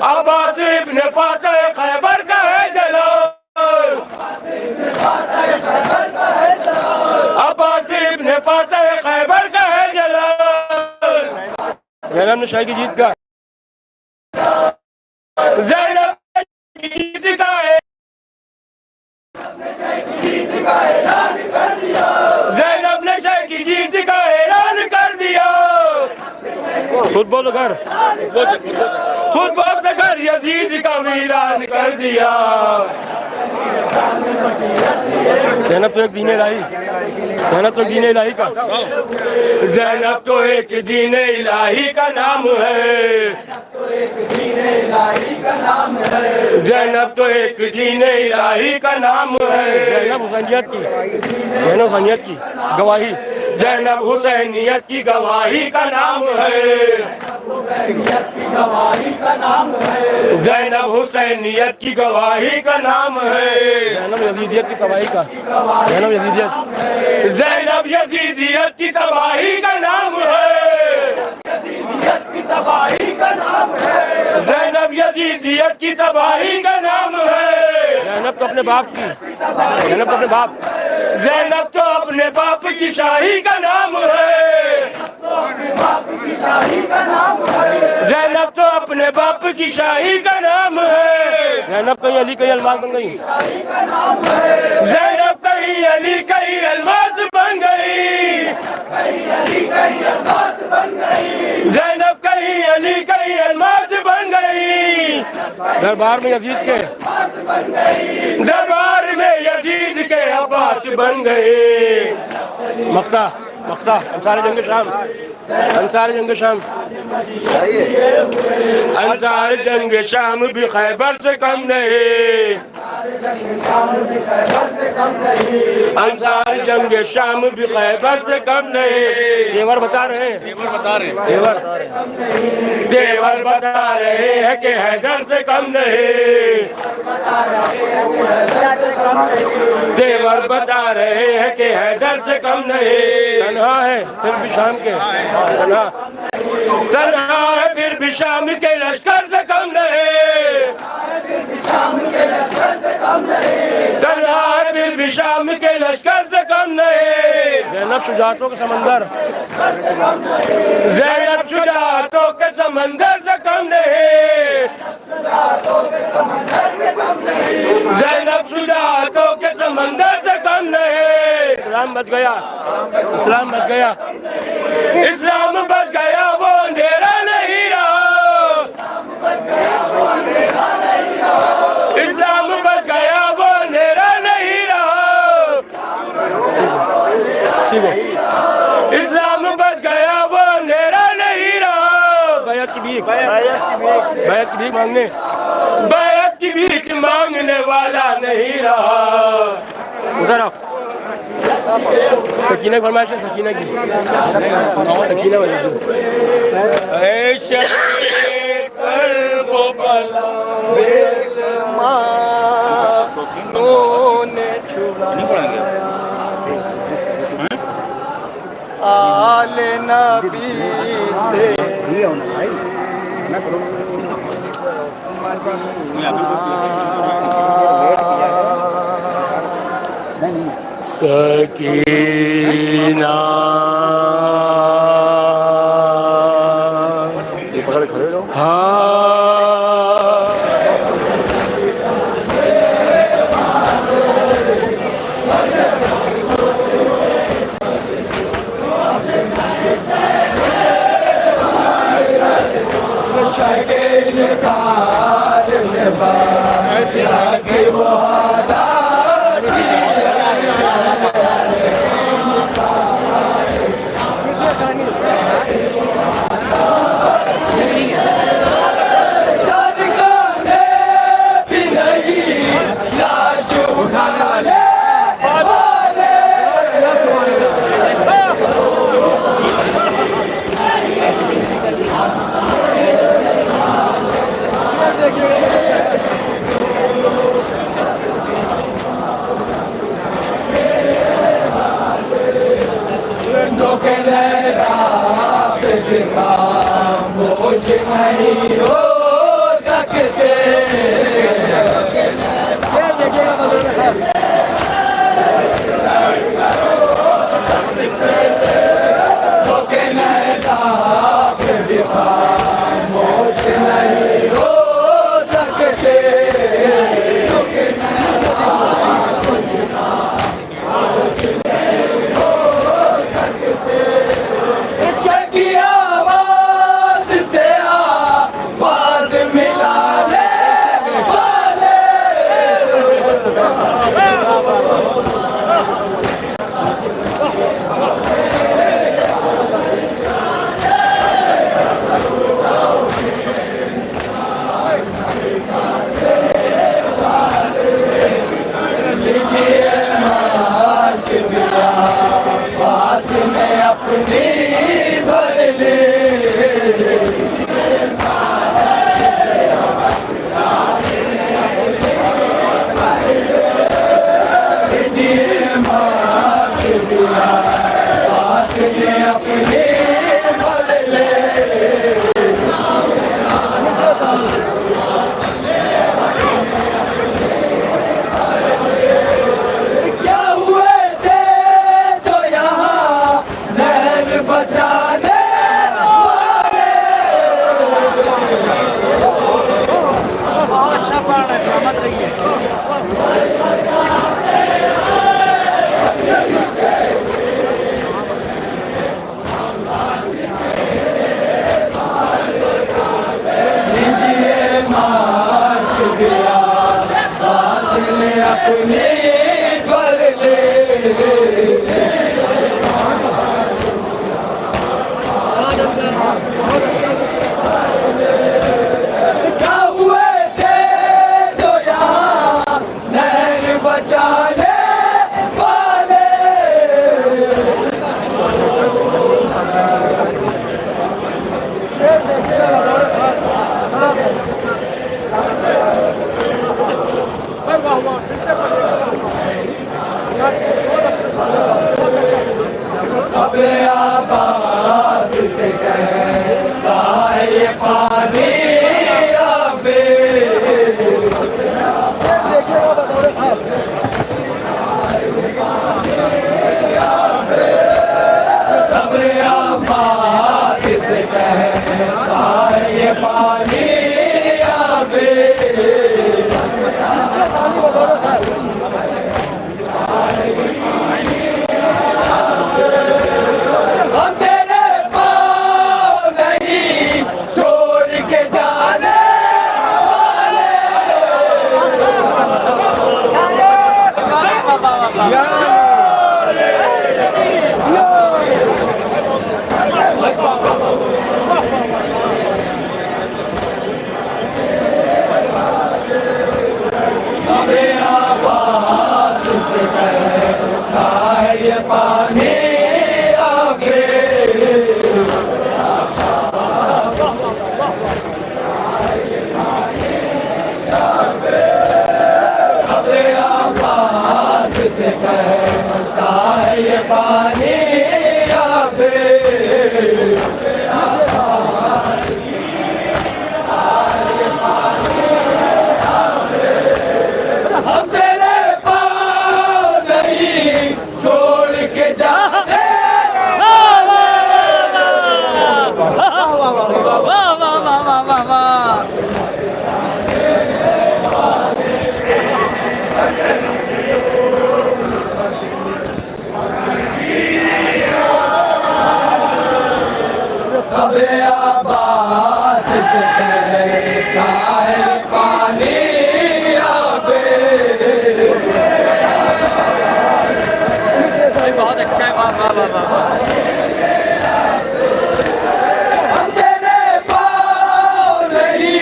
अब्बास इब्न फातह खैबर का है जलाल। अब्बास इब्न फातह खैबर का है जलाल। ज़ैनब ने शाही की जीत का, ज़ैनब की जीत का है, ज़ैनब ने शाही की जीत का ऐलान कर दिया। खुद बोलो घर, खुद बोल से घर यजीद का वीरान कर दिया। ज़ैनब तो एक दीन इलाही, ज़ैनब तो एक दीन इलाही का, ज़ैनब तो एक दीन इलाही का नाम है। ज़ैनब तो एक दीन इलाही का नाम है। ज़ैनब हुसैनियत की, ज़ैनब हुसैनियत की गवाही, ज़ैनब हुसैनियत की गवाही का नाम है। ज़ैनब हुसैनियत की गवाही का नाम है। ज़ैनब यजीदियत की तबाही का, ज़ैनब यजीदियत, ज़ैनब यजीदियत की तबाही का नाम है। ज़ैनब यजीदियत की तबाही का नाम है। ज़ैनब तो अपने बाप की, ज़ैनब तो अपने बाप, ज़ैनब तो अपने बाप की शाही का नाम है। ज़ैनब तो अपने बाप की शाही का नाम है। ज़ैनब कहीं अली कहीं अलमास बन गई। ज़ैनब कहीं अली कहीं अलमास बन गई। ज़ैनब कहीं अली कहीं अलमास बन गई। दरबार में यजीद के अब्बास बन गए। मक्ता मक्ता अंसार जंग शाम, अंसार जंग शाम, अंसार जंग शाम भी खैबर से कम नहीं, अंसार जंग शाम भी खैबर से कम नहीं। तेवर बता रहे हैं, तेवर बता रहे हैं, तेवर बता रहे हैं कि हैदर से कम नहीं, तेवर बता रहे हैं कि हैदर से कम नहीं। तन्हा है फिर भी शाम के, तन्हा तन्हा है फिर भी शाम के लश्कर से कम नहीं, तन्हा है फिर भी शाम के लश्कर से कम नहीं। ज़ैनब शुजाअतों के समंदर, ज़ैनब शुजाअतों के समंदर से कम नहीं, ज़ैनब शुजाअतों के समंदर से कम नहीं। इस्लाम बच गया, इस्लाम बच गया, इस्लाम बच गया, वो अंधेरा नहीं रहा, इस्लाम बच गया, वो अंधेरा नहीं रहा, इस्लाम बच गया, वो अंधेरा नहीं रहा। बैत की भीख, बैत की भीख मांगने, बैत की भीख मांगने वाला नहीं रहा। उधर आओ, सकीना की फरमाइश है, सकीना की, सकीना वाली आले नबी से सकीना अपनी कर ले। क्या हुए थे जो यहाँ नैन बचाने वाले। अपने आवाज से कहता है ये पानी अबे। अपने आवाज से कहता है ये पानी अबे। हम तेरे पाँव नहीं छोड़ के जाने वाले। हमें आवाज से कहता है ये पानी आगे। हमें आवाज से कहता है ये पानी आगे। हम तेरे पाँव नहीं छोड़ के जाने वाले। हमें आवाज से कहता है पानी आगे। बहुत अच्छा है। वाह वाह वाह वाह। हम तेरे पाँव नहीं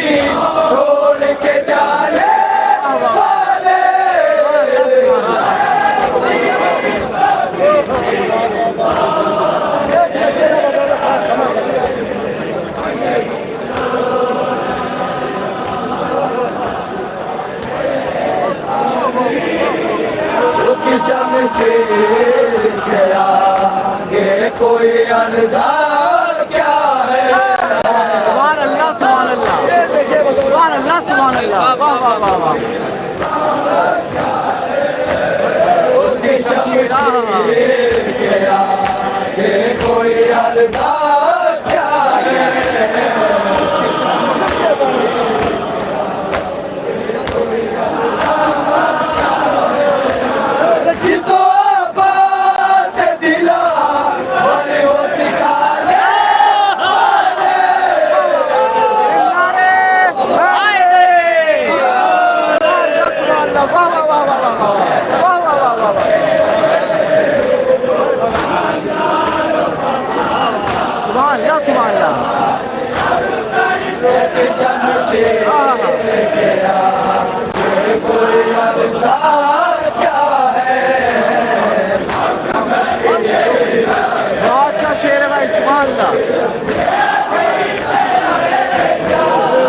छोड़ के जाने वाले। उसकी शमशीर के आगे कोई अंजार क्या है। सुभान अल्लाह सुभान अल्लाह सुभान अल्लाह सुभान अल्लाह। वाह वाह वाह वाह। उसकी शमशीर के आगे कोई अंजार क्या है। जिसको आवाज़ से दिला बने वो सिखाने वाले। सुभान अल्लाह सुभान अल्लाह। शमशीर के आगे कोई अंजार क्या है। बहुत अच्छा शेर है भाई। सुभान अल्लाह।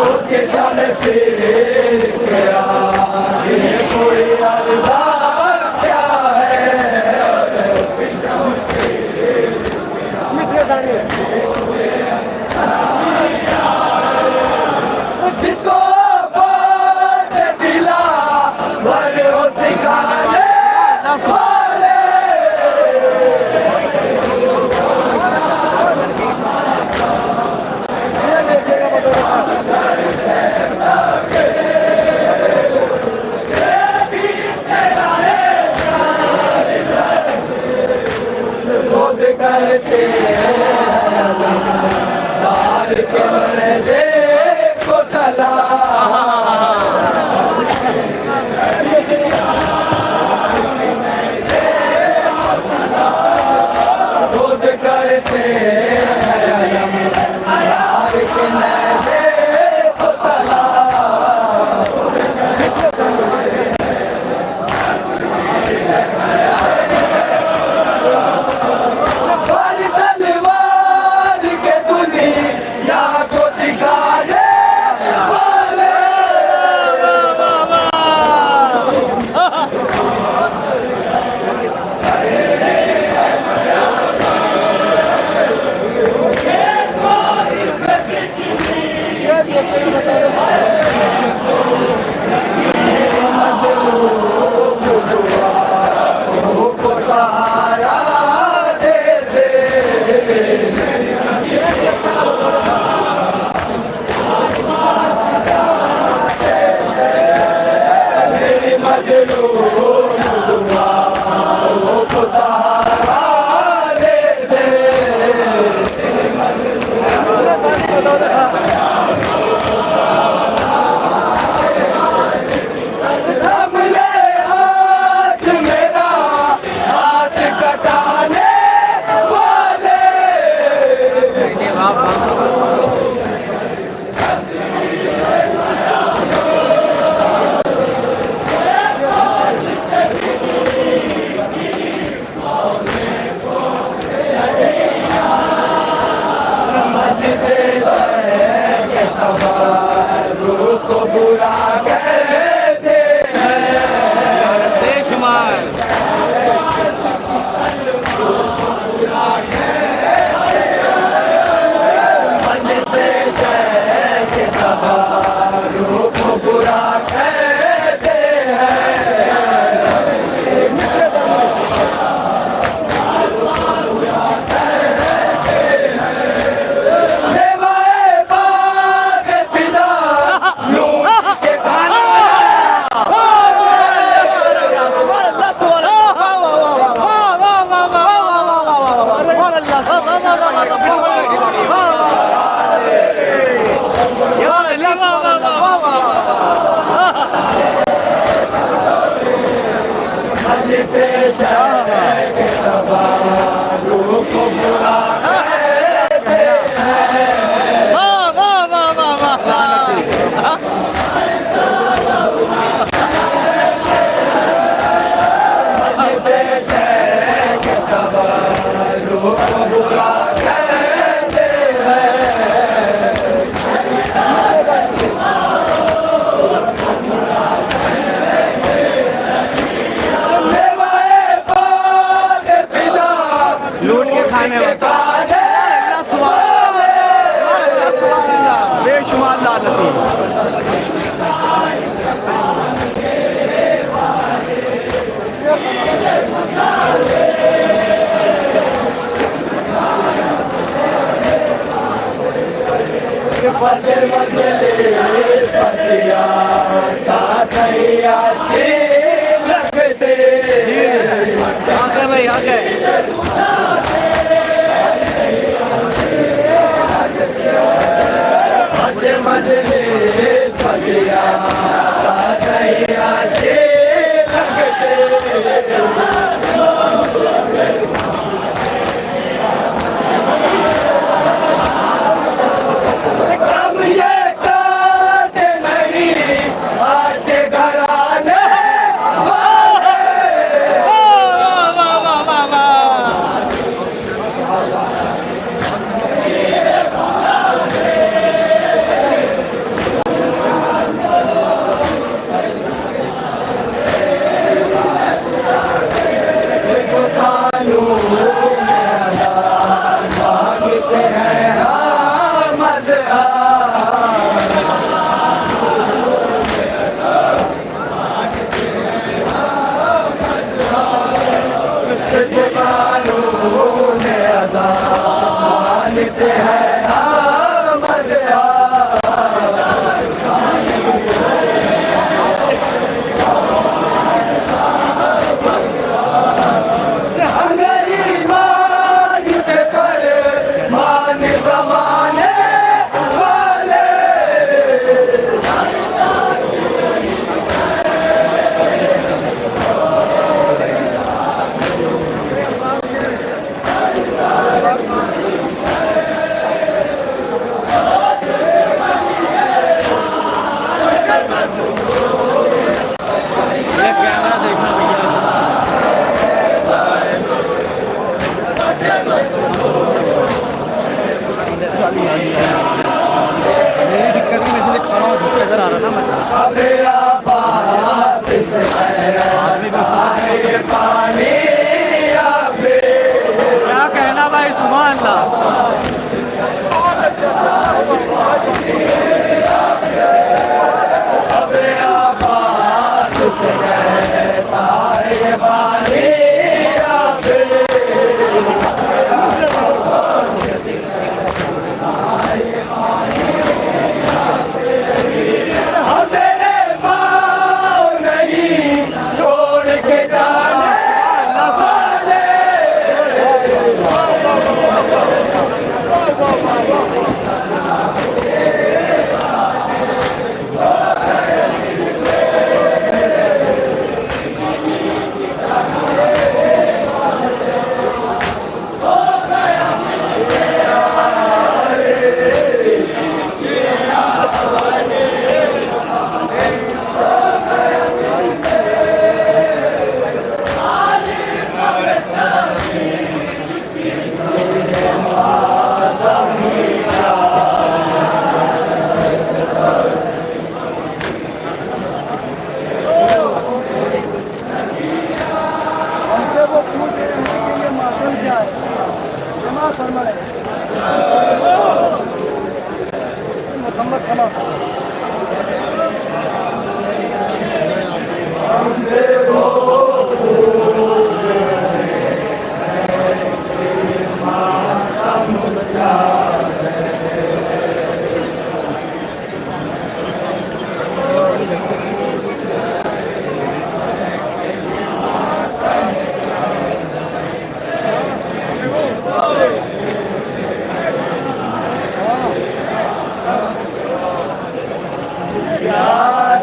उसके शमशीर के आगे कोई अंजार क्या है। जिसको आवाज़ से दिला बने वो सिखाने वाले। बुरा कहते हैं बेशुमार से शहर के तबारों को बुरा कहते हैं लेवाए बाग फिदा लूट के खाने से शहर के तबारों को बुरा कहते हैं से शहर के तबारों को बुरा कहते हैं लेवाए बाग फिदा लूट के खाने वाले बेशुमार लानती फर्श मजले फसिया साथ ही अच्छे लगते आगे भाई आगे फर्श मजले फसिया साथ ही अच्छे लगते कम ये काटे नहीं अच्छे घराने वाले कानून मांगते हैं हम कानून अदा मानते हैं हम हम गरीब मानते कर मान जमाने वाले मेरी दिक्कत नहीं, मैं इसलिए खड़ा हूँ झुक के इधर आ रहा ना मैं अबे आबास से पानी अबे क्या कहना भाई सुभान अल्लाह अबे आबास से कहता है पानी अबे हम तेरे पाँव नहीं छोड़ के जाने वाले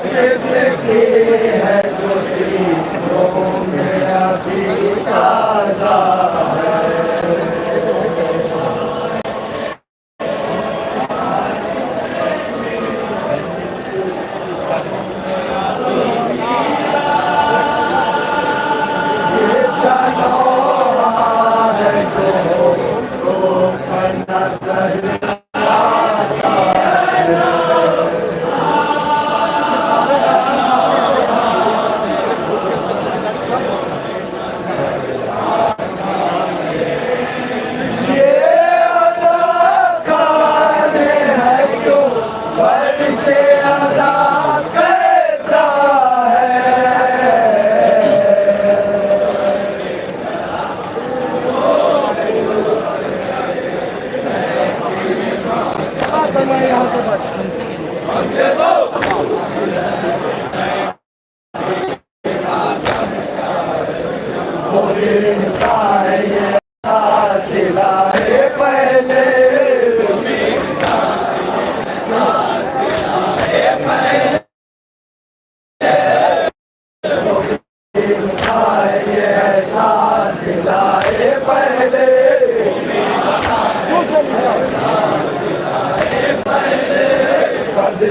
जिसकी है जो सीनों में अभी ताजा है। जिसका नौहा है जो नजर आता है।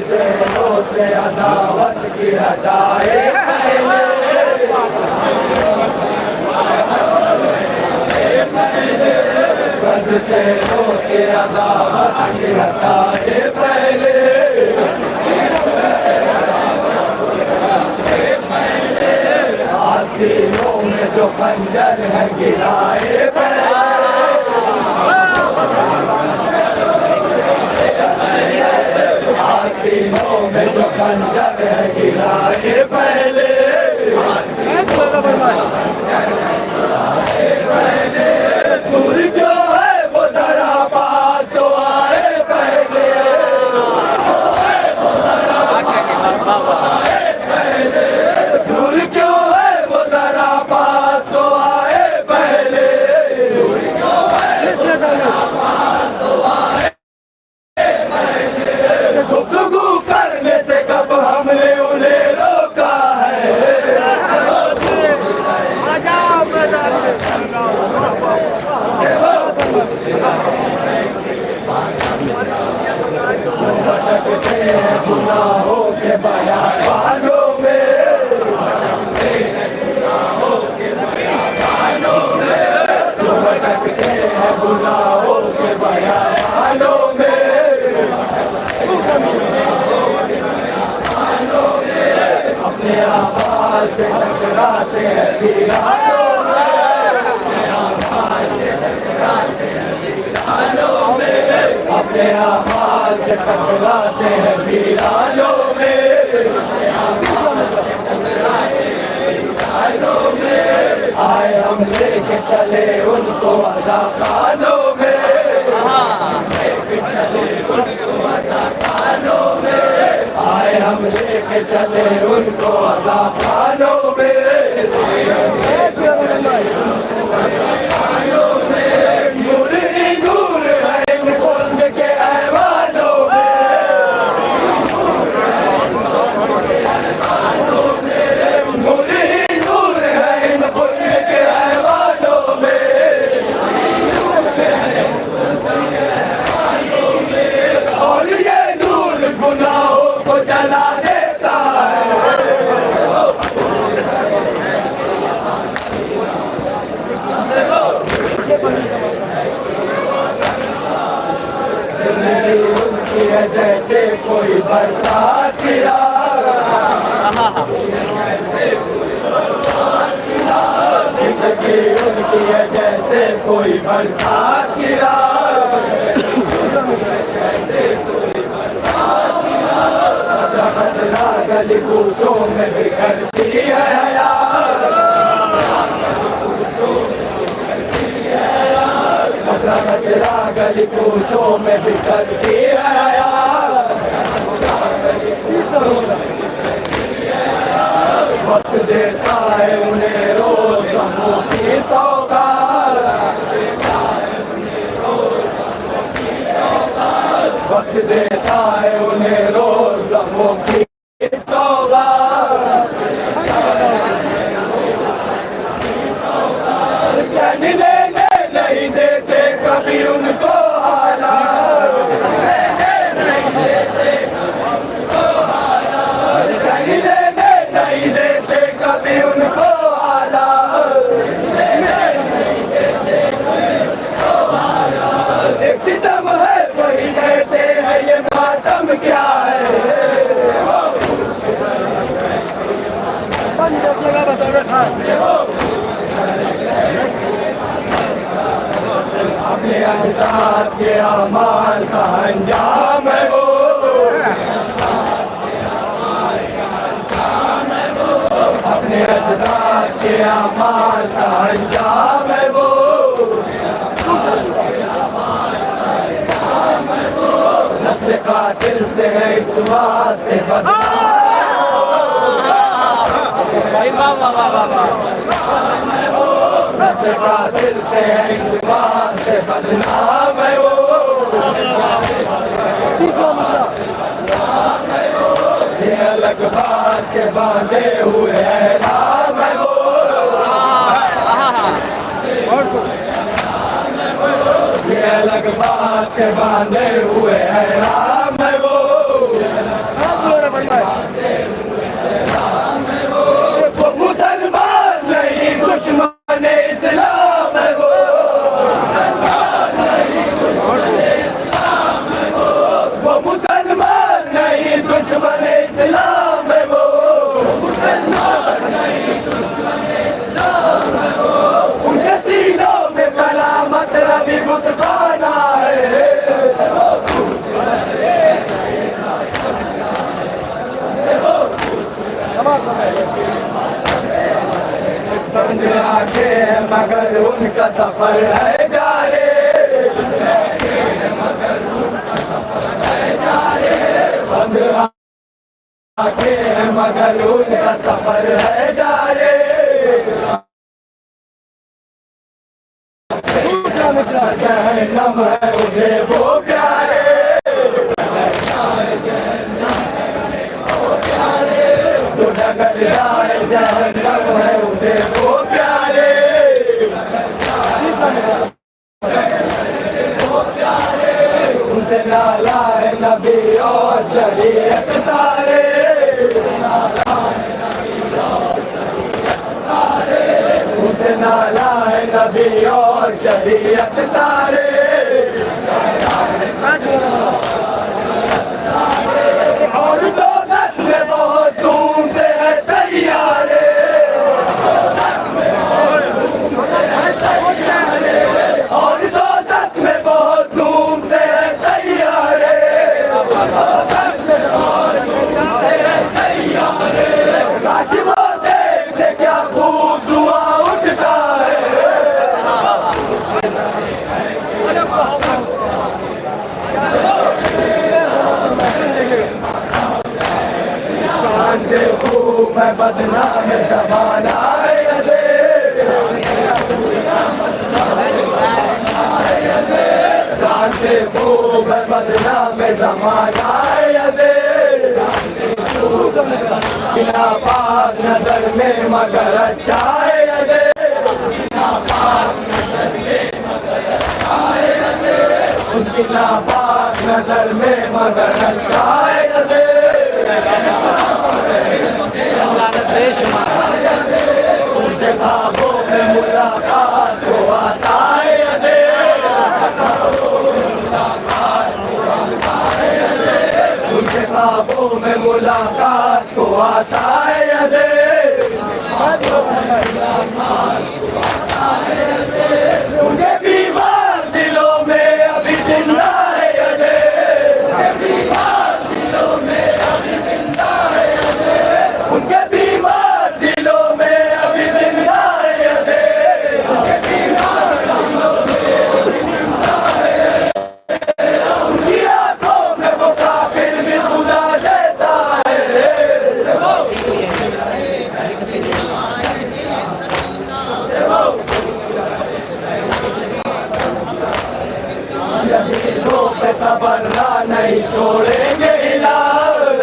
चेहरों से अदावत की हटाए पहले, चेहरों से अदावत की हटाए पहले, आस्तीनों में जो खंजर है गिराए पहले, आस्तीनों में जो खंजर है गिराए पहले, दूर जो है वो जरा पास तो आए पहले, दूर क्यों है वो जरा पास तो आए पहले, गुफ्तगू करने से कब हमने उन्हें रोका है। भटकते हैं गुनाहों के बयानों में, भटकते हैं गुनाहों के बयानों में, अपने आवाज से टकराते हैं वीरानों में, अपने आवाज से टकराते हैं वीरानों में, आए हम लेके चले उनको अज़ाखानों में, आए हम लेके चले उनको अज़ाखानों में, नूर ही नूर है इन कुल्ब के ऐवानों में, नूर ही नूर है इन कुल्ब के ऐवानों में, और ये नूर गुनाहों को जला देता है। जिंदगी उनकी है जैसे कोई बरसात की रात, जिंदगी उनकी है जैसे कोई बरसात की रात, खतरा गली कूचों में बिखरती है हयात, खतरा गली कूचों में बिखरती है हयात, वक्त देता है उन्हें रोज गमों की सौगात, वक्त देता है उन्हें रोज गमों की सौगात। के अमाल का अंजाम है वो, अपने अजदाद के अमाल का अंजाम है वो, नस्ल कातिल से है इस वास्ते बदनाम, नस्ल कातिल से है इस वास्ते बदनाम है वो, ये अलग बात के बांधे हुए है राम है वो, ये अलग बात के बांधे हुए है राम है वो, वो मुसलमान नहीं दुश्मन इस्लाम है वो, वो मुसलमान नहीं दुश्मन इस्लाम है वो, उनके सीनों में सलामत रवि बुतखाना है, बंद आंखें हैं मगर उनका सफर है जारी, बंद आंखें हैं मगर उनका सफर है जारी, जहन्नम है उन्हें वो प्यारे, जो डगर जाए जहन्नम है उन्हें वो प्यारे, उनसे नाला है नबी और शरीयत सारे, उनसे नाला है नबी और शरीयत सारे, और दौलत में बहुत धूम से है तैयारे, और दौलत में बहुत धूम से है तैयारे, काश वो देखते क्या खूब धुआं उठता है, चांद खूब है बदनाम ज़माना है दे, चांद खूब है बदनाम ज़माना है दे, बिना पाक नजर में मगर अच्छा है दे, उनकी नापाक नजर में मगर अच्छा है दे, उनसे ख्वाबों में मुलाकात को आता है दे, उनसे ख्वाबों में मुलाकात को आता है दे, उनके बीमार दिलों में अभी जिंदा है दे, बीमार दिलों में अभी जिंदा है दे, उनके बीमार दिलों में अभी जिंदा है दे, बीमार दिलों में जिंदा है, उनकी आंखों में वो काफिर भी खुदा जैसा है, यजीदों पे तबर्रा नहीं छोड़ेंगे हिलाल,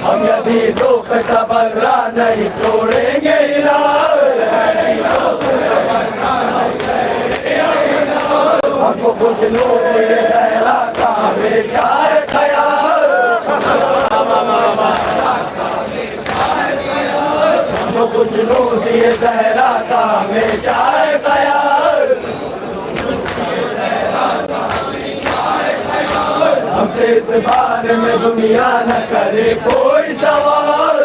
हम यजीदों पे तबर्रा नहीं छोड़ेंगे हिलाल, हमको खुशनूरी ज़हरा का हमेशा है ख्याल, हमको खुशनूरी ज़हरा का हमेशा है ख्याल, हमसे इस बारे में दुनिया न करे कोई सवाल,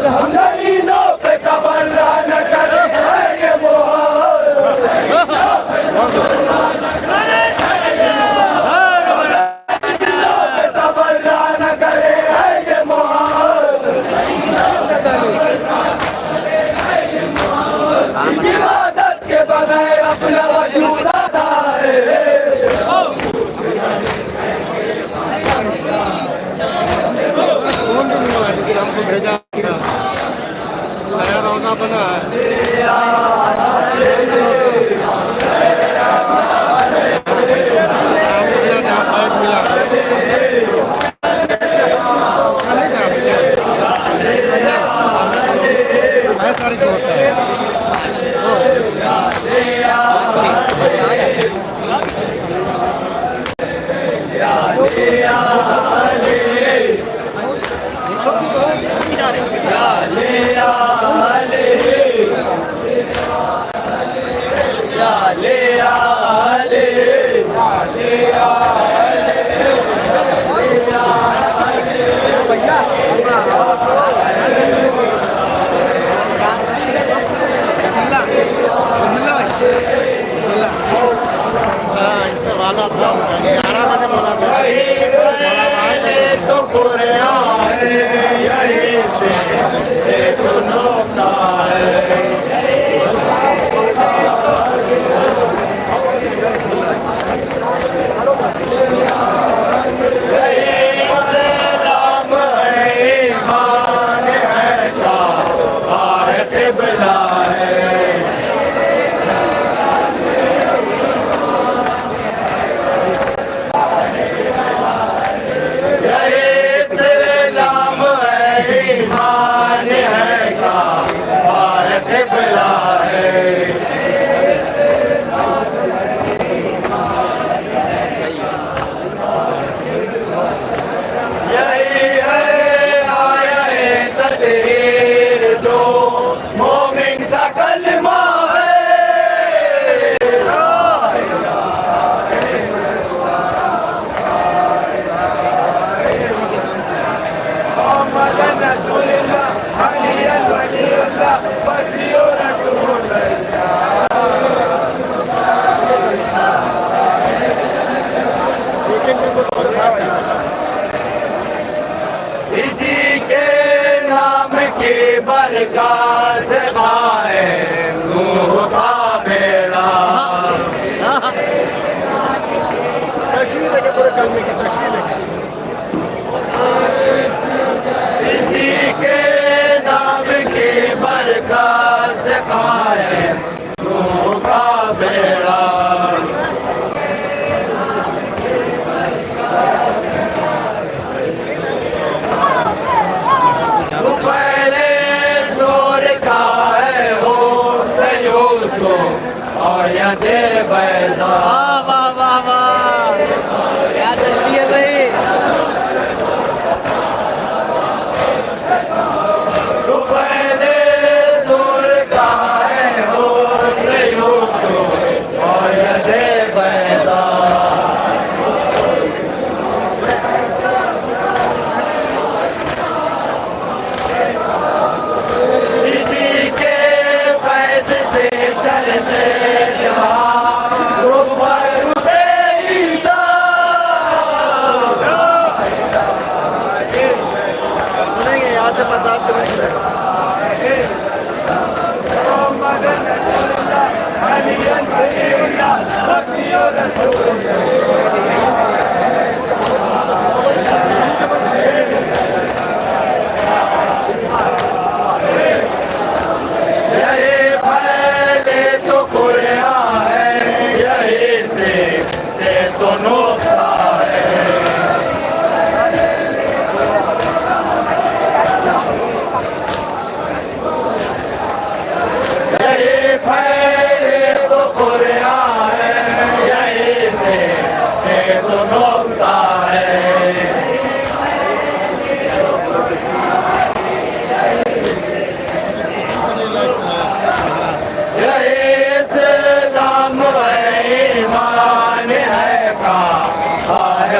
हम नहीं ना तबर्रा न करे है ये मोहब्बत, इबादत के बगैर अपना वजूद आता है। हमको भेजा नया रोजा बना है। जहाँ बैग मिला है तारीख को होता है। इनसे वादा था 11 बजे बोला था तो पूरे आए यहीं से एक नौका है। इसी के नाम की बरकत से खाए नूह का बेड़ा। तस्वीर देखे पूरे कलमे की तस्वीर देखे। इसी के नाम की बरकत से खाए नूह का बेड़ा। और यदे बैजा वाह वाह वाह क्या तस्वीर है भाई। तू पहले दूर का है हो से यूसुफ और यदे बैजा। इसी के फैज से चलते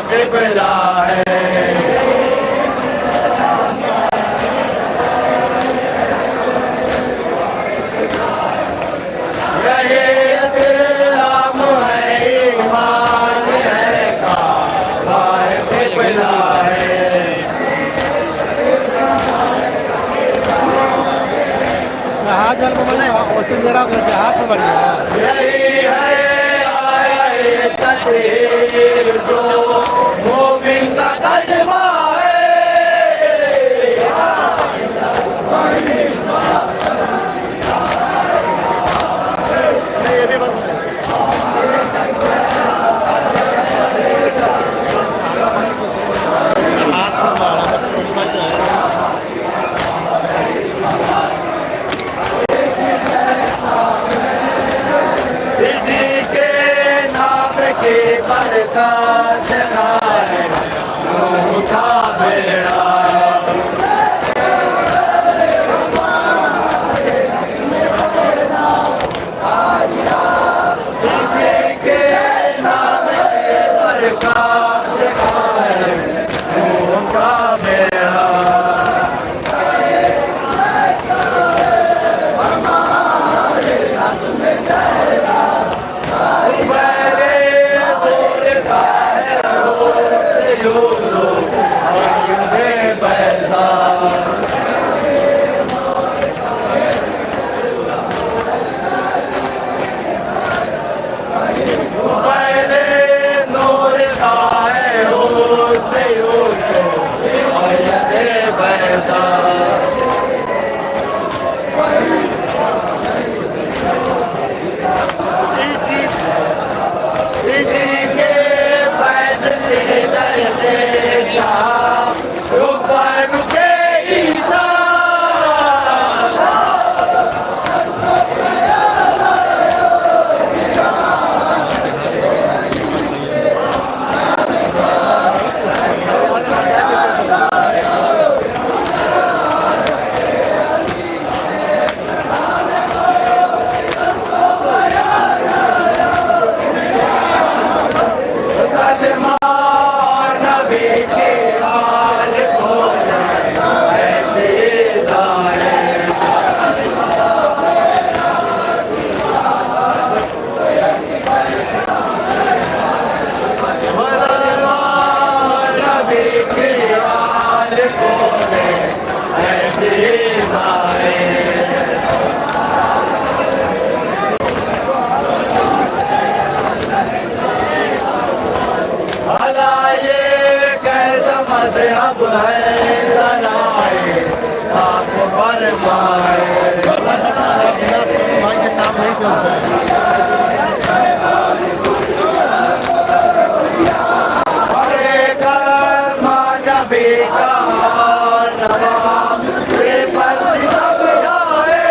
किबला है। यही इस्लाम है। बरका से खाए नूह का बेड़ा। किसी के नाम बरका से खाए नूह का बेड़ा। अब है सनाए साथ फरमाए भाई के काम नहीं चलता है कर्मा नबी का नवाब पर सितम गाए।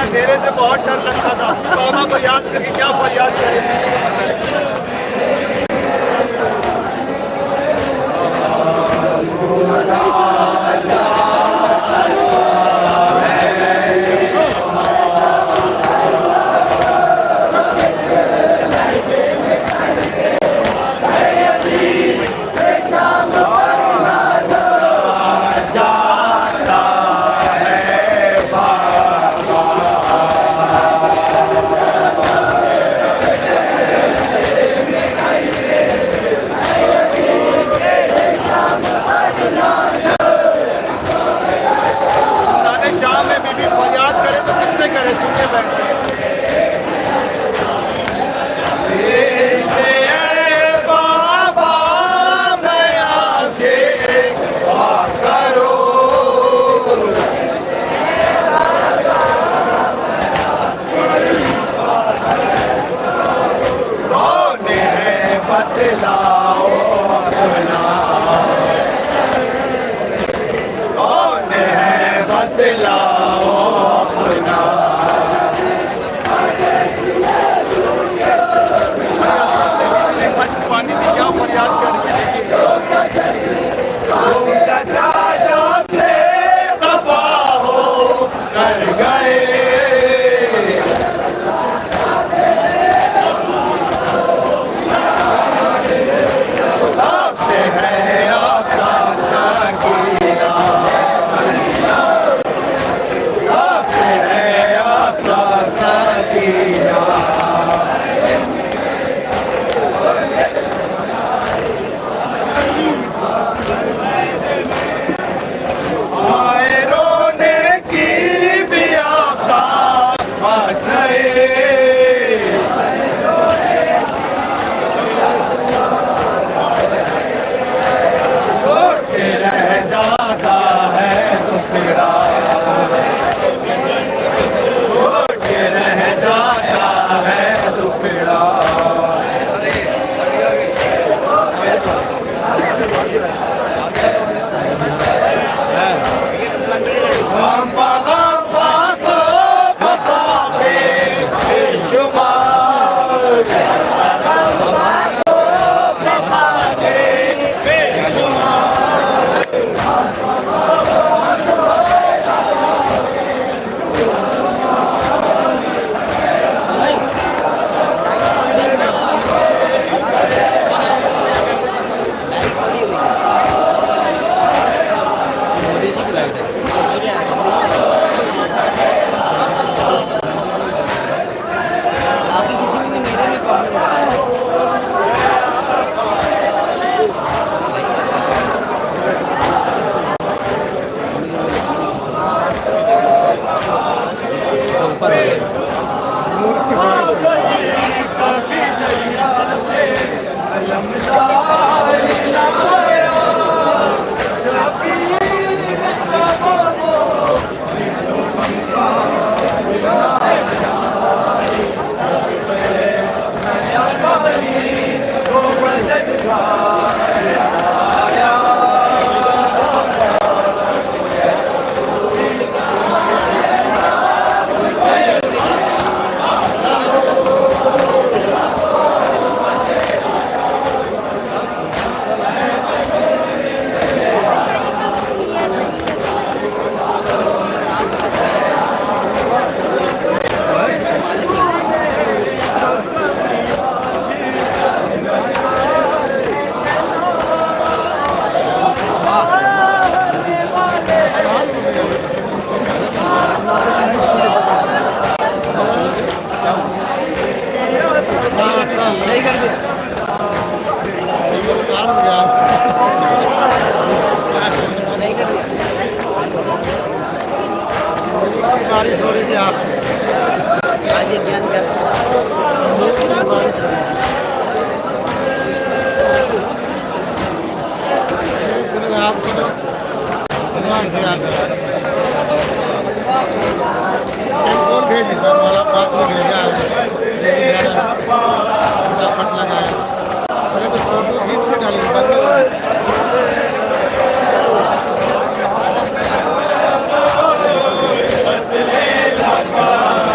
अंधेरे से बहुत डर लगता था। बाबा को याद करके क्या फरियाद करें। बारिश हो रही थी आप आज ज्ञान का आपको तो भगवान से याद है कौन भेजी वाला बात नहीं भेजा फट लगाया पहले तो फोटो खींच के डाली Allah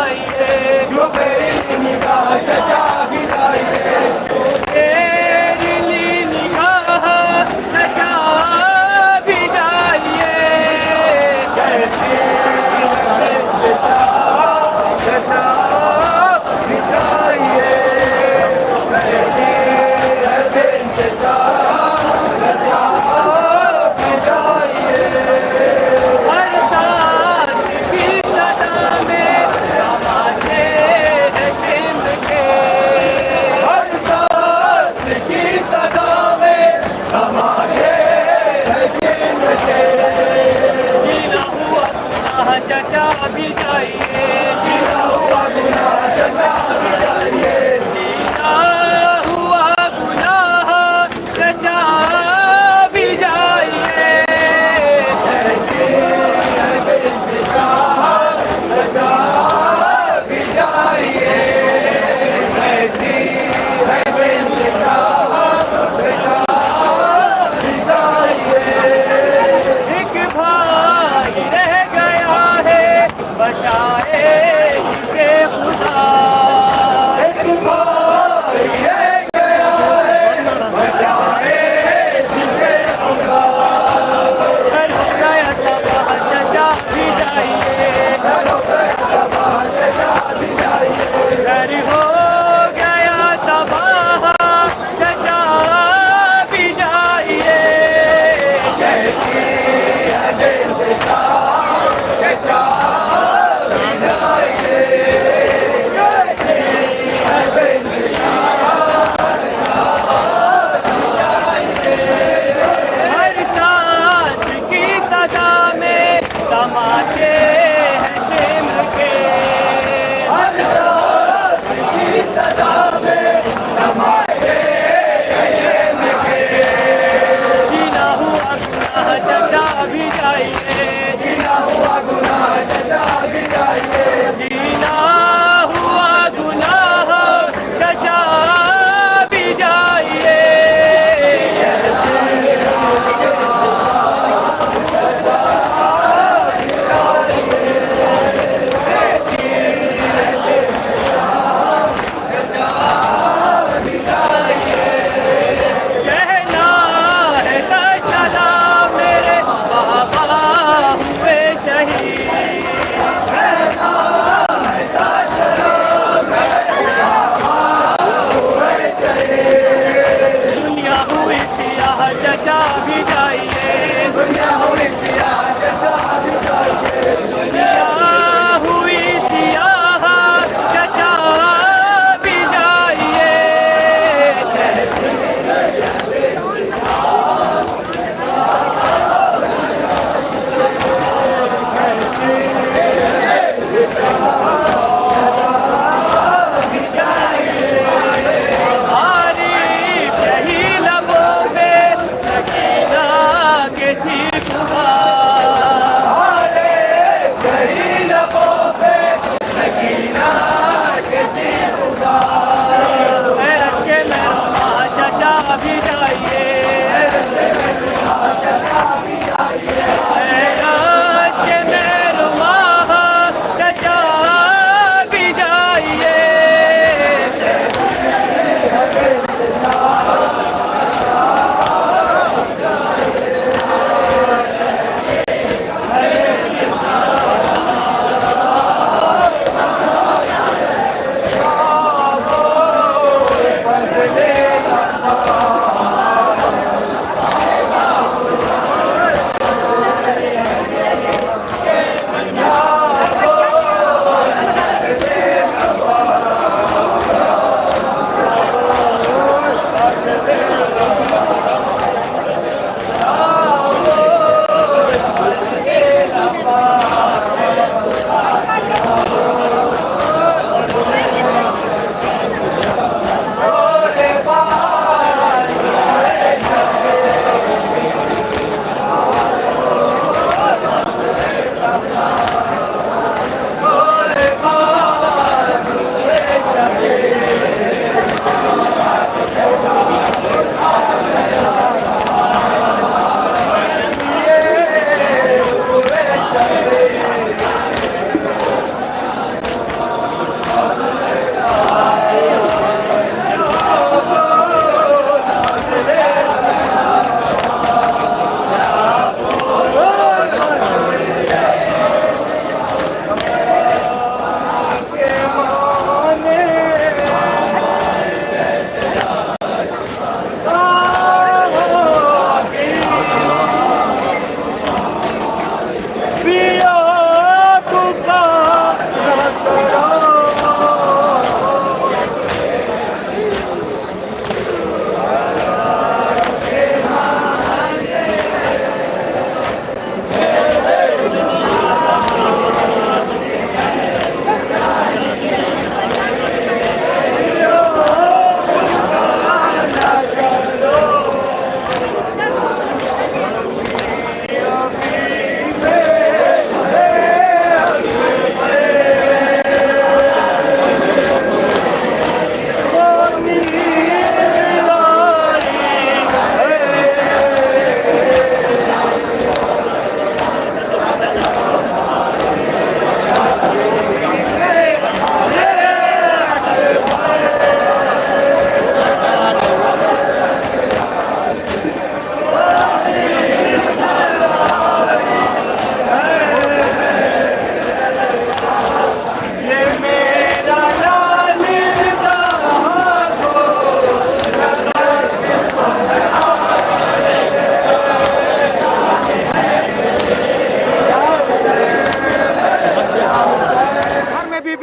जाइए, जो मेरी निगाह चचा भी जाइए, तेरी निगाह चचा भी जाइए, चचा भी जाइए, हर सांस की सदा में तमाचे हैं शिम्र के, हर सांस की सदा में तमाचे हैं शिम्र के, जीना हुआ गुनाह चचा भी जाइए, जीना हुआ गुनाह चचा भी जाइए, जीना हुआ गुनाह चचा भी जाइए, चचा भी जाइए, बैठी है बेनिशाह, चचा भी जाइए, एक भाई रह गया है बचाए जिसे खुदा, एक भाई रह गया है बचाए जिसे खुदा, घर हो गया तबाह चचा भी जाइए, घर हो गया तबाह चचा भी जाइए, चचा भी जाइए, हर सांस की सदा में तमाचे हैं शिम्र के, हर सांस की सदा में तमाचे हैं के, जीना हुआ गुनाह चचा भी जाइए, जीना हुआ गुनाह चचा भी जाइए, जीना हुआ गुनाह चचा भी जाइए, कहना है दशला मेरे बाबा हुए शहीद, दुनिया हुई सियाह चचा भी जाइए, दुनिया हुई सियाह चचा भी जाइए, दुनिया हुई सियाह चचा भी जाइए, आरिफ यही लबों पे सकीना के थी पुकार, गई लबों पे सकीना के थी पुकार, रश के मेहमा चचा भी जाइए, रश के मेहमा चचा भी जाइए,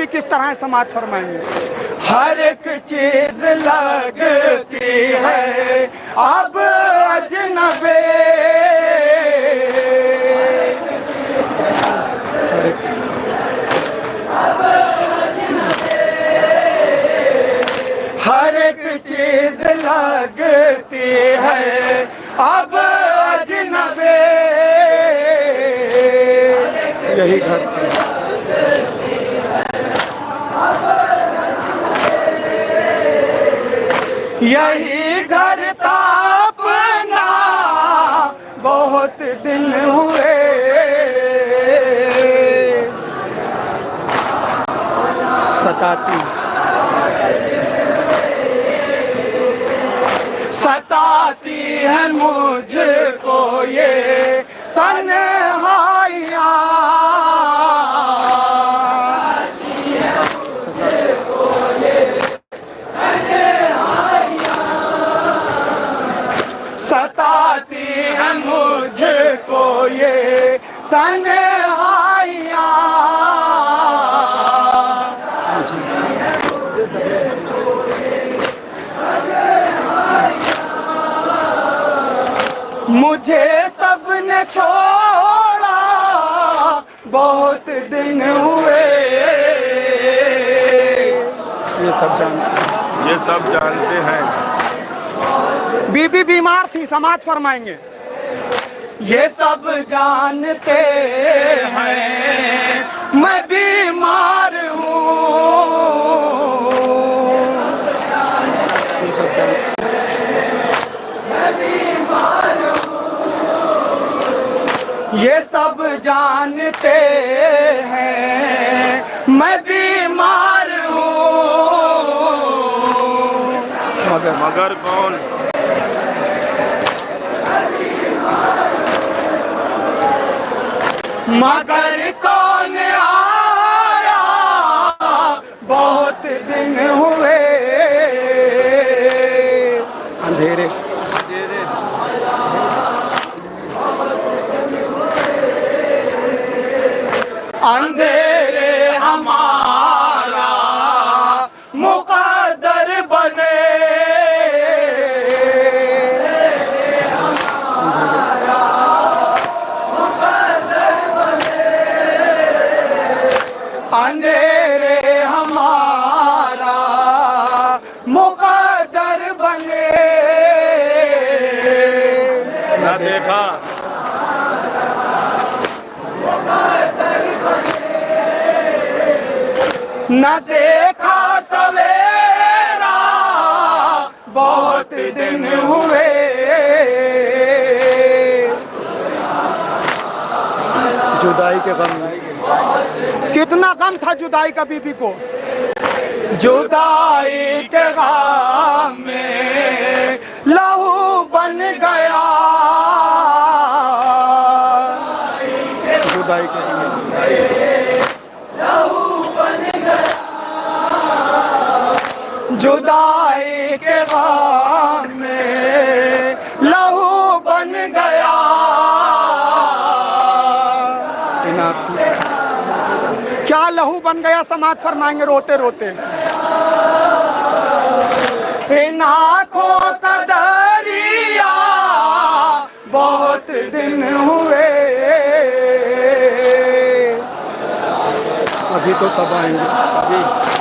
बीबी किस तरह समाज फरमाएंगे। हर एक चीज लगती है अब अजनबे, हर एक चीज लगती है अब अजनबे, यही घर था। यही घर था अपना बहुत दिन हुए, सताती सताती है मुझको ये तन्हाइयाँ, सताती है मुझको ये तन्हाइयाँ। मुझे सबने छोड़ा बहुत दिन हुए, ये सब जानते हैं, ये सब जानते हैं। बीबी बीमार थी, समाज फरमाएंगे। ये सब जानते हैं मैं बीमार हूँ, ये सब जानते ये सब जानते हैं मैं बीमार हूँ, मगर कौन? मगर कौन आया बहुत दिन हुए, अंधेरे अंधेरे हमारा मुकद्दर बने, अंधेरे हमारा मुकद्दर बने। न देखा न देखा सवेरा बहुत दिन हुए, जुदाई के गम में कितना गम था जुदाई का बीबी को। जुदाई के गम में लहू बन गया, जुदाई के गम जुदाई के गम में लहू बन गया। क्या लहू बन गया, समाज फरमाएंगे रोते रोते। इन आँखों का दरिया बहुत दिन हुए, अभी तो सब आएंगे।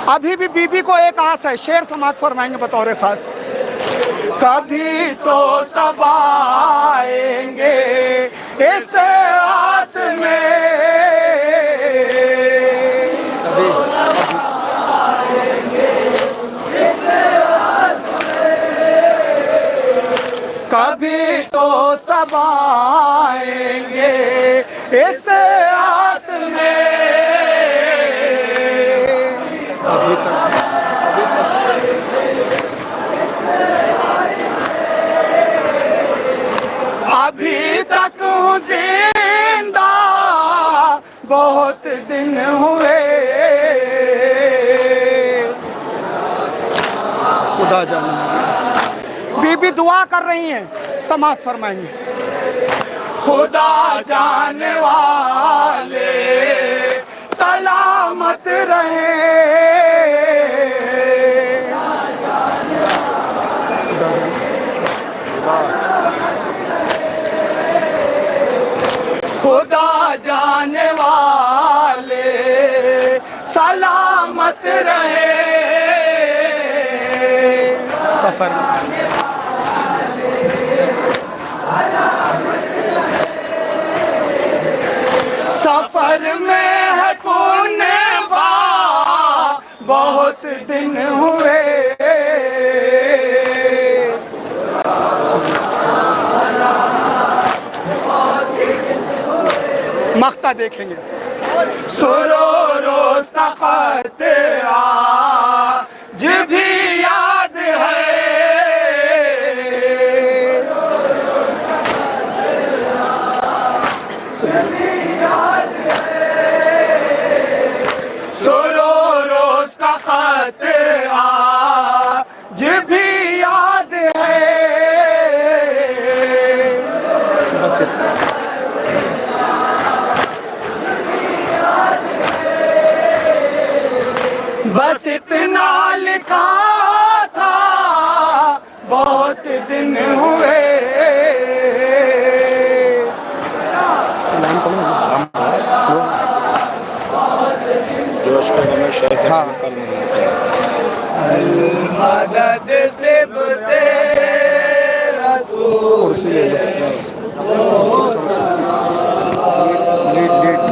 अभी भी बीबी को एक आस है, शेर समाज फरमाएंगे बतौर खास। कभी तो सब आएंगे इस आस में, कभी तो सब आएंगे इस आस में। अभी तक अभी तक हूँ जिंदा बहुत दिन हुए, खुदा जाने। बीबी दुआ कर रही हैं, समाज फरमाएंगे। खुदा जाने वाले सलामत रहे, सलामत रहे सफर सफर में है कौन बहुत दिन हुए मख्ता देखेंगे सुरो रोज तखत आज भी याद है सुरो रोज तखत आज भी याद है बस इतना लिखा था बहुत दिन हुए जोश का तुम्हें शेर से हाँ मदद से बुते रसूल कुर्सी ले लो लेट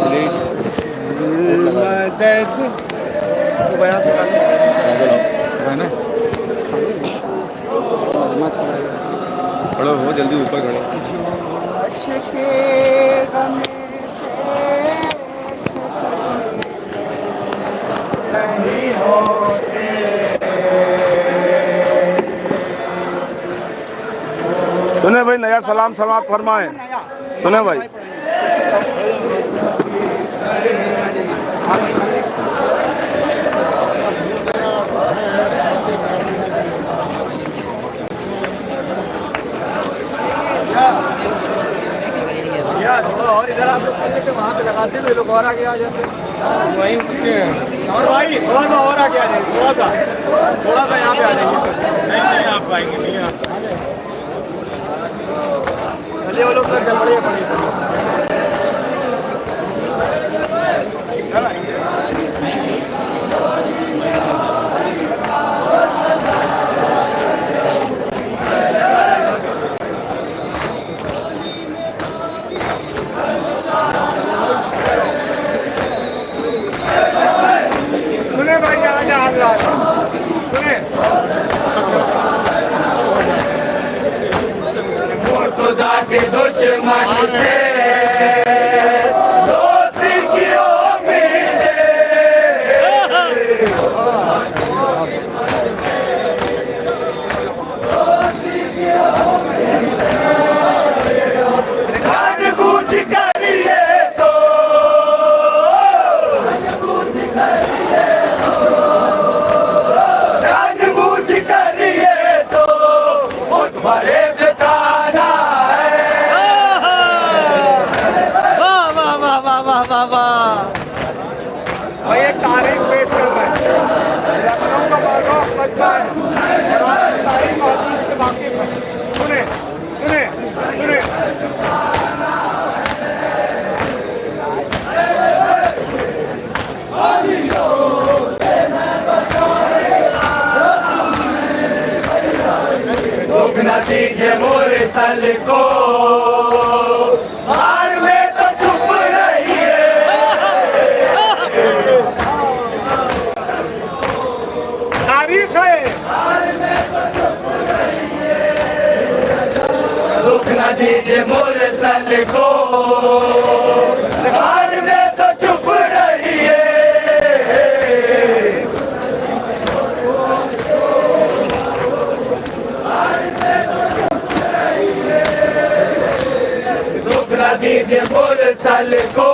मदद खड़ो हो जल्दी ऊपर खड़ो सुने भाई नया सलाम समाप्त फरमाए सुने भाई और इधर आप लोग वहाँ पे लगाते हुए लोग और आगे आ जाते वहीं और भाई थोड़ा सा और आगे आ जाएंगे थोड़ा सा यहाँ पे आ जाएंगे नहीं आप पाएंगे नहीं आप चलिए वो लोग तो गड़बड़िया पड़ी सुने भाई सुने खुदा के दुश्मन से दोस्ती की उम्मीद जानबूझ करिए तो जानबूझ करिए तो खुद भरे बिताना भाई एक तारीख पेश कर रहे हैं लखनऊ का बारगाह मजमा है तारीख मौजूद से वाकिफ है सुने सुने सुने दुख न दीजिए मोरे सल को हार में तो चुप रहिए तारीफ है दुख न दीजिए मोरे सल को हार में तो चुप रहिए दीजिए मुरसल को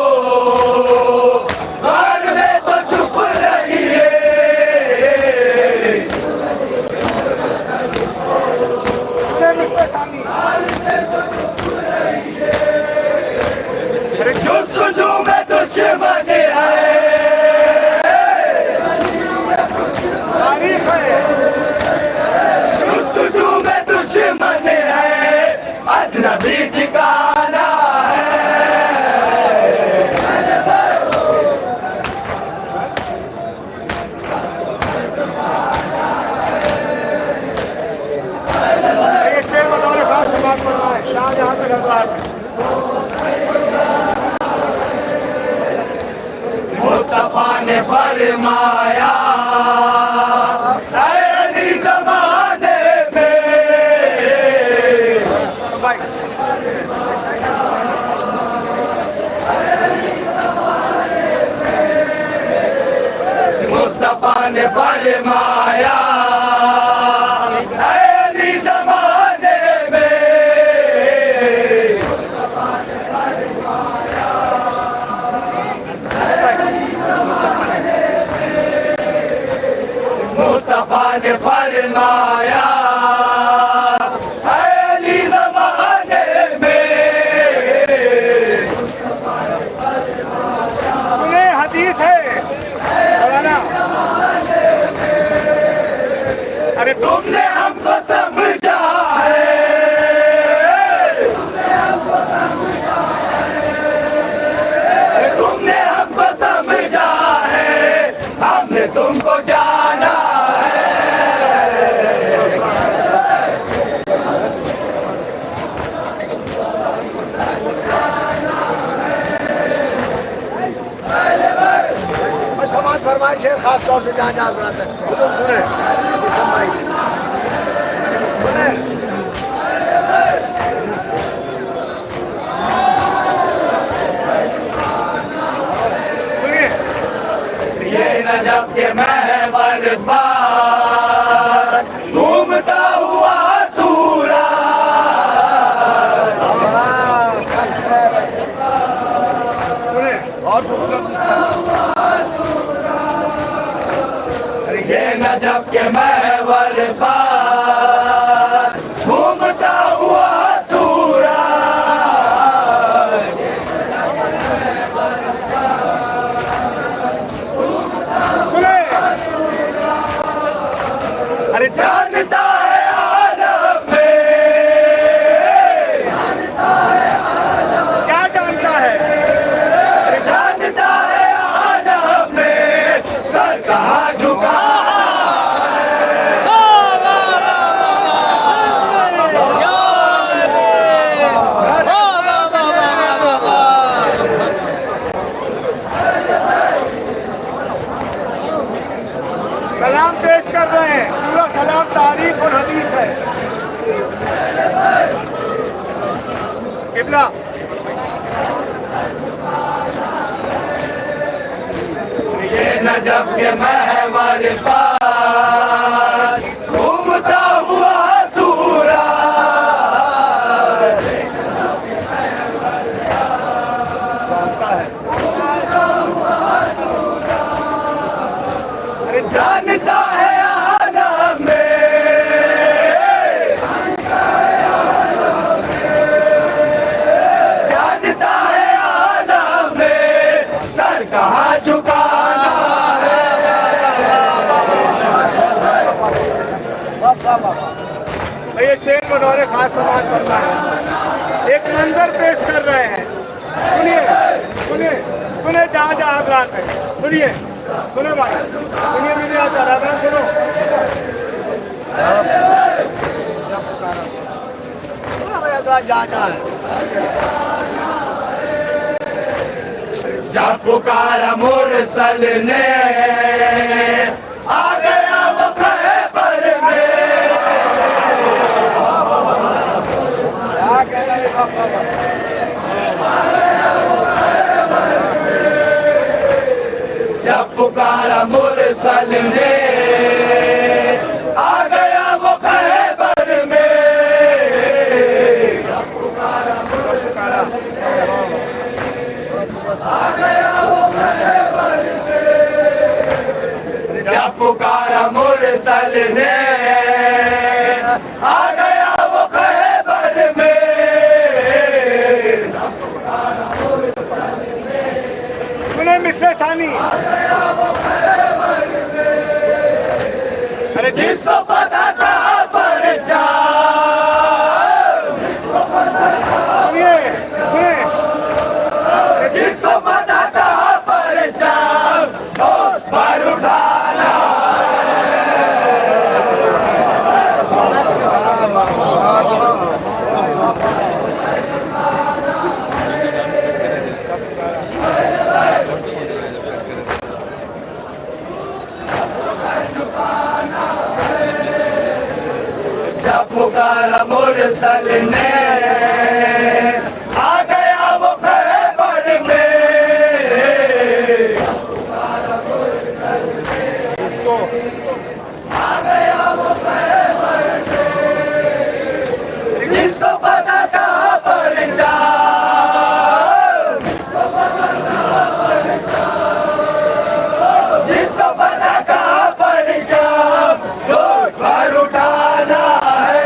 हार में तो चुप रहिए अरे जो में दुश्मन है तारीफ है जो में दुश्मन है अजनबी ठिकाना है मुस्तफा ने फरमाया ऐ अली ज़माने में मुस्तफा ने फरमाया ऐ अली ज़माने में मुस्तफा ने फरमाया ऐ अली ज़माने में। सुने हदीस है मौलाना, अरे तुमने हमको समझा है, अरे तुमने हमको समझा है, हमने तुमको जाना है। और समाज फरमाए शेर खास तौर से जहाँ जहाँ सुनाते हैं वो लोग सुने भाई सुने। ये नजफ के महवर पर घूमता हुआ सूरज, ये नजफ के महवर पर घूमता हुआ सूरज, सुने अरे जानता है आलम में, क्या जानता है? अरे जानता है आलम में, सर कहाँ झुका सलाम पेश कर रहे हैं, पूरा सलाम तारीख और हदीस है। किबला ये नजफ के महवर पर घूमता हुआ सूरज, अरे जानता है आलम में, जानता है आलम में, सर कहाँ झुकाना है। ये शेर बदौर खास समाज करना है, एक मंजर पेश कर रहे हैं। सुनिए सुनिए सुने जहाँ जहाँ हजरात है, सुनिए सुने भाई, सुनिए मेरे यहाँ आराधना सुनो। भाई हजरात जहाँ जहाँ है, जब पुकारा मुरसल ने आ गया वो खैबर में, जब पुकारा मुरसल ने आ गया वो खैबर में, जब पुकारा मुरसल आ गया वो खैबर में, जब पुकारा मुरसल ने आ गया वो खैबर में, सुने मिश्रे सानी। अरे जिसको पता था परचा, सुनिए सुनिए जिसको पता था परचा, होश पर उठाना। पुकारा मुरसल ने, आ गया वो खैबर में। आ गया वो खैबर से, जिसको पता था परिचय, जिसको पता का परिचय रोज पर उठाना है।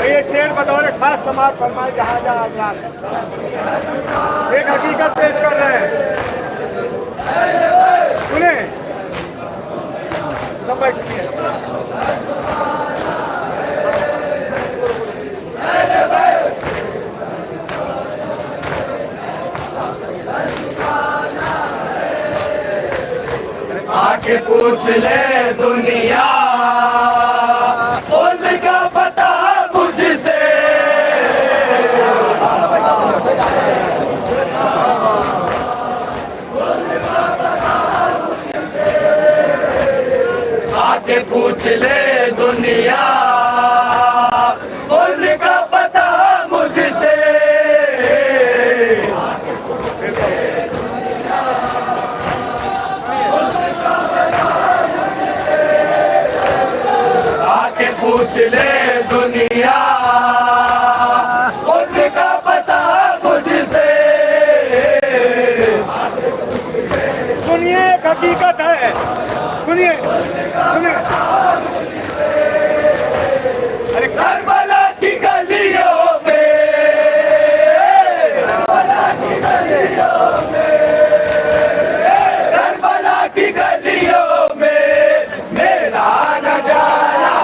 ये शेर बतौर खास समाज फरमाए जहाँ जहाँ आजाद एक हकीकत पेश कर रहे हैं, सुने सब भाई सुनिए। आके पूछ ले दुनिया उनका पता मुझसे, आके पूछ ले दुनिया उनका पता मुझसे। आके पूछ ले दुनिया उनका पता मुझसे। सुनिए एक हकीकत है, सुनिए सुनिए। अरे करबला की गलियों में, करबला की गलियों में, करबला की गलियों में मेरा न जाना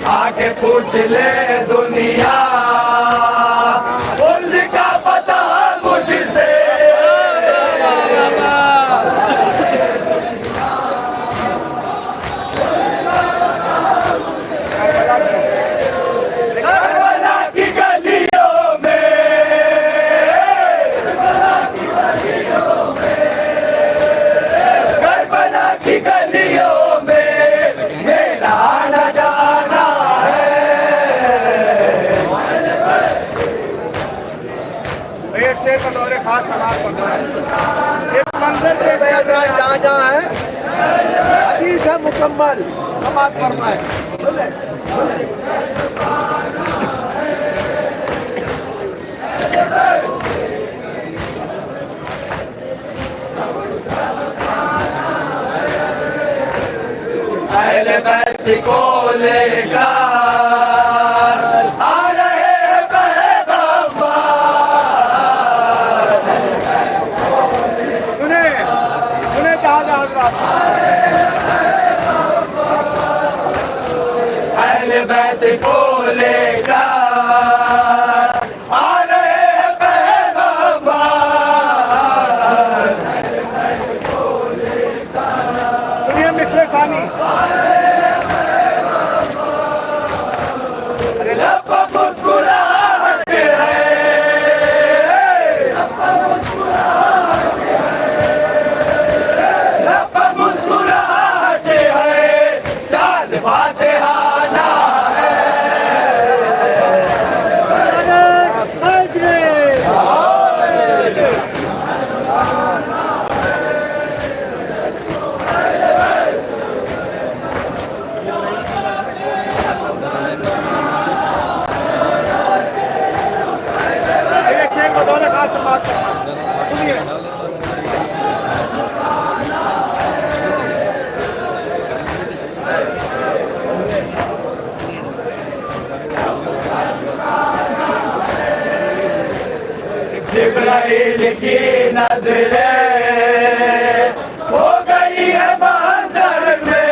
आके पूछ ले दुनिया उनका पता मुझसे। करबला की गलियों में, करबला की गलियों में मेरा न जाना है। ये शेर बतौर खास समाज फरमाए एक मंजर पे बयान जहाँ जहाँ है हदीस है मुकम्मल समाज फरमाए। सुने अहले बैत को लेकर आ रहे हैं पैगंबर। सुने सुने जहाँ जहाँ हजरात। अहले बैत को लेकर आ रहे हैं पैगंबर। सुनिए मिसरे सानी। लब मुस्कुराहट है, लब मुस्कुराहट है, चाल फातिहाना है। ये शेर बतौर खास समाज फरमाए। सुनिए जिब्राइल की नजरें हो गई है मंजर में।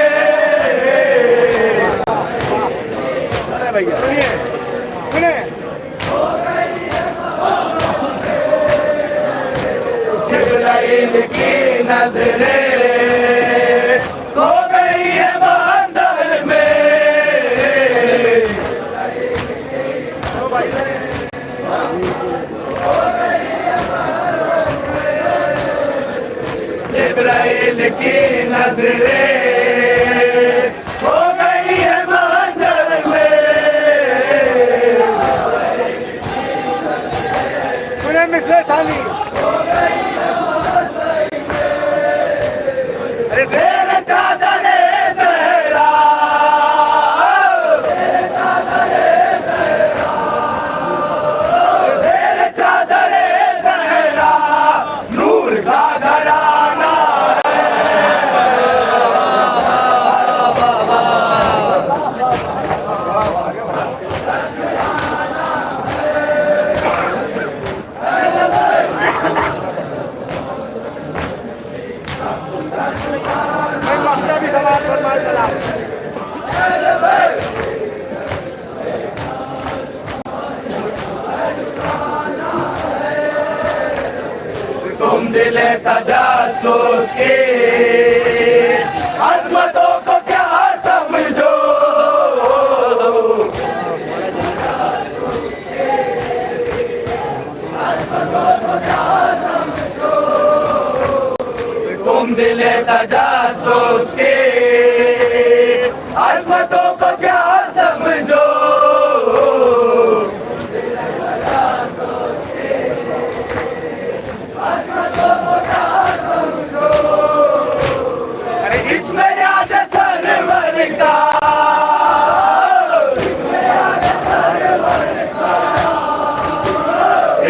भैया सुनिए सुने नजरें हो गई है मंदिर में। जिब्राइल की नजरें हो गई है मंदिर में। सुने मिसरे साली तेरे चादरे ज़हरा तेरे चादरे ज़हरा नूर का घराना मक्का भी सवाल फरमाए सलाम। तुम दिले तजासुस की अजमतों को क्या समझो। तुम दिले तजासुस की अजमतों को क्या समझो। अरे इसमें याद सरवर का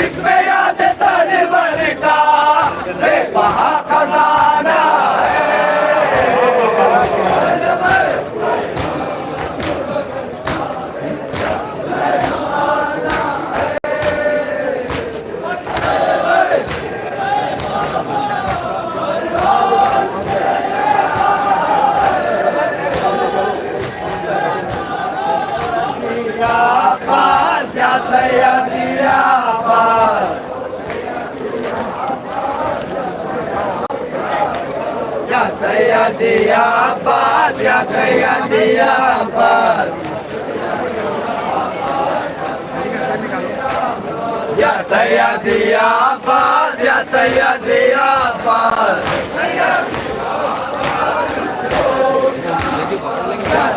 इसमें याद सरवर का बेबहा खजाना पास या सैयदिया पास या सैयदिया पास या सैयदिया पास या सैयदिया पास या सैयदिया पास या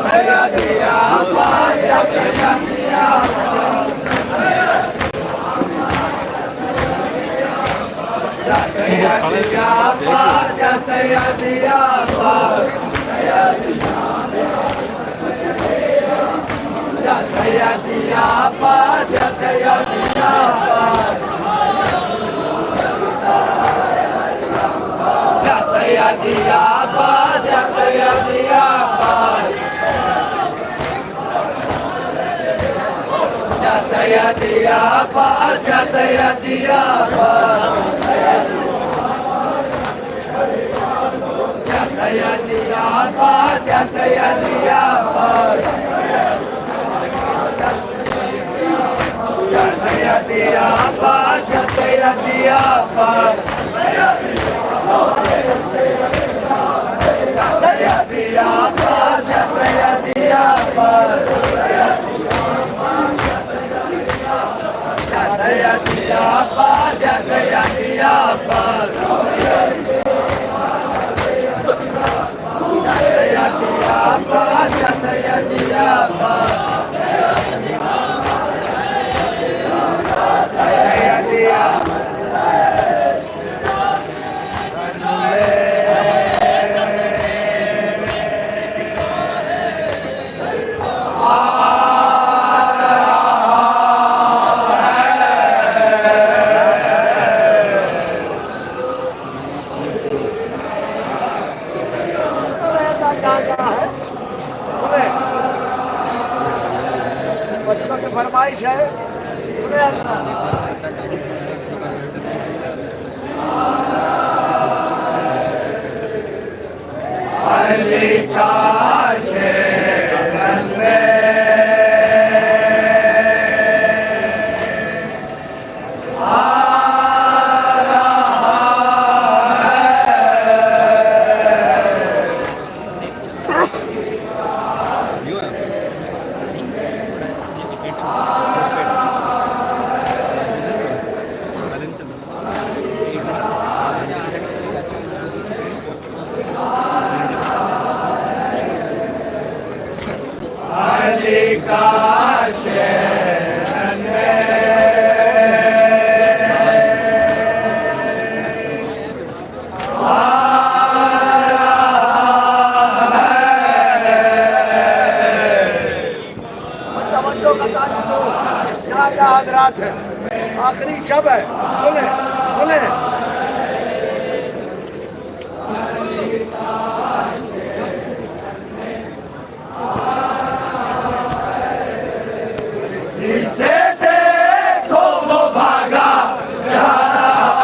सैयदिया पास या सैयदिया या सैयदिया पास या सैयदिया पास या सैयदिया पास या सैयदिया पास या सैयदिया पास या सैयदिया पास या सैयदिया पास या सैयदिया पास या सैयदिया पास या सैयदिया पास या सैयदिया पास या सैयदिया पास सैयदिया पास या सैयदिया पास सैयदिया पास या सैयदिया पास सैयदिया पास या सैयदिया पास सैयदिया बच्चों की फरमाइश है सुने अली का शेरन में आ रहा है का शहर है। रात है, आखिरी शब है, सुने सुने। जिससे देखो वो भागा जा रहा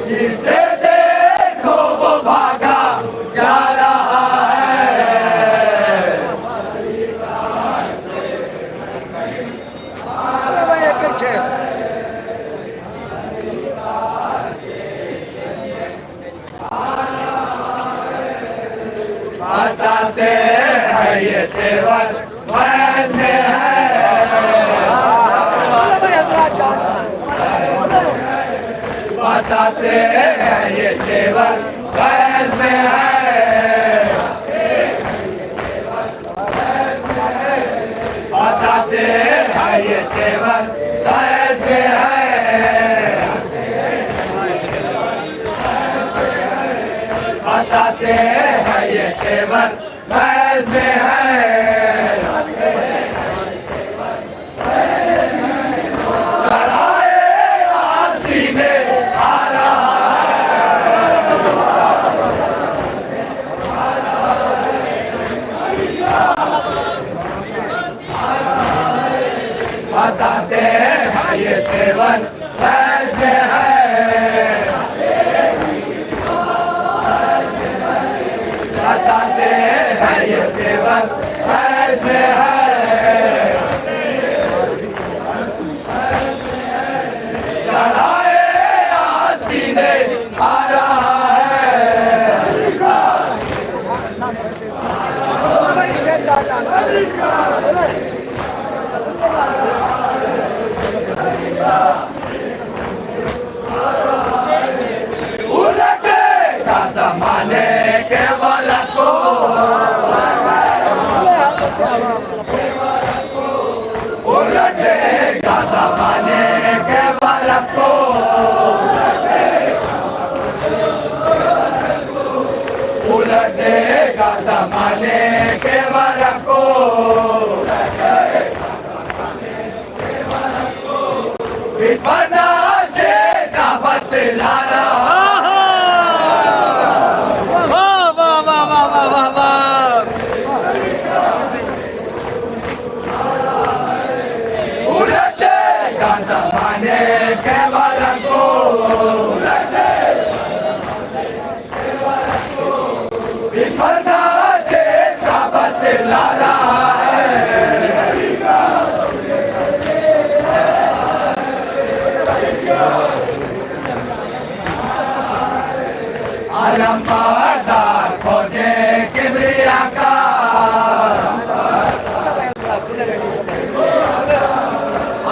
जिसे देखो वो भागा जा रहा बताते हैं ये तेवर वैसे बताते हैं ये तेवर वैसे बताते हैं ये तेवर वैसे बताते हैं ये तेवर वैसे चढ़ाए आसीने आ रहा बताते हैं ये तेवर वैसे बताते हैं ये तेवर वैसे चढ़ाए आसीने आ रहा उलटेगा ज़माने के वाला को उलटेगा ज़माने के वाला को उलटेगा ज़माने के वाला को विपना से का बतला उलटेगा ज़माने के वाला को विपना से का बतला रहा आलमबारदार फौजे किबरिया का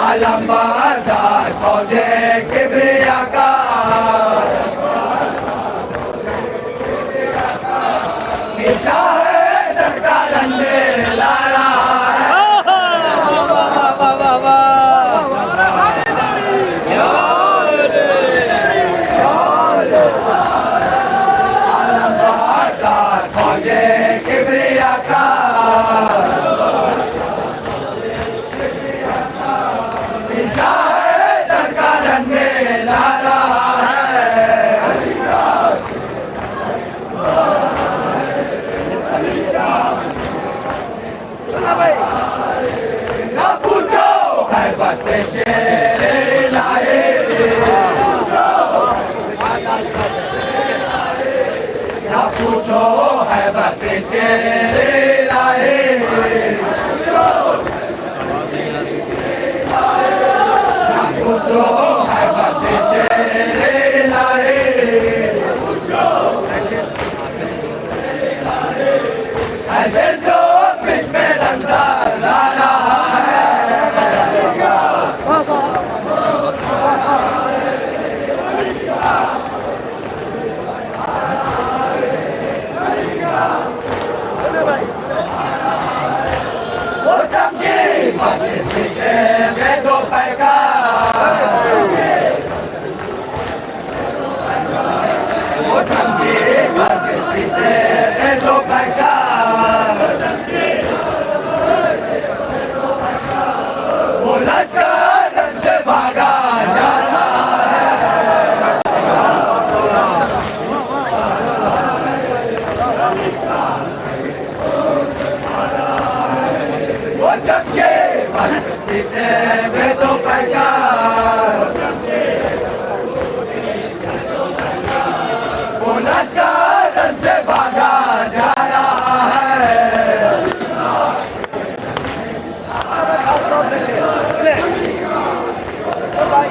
आलमबारदार फौजे किबरिया का निशान का रंगे ला रहा आलमबारदार फौजे किबरिया का निशान का रंगे ला रहा सुना भाई ना पूछो है बातें शेर लाए ना पूछो है बातें शेर लाए ना पूछो है बातें शेर लाए है दिल जो बीच में रंगा लाना जीते वे तो पैकार वो लश्कर से भागा जा रहा है खास तौर से शेर सब भाई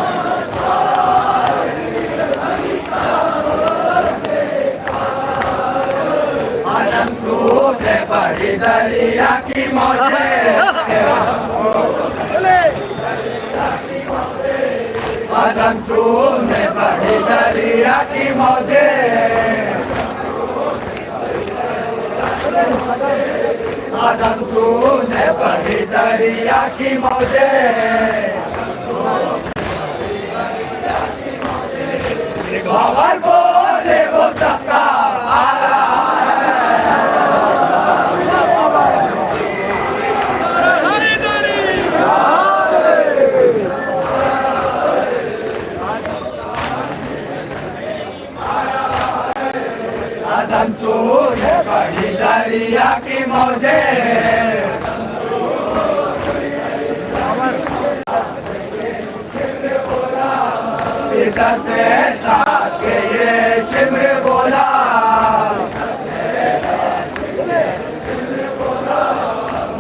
आलम छूटे बड़ी दरिया की मौजें आलम छूटे बड़ी दरिया की मौजें आदम छूटे बड़ी दरिया की मौजें बाबर बोले वो सबका आ रहा आदम छूटे बड़ी दरिया की मौजें सबसे साथ के ये शिमर बोला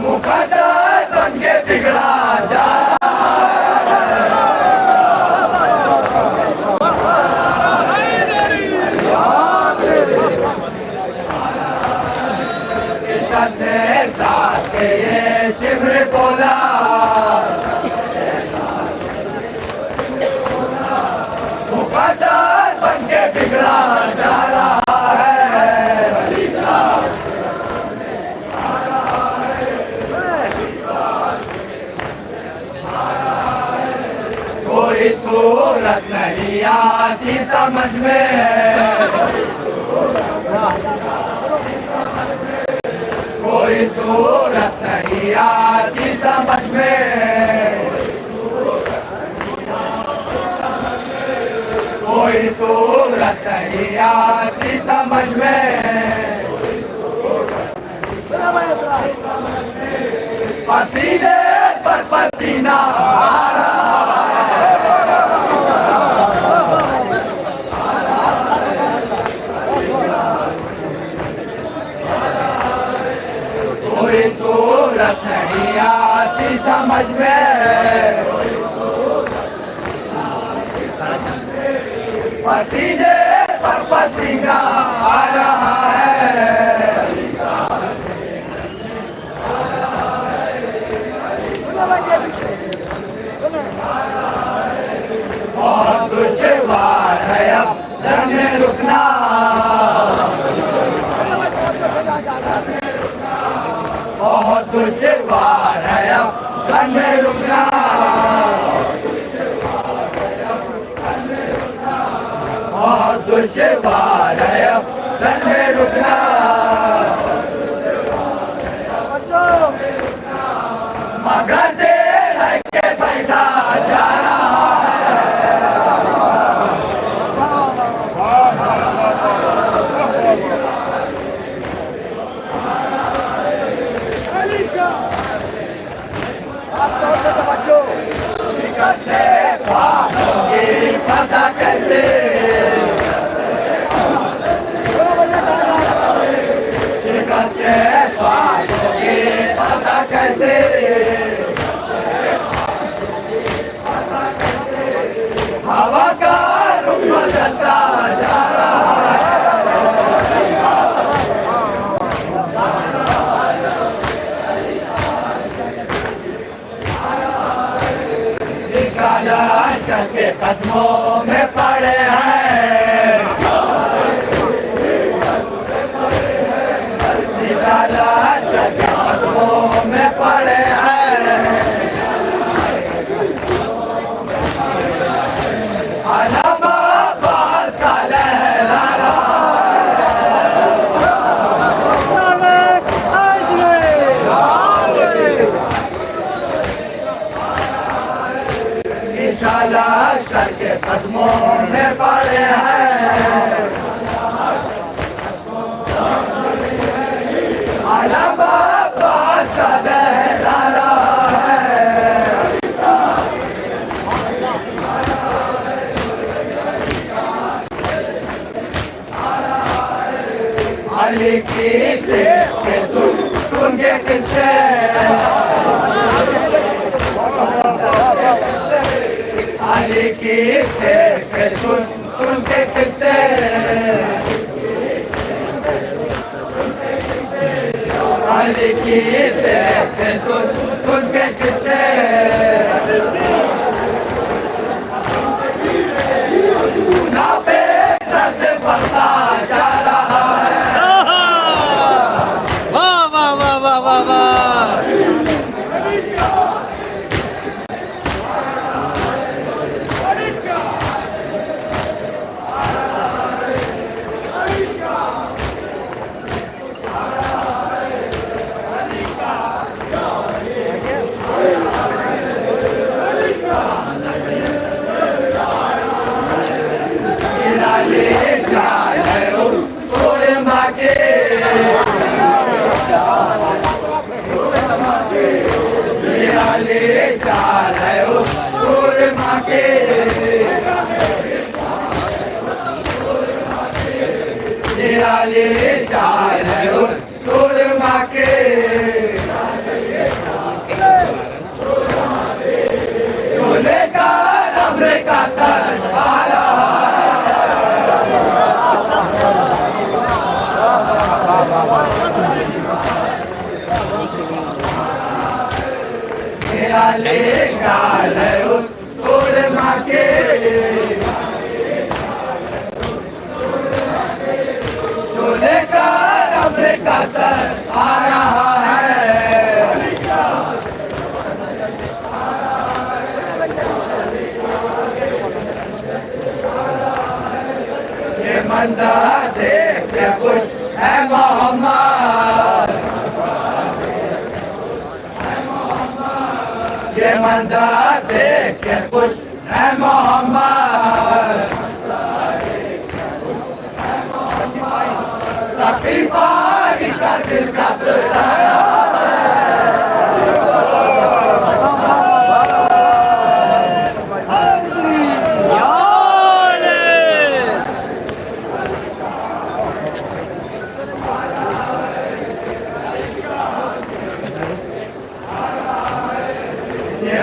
मुकद्दर बन के बिगड़ा जा सबसे साथ के ये शिमर बोला मुकद्दर बन के बिगड़ा जा रहा है कोई सूरत नहीं आती समझ में कोई सूरत नहीं आती समझ में कोई सूरत नहीं आती समझ में पसीने पर पसीना आ रहा कोई सूरत नहीं आती समझ में पसीने पर पसीना आ रहा है बहुत दुश्वार है अब रहने रुकना बहुत दुश्वार है अब घर में रुकना बहुत दुश्वार है अब घर में रुकना मगर देर है के बैठा जा रहा पता कैसे शिकस्त के पता कैसे हवा का रुख बदलता जा रहा है लश्कर के कदमों में पड़े हैं लश्कर के कदमों में पड़े हैं अलाहाबाद का लहराना लश्कर के कदमों में पड़े हैं अलाहाबाद का लहराना है के सुन सुन के किस्से अली की के सुन सुन के किस्से ना पे सद बरसा जा रहा है। वाह वाह वाह वाह वाह वाह। मंजर देख के खुश है मोहम्मद, ये मंजर देख के खुश है मोहम्मद। सकीफा का दिल घबराया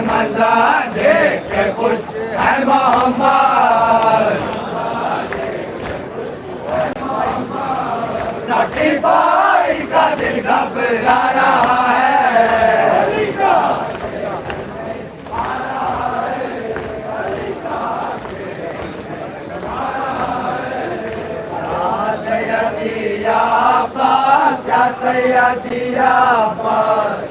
मंजर देख के खुश है मोहम्मद, सकीफा का दिल घबरा रहा है। सैयदिया पास क्या सैयदिया पास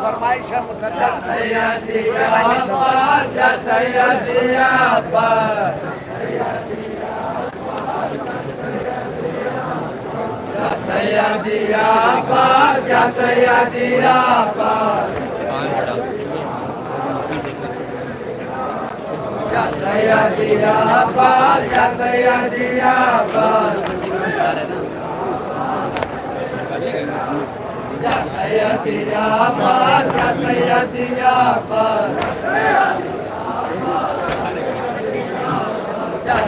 फरमाइश है मुसद्दस सैयदिया पास क्या सैयदिया पास सैयदिया पास क्या सैयदिया पास सैयदिया पास क्या सैयदिया पास सैयदिया पास क्या सैयदिया पास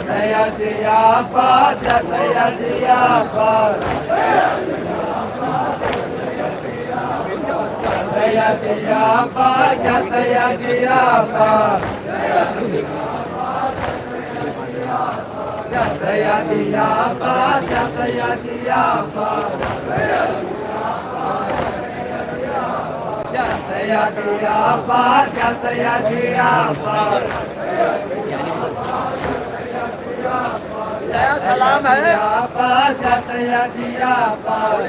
सैयदिया पास क्या सैयदिया पास सैयदिया पास क्या सैयदिया पास सैयदिया पास क्या सैयदिया पास सैयदिया पास क्या सैयदिया पास नया सलाम है पास क्या सैयदिया पास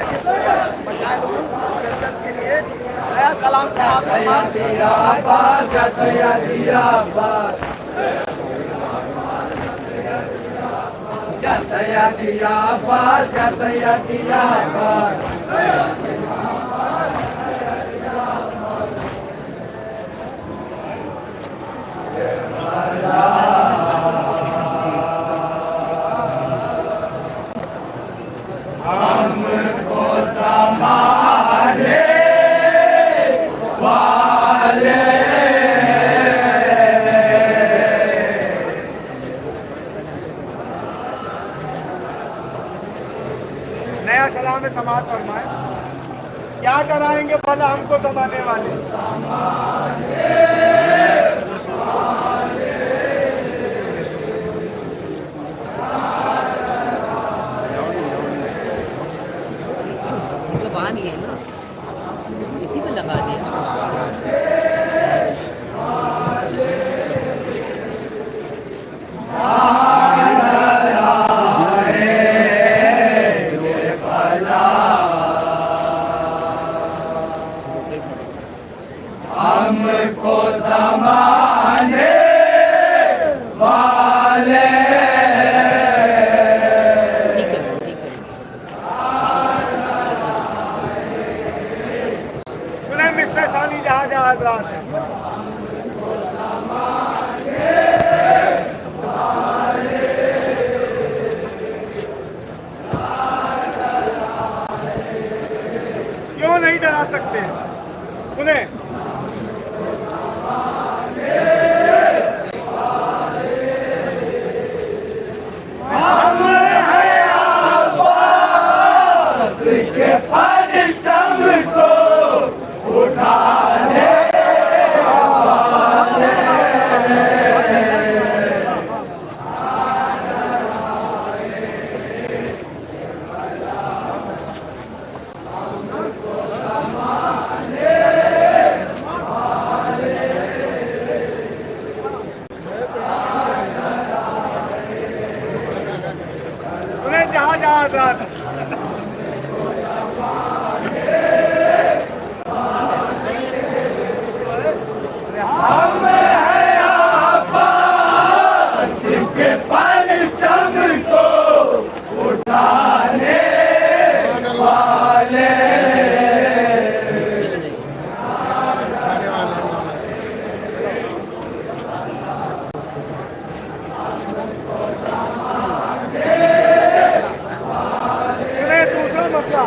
बचा लो मुसद्दस के लिए नया सलाम सैयदिया पास क्या सैयदिया पास सैयदिया पास क्या सैयदिया पास हमको संभाले वाले नया सलाम में समाप्त फरमाए। क्या डराएंगे भला हमको दबाने वाले। बांध लिए ना, इसी पे लगा दिया। हमको समाने वाले सुने मिस्टर सानी जहाँ जहाँ हजरात है। क्यों नहीं डरा सकते? सुने के परचम को उठाने वाले। सुने जहाँ जहाँ हजरात है। के परचम को उठाने वाले। सुने दूसरा मसला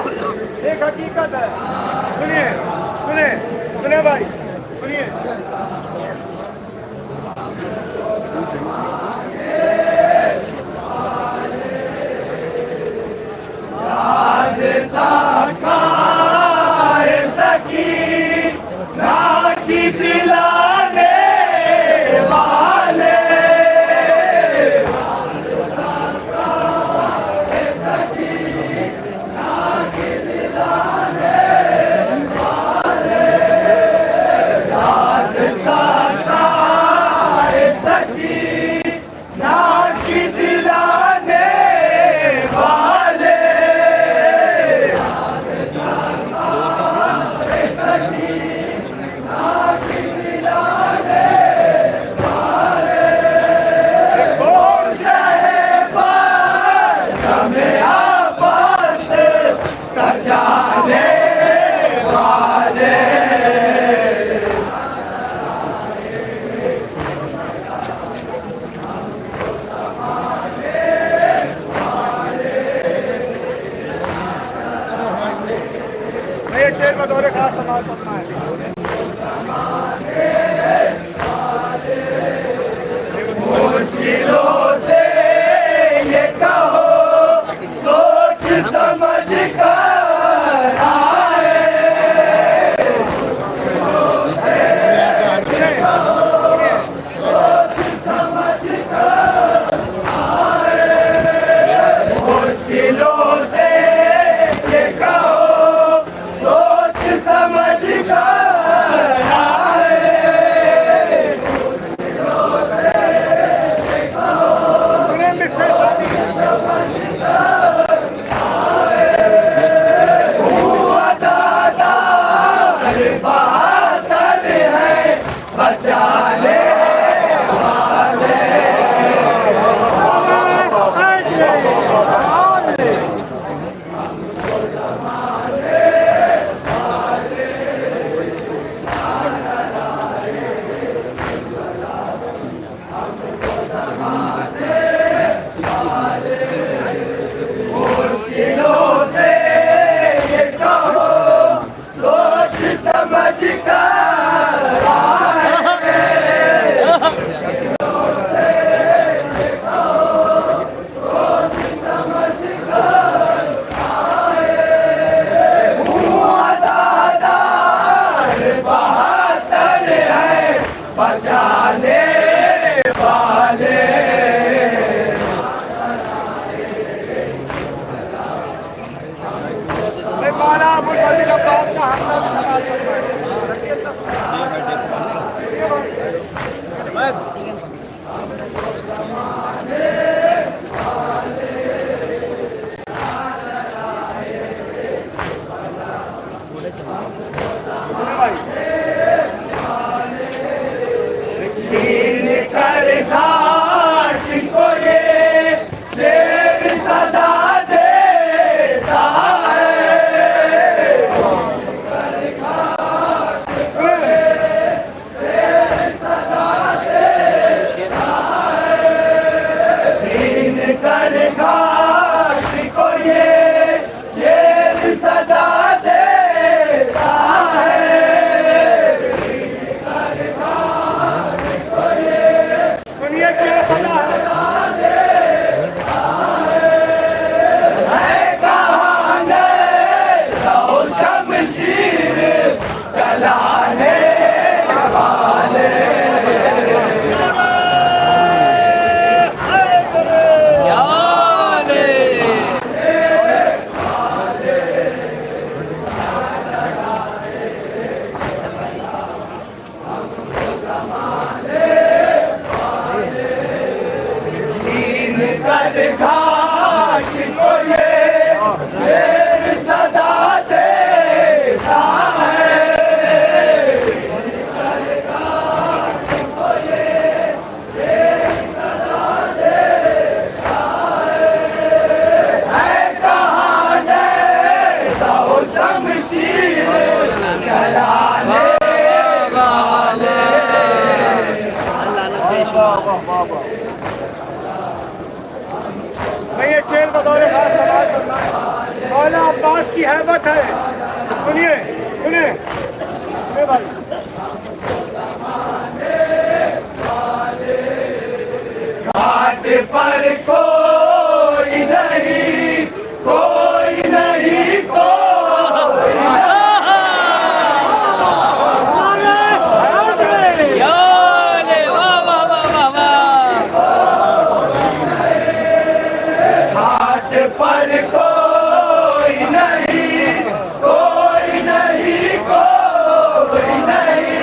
एक हकीकत है। सुनिए सुने सुने भाई सुनिए। नाची दिलाने वाले। अबुल फजल अब्बास का हमला भी समाप्त करना है। छीन कर घाट को ये शेर सदा देता है। छीन कर घाट को ये शेर सदा देता है। सुनिए क्या सदा है। शमशीर चलाने वाले छीन कर घाट को ये शेर सदा देता है। कहाँ देता हो शमशीर चलाने वाले। मैं ये शेर बतौर खास सवाल करना है। मौला अब्बास की हैबत है। सुनिए सुनिए सुनिए भाई। घाट पर कोई नहीं, कोई नहीं, कोई घाट पर कोई नहीं, कोई नहीं, कोई नहीं।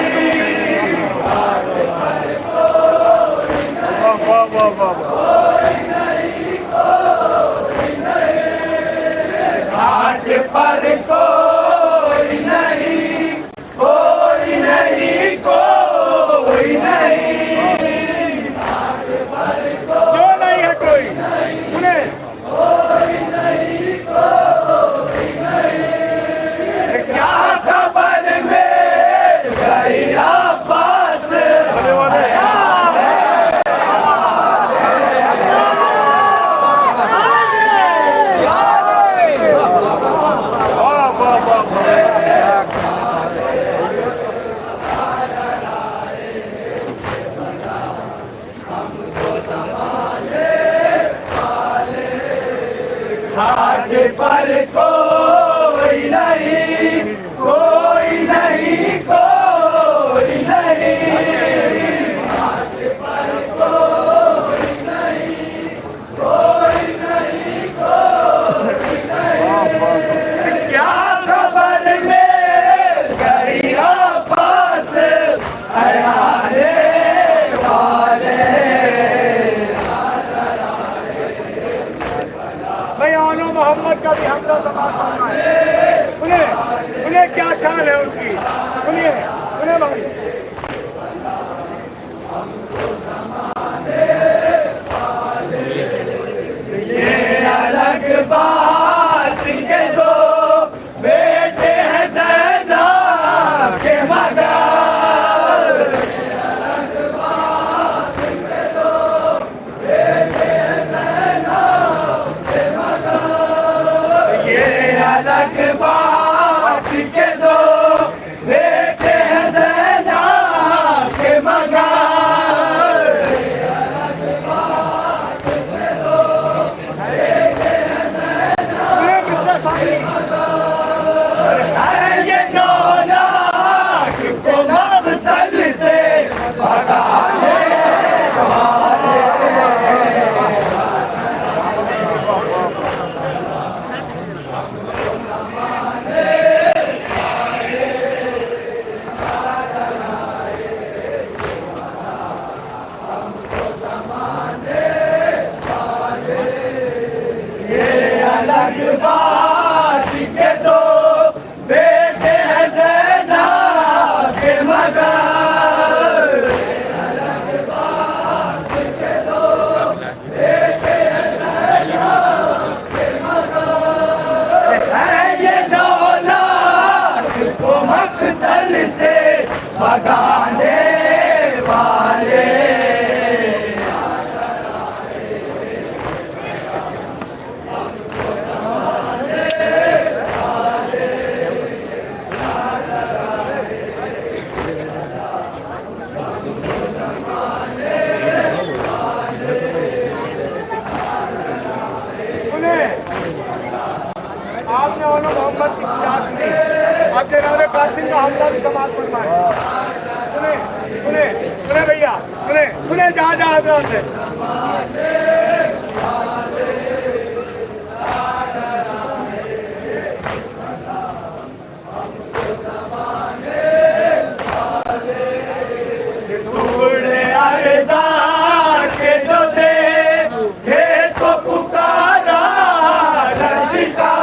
घाट पर कोई नहीं, कोई नहीं, कोई नहीं। जो नहीं है कोई सुने। क्या खबर मिल गई अब्बास। घाट पर कोई नहीं, कोई नहीं, कोई नहीं। घाट पर कोई नहीं, कोई नहीं, कोई नहीं। क्या खबर मिल गई अब्बास हराने वाले। भाई आनो मोहम्मद का भी हमला समाप्त करना है। सुने सुने क्या शान है उनकी। सुनिए सुने भाई। ये अलग बात के दो बेटे हैं ज़ैदा के मगर। ये अलग बात के दो बेटे हैं ज़ैदा के मगर। सुने मिस्टर साहनी। है ये 9 लाख को मक़तल से भगाने वाले। अलग बात के दो बेटे हैं जैना के मगर, अलग बात के दो बेटे हैं जैना के मगर, है ये दौलत को मकतल से भगाने वाले। आपने मोहम्मद की सजा सुनी, अब जनाब कासिम का हमला भी समाप्त फरमाए। सुने सुने सुने भैया, सुने सुने जहाँ जहाँ हजरत है। टुकड़े अर्ज़ा के जो दे थे तो पुकारा लश्कर,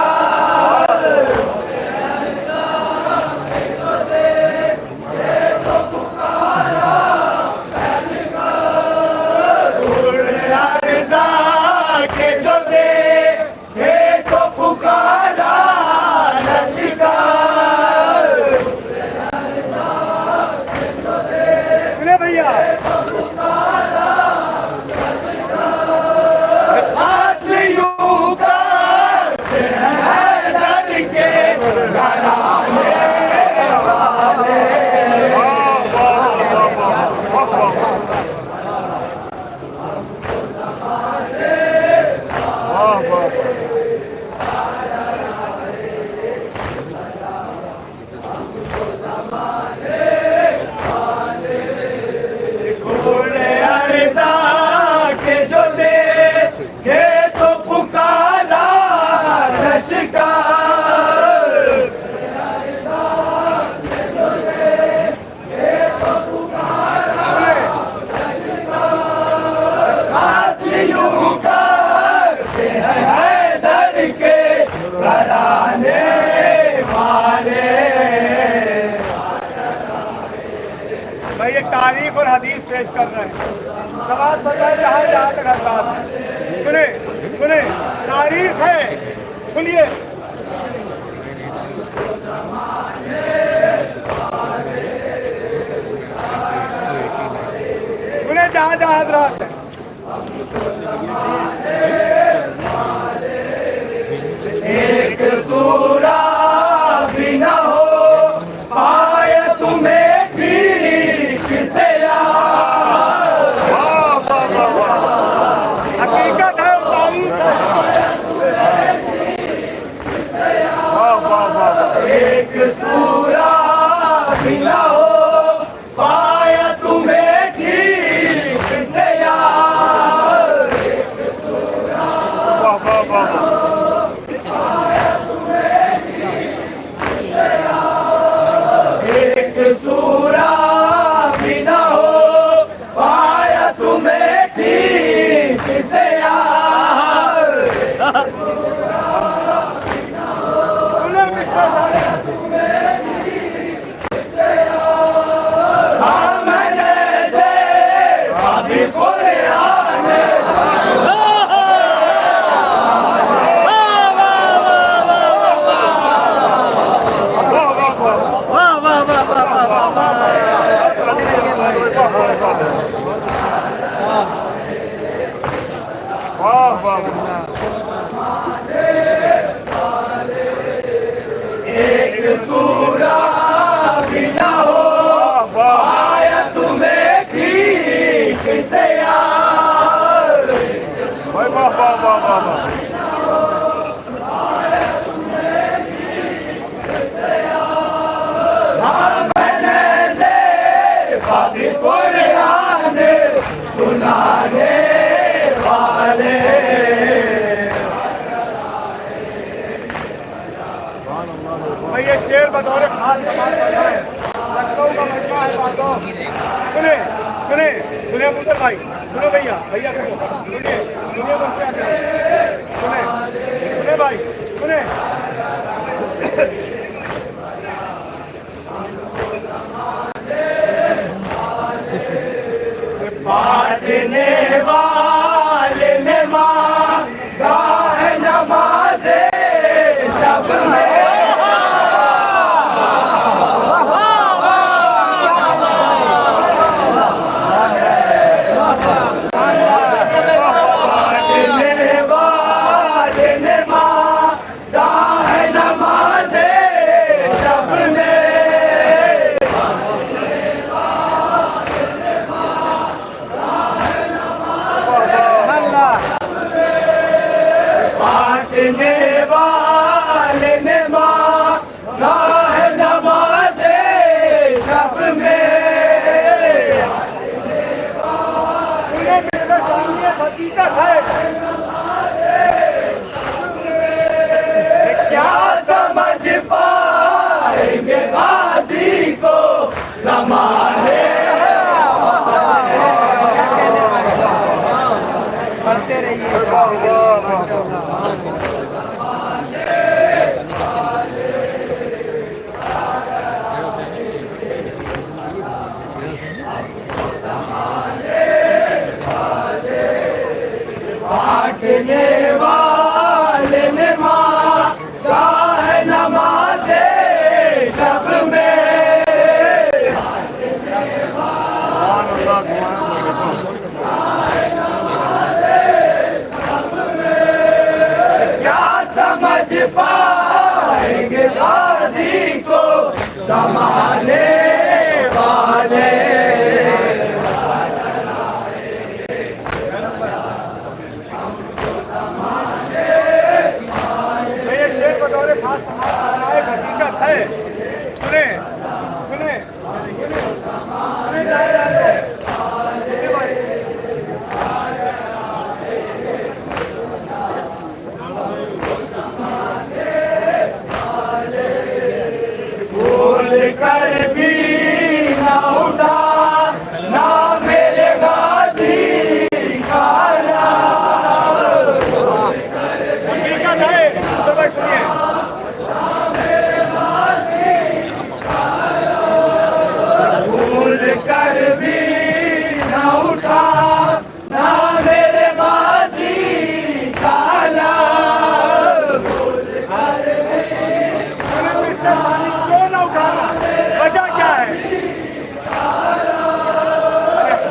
टुकड़े अर्ज़ा के जो दे थे तो पुकारा लश्कर। सुने भैया, भाई एक तारीख और हदीस पेश कर रहे हैं, सवाल बताए जहाँ जहाँ तक हजरात है। सुने सुने तारीख है, सुनिए। सुने जहाँ जहाँ हजरात है। एक सूरा भी न हो पाए तुम्हें ठीक से यार, हकीकत है और तारीख है। एक सूरा भी न हो पाए तुम्हें ठीक से यार, एक सूरा भी न हो पाया तुम्हें ठीक से यार। सुने मिस्टर हाँ मैंने देखा भी कुरान, एक सूरा भी न हो पाया तुम्हें ठीक से यार। हाँ मैंने देखा भी कुरान सुनाने वाले। भाई ये शेर बतौर खास समाज का है, लखनऊ का बच्चा है बातों। सुने सुने सुने मुंतर भाई, सुनो भैया भैया सुनो, सुनिए सुनिए बच्चा सुने सुने सुने भाई सुने बांटने वाले ने मांगा है नमाज़े शब में बांटने वाले ने मांगा है नमाज़े शब में। सुने मेरे सामने हकीकत है क्या समझ पाएंगे गाजी को ज़माने पढ़ते रहिए। बांटने वाले ने मांगा है नमाज़े शब में। क्या समझ पाएंगे गाजी को ज़माने वाले। ये शेर बतौर खास समाज करना एक हकीकत है। सुने सुने सुने भाई भूल कर भी ना उठा ना मेरे गाजी का हकीकत है। तो भाई सुनिए भूल कर भी ना उठा ना मेरे गाजी का इससे पानी क्यों ना उठाना वजह क्या है?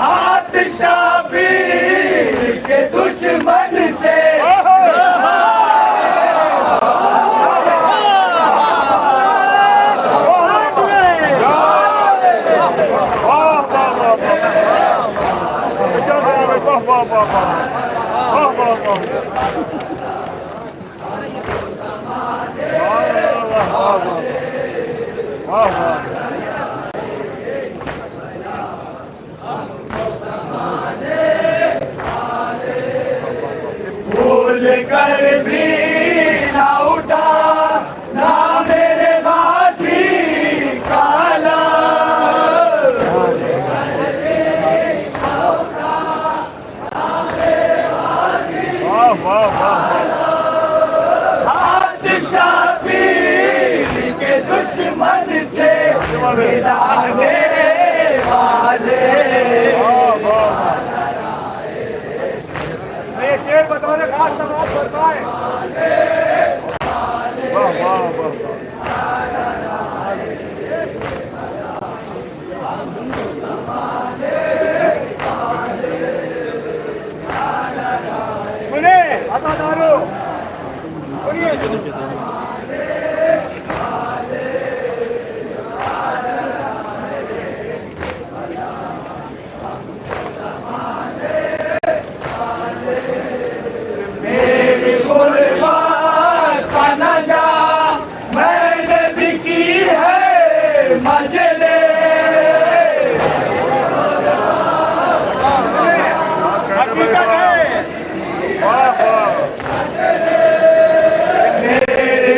हाथ शाबीर के दुश्मन से भूल कर भी ना उठा ना मेरे गाजी काला। हाथ शाबीर के दुश्मन से मिलाने वाले। ये शेर बतौर खास समाज करता है। सुने अदादारो सुनिए मेरी गुर्बत का नजा मैंने भी की है मजले। हकीकत है। मेरे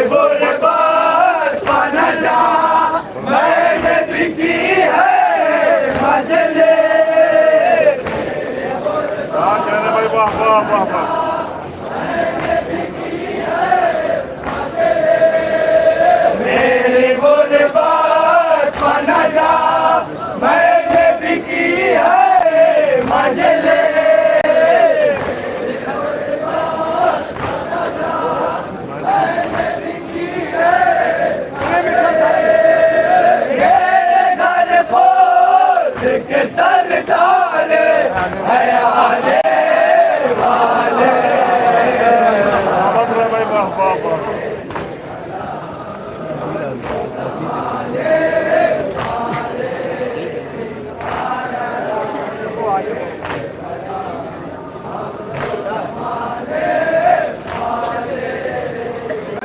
भाई वाह वाह वाह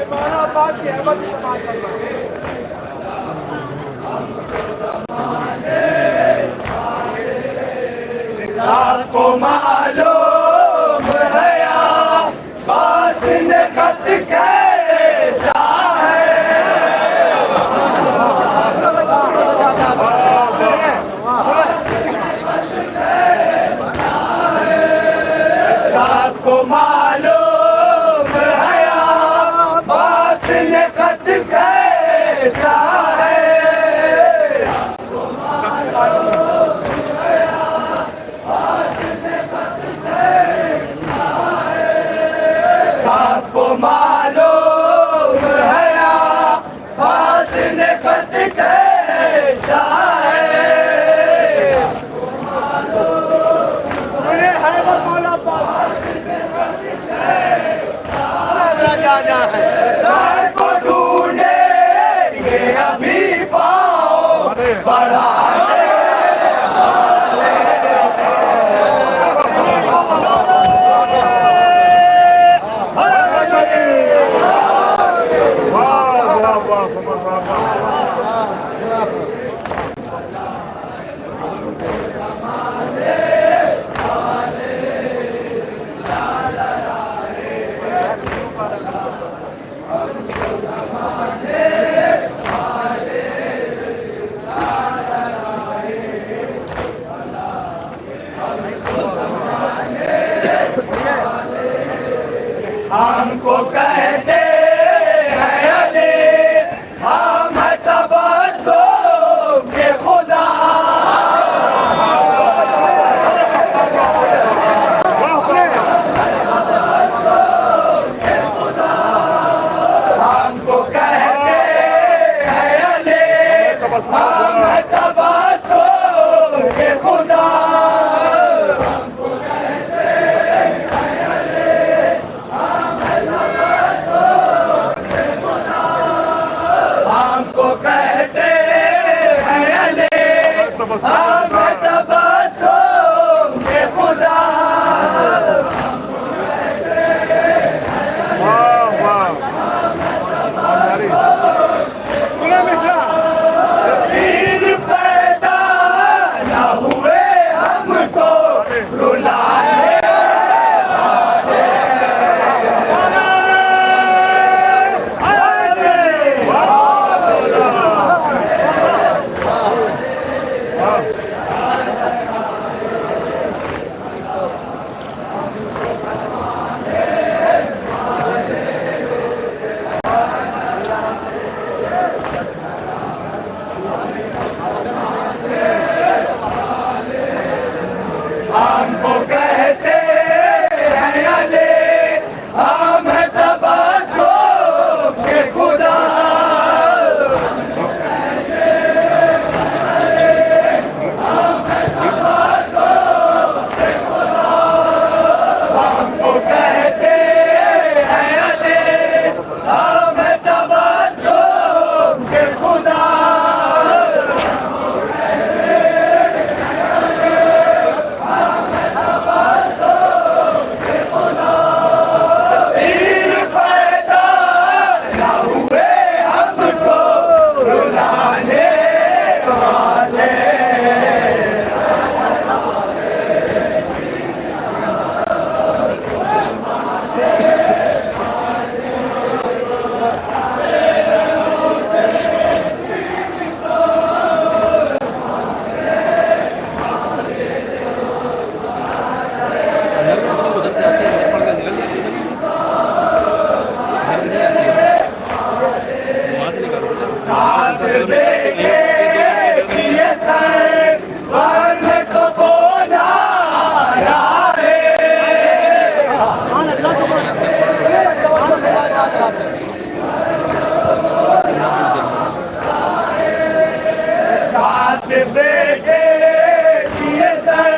मौलाना अब्बास की अहमद समाज करना आपको मालूम है अब्बास ने खत कैसा है आपको मालूम है अब्बास ने खत कैसा है आपको मालूम है अब्बास ने खत कैसा है सुने हैदर मौला अब्बास जा है सर को ढूंढेंगे अभी पाओ बढ़ाने वाह वाह समझदार हमको कहते हैं अली हम तबस्सुम के खुदा हमको कहते हैं अली हम तबस्सुम के खुदा हमको कहते हैं अली हम तबस्सुम के खुदा वाह वाह सुने मिश्रा पीर पैदा न हुए हमको रुलाने हमको कहते हैं अली हम तबस्सुम के खुदा हमको कहते हैं अली हम तबस्सुम के खुदा पीर पैदा न हुए हमको रुलाने वाले साथ देंगे ये सर वरन तो बोला रहा है साथ देंगे ये सर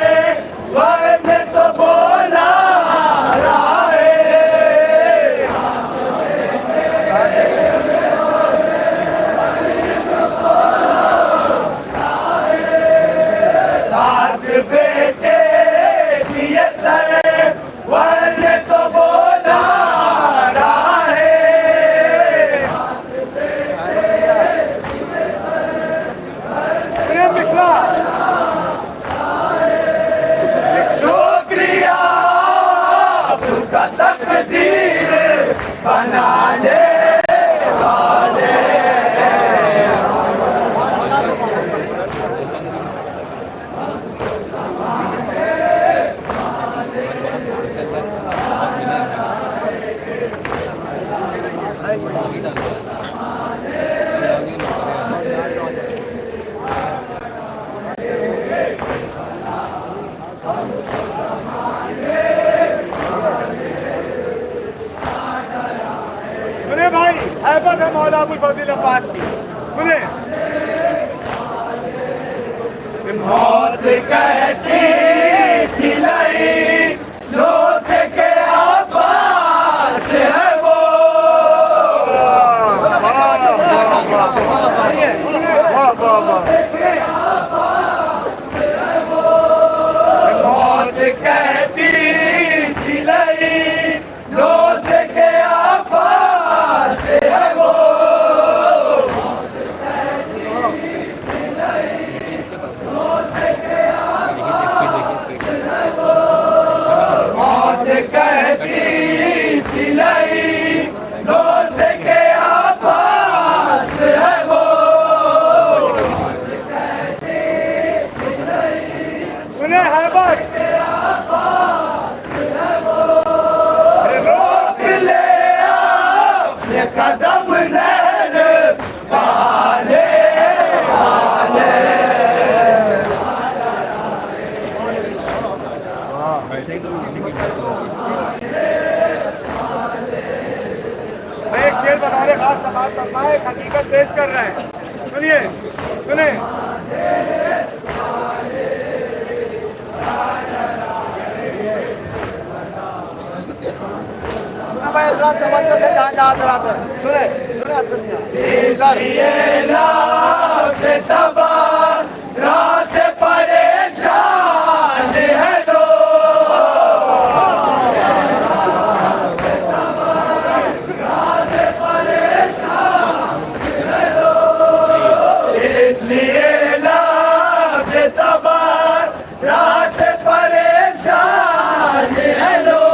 सुने भाई, हैबत है मौला अबुल फजील अब्बास की। सुने, मौत कहती खिलाई लो से के आबास है वो। मौत कहती खिलाई लो से के आबास है वो। मौत कहती खिलाई लो से के आबास है वो। सुने हैबत, रोक ले अपने कदम नहर बहाने बहाने। मैं एक शेर बतौर खास समाज फरमा एक हकीकत पेश कर रहे हैं। सुनिए, सुने, भाई तवज्जो से जहाँ जहाँ कराते हैं। सुने, सुने असगर मियां, इसलिए लाख तबाह राह से परेशान है लोग। इसलिए लाख तबाह राह से परेशान है लोग।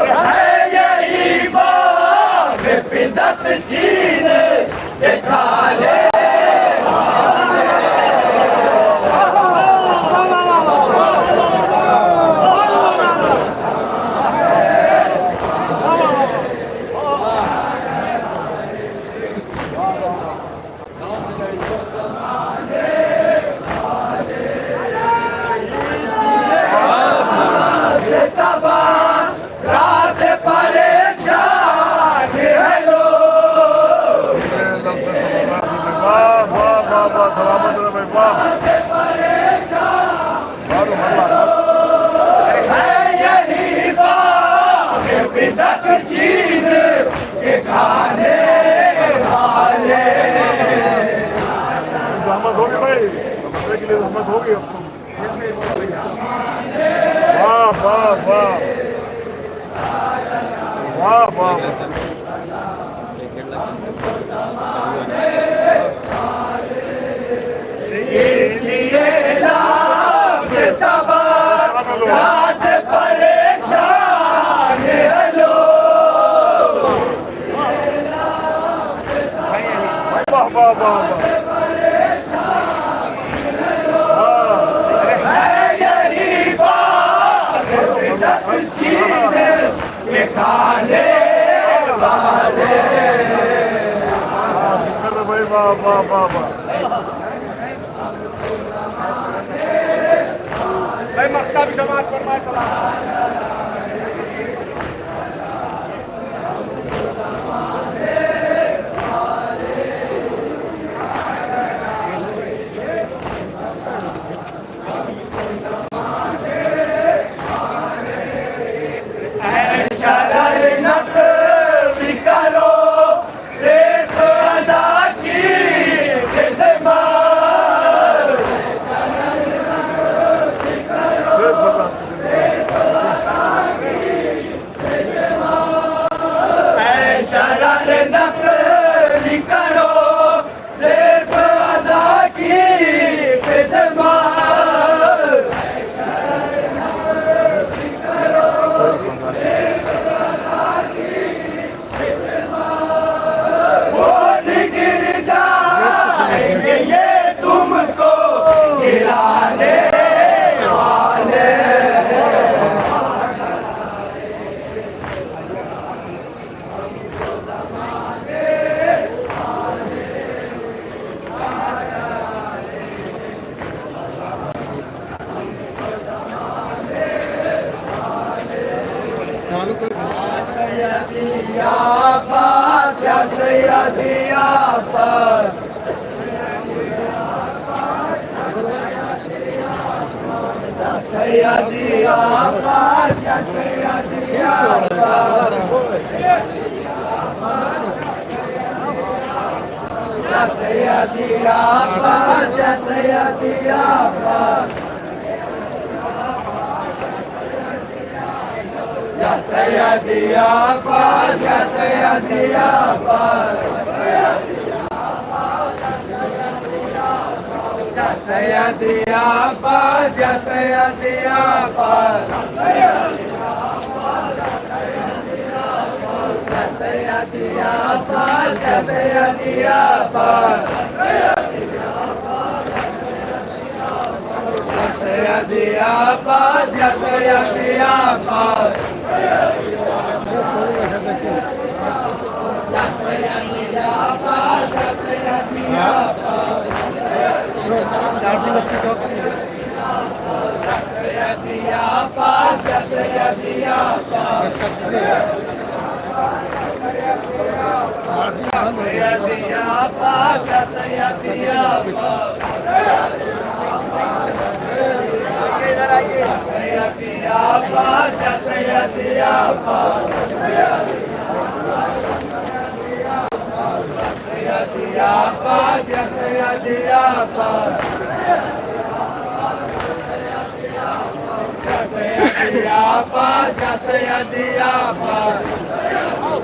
है यही बाग फिदत चीन के खाने राह से परेशान है लोग। है यही बाग फिदत चीन के खाने वाले। जहमत होगी भाई, समझने के लिए जहमत होगी अब तो। वाह वाह वाह वाह वाह। इसलिए लाख तबाह राह से परेशान है लोग। वाह वाह वाह है यही बाग फिदत चीन के खाने वाले। भाई, वाह वाह वाह वाह। भाई मक्का भी जमात फरमाए सलाम। शरर नक़्ल करो सिर्फ अदा की खिदमत।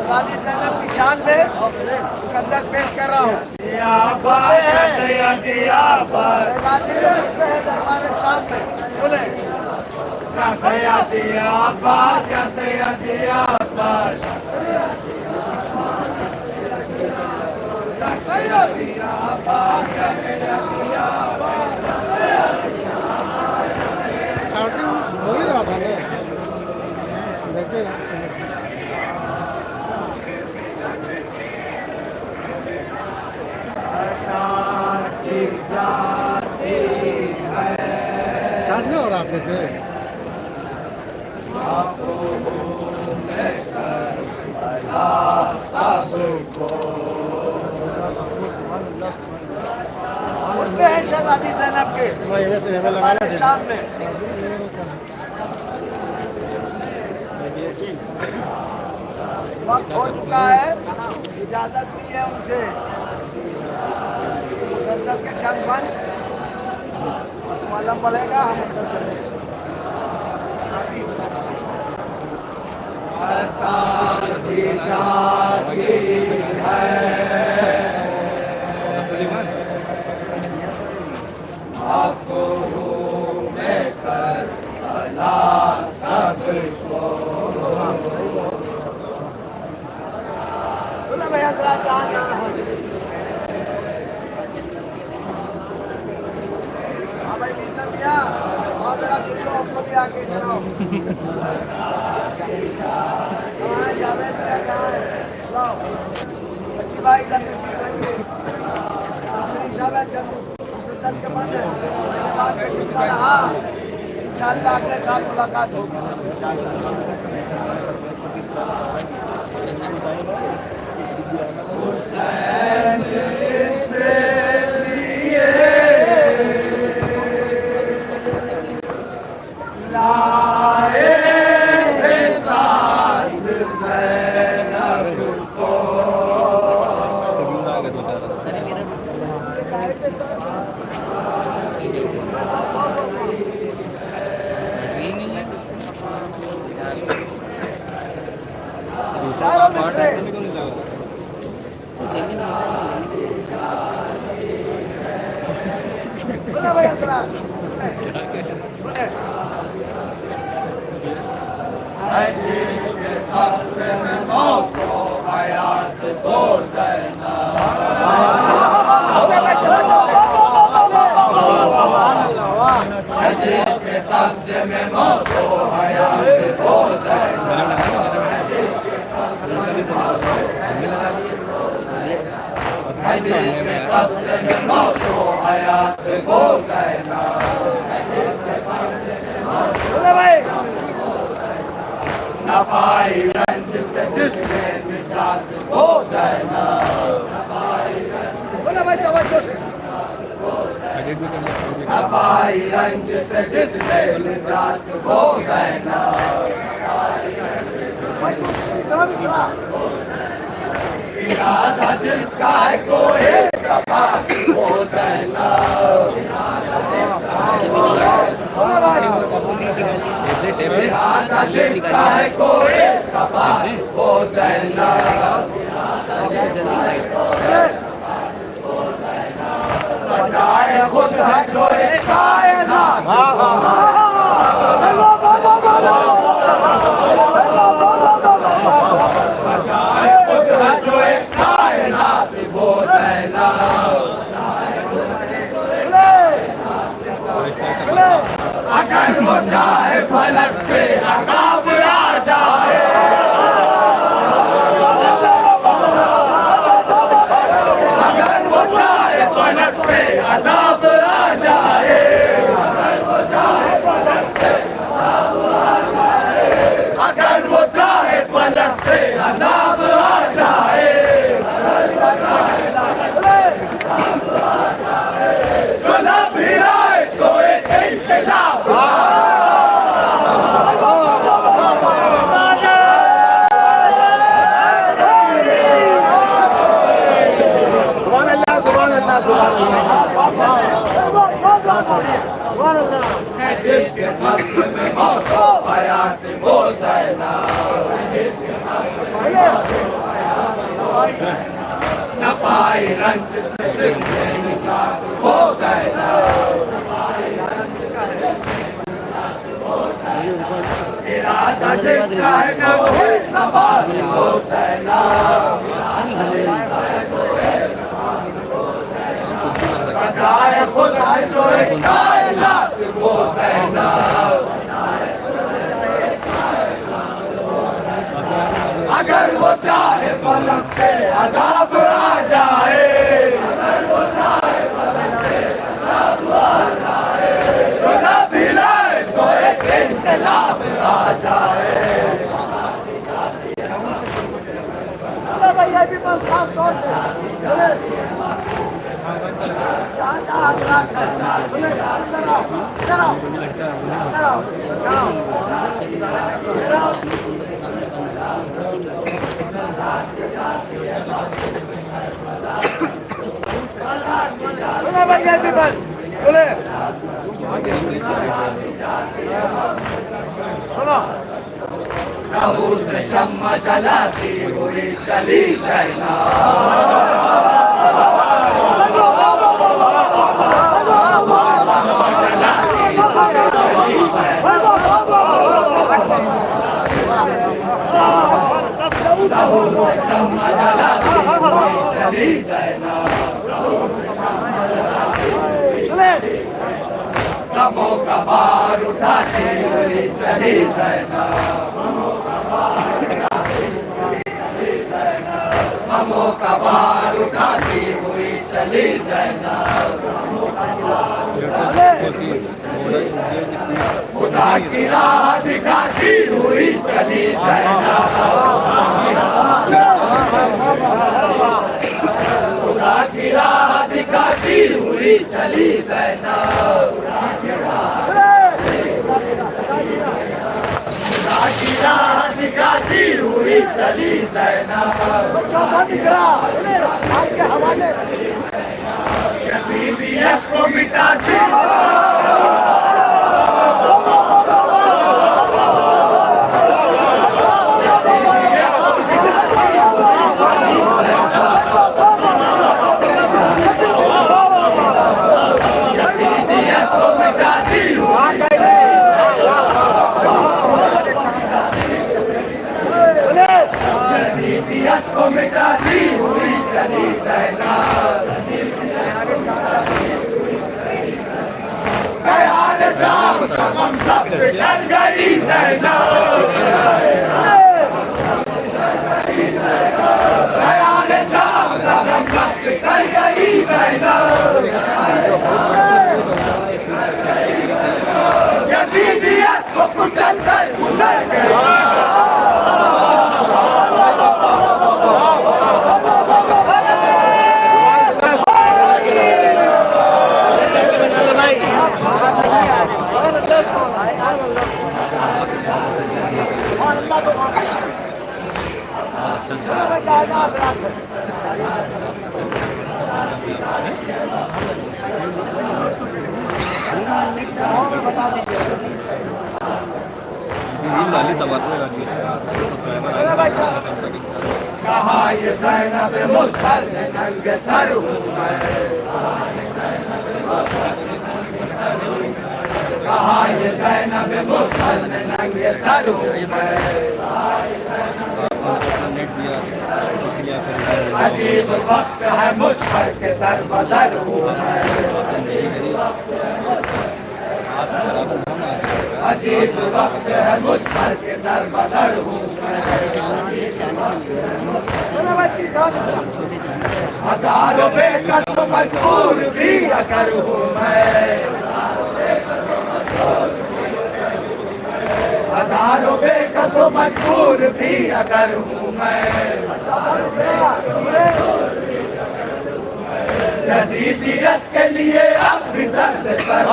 गाजी ज़ैनब की शान में मुसद्दक पेश कर रहा हूँ। गाजी के रुतबे हैं दरबार शाम में, सुने। हो ही रहा था ना, देखिए नहीं हो रहा आपने से रुतबे हैं शहज़ादी ज़ैनब के दरबार शाम में। वक्त हो चुका है, इजाजत ली है उनसे। मुसद्दक के चंद बंद मालूम पड़ेगा, हम अंदर से भैया जरा कहाँ जाना है? हाँ भाई मिशन भैया, और जरा सुन लो, उसको भी आके जनाओ। कहाँ है जावेद भैया, कहाँ है? लो बच्ची भाई इधर तक चलेंगे। आखिरी शब है, चल मुसद्दक के पास है, उसके बाद में कितना रहा, इंशाअल्लाह अगले साल मुलाकात होगी। चारों मिसरे सुना भाई अंतरा सुने भाई रंज से जिसने निजात हो ज़ैनब, बोला भाई तवज्जो से, नवाई रंज से जिसने निजात हो ज़ैनब, इरादा जिसका है कोई सफा हो ज़ैनब, इरादा जिसका है कोई सफा हो ज़ैनब, बजाए खुद है कोई कायनात, अगर वो चाहे फलक से अज़ाब आ जाए, अगर वो चाहे फलक से अज़ाब आ जाए, अगर वो चाहे फलक से अज़ाब आ जाए, अगर वो चाहे फलक से अज़ाब आ जाए, जो ना भी आए कोई इख्तिलाफ, जिसके नफ्स में मौत हो हयात वो ज़ैनब, न पाई रंज से जिसने निजात हो ज़ैनब, इरादा जिसका है न वही सवाल हो ज़ैनब, बजाए खुद है जो कायनात वो ज़ैनब, अगर वो चाहे फलक से अज़ाब आ जाए, अगर वो चाहे फलक से अज़ाब आ जाए, तो न भी लाए तो एक इन्क़िलाब आ जाए। चलो भाई ये भी बात खास तौर से सुने, सुने भाई ये भी बात सुने, सुनो लहू से शम्मा जलाती हुई चली ज़ैनब, चली ज़ैनब, गमों का बार उठाती हुई चली ज़ैनब, गमों का बार उठाती हुई चली ज़ैनब, खुदा की राह दिखाती हुई चली ज़ैनब, खुदा की राह दिखाती हुई चली ज़ैनब, खुदा की राह दिखाती हुई चली ज़ैनब, चौथा तीसरा सुने आपके हवाले, यज़ीदियत को मिटाती को मिटाती हुई चली ज़ैनब, क़याद शाम का गम सब कर गई ज़ैनब, क़याद शाम का गम सब कर गई ज़ैनब, यज़ीदियत को कुचल कर गुजर गई, बता दीजिए कहाँ ये ज़ैनब मुस्तल नंगे सर हूँ मैं, कहाँ ये ज़ैनब मुस्तल नंगे सर हूँ मैं, अजीब वक्त है मुझ पर के दर बदर हूँ मैं, अजीब वक्त है मुझ पर के दर बदर हूँ मैं, हजारों बेकस मजबूर भी अगर हूँ मैं, हजारों बेकस मजबूर भी अगर हूँ मैं, यजीदियत के लिए अब भी दर्द सर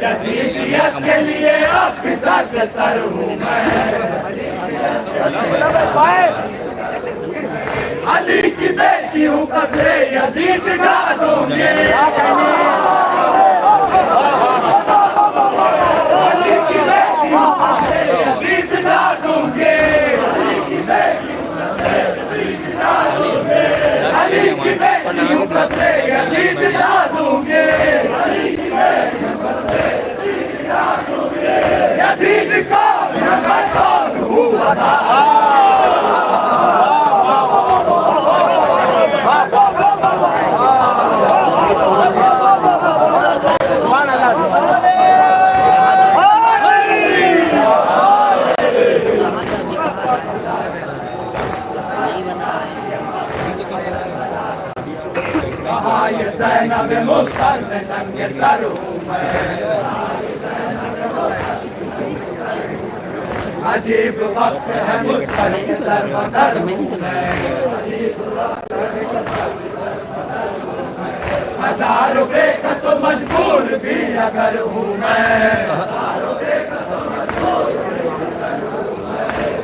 यजीदियत के लिए अब भी दर्द सर हूँ मैं, अली की बेटी हूँ कसरे यजीद डालूंगे, अली की बेटी हूँ कसरे यजीद डालूंगे, अली की बेटी हूँ कसरे यजीद डालूंगे, यजीद कौन है मैं कौन हूँ बता, कहाँ ये ज़ैनब मुस्तल नंगे सर हूँ मैं, अजीब वक्त है मुझ पर के दर बदर हूँ मैं, हजारों बेकस मजबूर भी अगर हूँ मैं,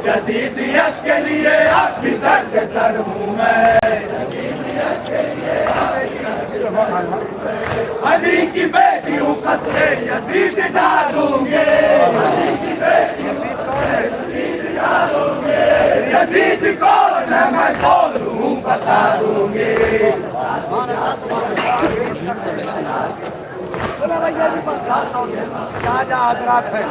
यजीदियत के लिए अब भी दर्द सर हूँ मैं, अली की बेटी हूँ कसरे यजीद डालूंगे, यजीद कौन है मैं कौन हूँ बता दूंगी, भैया भी क्या हजरात है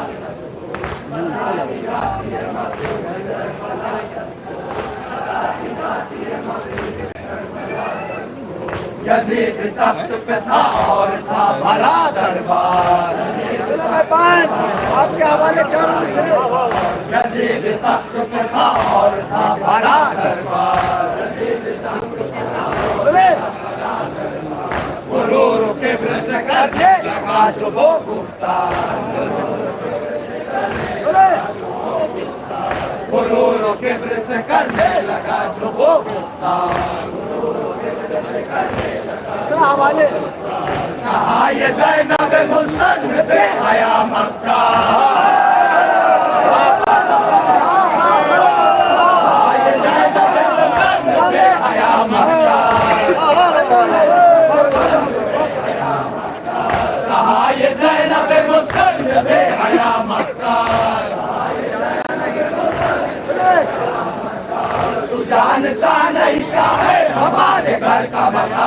यजीद तख्त पे था और था भरा दरबार, चलो भाई पान आपके हवाले चारों में सुने, यजीद तख्त पे था और था भरा दरबार, सुने गुरूर के ब्रज करने लगा जो वो गुफ्तार, गुरूर के ब्रज करने लगा जो वो गुफ्तार, दूसरा हवाले कहाँ ये ज़ैनब मुस्तल बेहया मक्का, ये ज़ैनब मुस्तल बेहया मक्का, कहाँ ये ज़ैनब मुस्तल बेहया मक्का, तू जानता नहीं क्या है हमारे घर का मकान,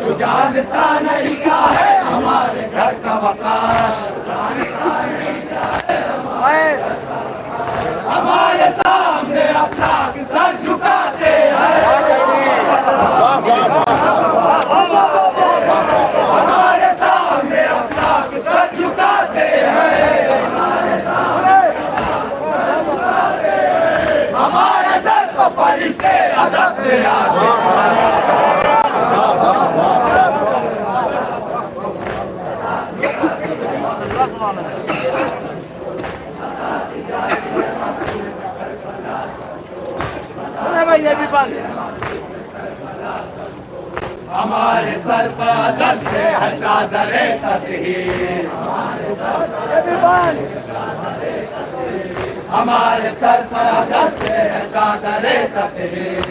तू जानता नहीं क्या है हमारे घर का मकान, हमारे सामने अपना सर झुकाते हैं, हमारे सामने अपना सर झुकाते हैं, हमारे दर पर फरिश्ते अदब से आते हैं। सुने भाई ये भी बंद। हमारे सर पर अदब से है चादरे तस्हीर, ये भी बंद। हमारे सर पर अदब से है चादरे तस्हीर,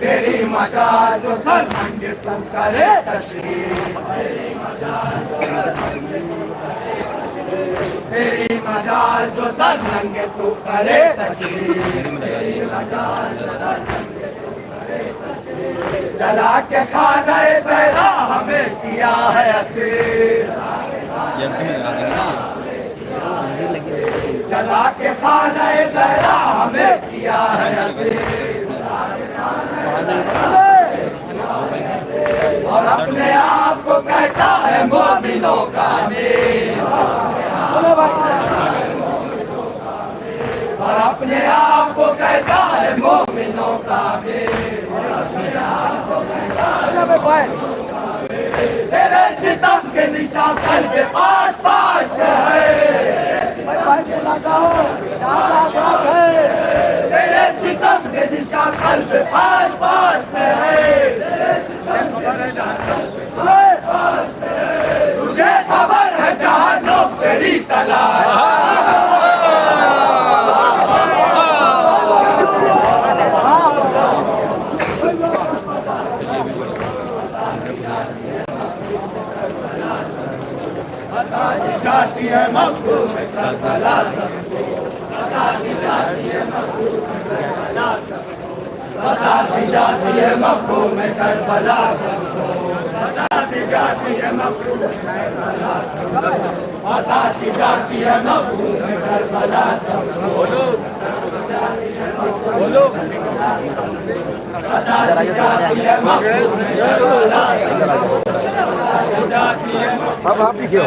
तेरी मजाल जो सर नंगे तू करे तस्हीर, तेरी मजाल जो सर नंगे तू करे तस्हीर, जला के खाना तेरा हमें किया है असीर, जला के खाना तेरा हमें किया है असीर, और अपने आप को कहता है मोमिनों का अमीर, और अपने आप को कहता है मोमिनों का अमीर, तेरे सितम के निशान कल के पास पास है, तेरे सितम के निशान कल के पास पास में है, तुझे खबर है जहान्नुम तेरी तलाश, जाती है मखदूम में करबला सबको, बताती जाती है मखदूम में करबला सबको, बताती जाती है मखदूम में करबला सबको, बताती जाती है मखदूम में करबला सबको, बताती जाती है मखदूम में करबला सबको, बोलो बोलो, बताती जाती है मखदूम में करबला सबको, अब आप ही क्यों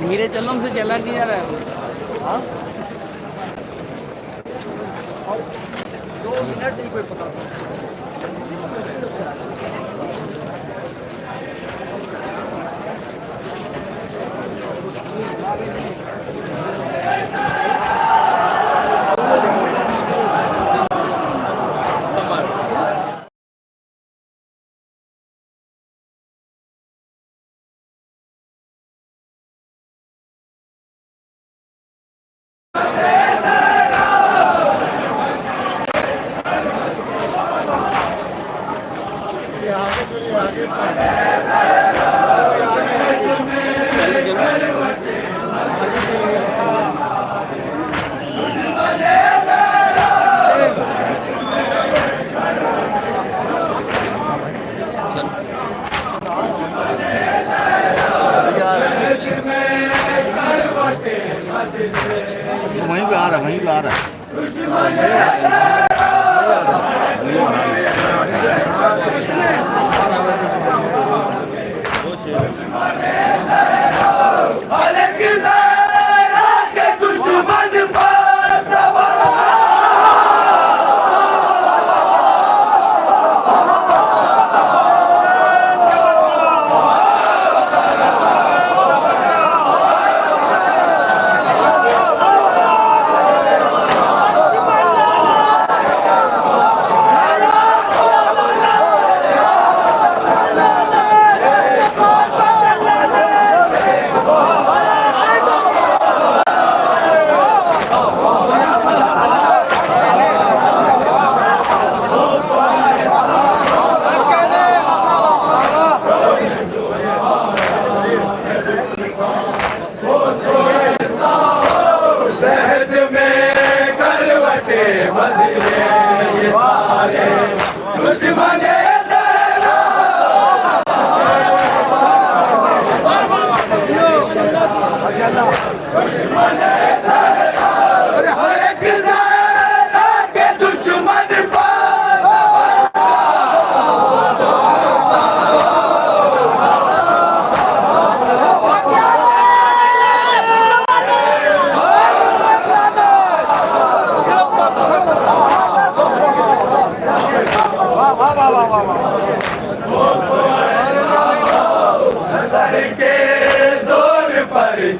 मेरे चलम से चला नहीं जा रहा है। 2 मिनट नहीं कोई पता। वहीं पे आ रहा है, वहीं पे आ रहा है।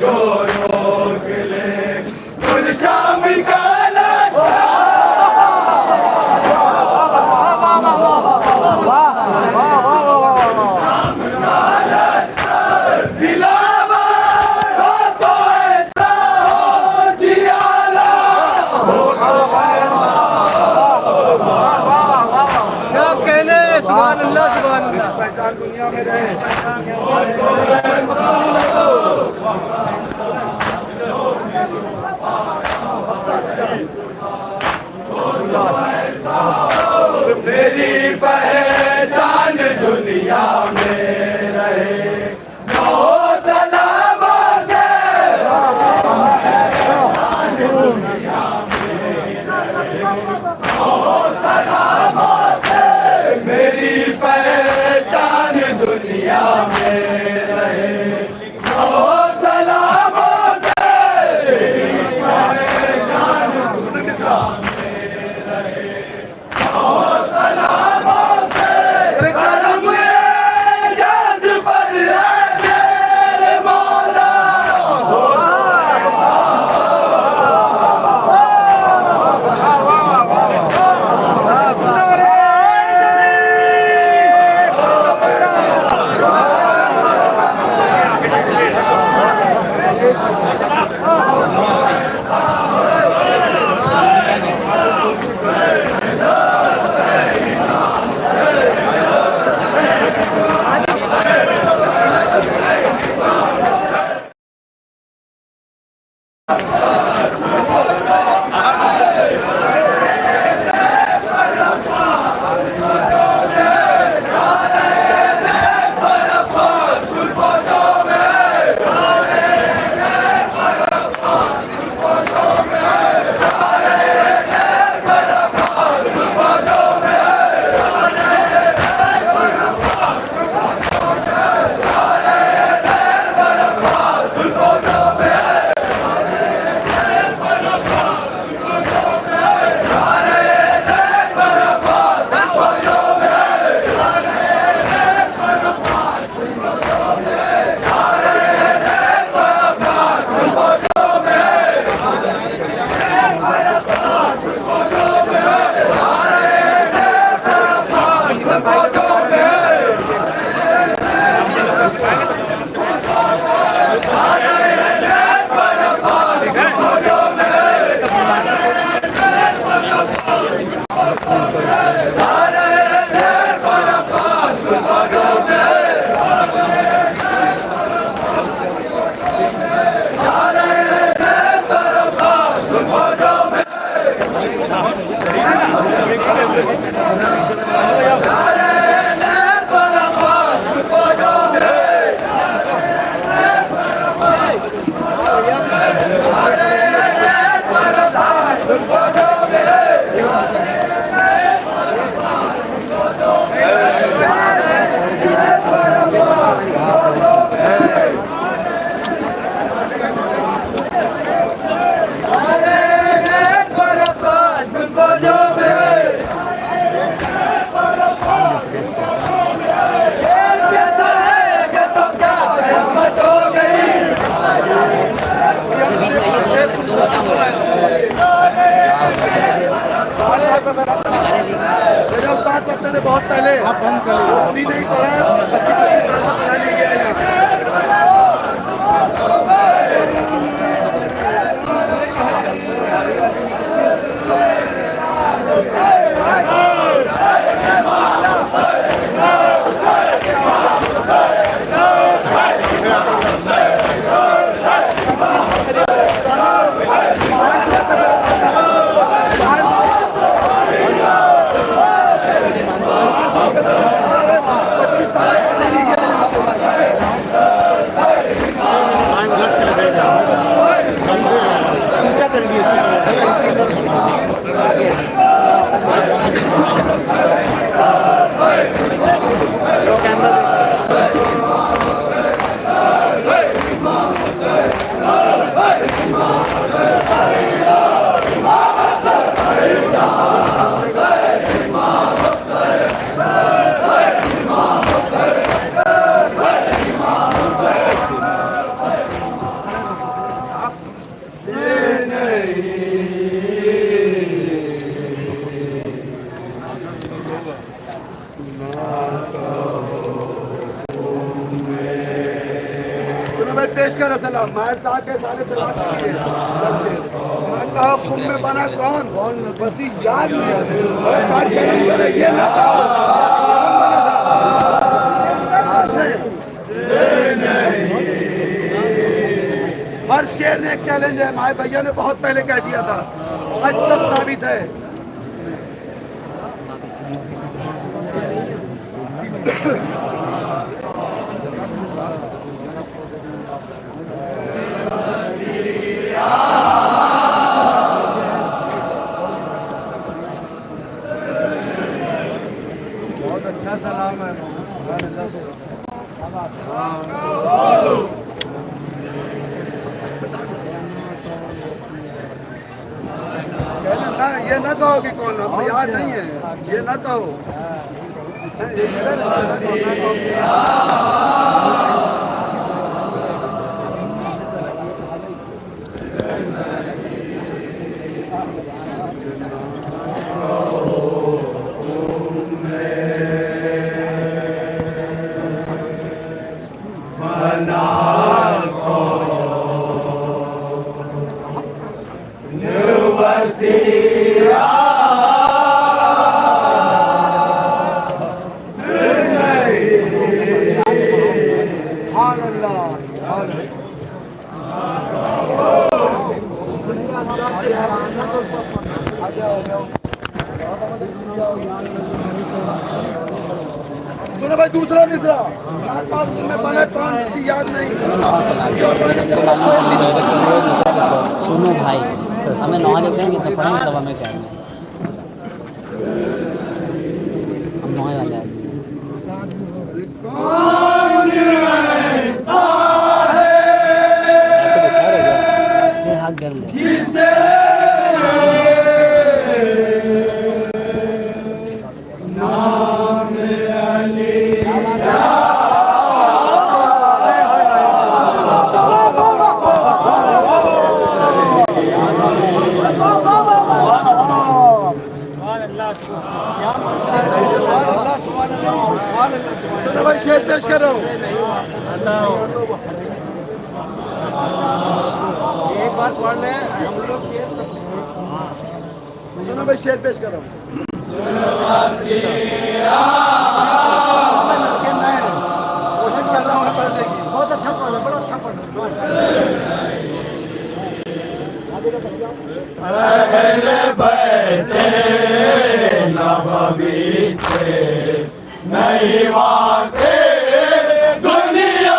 जोरों के ले गुलशाम काला पहचान दुनिया में रहे। मेरी पहचान दुनिया में रहे सलामों से सलामों से मेरी पहचान दुनिया में रहे सलामों से सलामों से करम जाद पर तेरे मौला बहुत पहले आप बंद कर लो, अभी नहीं पड़ा है, 25 साल तक पढ़ा नहीं गया यहाँ। पेश करो सलाम। माहिर साहब के साले सलाम कीजिए। मैं कहा कुम में बना कौन बसी याद नहीं ये ना कहो हर शेर में एक चैलेंज है। माए भैया ने बहुत पहले कह दिया था, आज सब साबित है। बहुत अच्छा सलाम है। ना ये ना कहो कि कौन, अब याद नहीं है, ये ना कहो। सुनो भाई दूसरा मिसरा में बना कौन किसी याद नहीं। सुनो भाई हमें नौहारी कहेंगे तो पढ़ेंगे तब हमें कहेंगे हम नौहारी वाले हाथ गर्म सुनो भाई शेर पेश कर रहा हूँ। एक बार पढ़ ले हम लोग। सुनो भाई शेर पेश कर रहा हूँ। कोशिश कर रहा हूँ पढ़ने की। बहुत अच्छा पढ़, बड़ा अच्छा पढ़। नहीं वाके दुनिया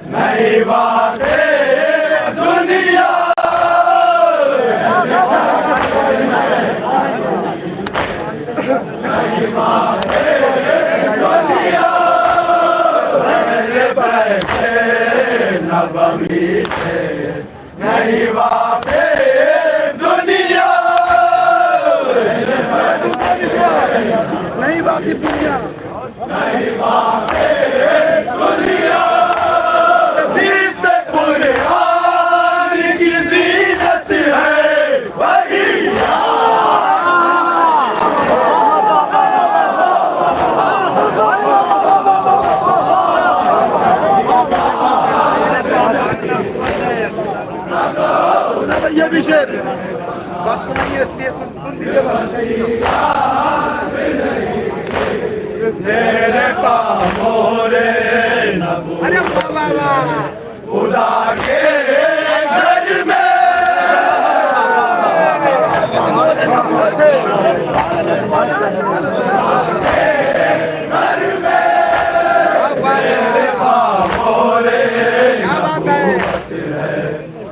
नहीं वाके दुनिया नबवी से नहीं वाके दुनिया नहीं बाकी दुनिया नहीं वाके दुनिया जिससे कुरान की जीनत है वही ये भी शेर वक्त नहीं है इसलिए सुन दीजिए बात। अरे खुदा के घर में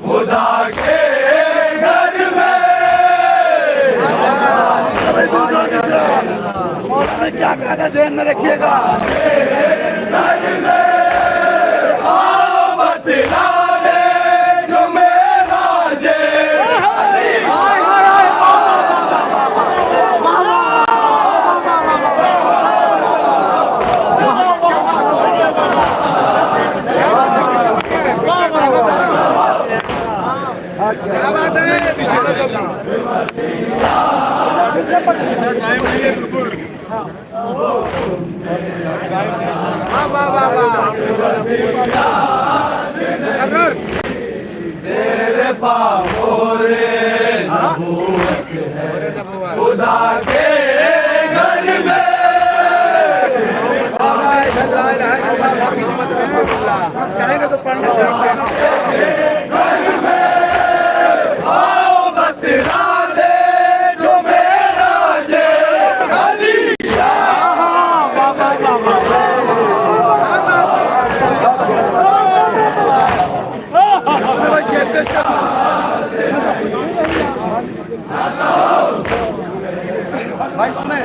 खुदा के घर में मौलाना क्या कहना ध्यान में रखिएगा। तेरे पापोरे नबूवत है खुदा के घर में। कहेंगे तो पढ़ना आओ बतला दे जो मेरा जे अलिया। भाई सुने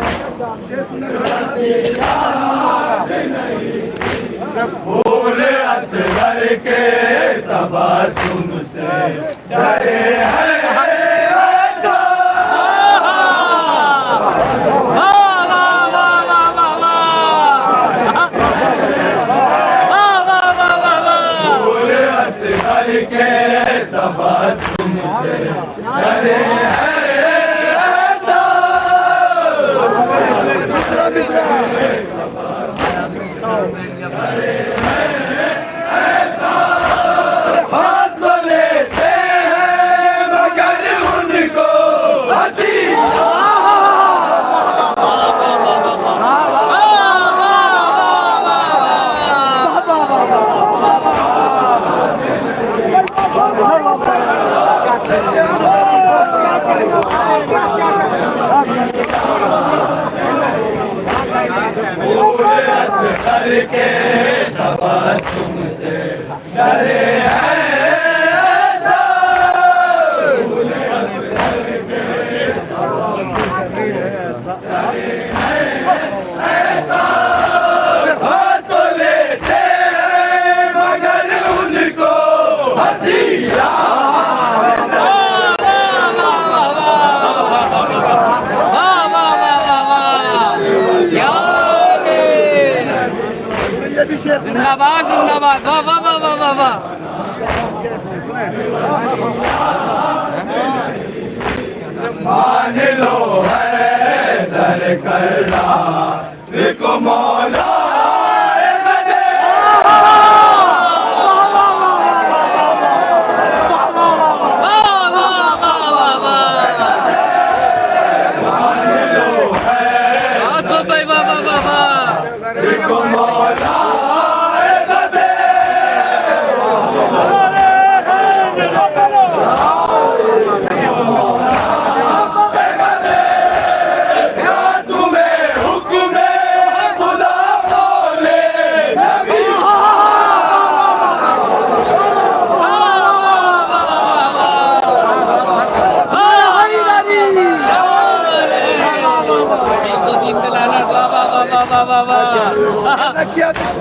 फूल असगर के तबासुम से डरे हैं फूल असगर के तबासुम से डरे हैं। हाथ तो लेते हैं मगर उनको के तबासुम से डरे हैं। हाथ तो लेते हैं मगर उनको हसीना। जिंदाबाद जिंदाबाद वाह वाह वाह वाह वाह वाह। मान लो है दर करना देखो मौला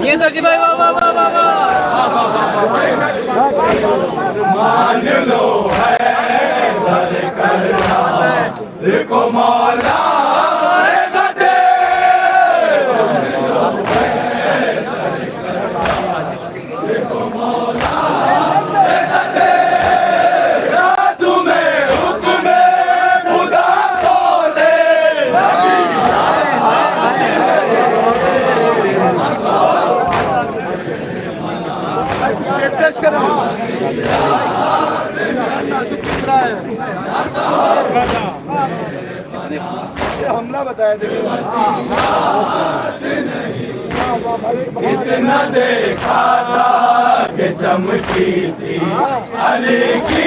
ये तो जी भाई वाह वाह वाह वाह वाह। मान लो है दर करना देखो मौला हमला बताया देखिए इतना देखा था कि चमकी थी अली की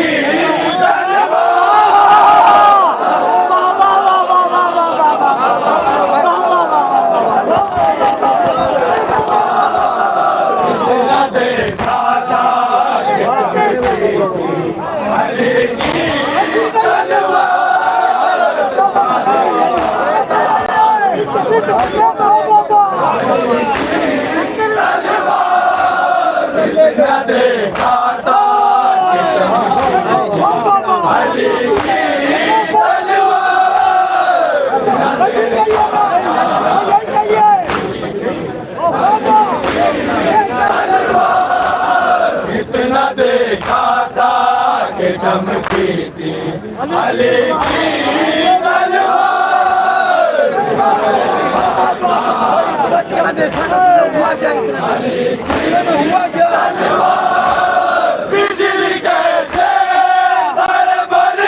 देखा था इतना देखा था कि के चमकी थी अली की तलवार। क्या देखा ना हुआ क्या हुआ क्या बिजली कैसे हर बर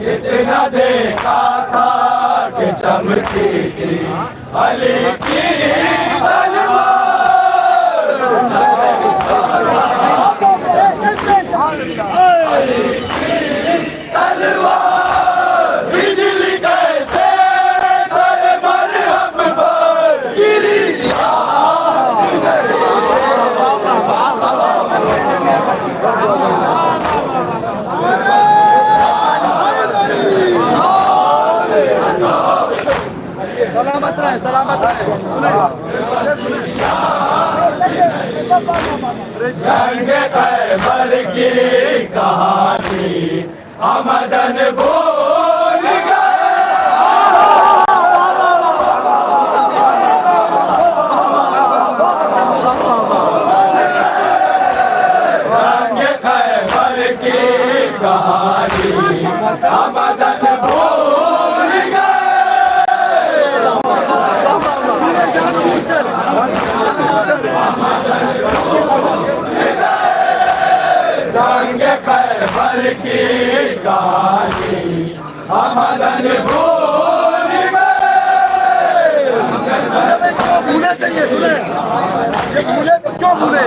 इतना देखा था कि चमकी थी अली की तलवार। अली की तलवार बिजली कैसे सर मरहम पर गिरी। सलामत रहे सलामत रहे। जंग खैबर की कहानी आमदन भूल गए। जंग खैबर की कहानी आमदन भूल गए। जंग खैबर की कहानी आमदन भूल गए। भूले चाहिए सुने ये भूले तो क्यों भूले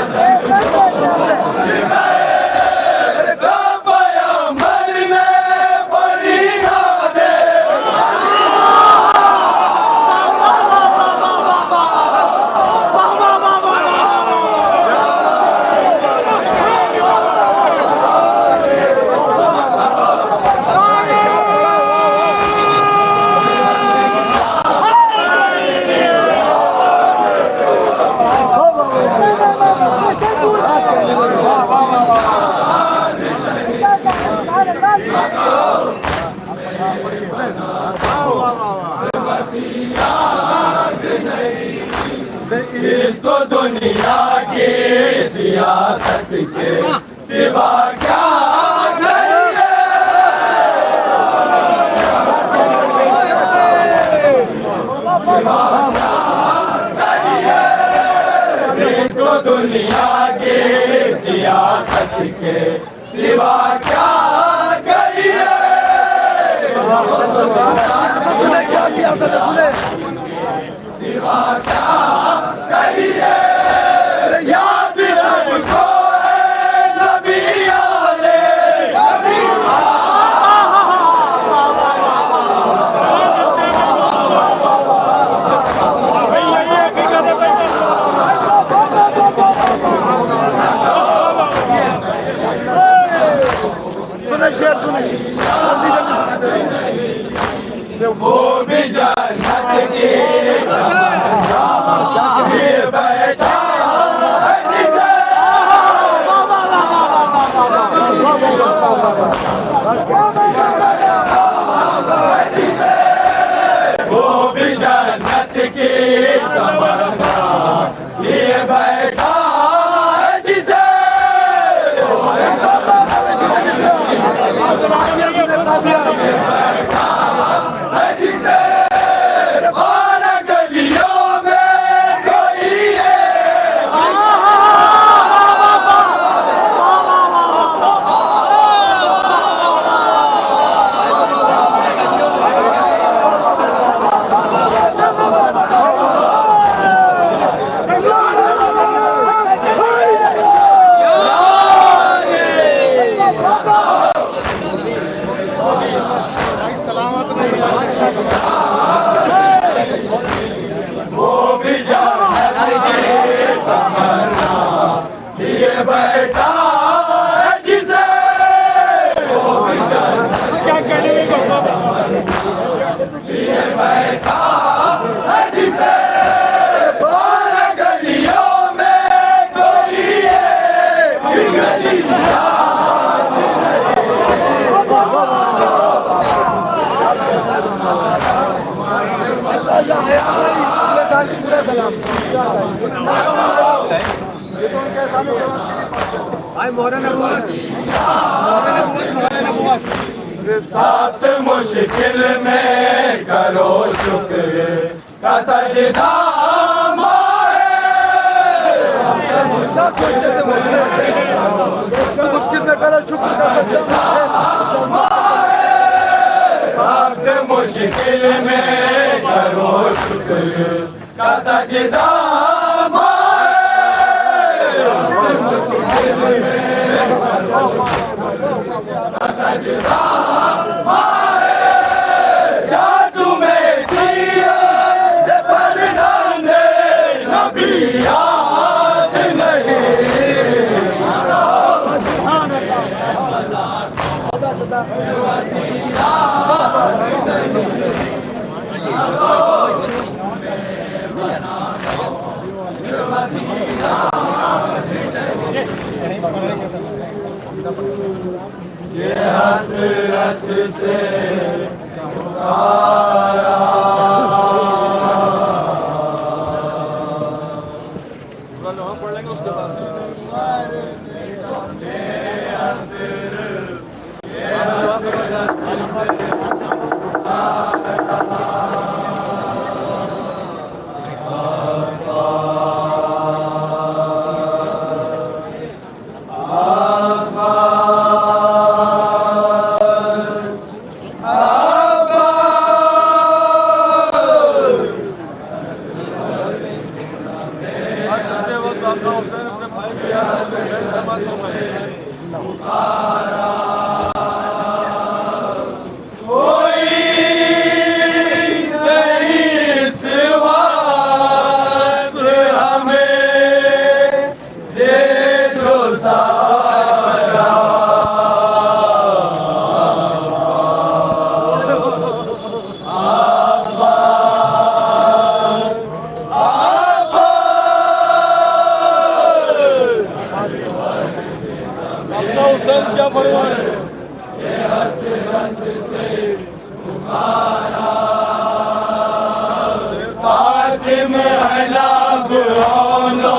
इसको दुनिया की सियासत के सिवा क्या नहीं है। इसको दुनिया की सियासत के सिवा क्या गई है। सुने क्या सियासत है सुने सिवा क्या गई है। याद सबको नबी आले नबी। सुने शेर सुने वो भी जान सलाम साथ मुश्किल में करो शुक्र का सजदा मुश्किल में करो शुक्र का सजदा साथ मुश्किल में करो शुक्र का सजदा क्या तुम्हें सीरत फरमाने नबी याद ये हसरत से पुकारा पढ़ लेंगे उसके बाद क्या फरमान है कासिम है लब औनो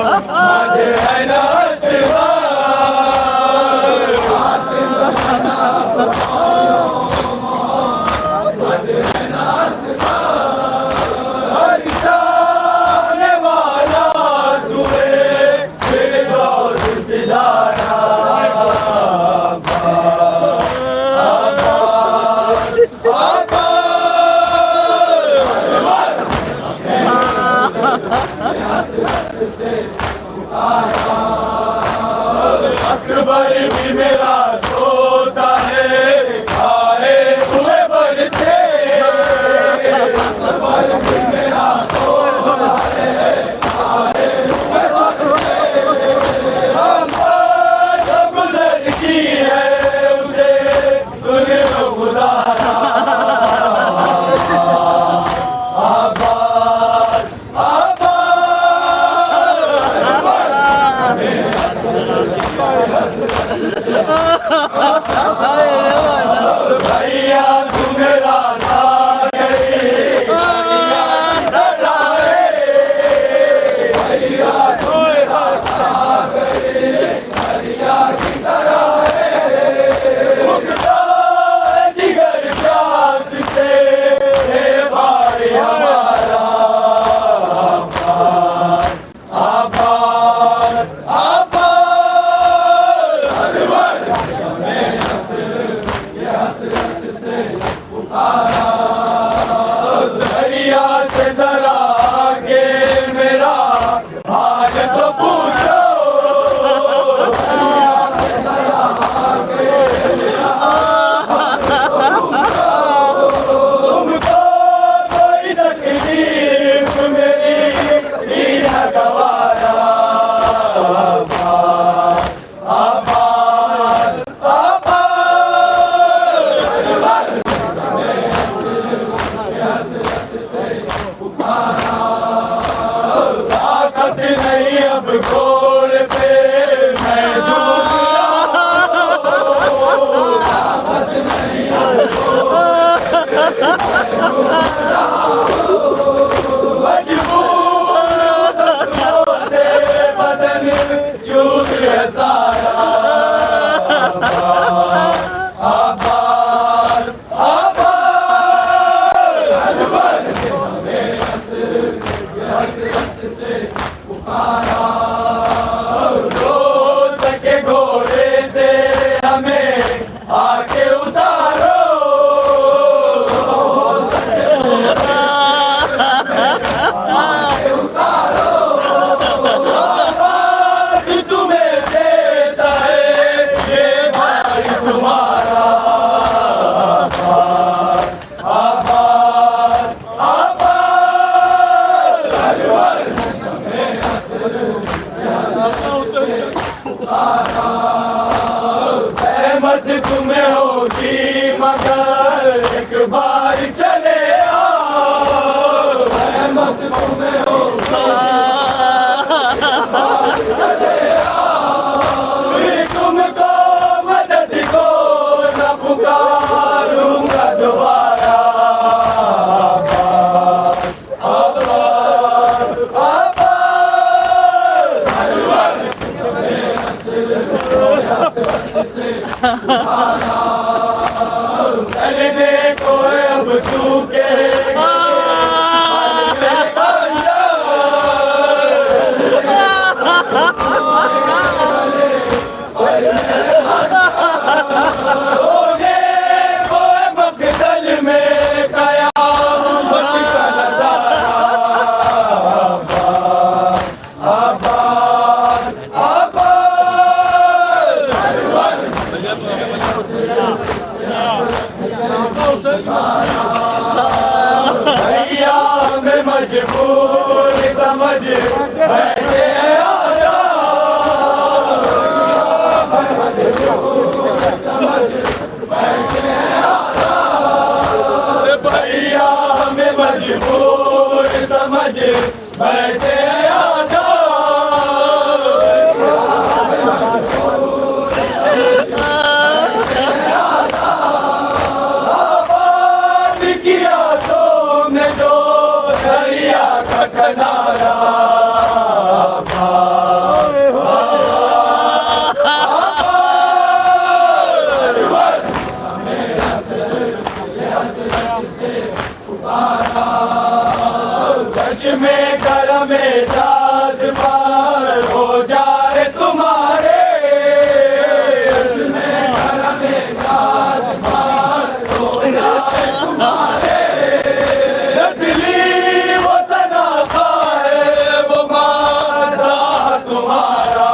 मद है ना सिवा कासिम है लब मद है ना सिवा हर जाने वाला सुबह फिर रोज सिलाया अकबर भी मेरा सोता है आए हुए बरते अकबर भी मेरा सोता है आए हुए बरते हम जो गुजर की है उसे सुन लो खुदा भैया तू मेरा जिगर प्यास से भाई हमारा आबाद दरिया से जरा आगे मेरा हाल तो पूछो तुमको कोई तकलीफ मेरी न गवारा ताकत नहीं अब घोड़े पे मैं ताकत नहीं अब सके घोड़े से हमें आके उतारो, आके उतारो, तुम्हें देता है ये भाई तुम्हारा। रहमत तुम्हें होगी मगर एक बार चले आओ, रहमत तुम्हें होगी चले आओ, फिर तुमको मदद को न पुकारूंगा दोबारा। चल देखो अब सूखे मकदल में कयामत का नजारा। भैया मैं मजबूर समझ बैठे आजा, भैया मैं मजबूर समझ बैठे आजा। किया तुमने जो दरिया का किनारा, चश्मे करम जाज पार हो जाए तुम्हारे, चश्मे करम जाज पार हो जाए तुम्हारे, असली वो सनाखा है वो मादा तुम्हारा।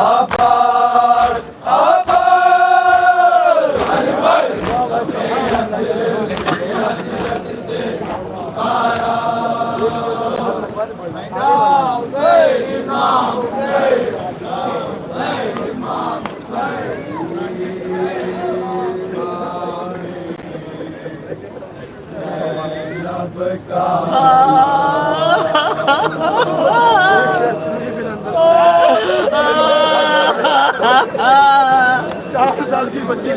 आबाद आबाद चार साल की बच्ची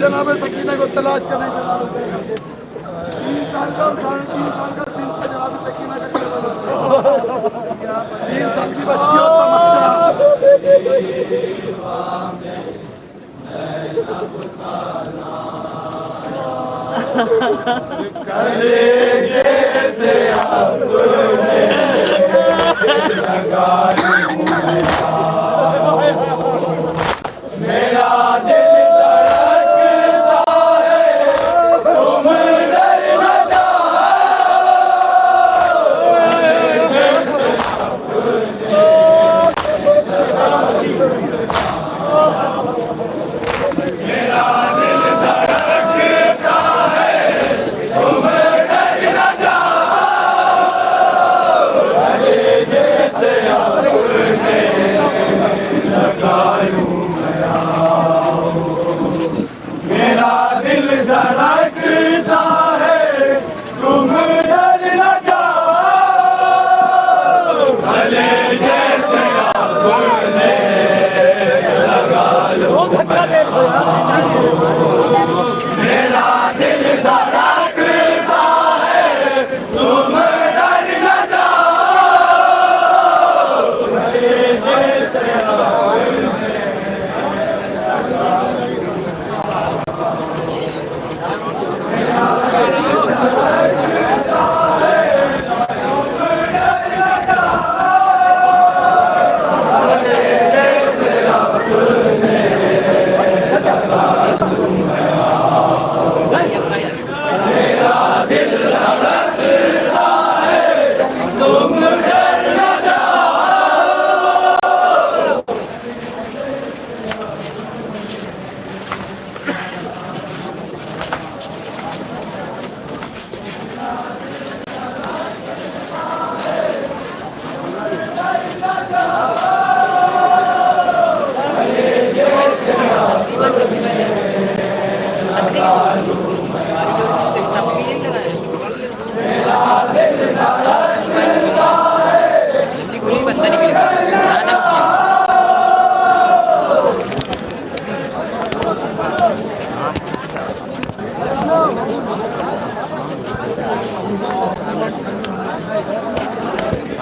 जनाब सकीना को तलाश करने 3 साल का 3.5 साल का सीन था जनाब सकीना का 3 साल की बच्ची होता बच्चा जैसे मेरा दिल धड़कता है तुम डर न मेरा दिल धड़कता है तुम डर न जाओ।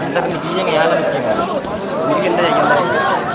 अंदर नीचे यहाँ रखेंगे मेरे के अंदर जाइए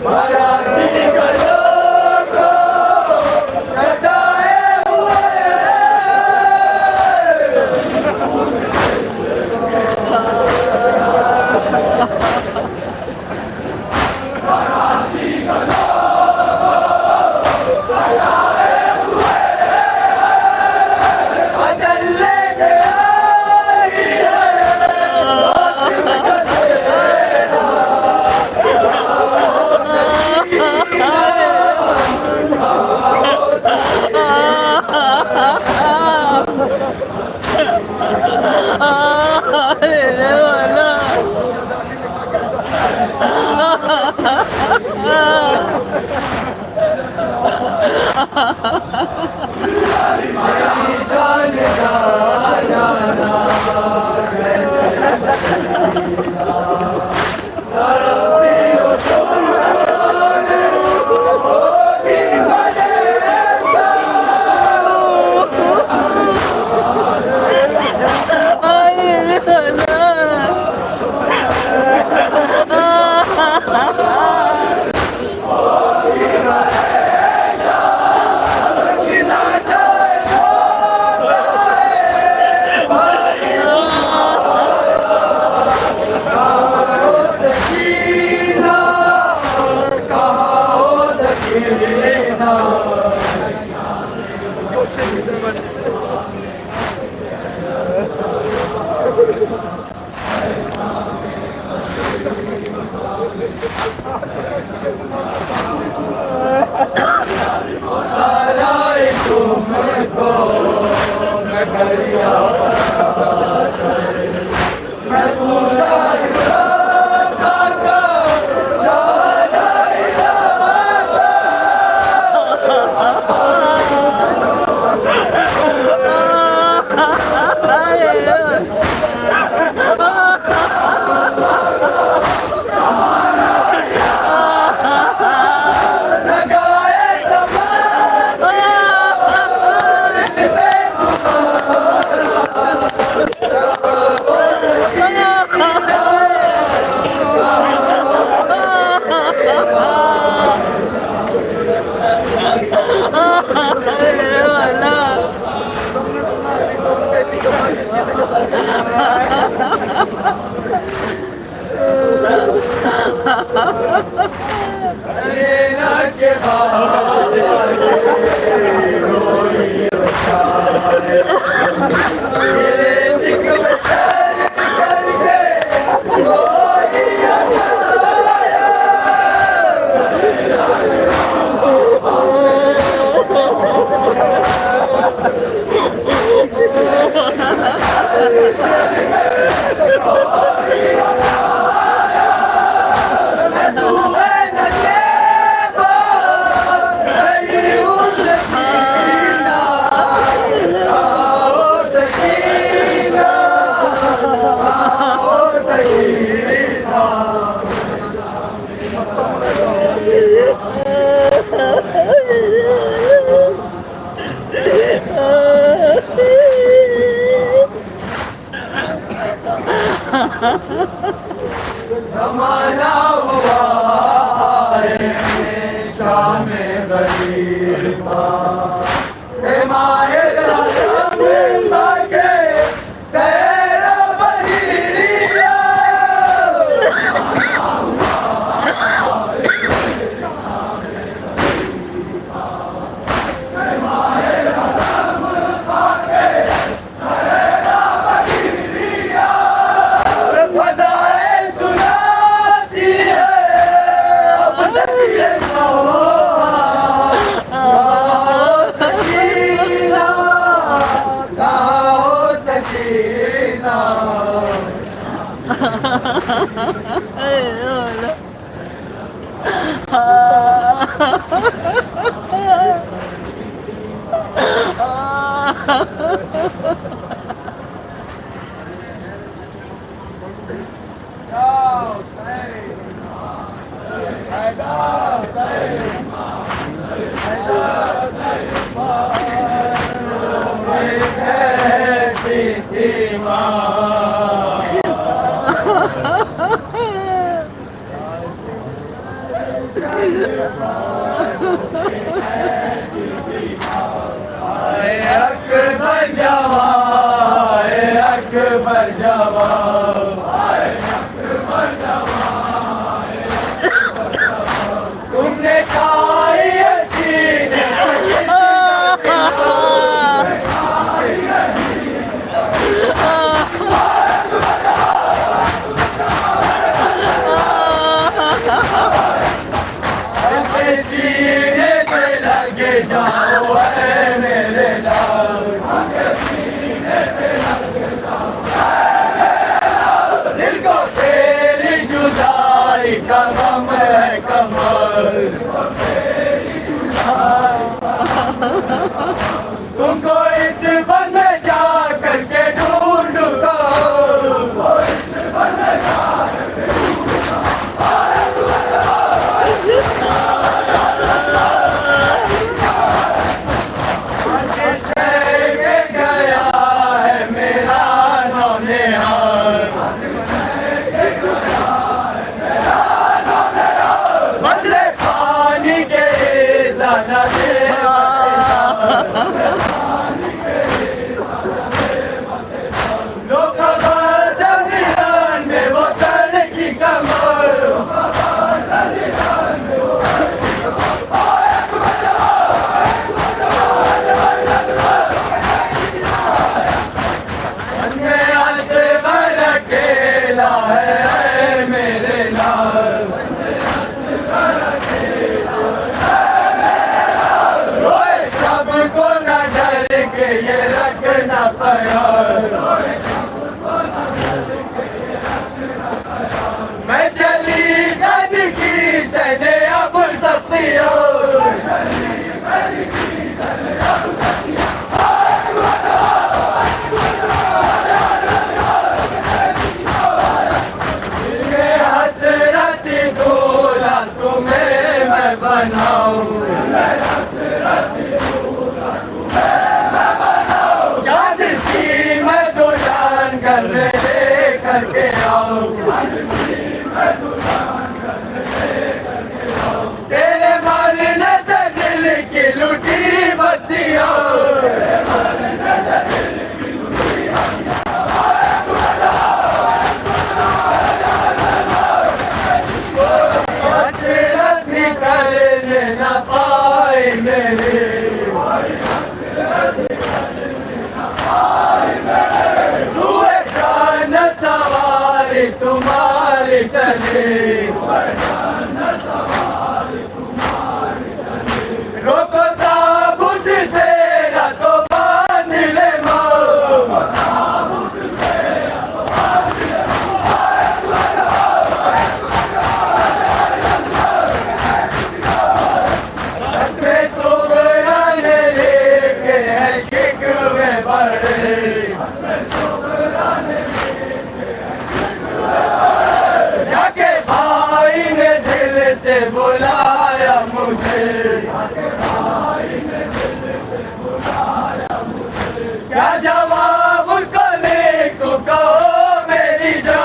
मराठी गलों को कटाए हुए मराठी गलों को कटाए हुए अजल लेके आई जमाना हुआ है शाम गरीबा माए के सैर बहिरिया अकबर जवान, अकबर जवान, तुमने खाई सीने सीने पे लगे जाओ मेरे लाल, दिल को तेरी जुदाई का गम है कमर, तुमको इस बन में जा करके ढूंढूंगा, मैं चली गंदगी से अब सकती हो, हसरत दूल्हा तुम्हें मैं बनाऊं, चाँद सी मैं दुल्हन घर में ले करके आऊं, तेरे मारने से दिल की लुटी बस्तियों, हसरत निकलने न पाए मेरे, सुए जान सवारी तुम्हारी चले, रोको ताबूत से रातों बांध ले लेके है शिकवे बड़े, जाके भाई ने दिल से बुलाया मुझे, क्या जवाब उसको लिखूं कहो मेरी जो,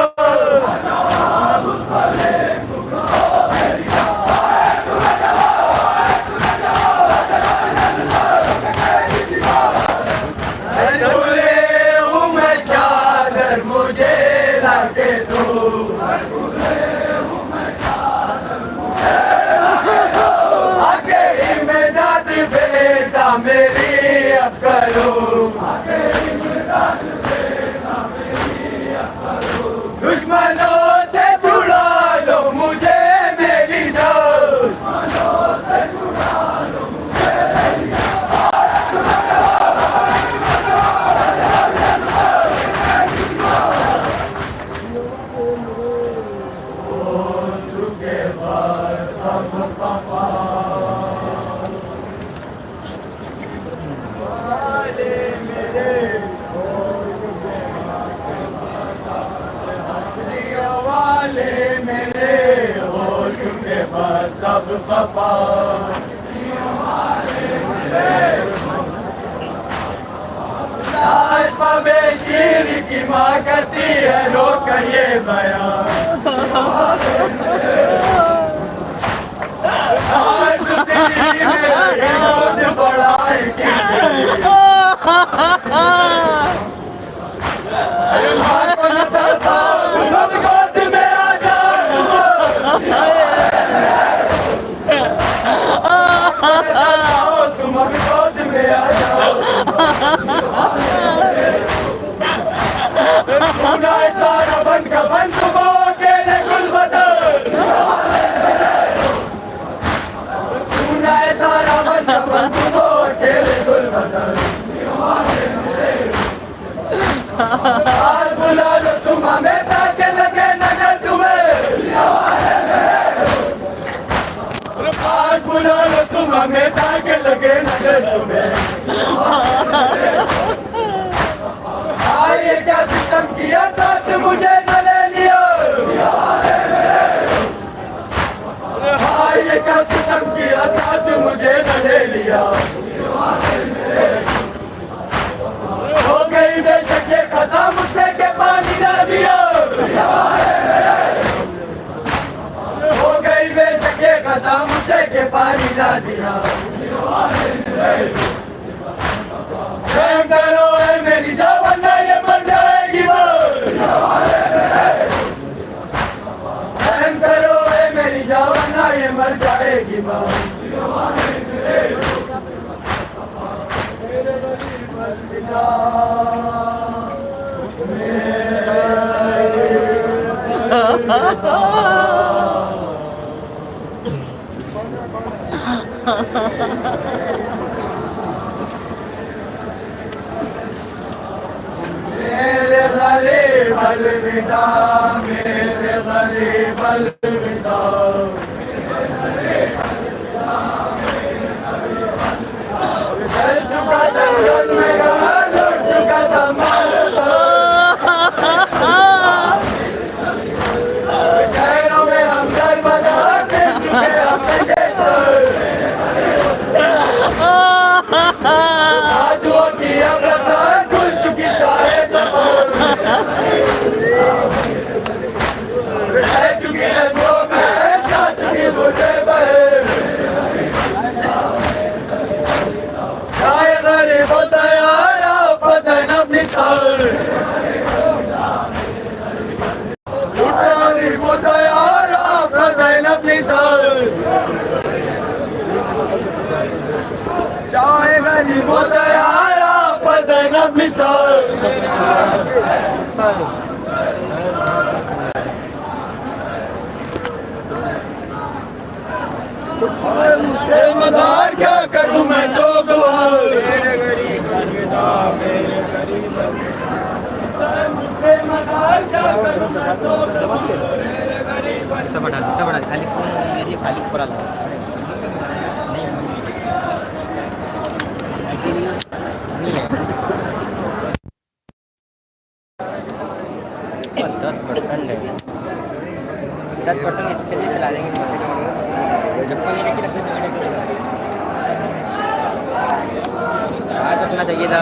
मैं चादर मुझे लाके दो, आगे इमदाद बेटा मेरी अब करो, दुश्मनों से छुड़ा लो मुझे मेरी जान, सब खफा शीर की माँ करती है रो कर ये बयान, आज दिल्ली में विरोध बढ़ाएगी माँ को न तड़पाओ तुम गोद में आ जाओ तुम गोद में आ जाओ सुना है सारा बन का बन तुम अकेले गुलबदर सुना है सारा बन का बन तुम अकेले गुलबदर आज बुला लो तुम हमें ताके लगे नजर तुम्हें आज बुला लो तुम हमें ताके लगे नजर तुम्हें ये क्या सिस्टम किया साथ मुझे न ले लिया ये क्या सिस्टम किया साथ मुझे न ले लिया हो गई बेशक ये खता मुझसे के पानी ना दिया हो गई बेशक ये खता मुझसे के पानी ना दिया रहम करो है मेरी जवाना ये मर जाएगी वो रहम करो है मेरी जवाना ये मर जाएगी वो मेरे गरीब अलविदा मेरे गरीब अलविदा चल चुका जंगल मेरा लुट चुका संभाल शहरों में हम घर बाजार मिल चुके अपने आजुओं की अवसान खुल चुकी सारे रह चुकी रंगों में जा चुकी तुझे बहन चाहे गरीब होता यार पसंद अपनी सर गरीब होता यार पसंद अपनी सर चाहे गरीब होता यार पसंद अपनी सर मुझसे मजार क्या करूं मैं सोगवार मेरे गरीब अलविदा मेरे गरीब मुझसे मजार क्या करूं मैं सोगवार मेरे गरीब सब हटा खाली ऊपर आ नहीं 10% चलिए चला देंगे जब को लेने की रखते आज तो सुना चाहिए था